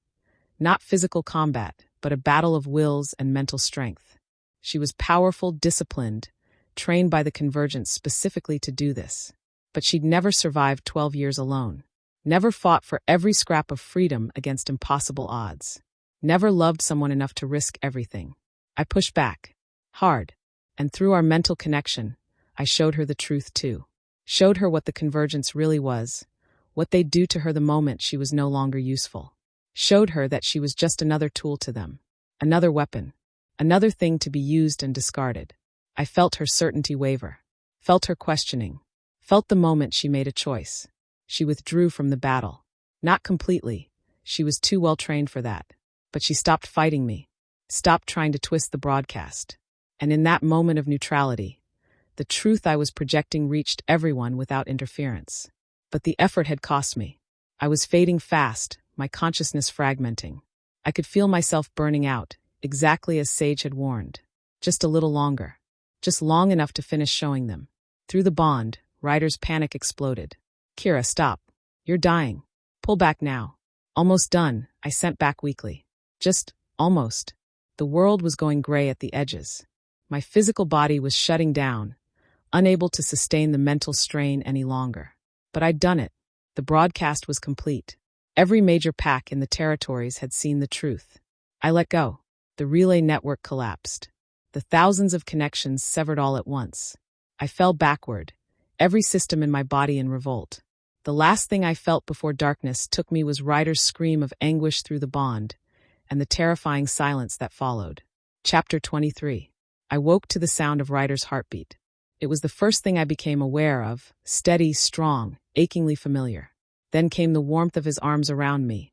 Not physical combat, but a battle of wills and mental strength. She was powerful, disciplined, trained by the Convergence specifically to do this. But she'd never survived 12 years alone. Never fought for every scrap of freedom against impossible odds. Never loved someone enough to risk everything. I pushed back, hard, and through our mental connection, I showed her the truth too. Showed her what the Convergence really was, what they'd do to her the moment she was no longer useful. Showed her that she was just another tool to them, another weapon, another thing to be used and discarded. I felt her certainty waver, felt her questioning, felt the moment she made a choice. She withdrew from the battle. Not completely, she was too well trained for that. But she stopped fighting me, stopped trying to twist the broadcast. And in that moment of neutrality, the truth I was projecting reached everyone without interference. But the effort had cost me. I was fading fast, my consciousness fragmenting. I could feel myself burning out, exactly as Sage had warned. Just a little longer. Just long enough to finish showing them. Through the bond, Ryder's panic exploded. Kira, stop. You're dying. Pull back now. Almost done, I sent back weakly. Just, almost. The world was going gray at the edges. My physical body was shutting down, unable to sustain the mental strain any longer. But I'd done it. The broadcast was complete. Every major pack in the territories had seen the truth. I let go. The relay network collapsed. The thousands of connections severed all at once. I fell backward, every system in my body in revolt. The last thing I felt before darkness took me was Ryder's scream of anguish through the bond, and the terrifying silence that followed. Chapter 23. I woke to the sound of Ryder's heartbeat. It was the first thing I became aware of, steady, strong, achingly familiar. Then came the warmth of his arms around me,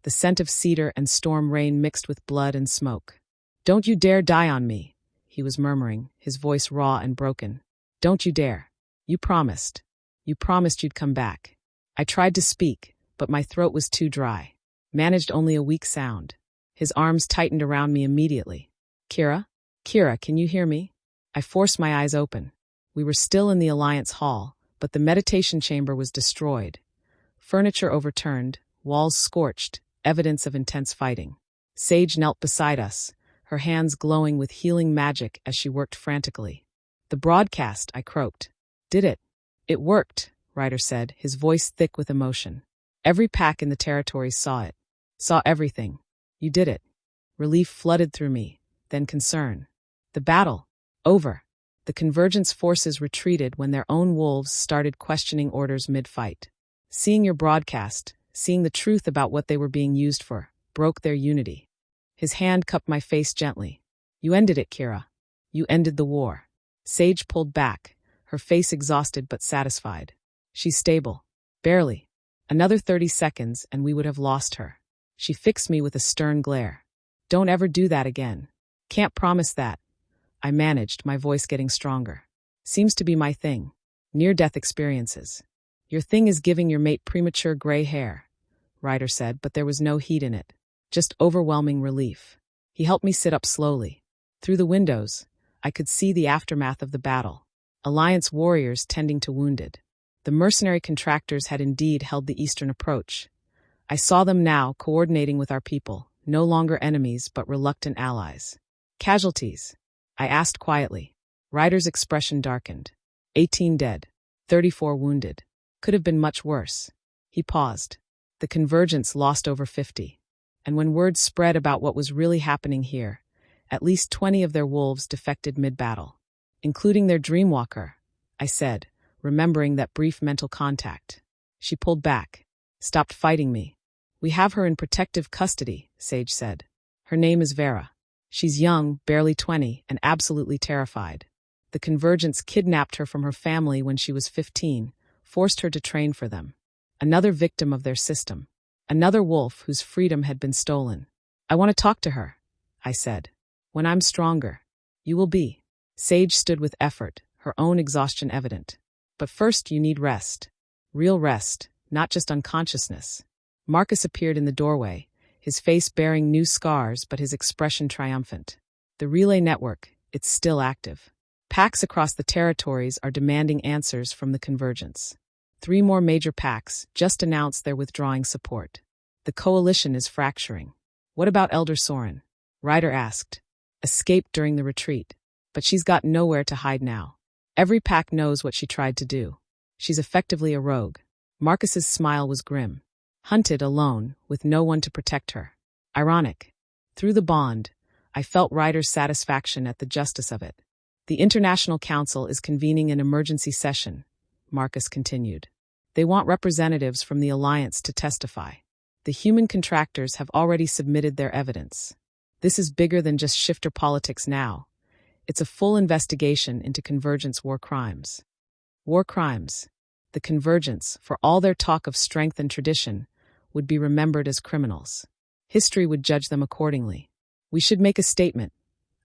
the scent of cedar and storm rain mixed with blood and smoke. "Don't you dare die on me," he was murmuring, his voice raw and broken. "Don't you dare. You promised. You promised you'd come back." I tried to speak, but my throat was too dry. Managed only a weak sound. His arms tightened around me immediately. "Kira? Kira, can you hear me?" I forced my eyes open. We were still in the Alliance Hall, but the meditation chamber was destroyed. Furniture overturned, walls scorched, evidence of intense fighting. Sage knelt beside us, her hands glowing with healing magic as she worked frantically. "The broadcast," I croaked. "Did it?" "It worked," Ryder said, his voice thick with emotion. Every pack in the territories saw it. Saw everything. You did it. Relief flooded through me, then concern. The battle. Over. The Convergence forces retreated when their own wolves started questioning orders mid-fight. Seeing your broadcast, seeing the truth about what they were being used for, broke their unity. His hand cupped my face gently. You ended it, Kira. You ended the war. Sage pulled back, her face exhausted but satisfied. She's stable. Barely. Another 30 seconds and we would have lost her. She fixed me with a stern glare. Don't ever do that again. Can't promise that. I managed, my voice getting stronger. Seems to be my thing. Near-death experiences. Your thing is giving your mate premature gray hair, Ryder said, but there was no heat in it. Just overwhelming relief. He helped me sit up slowly. Through the windows, I could see the aftermath of the battle. Alliance warriors tending to wounded. The mercenary contractors had indeed held the eastern approach. I saw them now coordinating with our people, no longer enemies but reluctant allies. Casualties? I asked quietly. Ryder's expression darkened. 18 dead. 34 wounded. Could have been much worse. He paused. The Convergence lost over 50. And when word spread about what was really happening here, at least 20 of their wolves defected mid-battle. Including their dreamwalker, I said, remembering that brief mental contact. She pulled back. Stopped fighting me. We have her in protective custody, Sage said. Her name is Vera. She's young, barely 20, and absolutely terrified. The Convergence kidnapped her from her family when she was 15, forced her to train for them. Another victim of their system. Another wolf whose freedom had been stolen. I want to talk to her, I said. When I'm stronger. You will be. Sage stood with effort, her own exhaustion evident. But first you need rest. Real rest, not just unconsciousness. Marcus appeared in the doorway, his face bearing new scars but his expression triumphant. The relay network, it's still active. Packs across the territories are demanding answers from the Convergence. 3 more major packs just announced they're withdrawing support. The coalition is fracturing. What about Elder Soren? Ryder asked. Escaped during the retreat, but she's got nowhere to hide now. Every pack knows what she tried to do. She's effectively a rogue. Marcus's smile was grim. Hunted alone, with no one to protect her. Ironic. Through the bond, I felt Ryder's satisfaction at the justice of it. The International Council is convening an emergency session, Marcus continued. They want representatives from the Alliance to testify. The human contractors have already submitted their evidence. This is bigger than just shifter politics now. It's a full investigation into Convergence war crimes. War crimes. The Convergence, for all their talk of strength and tradition, would be remembered as criminals. History would judge them accordingly. We should make a statement,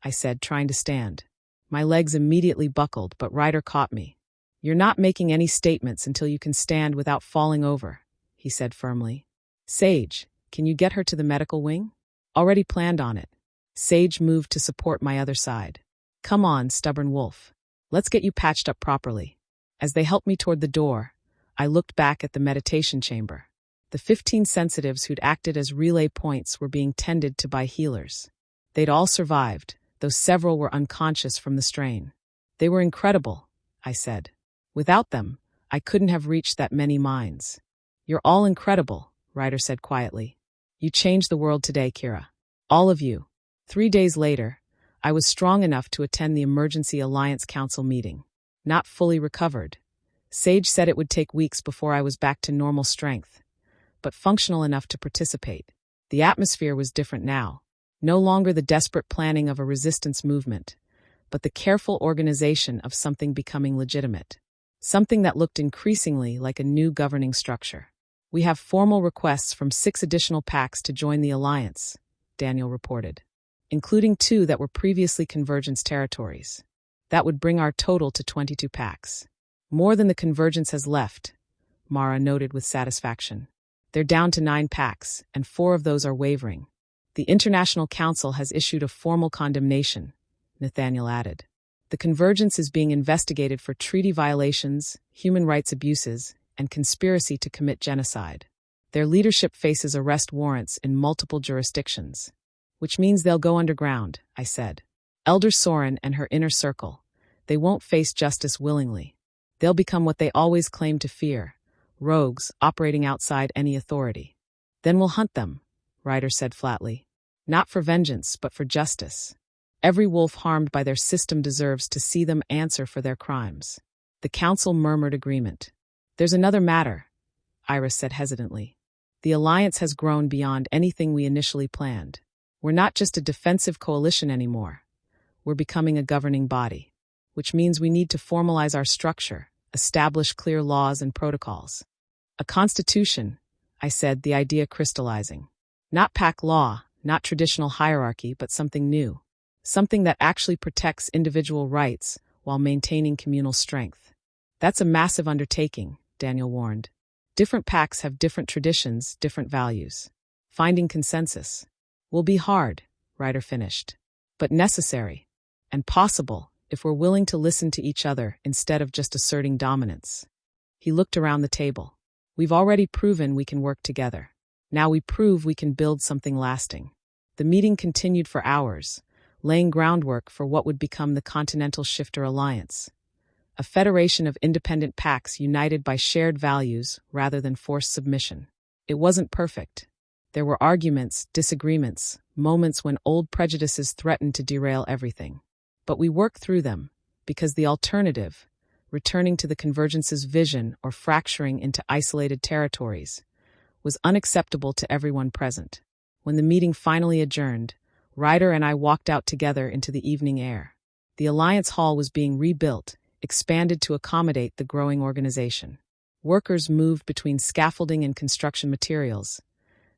I said, trying to stand. My legs immediately buckled, but Ryder caught me. You're not making any statements until you can stand without falling over, he said firmly. Sage, can you get her to the medical wing? Already planned on it. Sage moved to support my other side. Come on, stubborn wolf. Let's get you patched up properly. As they helped me toward the door, I looked back at the meditation chamber. The 15 sensitives who'd acted as relay points were being tended to by healers. They'd all survived, though several were unconscious from the strain. They were incredible, I said. Without them, I couldn't have reached that many minds. You're all incredible, Ryder said quietly. You changed the world today, Kira. All of you. 3 days later, I was strong enough to attend the Emergency Alliance Council meeting. Not fully recovered. Sage said it would take weeks before I was back to normal strength, but functional enough to participate. The atmosphere was different now. No longer the desperate planning of a resistance movement, but the careful organization of something becoming legitimate. Something that looked increasingly like a new governing structure. We have formal requests from 6 additional packs to join the Alliance, Daniel reported, including 2 that were previously Convergence territories. That would bring our total to 22 packs. More than the Convergence has left, Mara noted with satisfaction. They're down to 9 packs, and 4 of those are wavering. The International Council has issued a formal condemnation, Nathaniel added. The Convergence is being investigated for treaty violations, human rights abuses, and conspiracy to commit genocide. Their leadership faces arrest warrants in multiple jurisdictions. Which means they'll go underground, I said. Elder Soren and her inner circle. They won't face justice willingly. They'll become what they always claimed to fear, rogues operating outside any authority. Then we'll hunt them, Ryder said flatly. Not for vengeance, but for justice. Every wolf harmed by their system deserves to see them answer for their crimes. The council murmured agreement. There's another matter, Iris said hesitantly. The alliance has grown beyond anything we initially planned. We're not just a defensive coalition anymore. We're becoming a governing body, which means we need to formalize our structure, establish clear laws and protocols. A constitution, I said, the idea crystallizing. Not pack law, not traditional hierarchy, but something new. Something that actually protects individual rights while maintaining communal strength. That's a massive undertaking, Daniel warned. Different packs have different traditions, different values. Finding consensus will be hard, Ryder finished, but necessary and possible if we're willing to listen to each other instead of just asserting dominance. He looked around the table. We've already proven we can work together. Now we prove we can build something lasting. The meeting continued for hours, laying groundwork for what would become the Continental Shifter Alliance, a federation of independent packs united by shared values rather than forced submission. It wasn't perfect. There were arguments, disagreements, moments when old prejudices threatened to derail everything. But we worked through them, because the alternative, returning to the Convergence's vision or fracturing into isolated territories, was unacceptable to everyone present. When the meeting finally adjourned, Ryder and I walked out together into the evening air. The Alliance Hall was being rebuilt, expanded to accommodate the growing organization. Workers moved between scaffolding and construction materials.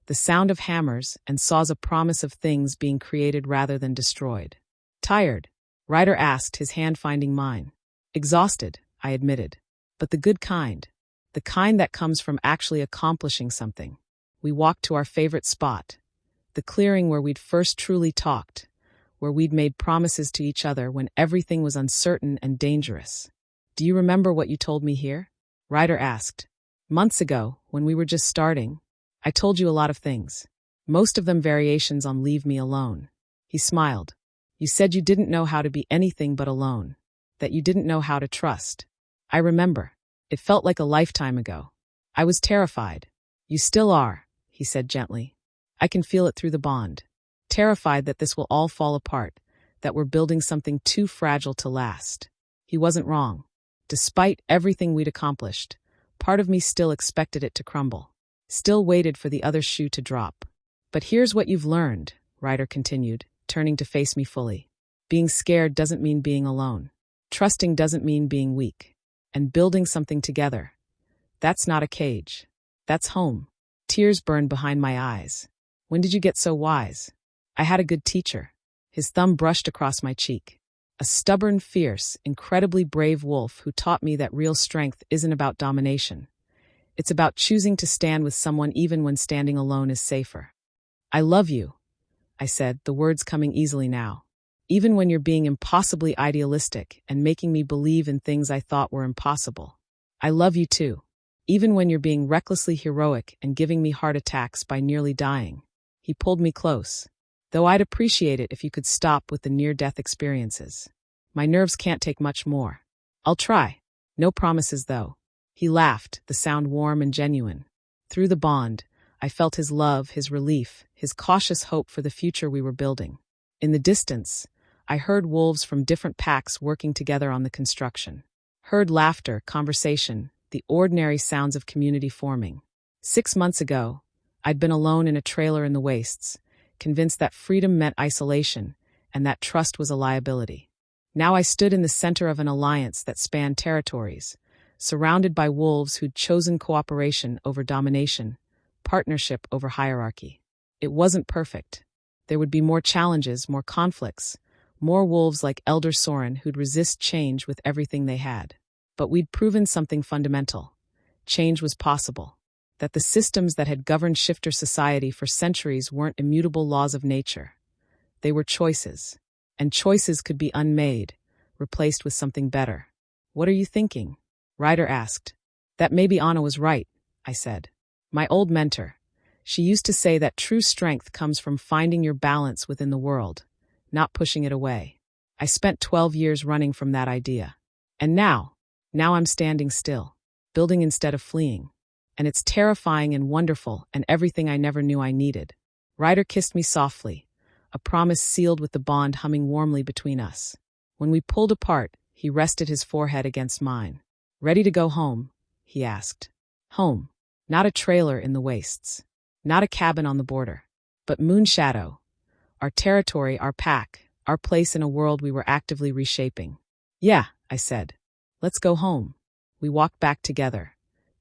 The sound of hammers and saws a promise of things being created rather than destroyed. Tired? Ryder asked, his hand finding mine. Exhausted, I admitted. But the good kind. The kind that comes from actually accomplishing something. We walked to our favorite spot. The clearing where we'd first truly talked. Where we'd made promises to each other when everything was uncertain and dangerous. Do you remember what you told me here? Ryder asked. Months ago, when we were just starting, I told you a lot of things. Most of them variations on leave me alone. He smiled. You said you didn't know how to be anything but alone. That you didn't know how to trust. I remember. It felt like a lifetime ago. I was terrified. You still are, he said gently. I can feel it through the bond. Terrified that this will all fall apart, that we're building something too fragile to last. He wasn't wrong. Despite everything we'd accomplished, part of me still expected it to crumble. Still waited for the other shoe to drop. But here's what you've learned, Ryder continued, turning to face me fully. Being scared doesn't mean being alone. Trusting doesn't mean being weak. And building something together. That's not a cage. That's home. Tears burned behind my eyes. When did you get so wise? I had a good teacher. His thumb brushed across my cheek. A stubborn, fierce, incredibly brave wolf who taught me that real strength isn't about domination. It's about choosing to stand with someone even when standing alone is safer. I love you, I said, the words coming easily now. Even when you're being impossibly idealistic and making me believe in things I thought were impossible. I love you too. Even when you're being recklessly heroic and giving me heart attacks by nearly dying. He pulled me close. Though I'd appreciate it if you could stop with the near-death experiences. My nerves can't take much more. I'll try. No promises, though. He laughed, the sound warm and genuine. Through the bond, I felt his love, his relief, his cautious hope for the future we were building. In the distance, I heard wolves from different packs working together on the construction. Heard laughter, conversation, the ordinary sounds of community forming. 6 months ago, I'd been alone in a trailer in the wastes, convinced that freedom meant isolation and that trust was a liability. Now I stood in the center of an alliance that spanned territories, surrounded by wolves who'd chosen cooperation over domination, partnership over hierarchy. It wasn't perfect. There would be more challenges, more conflicts, more wolves like Elder Soren who'd resist change with everything they had. But we'd proven something fundamental. Change was possible. That the systems that had governed shifter society for centuries weren't immutable laws of nature. They were choices. And choices could be unmade, replaced with something better. What are you thinking? Ryder asked. That maybe Anna was right, I said. My old mentor. She used to say that true strength comes from finding your balance within the world, not pushing it away. I spent 12 years running from that idea. And now I'm standing still, building instead of fleeing. And it's terrifying and wonderful and everything I never knew I needed. Ryder kissed me softly, a promise sealed with the bond humming warmly between us. When we pulled apart, he rested his forehead against mine. "Ready to go home?" he asked. Home. Not a trailer in the wastes. Not a cabin on the border. But Moonshadow. Our territory, our pack, our place in a world we were actively reshaping. "Yeah," I said. "Let's go home." We walked back together.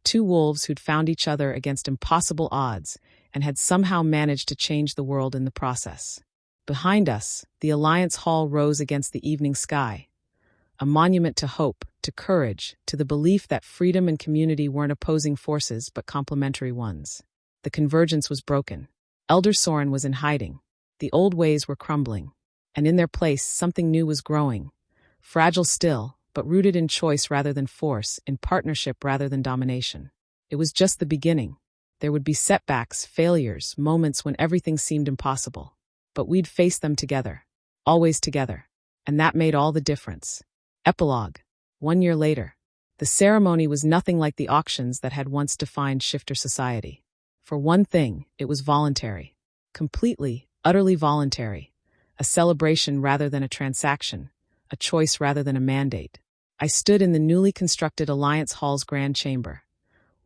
Two wolves who'd found each other against impossible odds and had somehow managed to change the world in the process. Behind us, the Alliance Hall rose against the evening sky, a monument to hope, to courage, to the belief that freedom and community weren't opposing forces but complementary ones. The Convergence was broken. Elder Soren was in hiding. The old ways were crumbling. And in their place, something new was growing. Fragile still, but rooted in choice rather than force, in partnership rather than domination. It was just the beginning. There would be setbacks, failures, moments when everything seemed impossible. But we'd face them together. Always together. And that made all the difference. Epilogue. 1 year later. The ceremony was nothing like the auctions that had once defined shifter society. For one thing, it was voluntary. Completely, utterly voluntary. A celebration rather than a transaction. A choice rather than a mandate. I stood in the newly constructed Alliance Hall's grand chamber,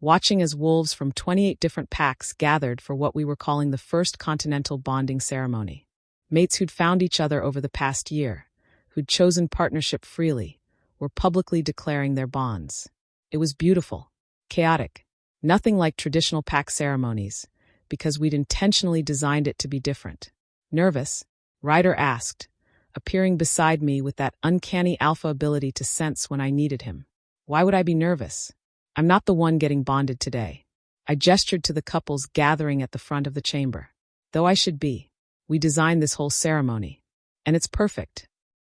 watching as wolves from 28 different packs gathered for what we were calling the first continental bonding ceremony. Mates who'd found each other over the past year, who'd chosen partnership freely, were publicly declaring their bonds. It was beautiful, chaotic, nothing like traditional pack ceremonies, because we'd intentionally designed it to be different. "Nervous?" Ryder asked, appearing beside me with that uncanny alpha ability to sense when I needed him. "Why would I be nervous? I'm not the one getting bonded today." I gestured to the couples gathering at the front of the chamber. "Though I should be. We designed this whole ceremony. And it's perfect."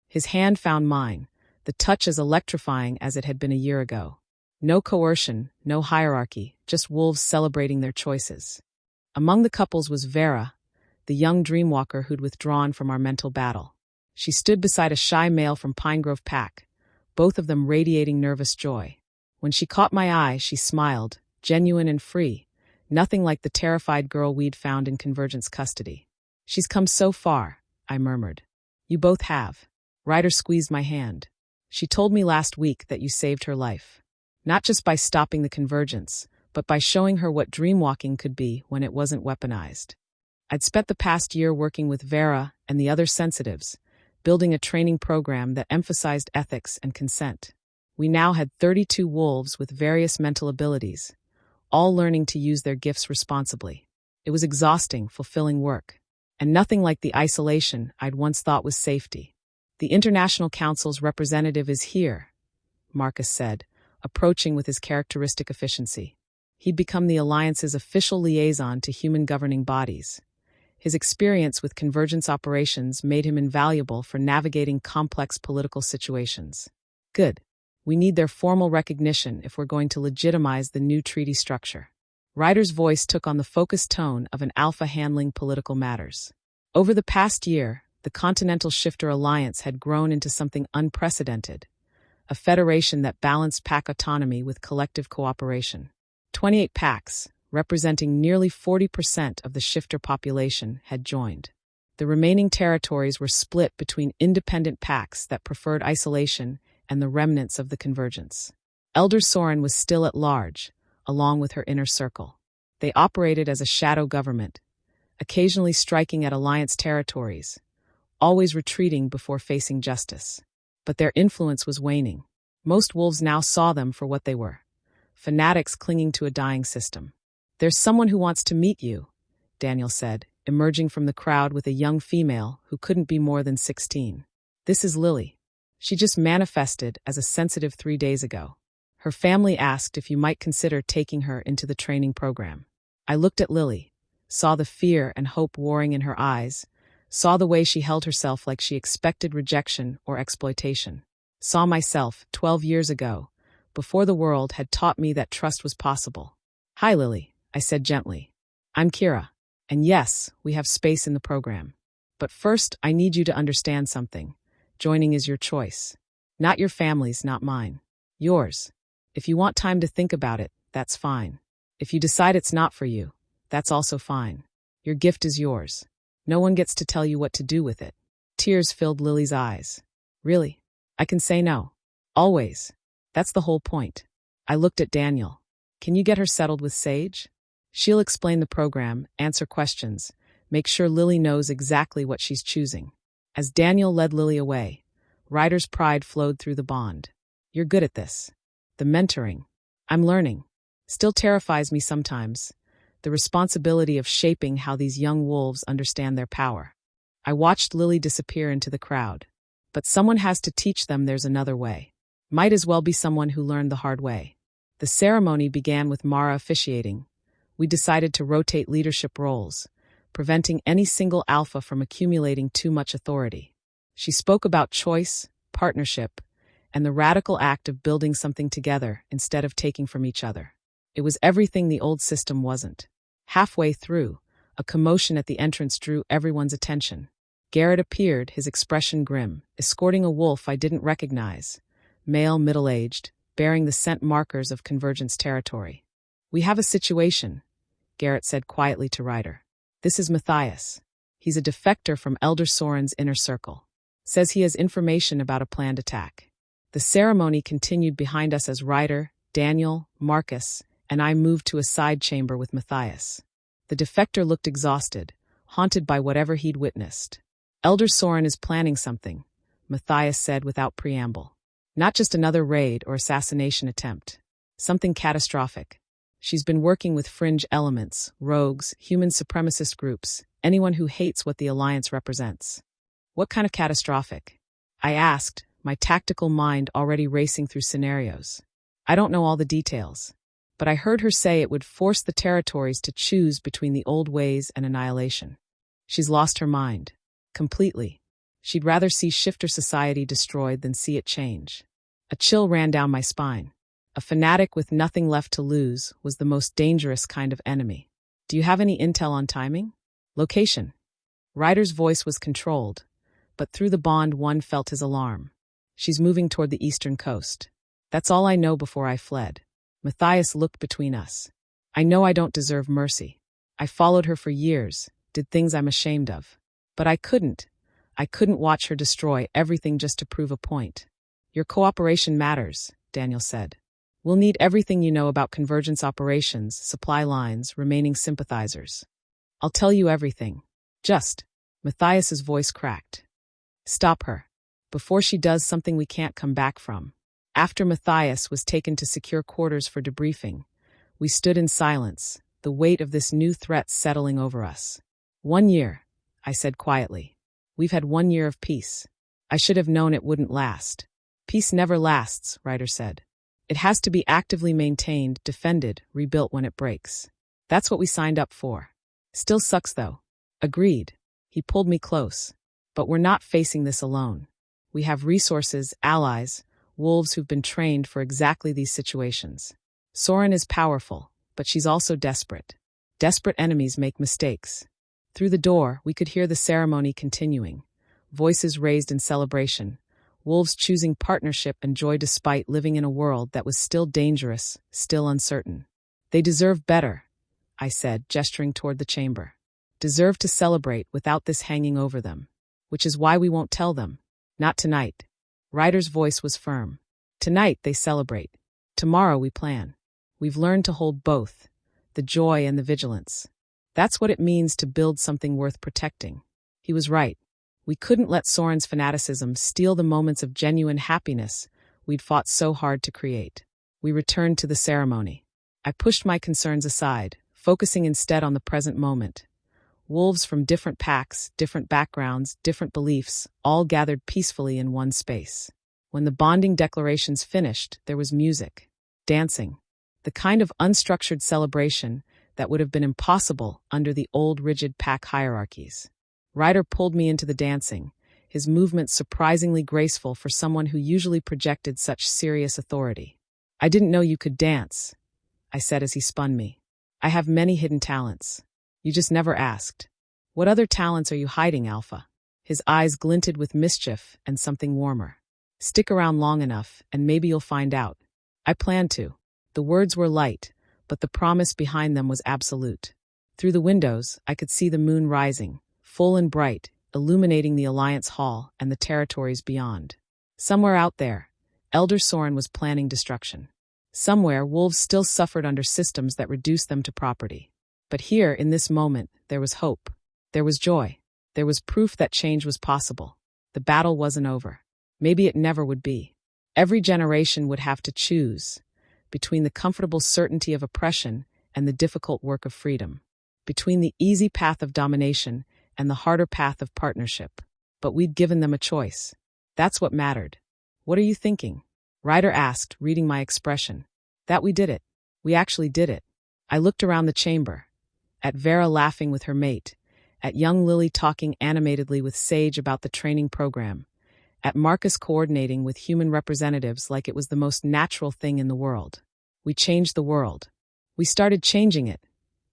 His hand found mine, the touch as electrifying as it had been a year ago. No coercion, no hierarchy, just wolves celebrating their choices. Among the couples was Vera, the young dreamwalker who'd withdrawn from our mental battle. She stood beside a shy male from Pinegrove Pack, both of them radiating nervous joy. When she caught my eye, she smiled, genuine and free, nothing like the terrified girl we'd found in Convergence custody. "She's come so far," I murmured. "You both have." Ryder squeezed my hand. "She told me last week that you saved her life. Not just by stopping the Convergence, but by showing her what dreamwalking could be when it wasn't weaponized." I'd spent the past year working with Vera and the other sensitives, building a training program that emphasized ethics and consent. We now had 32 wolves with various mental abilities, all learning to use their gifts responsibly. It was exhausting, fulfilling work, and nothing like the isolation I'd once thought was safety. "The International Council's representative is here," Marcus said, approaching with his characteristic efficiency. He'd become the Alliance's official liaison to human governing bodies. His experience with Convergence operations made him invaluable for navigating complex political situations. "Good. We need their formal recognition if we're going to legitimize the new treaty structure." Ryder's voice took on the focused tone of an alpha handling political matters. Over the past year, the Continental Shifter Alliance had grown into something unprecedented, a federation that balanced pack autonomy with collective cooperation. 28 packs, representing nearly 40% of the shifter population, had joined. The remaining territories were split between independent packs that preferred isolation and the remnants of the Convergence. Elder Soren was still at large, along with her inner circle. They operated as a shadow government, occasionally striking at Alliance territories, always retreating before facing justice. But their influence was waning. Most wolves now saw them for what they were, fanatics clinging to a dying system. "There's someone who wants to meet you," Daniel said, emerging from the crowd with a young female who couldn't be more than 16. "This is Lily. She just manifested as a sensitive 3 days ago. Her family asked if you might consider taking her into the training program." I looked at Lily, saw the fear and hope warring in her eyes, saw the way she held herself like she expected rejection or exploitation. Saw myself, 12 years ago, before the world had taught me that trust was possible. "Hi, Lily," I said gently. "I'm Kira. And yes, we have space in the program. But first, I need you to understand something. Joining is your choice. Not your family's, not mine. Yours. If you want time to think about it, that's fine. If you decide it's not for you, that's also fine. Your gift is yours. No one gets to tell you what to do with it. Tears filled Lily's eyes. Really? I can say no. Always. That's the whole point. I looked at Daniel. Can you get her settled with Sage? She'll explain the program, answer questions, make sure Lily knows exactly what she's choosing. As Daniel led Lily away, Ryder's pride flowed through the bond. You're good at this. The mentoring. I'm learning. Still terrifies me sometimes. The responsibility of shaping how these young wolves understand their power. I watched Lily disappear into the crowd. But someone has to teach them there's another way. Might as well be someone who learned the hard way. The ceremony began with Mara officiating. We decided to rotate leadership roles, preventing any single alpha from accumulating too much authority. She spoke about choice, partnership, and the radical act of building something together instead of taking from each other. It was everything the old system wasn't. Halfway through, a commotion at the entrance drew everyone's attention. Garrett appeared, his expression grim, escorting a wolf I didn't recognize. Male, middle-aged, bearing the scent markers of Convergence territory. We have a situation, Garrett said quietly to Ryder. This is Matthias. He's a defector from Elder Soren's inner circle. Says he has information about a planned attack. The ceremony continued behind us as Ryder, Daniel, Marcus, and I moved to a side chamber with Matthias. The defector looked exhausted, haunted by whatever he'd witnessed. Elder Soren is planning something, Matthias said without preamble. Not just another raid or assassination attempt. Something catastrophic. She's been working with fringe elements, rogues, human supremacist groups, anyone who hates what the Alliance represents. What kind of catastrophic? I asked, my tactical mind already racing through scenarios. I don't know all the details, but I heard her say it would force the territories to choose between the old ways and annihilation. She's lost her mind. Completely. She'd rather see shifter society destroyed than see it change. A chill ran down my spine. A fanatic with nothing left to lose was the most dangerous kind of enemy. Do you have any intel on timing? Location. Ryder's voice was controlled, but through the bond one felt his alarm. She's moving toward the eastern coast. That's all I know before I fled. Matthias looked between us. I know I don't deserve mercy. I followed her for years, did things I'm ashamed of. But I couldn't. I couldn't watch her destroy everything just to prove a point. Your cooperation matters, Daniel said. We'll need everything you know about Convergence operations, supply lines, remaining sympathizers. I'll tell you everything. Just. Matthias's voice cracked. Stop her. Before she does something we can't come back from. After Matthias was taken to secure quarters for debriefing, we stood in silence, the weight of this new threat settling over us. 1 year, I said quietly. We've had 1 year of peace. I should have known it wouldn't last. Peace never lasts, Ryder said. It has to be actively maintained, defended, rebuilt when it breaks. That's what we signed up for. Still sucks though. Agreed. He pulled me close. But we're not facing this alone. We have resources, allies, wolves who've been trained for exactly these situations. Soren is powerful, but she's also desperate. Desperate enemies make mistakes. Through the door, we could hear the ceremony continuing. Voices raised in celebration. Wolves choosing partnership and joy despite living in a world that was still dangerous, still uncertain. They deserve better, I said, gesturing toward the chamber. Deserve to celebrate without this hanging over them. Which is why we won't tell them. Not tonight. Ryder's voice was firm. Tonight they celebrate. Tomorrow we plan. We've learned to hold both, the joy and the vigilance. That's what it means to build something worth protecting. He was right. We couldn't let Soren's fanaticism steal the moments of genuine happiness we'd fought so hard to create. We returned to the ceremony. I pushed my concerns aside, focusing instead on the present moment. Wolves from different packs, different backgrounds, different beliefs, all gathered peacefully in one space. When the bonding declarations finished, there was music, dancing, the kind of unstructured celebration that would have been impossible under the old rigid pack hierarchies. Ryder pulled me into the dancing, his movements surprisingly graceful for someone who usually projected such serious authority. I didn't know you could dance, I said as he spun me. I have many hidden talents. You just never asked. What other talents are you hiding, Alpha? His eyes glinted with mischief and something warmer. Stick around long enough, and maybe you'll find out. I plan to. The words were light, but the promise behind them was absolute. Through the windows, I could see the moon rising, full and bright, illuminating the Alliance Hall and the territories beyond. Somewhere out there, Elder Soren was planning destruction. Somewhere, wolves still suffered under systems that reduced them to property. But here, in this moment, there was hope. There was joy. There was proof that change was possible. The battle wasn't over. Maybe it never would be. Every generation would have to choose between the comfortable certainty of oppression and the difficult work of freedom, between the easy path of domination and the harder path of partnership. But we'd given them a choice. That's what mattered. "What are you thinking?" Ryder asked, reading my expression. "That we did it. We actually did it." I looked around the chamber, at Vera laughing with her mate, at young Lily talking animatedly with Sage about the training program, at Marcus coordinating with human representatives like it was the most natural thing in the world. We changed the world. We started changing it,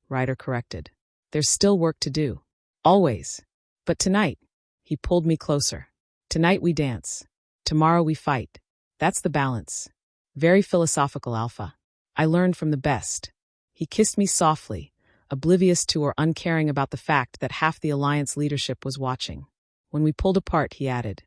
Ryder corrected. There's still work to do. Always. But tonight, he pulled me closer. Tonight we dance. Tomorrow we fight. That's the balance. Very philosophical, Alpha. I learned from the best. He kissed me softly, oblivious to or uncaring about the fact that half the Alliance leadership was watching. When we pulled apart, he added,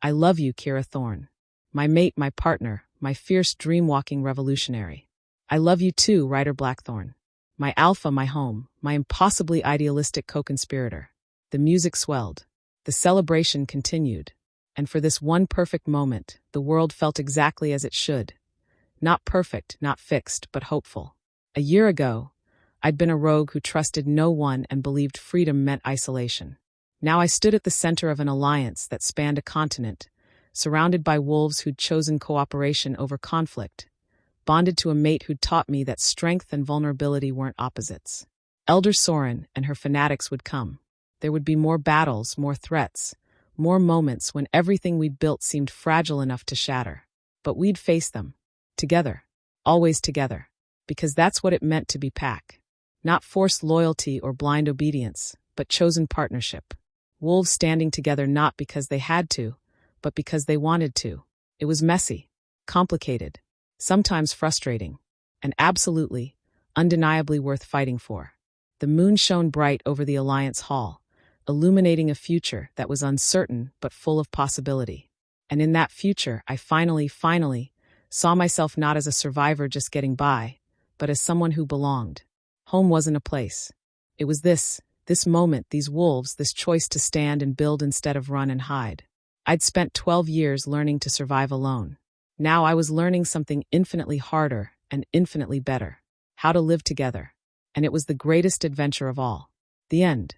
"I love you, Kira Thorne. My mate, my partner, my fierce dream-walking revolutionary. I love you too, Ryder Blackthorn. My alpha, my home, my impossibly idealistic co-conspirator." The music swelled. The celebration continued. And for this one perfect moment, the world felt exactly as it should. Not perfect, not fixed, but hopeful. A year ago, I'd been a rogue who trusted no one and believed freedom meant isolation. Now I stood at the center of an alliance that spanned a continent, surrounded by wolves who'd chosen cooperation over conflict, bonded to a mate who'd taught me that strength and vulnerability weren't opposites. Elder Soren and her fanatics would come. There would be more battles, more threats, more moments when everything we'd built seemed fragile enough to shatter. But we'd face them. Together. Always together. Because that's what it meant to be Pack. Not forced loyalty or blind obedience, but chosen partnership. Wolves standing together not because they had to, but because they wanted to. It was messy, complicated, sometimes frustrating, and absolutely, undeniably worth fighting for. The moon shone bright over the Alliance Hall, illuminating a future that was uncertain but full of possibility. And in that future, I finally saw myself not as a survivor just getting by, but as someone who belonged. Home wasn't a place. It was this moment, these wolves, this choice to stand and build instead of run and hide. I'd spent 12 years learning to survive alone. Now I was learning something infinitely harder and infinitely better. How to live together. And it was the greatest adventure of all. The end.